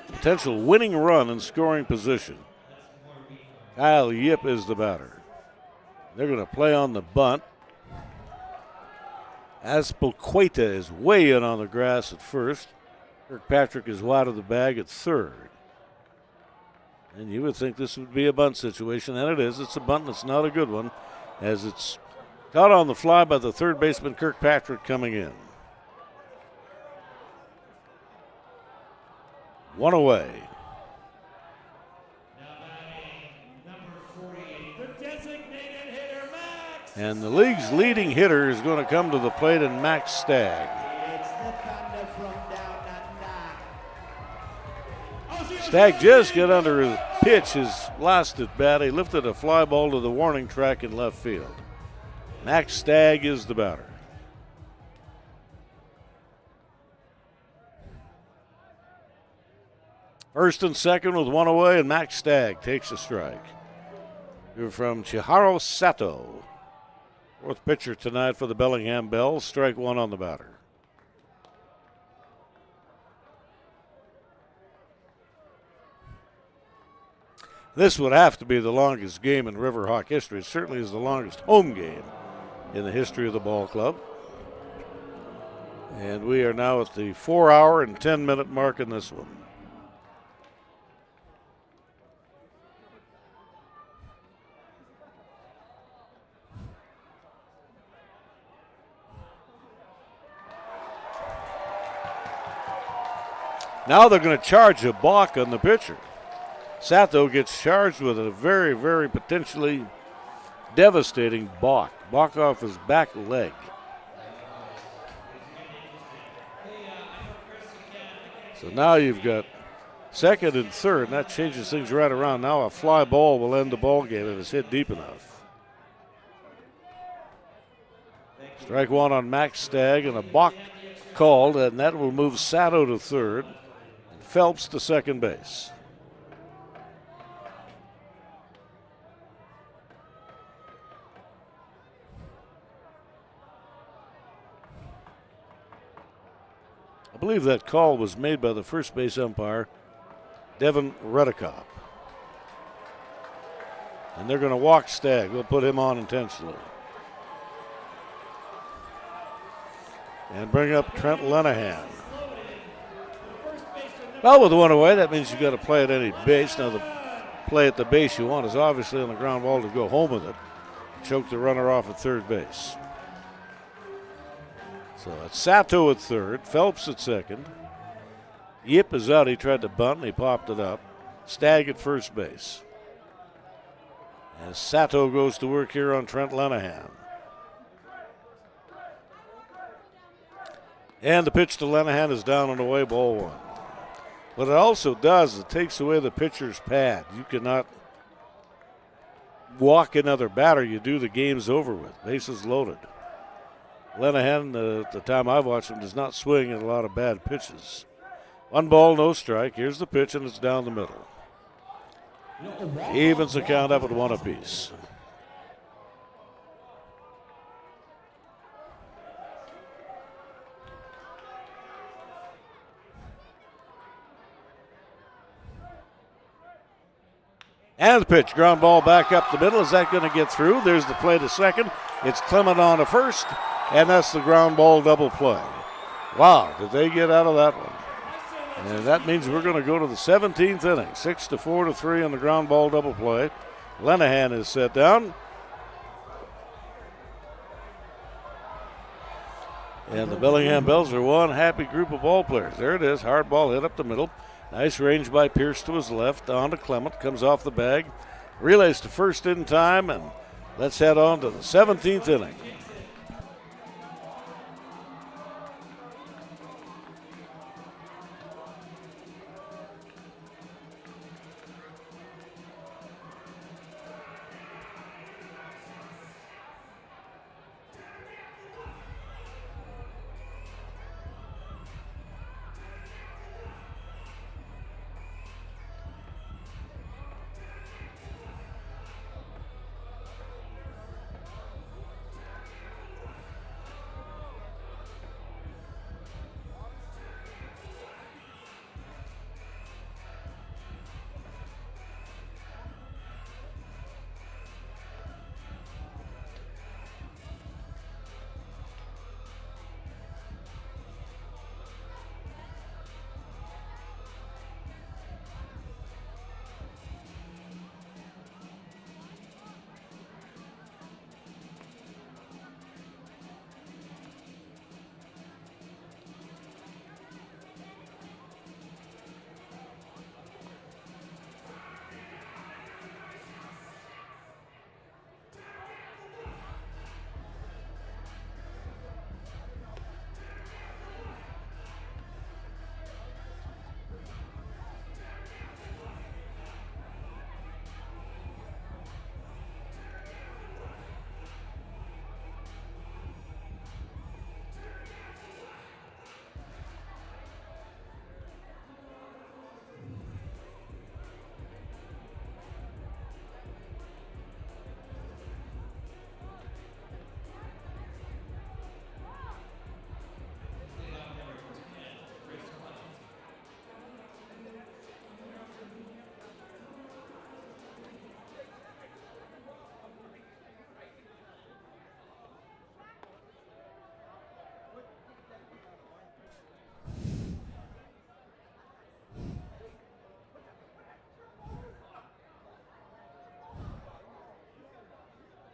potential winning run in scoring position. Kyle Yip is the batter. They're going to play on the bunt. Aspilcueta is way in on the grass at first. Kirkpatrick is wide of the bag at third. And you would think this would be a bunt situation, and it is. It's a bunt, and it's not a good one, as it's caught on the fly by the third baseman, Kirkpatrick, coming in. One away. And the league's leading hitter is going to come to the plate, and Max Stagg. Stagg just got under his pitch, his last at bat. He lifted a fly ball to the warning track in left field. Max Stagg is the batter. First and second with one away, and Max Stagg takes a strike. You're from Chihiro Sato. Fourth pitcher tonight for the Bellingham Bells. Strike one on the batter. This would have to be the longest game in Riverhawk history. It certainly is the longest home game in the history of the ball club. And we are now at the 4-hour and 10-minute mark in this one. Now they're going to charge a balk on the pitcher. Sato gets charged with a very, very potentially devastating balk. Balk off his back leg. So now you've got second and third, and that changes things right around. Now a fly ball will end the ball game if it's hit deep enough. Strike one on Max Stagg, and a balk called, and that will move Sato to third, and Phelps to second base. I believe that call was made by the first base umpire, Devin Redekop. And they're going to walk Stagg. They'll put him on intentionally. And bring up Trent Lenahan. Well, with one away, that means you've got to play at any base. Now, the play at the base you want is obviously on the ground ball to go home with it. Choke the runner off at third base. So it's Sato at third, Phelps at second. Yip is out. He tried to bunt and he popped it up. Stagg at first base. As Sato goes to work here on Trent Lenahan. And the pitch to Lenahan is down and away, ball one. What it also does is it takes away the pitcher's pad. You cannot walk another batter. You do, the game's over with. Bases loaded. Lenahan, at the time I've watched him, does not swing at a lot of bad pitches. 1 ball, no strike. Here's the pitch, and it's down the middle. Evens the count up at 1 apiece. And the pitch, ground ball back up the middle. Is that going to get through? There's the play to second. It's Clement on to first, and that's the ground ball double play. Wow, did they get out of that one? And that means we're going to go to the 17th inning. 6-4-3 on the ground ball double play. Lenahan is set down. And the Bellingham Bells are one happy group of ball players. There it is, hard ball hit up the middle. Nice range by Pierce to his left, on to Clement, comes off the bag. Relays to first in time, and let's head on to the 17th inning.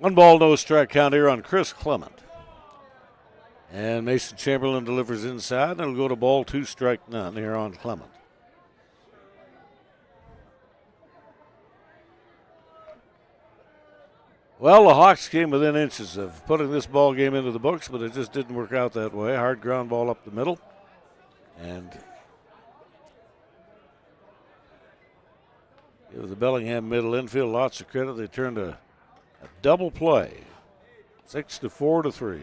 One ball, no strike count here on Chris Clement. And Mason Chamberlain delivers inside, and it'll go to ball 2, strike none here on Clement. Well, the Hawks came within inches of putting this ball game into the books, but it just didn't work out that way. Hard ground ball up the middle. And give the Bellingham middle infield lots of credit. They turned a double play. 6-4-3.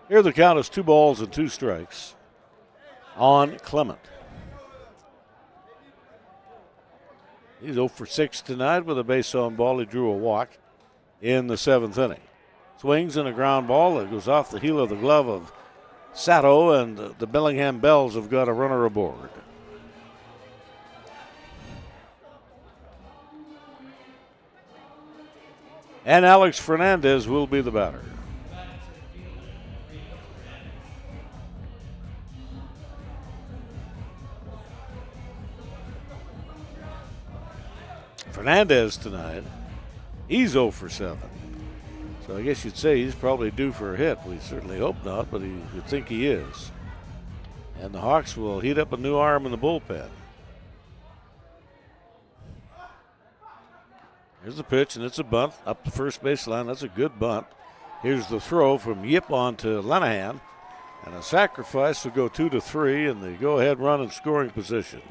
Here the count is 2 balls and 2 strikes on Clement. He's 0 for 6 tonight with a base on ball. He drew a walk in the 7th inning. Swings in a ground ball that goes off the heel of the glove of Sato, and the Bellingham Bells have got a runner aboard. And Alex Fernandez will be the batter. Fernandez tonight, he's 0 for 7. So I guess you'd say he's probably due for a hit. We certainly hope not, but you'd think he is. And the Hawks will heat up a new arm in the bullpen. Here's the pitch, and it's a bunt up the first baseline. That's a good bunt. Here's the throw from Yip on to Lenahan. And a sacrifice will go 2-3, and the go-ahead run in scoring position.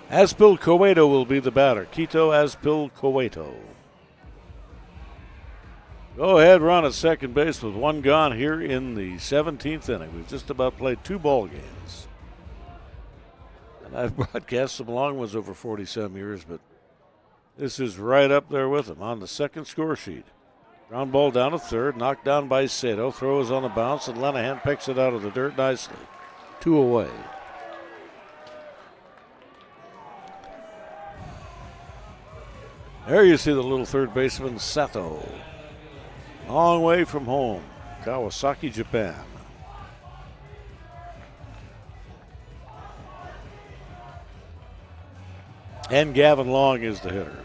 Aspil Cueto will be the batter. Quito Aspil Cueto. Go ahead run at second base with 1 gone here in the 17th inning. We've just about played 2 ball games. And I've broadcast some long ones over 40-some years, but this is right up there with them on the second score sheet. Ground ball down to third, knocked down by Sato. Throw is on the bounce, and Lenahan picks it out of the dirt nicely. 2 away. There you see the little third baseman, Sato. Long way from home, Kawasaki, Japan. And Gavin Long is the hitter.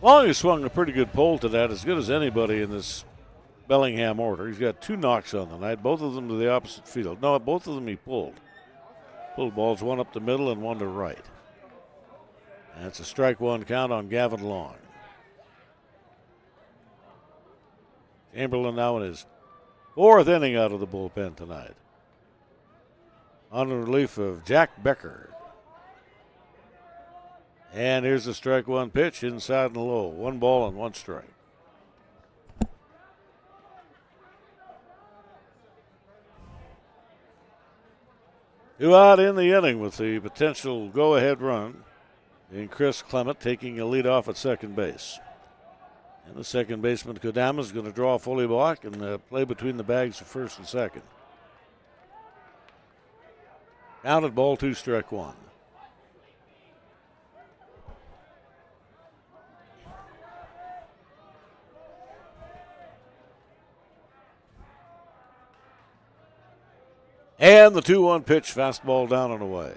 Long has swung a pretty good pole to that, as good as anybody in this Bellingham order. He's got 2 knocks on the night, both of them to the opposite field. No, both of them he pulled. Pulled balls, 1 up the middle and 1 to right. And it's a strike 1 count on Gavin Long. Chamberlain now in his 4th inning out of the bullpen tonight. On the relief of Jack Becker. And here's the strike 1 pitch, inside and low. 1 ball and 1 strike. Two out in the inning with the potential go-ahead run in Chris Clement taking a lead off at second base. And the second baseman, Kodama, is going to draw a fully block and play between the bags of first and second. Counted ball 2, strike 1. And the 2-1 pitch, fastball down and away.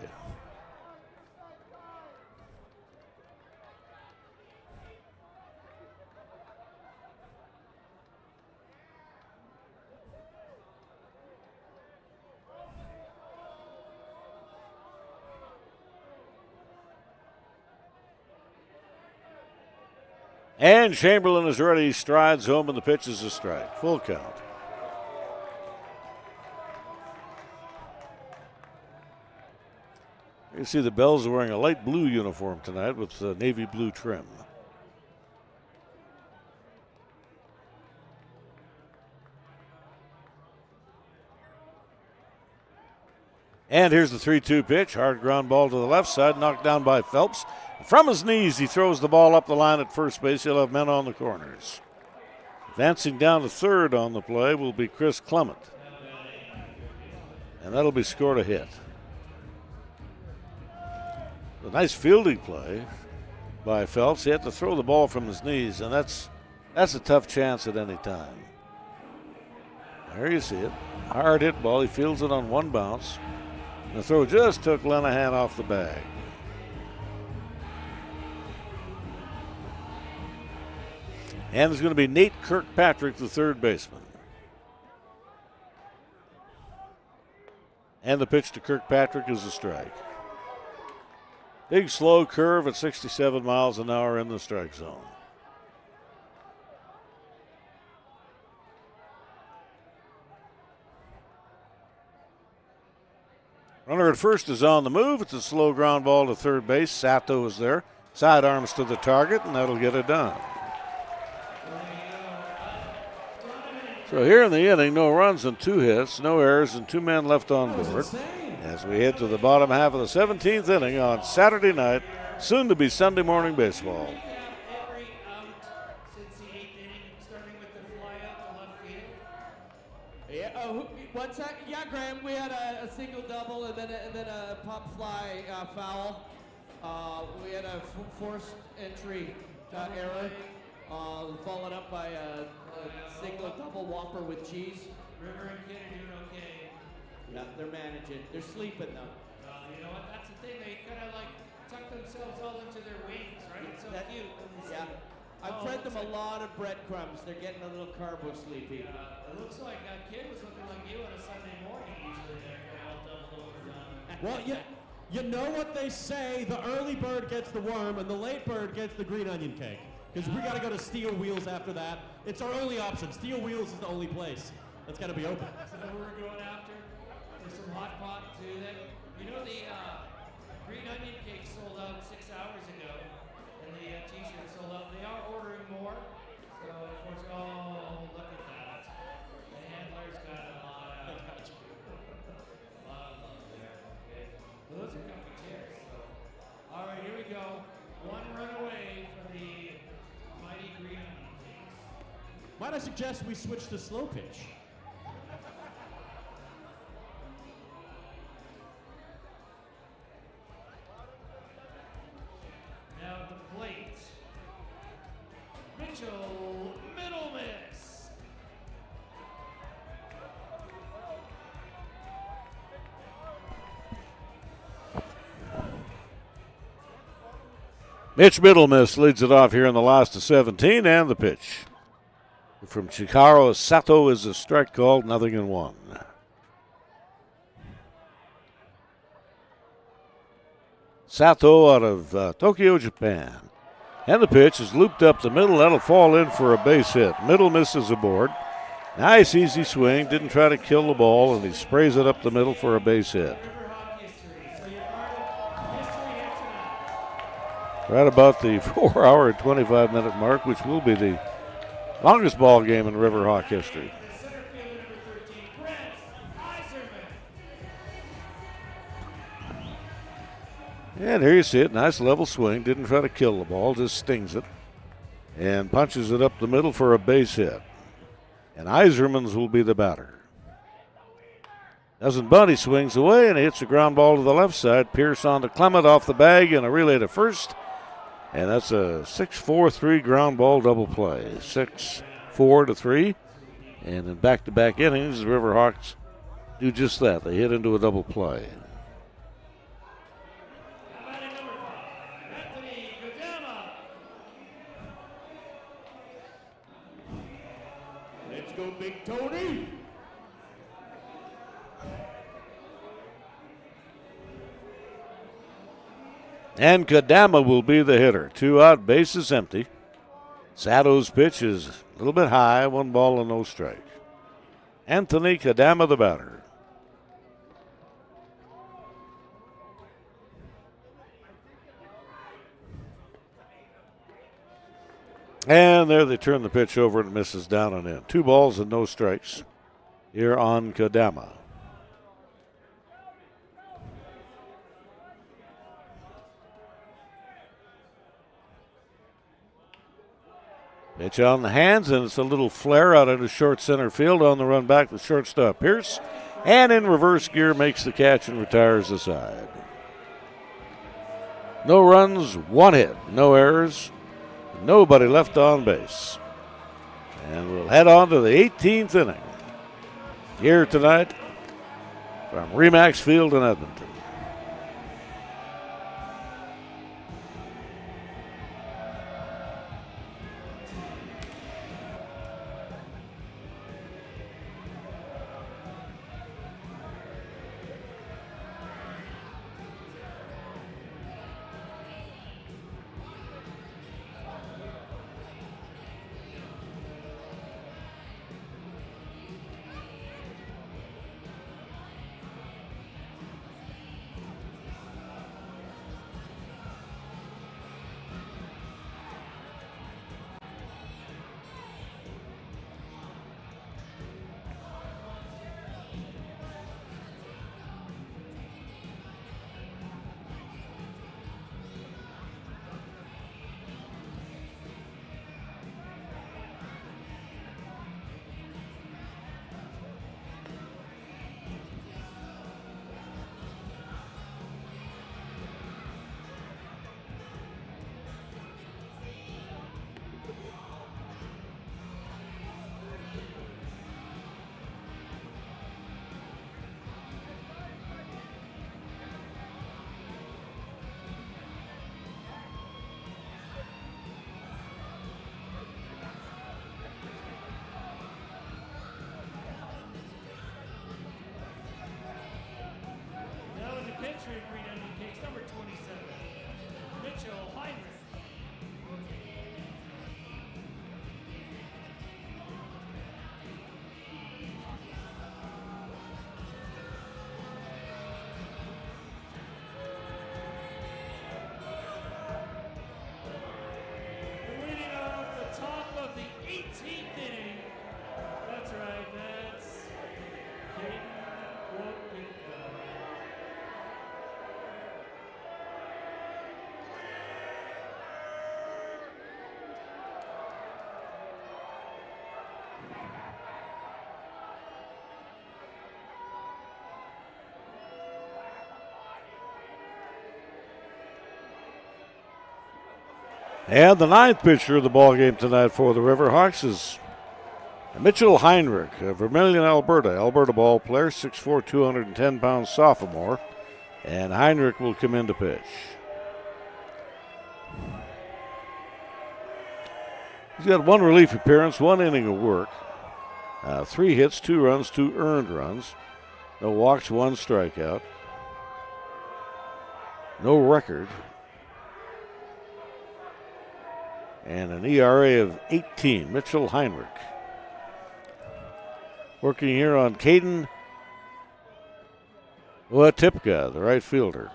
And Chamberlain is ready, strides home, and the pitch is a strike. Full count. You see the Bells are wearing a light blue uniform tonight with navy blue trim. And here's the 3-2 pitch. Hard ground ball to the left side, knocked down by Phelps. From his knees, he throws the ball up the line at first base. He'll have men on the corners. Advancing down to third on the play will be Chris Clement. And that'll be scored a hit. A nice fielding play by Phelps. He had to throw the ball from his knees, and that's a tough chance at any time. There you see it. Hard hit ball. He fields it on one bounce. The throw just took Lenahan off the bag. And there's going to be Nate Kirkpatrick, the third baseman. And the pitch to Kirkpatrick is a strike. Big slow curve at 67 miles an hour in the strike zone. Runner at first is on the move. It's a slow ground ball to third base. Sato is there. Sidearms to the target, and that'll get it done. So here in the inning, no runs and 2 hits, no errors, and 2 men left on board. As we head to the bottom half of the 17th inning on Saturday night, soon to be Sunday morning baseball. Yeah, what's that? Yeah, Graham, we had a single double and then a pop fly foul. We had a forced entry error, followed up by a single double whopper with cheese. River and Kid are doing okay. Yeah, they're managing. They're sleeping though. You know what? That's the thing. They kind of like tuck themselves all into their wings, right? It's so cute. Yeah. I've fed them a lot of breadcrumbs. They're getting a little carbo sleepy. It looks like that kid was looking like you on a Sunday morning usually there. All double overdone. Well, you know what they say, the early bird gets the worm and the late bird gets the green onion cake. Because we got to go to Steel Wheels after that. It's our only option. Steel Wheels is the only place that's got to be open. So we're going after for some hot pot too. You know the green onion cake sold out 6 hours ago, and the t-shirt sold out. They are ordering more. So of course, oh look at that. The handler's got a lot of love there. Okay. Well, those are comfy chairs. So. All right, here we go. 1 run away from the mighty green onion cakes. Might I suggest we switch to slow pitch? Now at the plate, Mitchell, middle miss. Mitch Middlemiss leads it off here in the last of 17, and the pitch. From Chikaro Sato is a strike called, 0-1. Sato out of Tokyo, Japan. And the pitch is looped up the middle. That'll fall in for a base hit. Middle misses aboard. Nice easy swing. Didn't try to kill the ball, and he sprays it up the middle for a base hit. Right about the 4-hour and 25-minute mark, which will be the longest ball game in Riverhawk history. And here you see it. Nice level swing. Didn't try to kill the ball, just stings it. And punches it up the middle for a base hit. And Isermans will be the batter. Doesn't bunt, he swings away and he hits a ground ball to the left side. Pierce on to Clement off the bag and a relay to first. And that's a 6-4-3 ground ball double play. 6-4-3. And in back-to-back innings, the Riverhawks do just that. They hit into a double play. Let's go, Big Tony. And Kadama will be the hitter. 2 out, bases empty. Sato's pitch is a little bit high, 1 ball and no strike. Anthony Kadama, the batter. And there they turn the pitch over and misses down and in. 2 balls and no strikes here on Kadama. Pitch on the hands, and it's a little flare out into short center field. On the run back, the shortstop Pierce. And in reverse gear, makes the catch and retires the side. No runs, 1 hit, no errors, nobody left on base. And we'll head on to the 18th inning. here tonight from Remax Field in Edmonton. Pitcher Green Onion Cakes, number 27, Mitchell Heinrich. Leading off the top of the 18th inning. That's right, that's Caden Woodpinko. And the ninth pitcher of the ballgame tonight for the Riverhawks is Mitchell Heinrich, a Vermilion, Alberta ball player, 6'4", 210-pound sophomore. And Heinrich will come in to pitch. He's got one relief appearance, 1 inning of work, 3 hits, 2 runs, 2 earned runs, no walks, 1 strikeout, no record, and an ERA of 18. Mitchell Heinrich. Working here on Caden Watipka, the right fielder.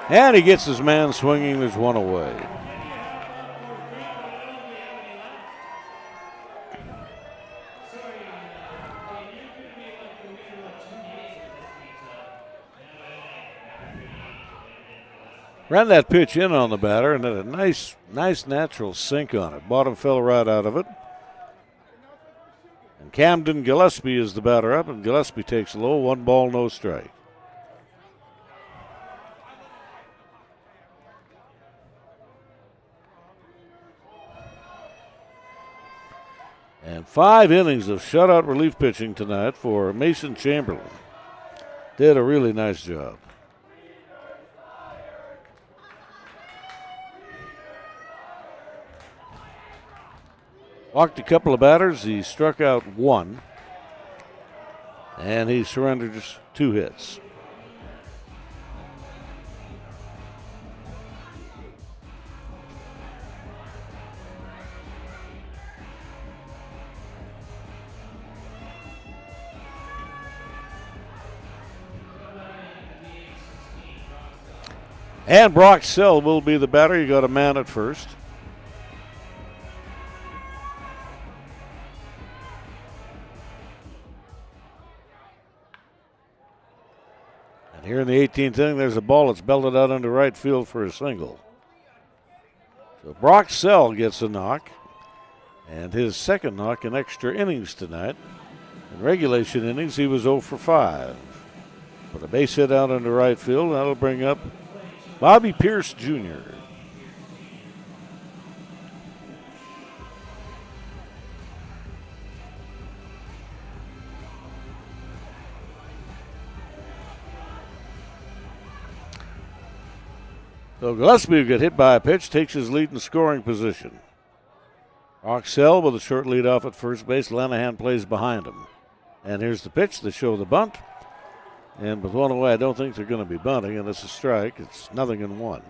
And he gets his man swinging. There's one away. Ran that pitch in on the batter and had a nice natural sink on it. Bottom fell right out of it. And Camden Gillespie is the batter up, and Gillespie takes low, 1 ball, no strike. And 5 innings of shutout relief pitching tonight for Mason Chamberlain. Did a really nice job. Walked a couple of batters. He struck out 1. And he surrendered just 2 hits. And Brock Sell will be the batter. You got a man at first. And here in the 18th inning, there's a ball that's belted out into right field for a single. So Brock Sell gets a knock, and his second knock in extra innings tonight. In regulation innings, he was 0 for 5. Put a base hit out into right field, and that'll bring up Bobby Pierce Jr. So Gillespie will get hit by a pitch, takes his lead in scoring position. Roxell with a short lead off at first base. Lanahan plays behind him. And here's the pitch. They show the bunt. And with one away, I don't think they're going to be bunting, and it's a strike. It's 0-1.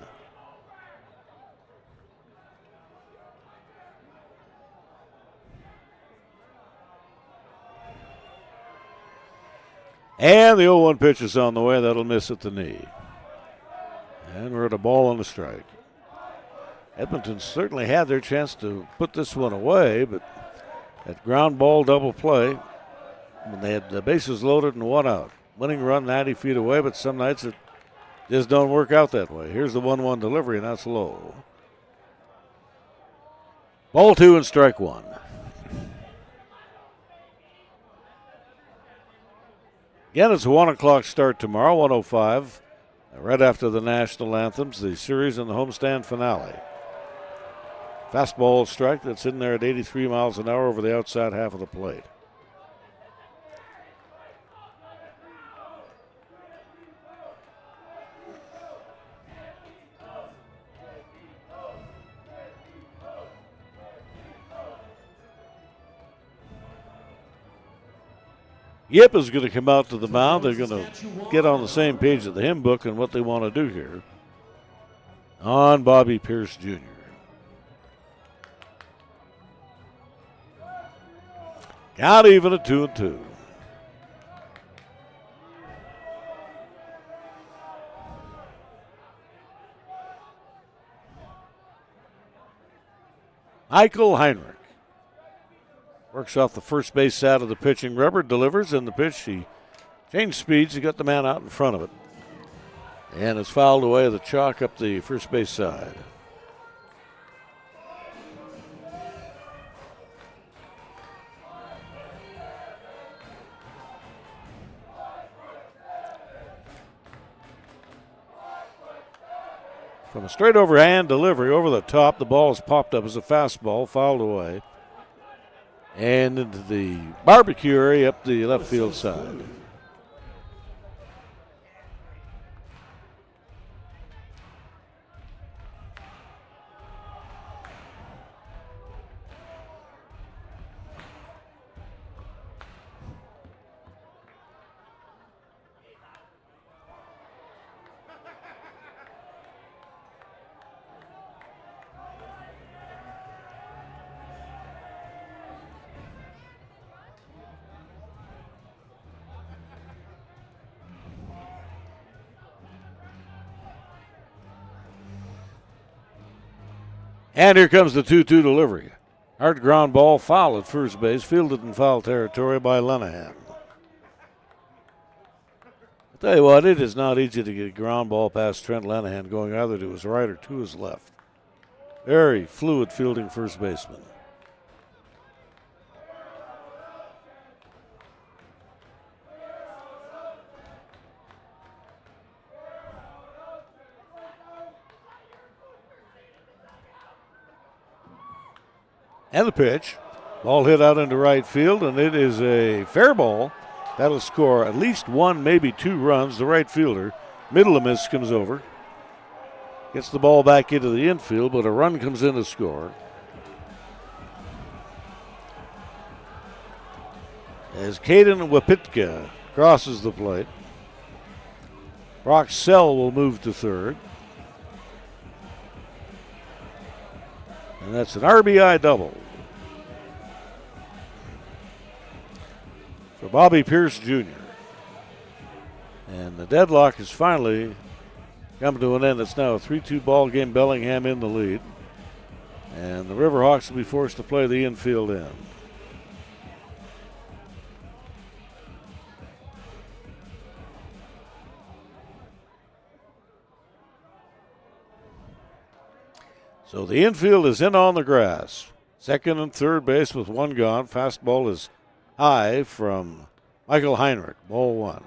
And the 0-1 pitch is on the way. That'll miss at the knee. And we're at a ball and a strike. Edmonton certainly had their chance to put this one away, but that ground ball double play, when they had the bases loaded and one out. Winning run 90 feet away, but some nights it just don't work out that way. Here's the 1-1 delivery, and that's low. Ball 2 and strike 1. Again, it's a 1 o'clock start tomorrow, 1:05. Right after the national anthems, the series and the homestand finale. Fastball strike that's in there at 83 miles an hour over the outside half of the plate. Yip is going to come out to the mound. They're going to get on the same page of the hymn book and what they want to do here on Bobby Pierce Jr. Count even at 2-2. Michael Heinrich works off the first base side of the pitching rubber, delivers, and the pitch, he changed speeds, he got the man out in front of it. And it's fouled away the chalk up the first base side. From a straight overhand delivery over the top, the ball is popped up as a fastball, fouled away. And into the barbecue area up the left field side. And here comes the 2-2 delivery. Hard ground ball, foul at first base, fielded in foul territory by Lanahan. I'll tell you what, it is not easy to get a ground ball past Trent Lanahan going either to his right or to his left. Very fluid fielding first baseman. And the pitch. Ball hit out into right field, and it is a fair ball. That'll score at least one, maybe two runs. The right fielder, Middlemiss, comes over. Gets the ball back into the infield, but a run comes in to score. As Caden Wapitka crosses the plate. Roxell will move to third. And that's an RBI double for Bobby Pierce Jr. And the deadlock has finally come to an end. It's now a 3-2 ball game. Bellingham in the lead. And the Riverhawks will be forced to play the infield end. So the infield is in on the grass. Second and third base with one gone. Fastball is high from Michael Heinrich. Ball one.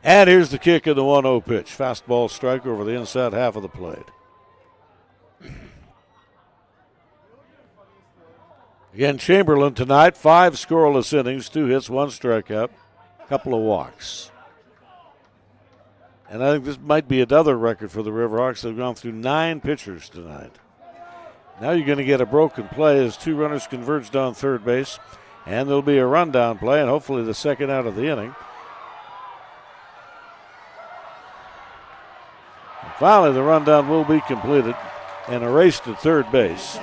And here's the kick of the 1-0 pitch. Fastball strike over the inside half of the plate. Again, Chamberlain tonight, 5 scoreless innings, 2 hits, 1 strikeout, a couple of walks. And I think this might be another record for the Riverhawks. They've gone through 9 pitchers tonight. Now you're going to get a broken play as 2 runners converge down third base, and there'll be a rundown play, and hopefully the second out of the inning. And finally, the rundown will be completed, and a race to third base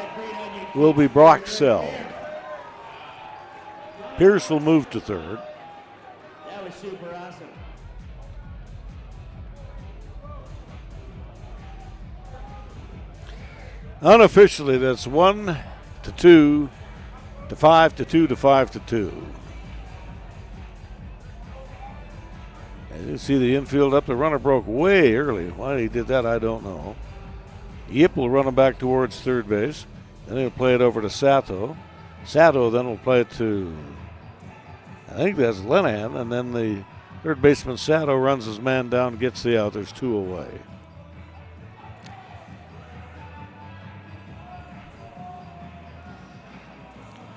will be Brock Sell. Pierce will move to third. That was super awesome. Unofficially, that's 1 to 2 to 5 to 2 to 5 to 2. And you see the infield up. The runner broke way early. Why he did that, I don't know. Yip will run him back towards third base. Then he'll play it over to Sato. Sato then will play it to, I think that's Lenahan, and then the third baseman Sato runs his man down, gets the out. There's 2 away.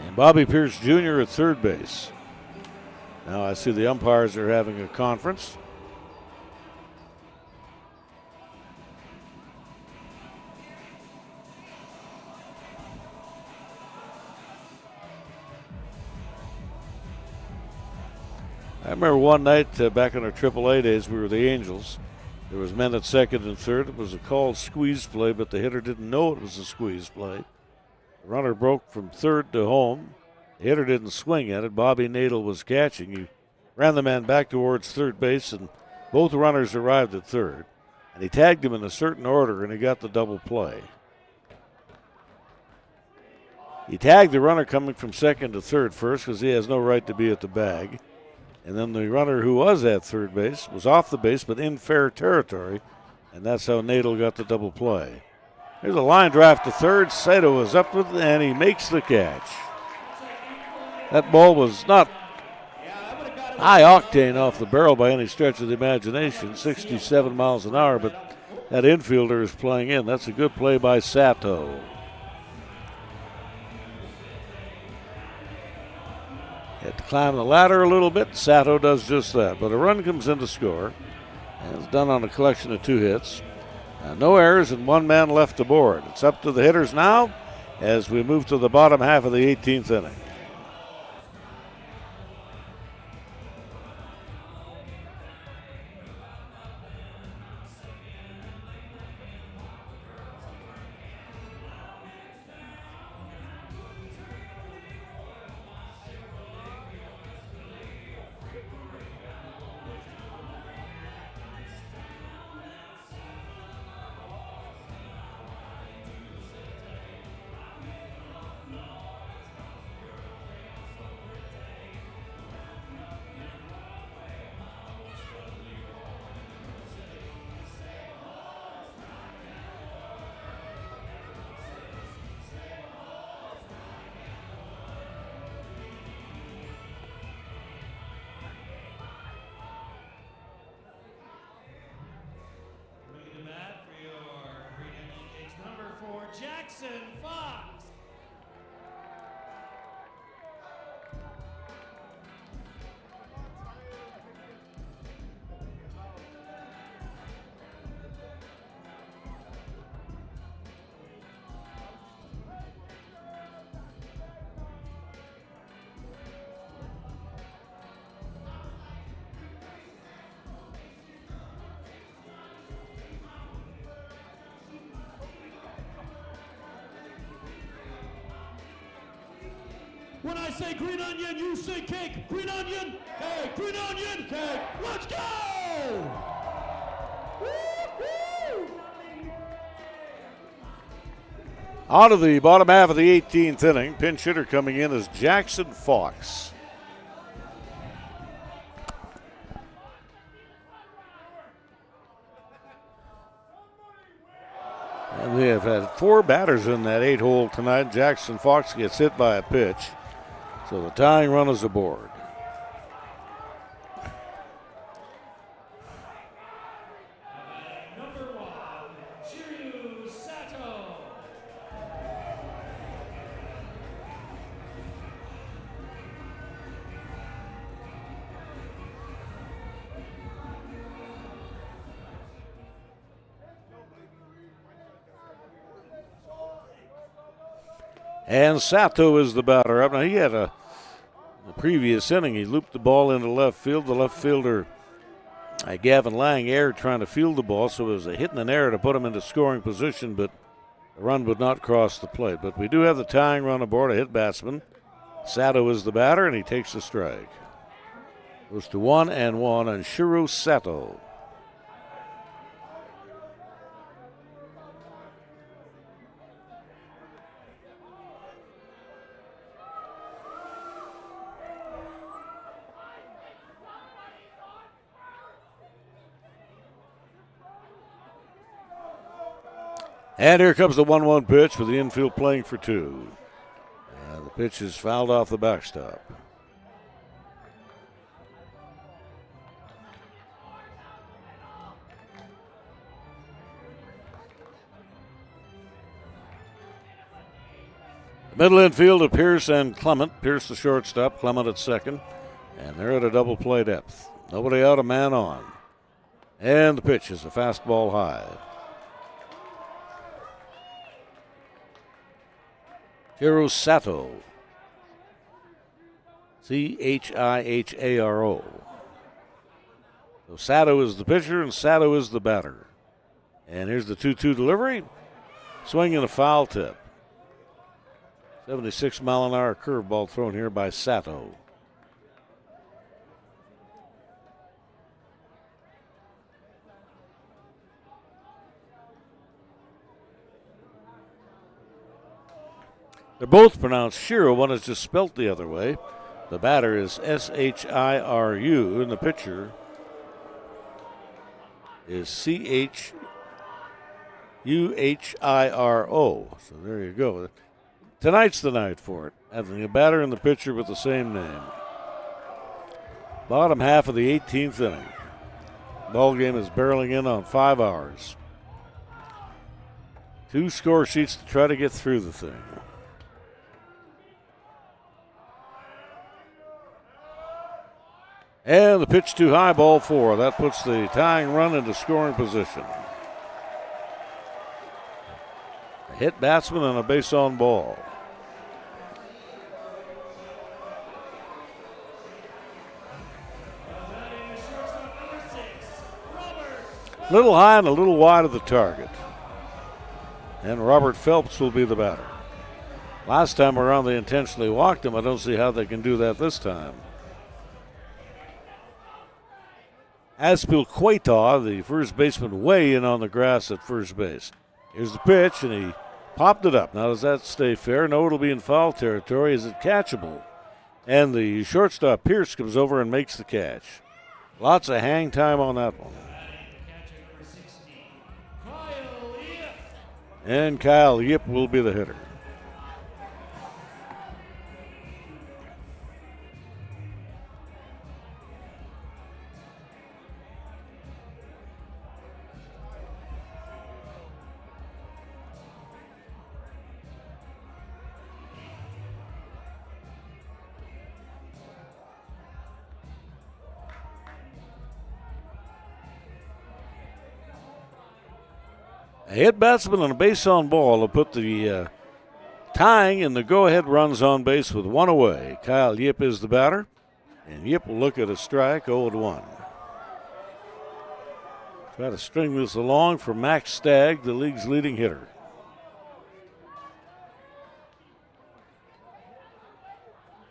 And Bobby Pierce Jr. at third base. Now I see the umpires are having a conference. I remember one night back in our AAA days, we were the Angels. There was men at second and third. It was a called squeeze play, but the hitter didn't know it was a squeeze play. The runner broke from third to home. The hitter didn't swing at it. Bobby Nadel was catching. He ran the man back towards third base, and both runners arrived at third. And he tagged him in a certain order, and he got the double play. He tagged the runner coming from second to third first because he has no right to be at the bag. And then the runner who was at third base was off the base but in fair territory, and that's how Nadel got the double play. There's a line drive to third. Sato is up with it, and he makes the catch. That ball was not high octane off the barrel by any stretch of the imagination, 67 miles an hour, but that infielder is playing in. That's a good play by Sato. Had to climb the ladder a little bit. Sato does just that. But a run comes in to score. And it's done on a collection of 2 hits. No errors and 1 man left aboard. It's up to the hitters now as we move to the bottom half of the 18th inning. Jackson Fox. When I say green onion, you say cake. Green onion, cake. Green onion, cake. Let's go! Woo-hoo! Out of the bottom half of the 18th inning, pinch hitter coming in is Jackson Fox. And we have had 4 batters in that 8-hole tonight. Jackson Fox gets hit by a pitch. So the tying run is aboard. And Sato is the batter up. Now, he had the previous inning, he looped the ball into left field. The left fielder, Gavin Lang, erred trying to field the ball, so it was a hit and an error to put him into scoring position, but the run would not cross the plate. But we do have the tying run aboard, a hit batsman. Sato is the batter, and he takes the strike. Goes to 1-1 on Shiro Sato. And here comes the 1-1 pitch with the infield playing for two. The pitch is fouled off the backstop. Middle infield of Pierce and Clement. Pierce the shortstop, Clement at second. And they're at a double play depth. Nobody out, a man on. And the pitch is a fastball high. Shiro Sato. Chiharo. So Sato is the pitcher and Sato is the batter. And here's the 2-2 delivery. Swing and a foul tip. 76-mile-an-hour curveball thrown here by Sato. They're both pronounced Shiro. One is just spelt the other way. The batter is Shiru, and the pitcher is Chuhiro. So there you go. Tonight's the night for it. Having a batter and the pitcher with the same name. Bottom half of the 18th inning. Ball game is barreling in on 5 hours. 2 score sheets to try to get through the thing. And the pitch too high, ball 4. That puts the tying run into scoring position. A hit batsman and a base on ball. A little high and a little wide of the target. And Robert Phelps will be the batter. Last time around they intentionally walked him. I don't see how they can do that this time. Aspilcueta, the first baseman, way in on the grass at first base. Here's the pitch, and he popped it up. Now, does that stay fair? No, it'll be in foul territory. Is it catchable? And the shortstop, Pierce, comes over and makes the catch. Lots of hang time on that one. And Kyle Yip will be the hitter. A hit batsman and a base on ball will put the tying and the go-ahead runs on base with 1 away. Kyle Yip is the batter, and Yip will look at a strike, 0-1. Try to string this along for Max Stagg, the league's leading hitter.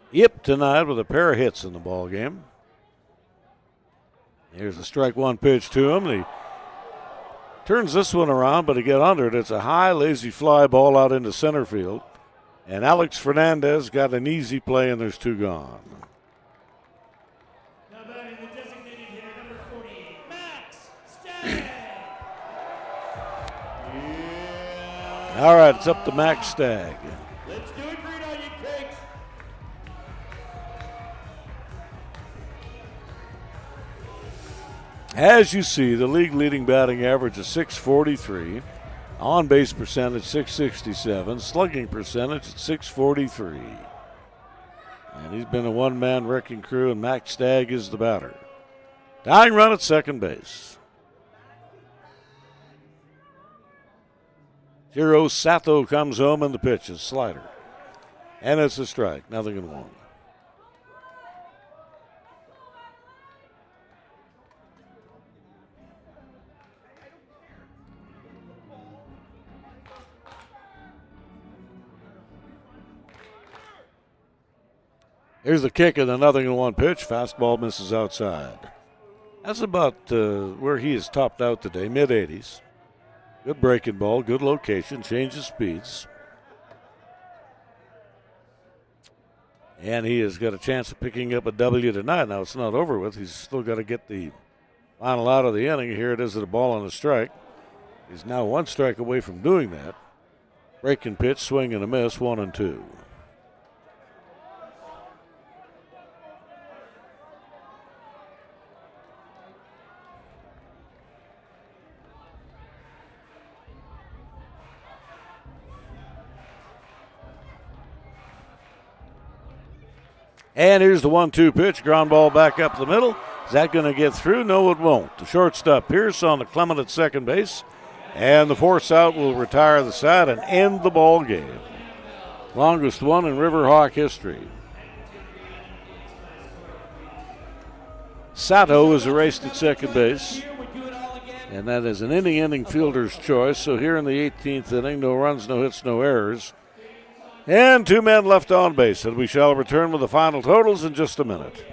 Yip tonight with a pair of hits in the ball game. Here's a strike 1 pitch to him. He turns this one around, but to get under it, it's a high, lazy fly ball out into center field. And Alex Fernandez got an easy play, and there's 2 gone. Now batting the designated hitter, number 48, Max Stagg. All right, it's up to Max Stagg. Let's do it, Green Onion Cakes. As you see, the league leading batting average is .643, on base percentage .667, slugging percentage at .643. And he's been a one-man wrecking crew, and Max Stagg is the batter. Tying run at second base. Shiro Sato comes home, and the pitch is slider. And it's a strike, 0-1. Here's the kick of the 0-1 pitch. Fastball misses outside. That's about where he is topped out today, mid-80s. Good breaking ball, good location, changes speeds. And he has got a chance of picking up a W tonight. Now it's not over with. He's still got to get the final out of the inning. Here it is at a ball and a strike. He's now 1 strike away from doing that. Breaking pitch, swing and a miss, 1-2. And here's the 1-2 pitch. Ground ball back up the middle. Is that going to get through? No, it won't. The shortstop Pierce on the Clement at second base. And the force out will retire the side and end the ball game. Longest one in Riverhawk history. Sato is erased at second base. And that is an inning fielder's choice. So here in the 18th inning, no runs, no hits, no errors. And 2 men left on base, and we shall return with the final totals in just a minute.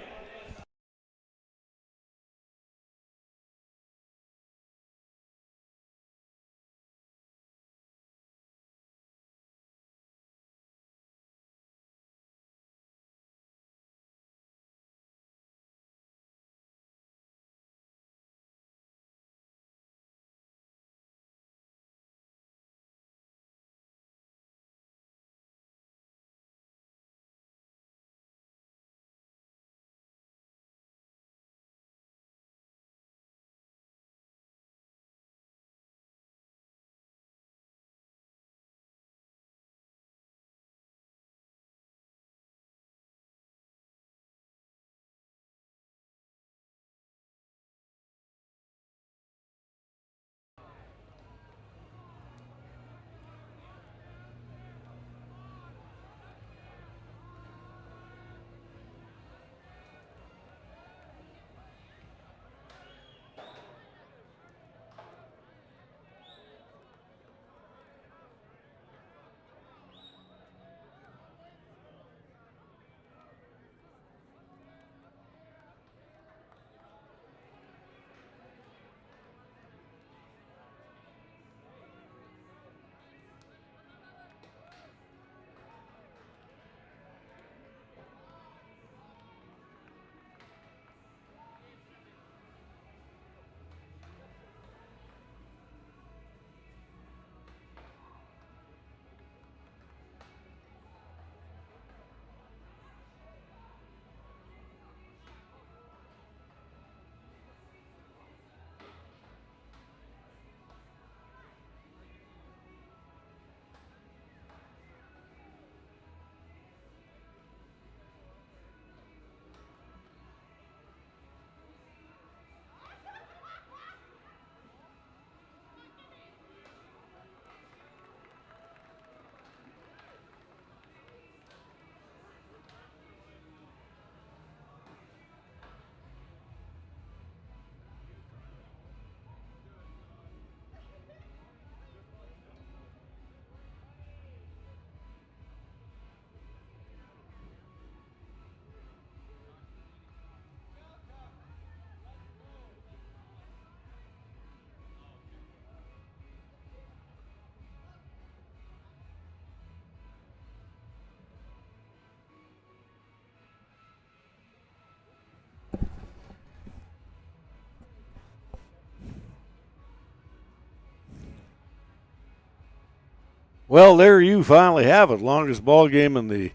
Well, there you finally have it. Longest ball game in the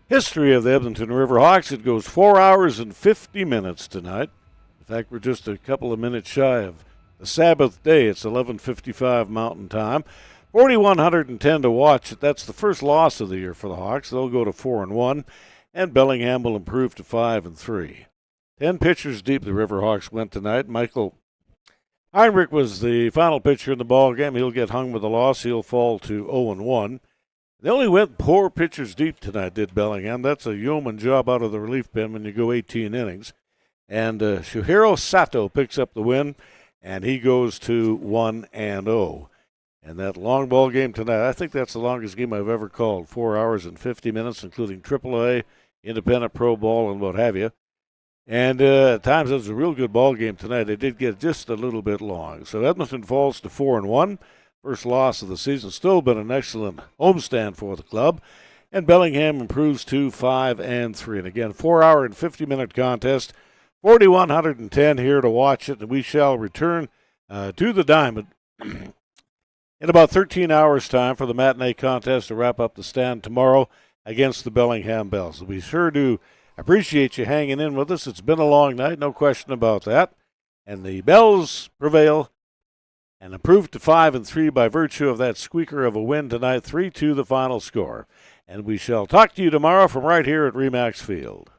history of the Edmonton Riverhawks. It goes 4 hours and 50 minutes tonight. In fact, we're just a couple of minutes shy of the Sabbath day. It's 11:55 Mountain Time. 4,110 to watch. That's the first loss of the year for the Hawks. They'll go to 4-1, and Bellingham will improve to 5-3. 10 pitchers deep the Riverhawks went tonight. Michael Heinrich was the final pitcher in the ball game. He'll get hung with a loss. He'll fall to 0-1. They only went 4 pitchers deep tonight, did Bellingham. That's a yeoman job out of the relief pen when you go 18 innings. And Shuhiro Sato picks up the win, and he goes to 1-0. And that long ball game tonight, I think that's the longest game I've ever called. 4 hours and 50 minutes, including AAA, independent pro ball, and what have you. And at times it was a real good ball game tonight. It did get just a little bit long. So Edmonton falls to 4-1. First loss of the season. Still been an excellent homestand for the club. And Bellingham improves to 5-3. And again, 4 hour and 50-minute contest. 4,110 here to watch it. And we shall return to the Diamond in about 13 hours' time for the matinee contest to wrap up the stand tomorrow against the Bellingham Bells. So we sure do appreciate you hanging in with us. It's been a long night, no question about that. And the Bells prevail and improved to 5-3 by virtue of that squeaker of a win tonight, 3-2 the final score. And we shall talk to you tomorrow from right here at RE/MAX Field.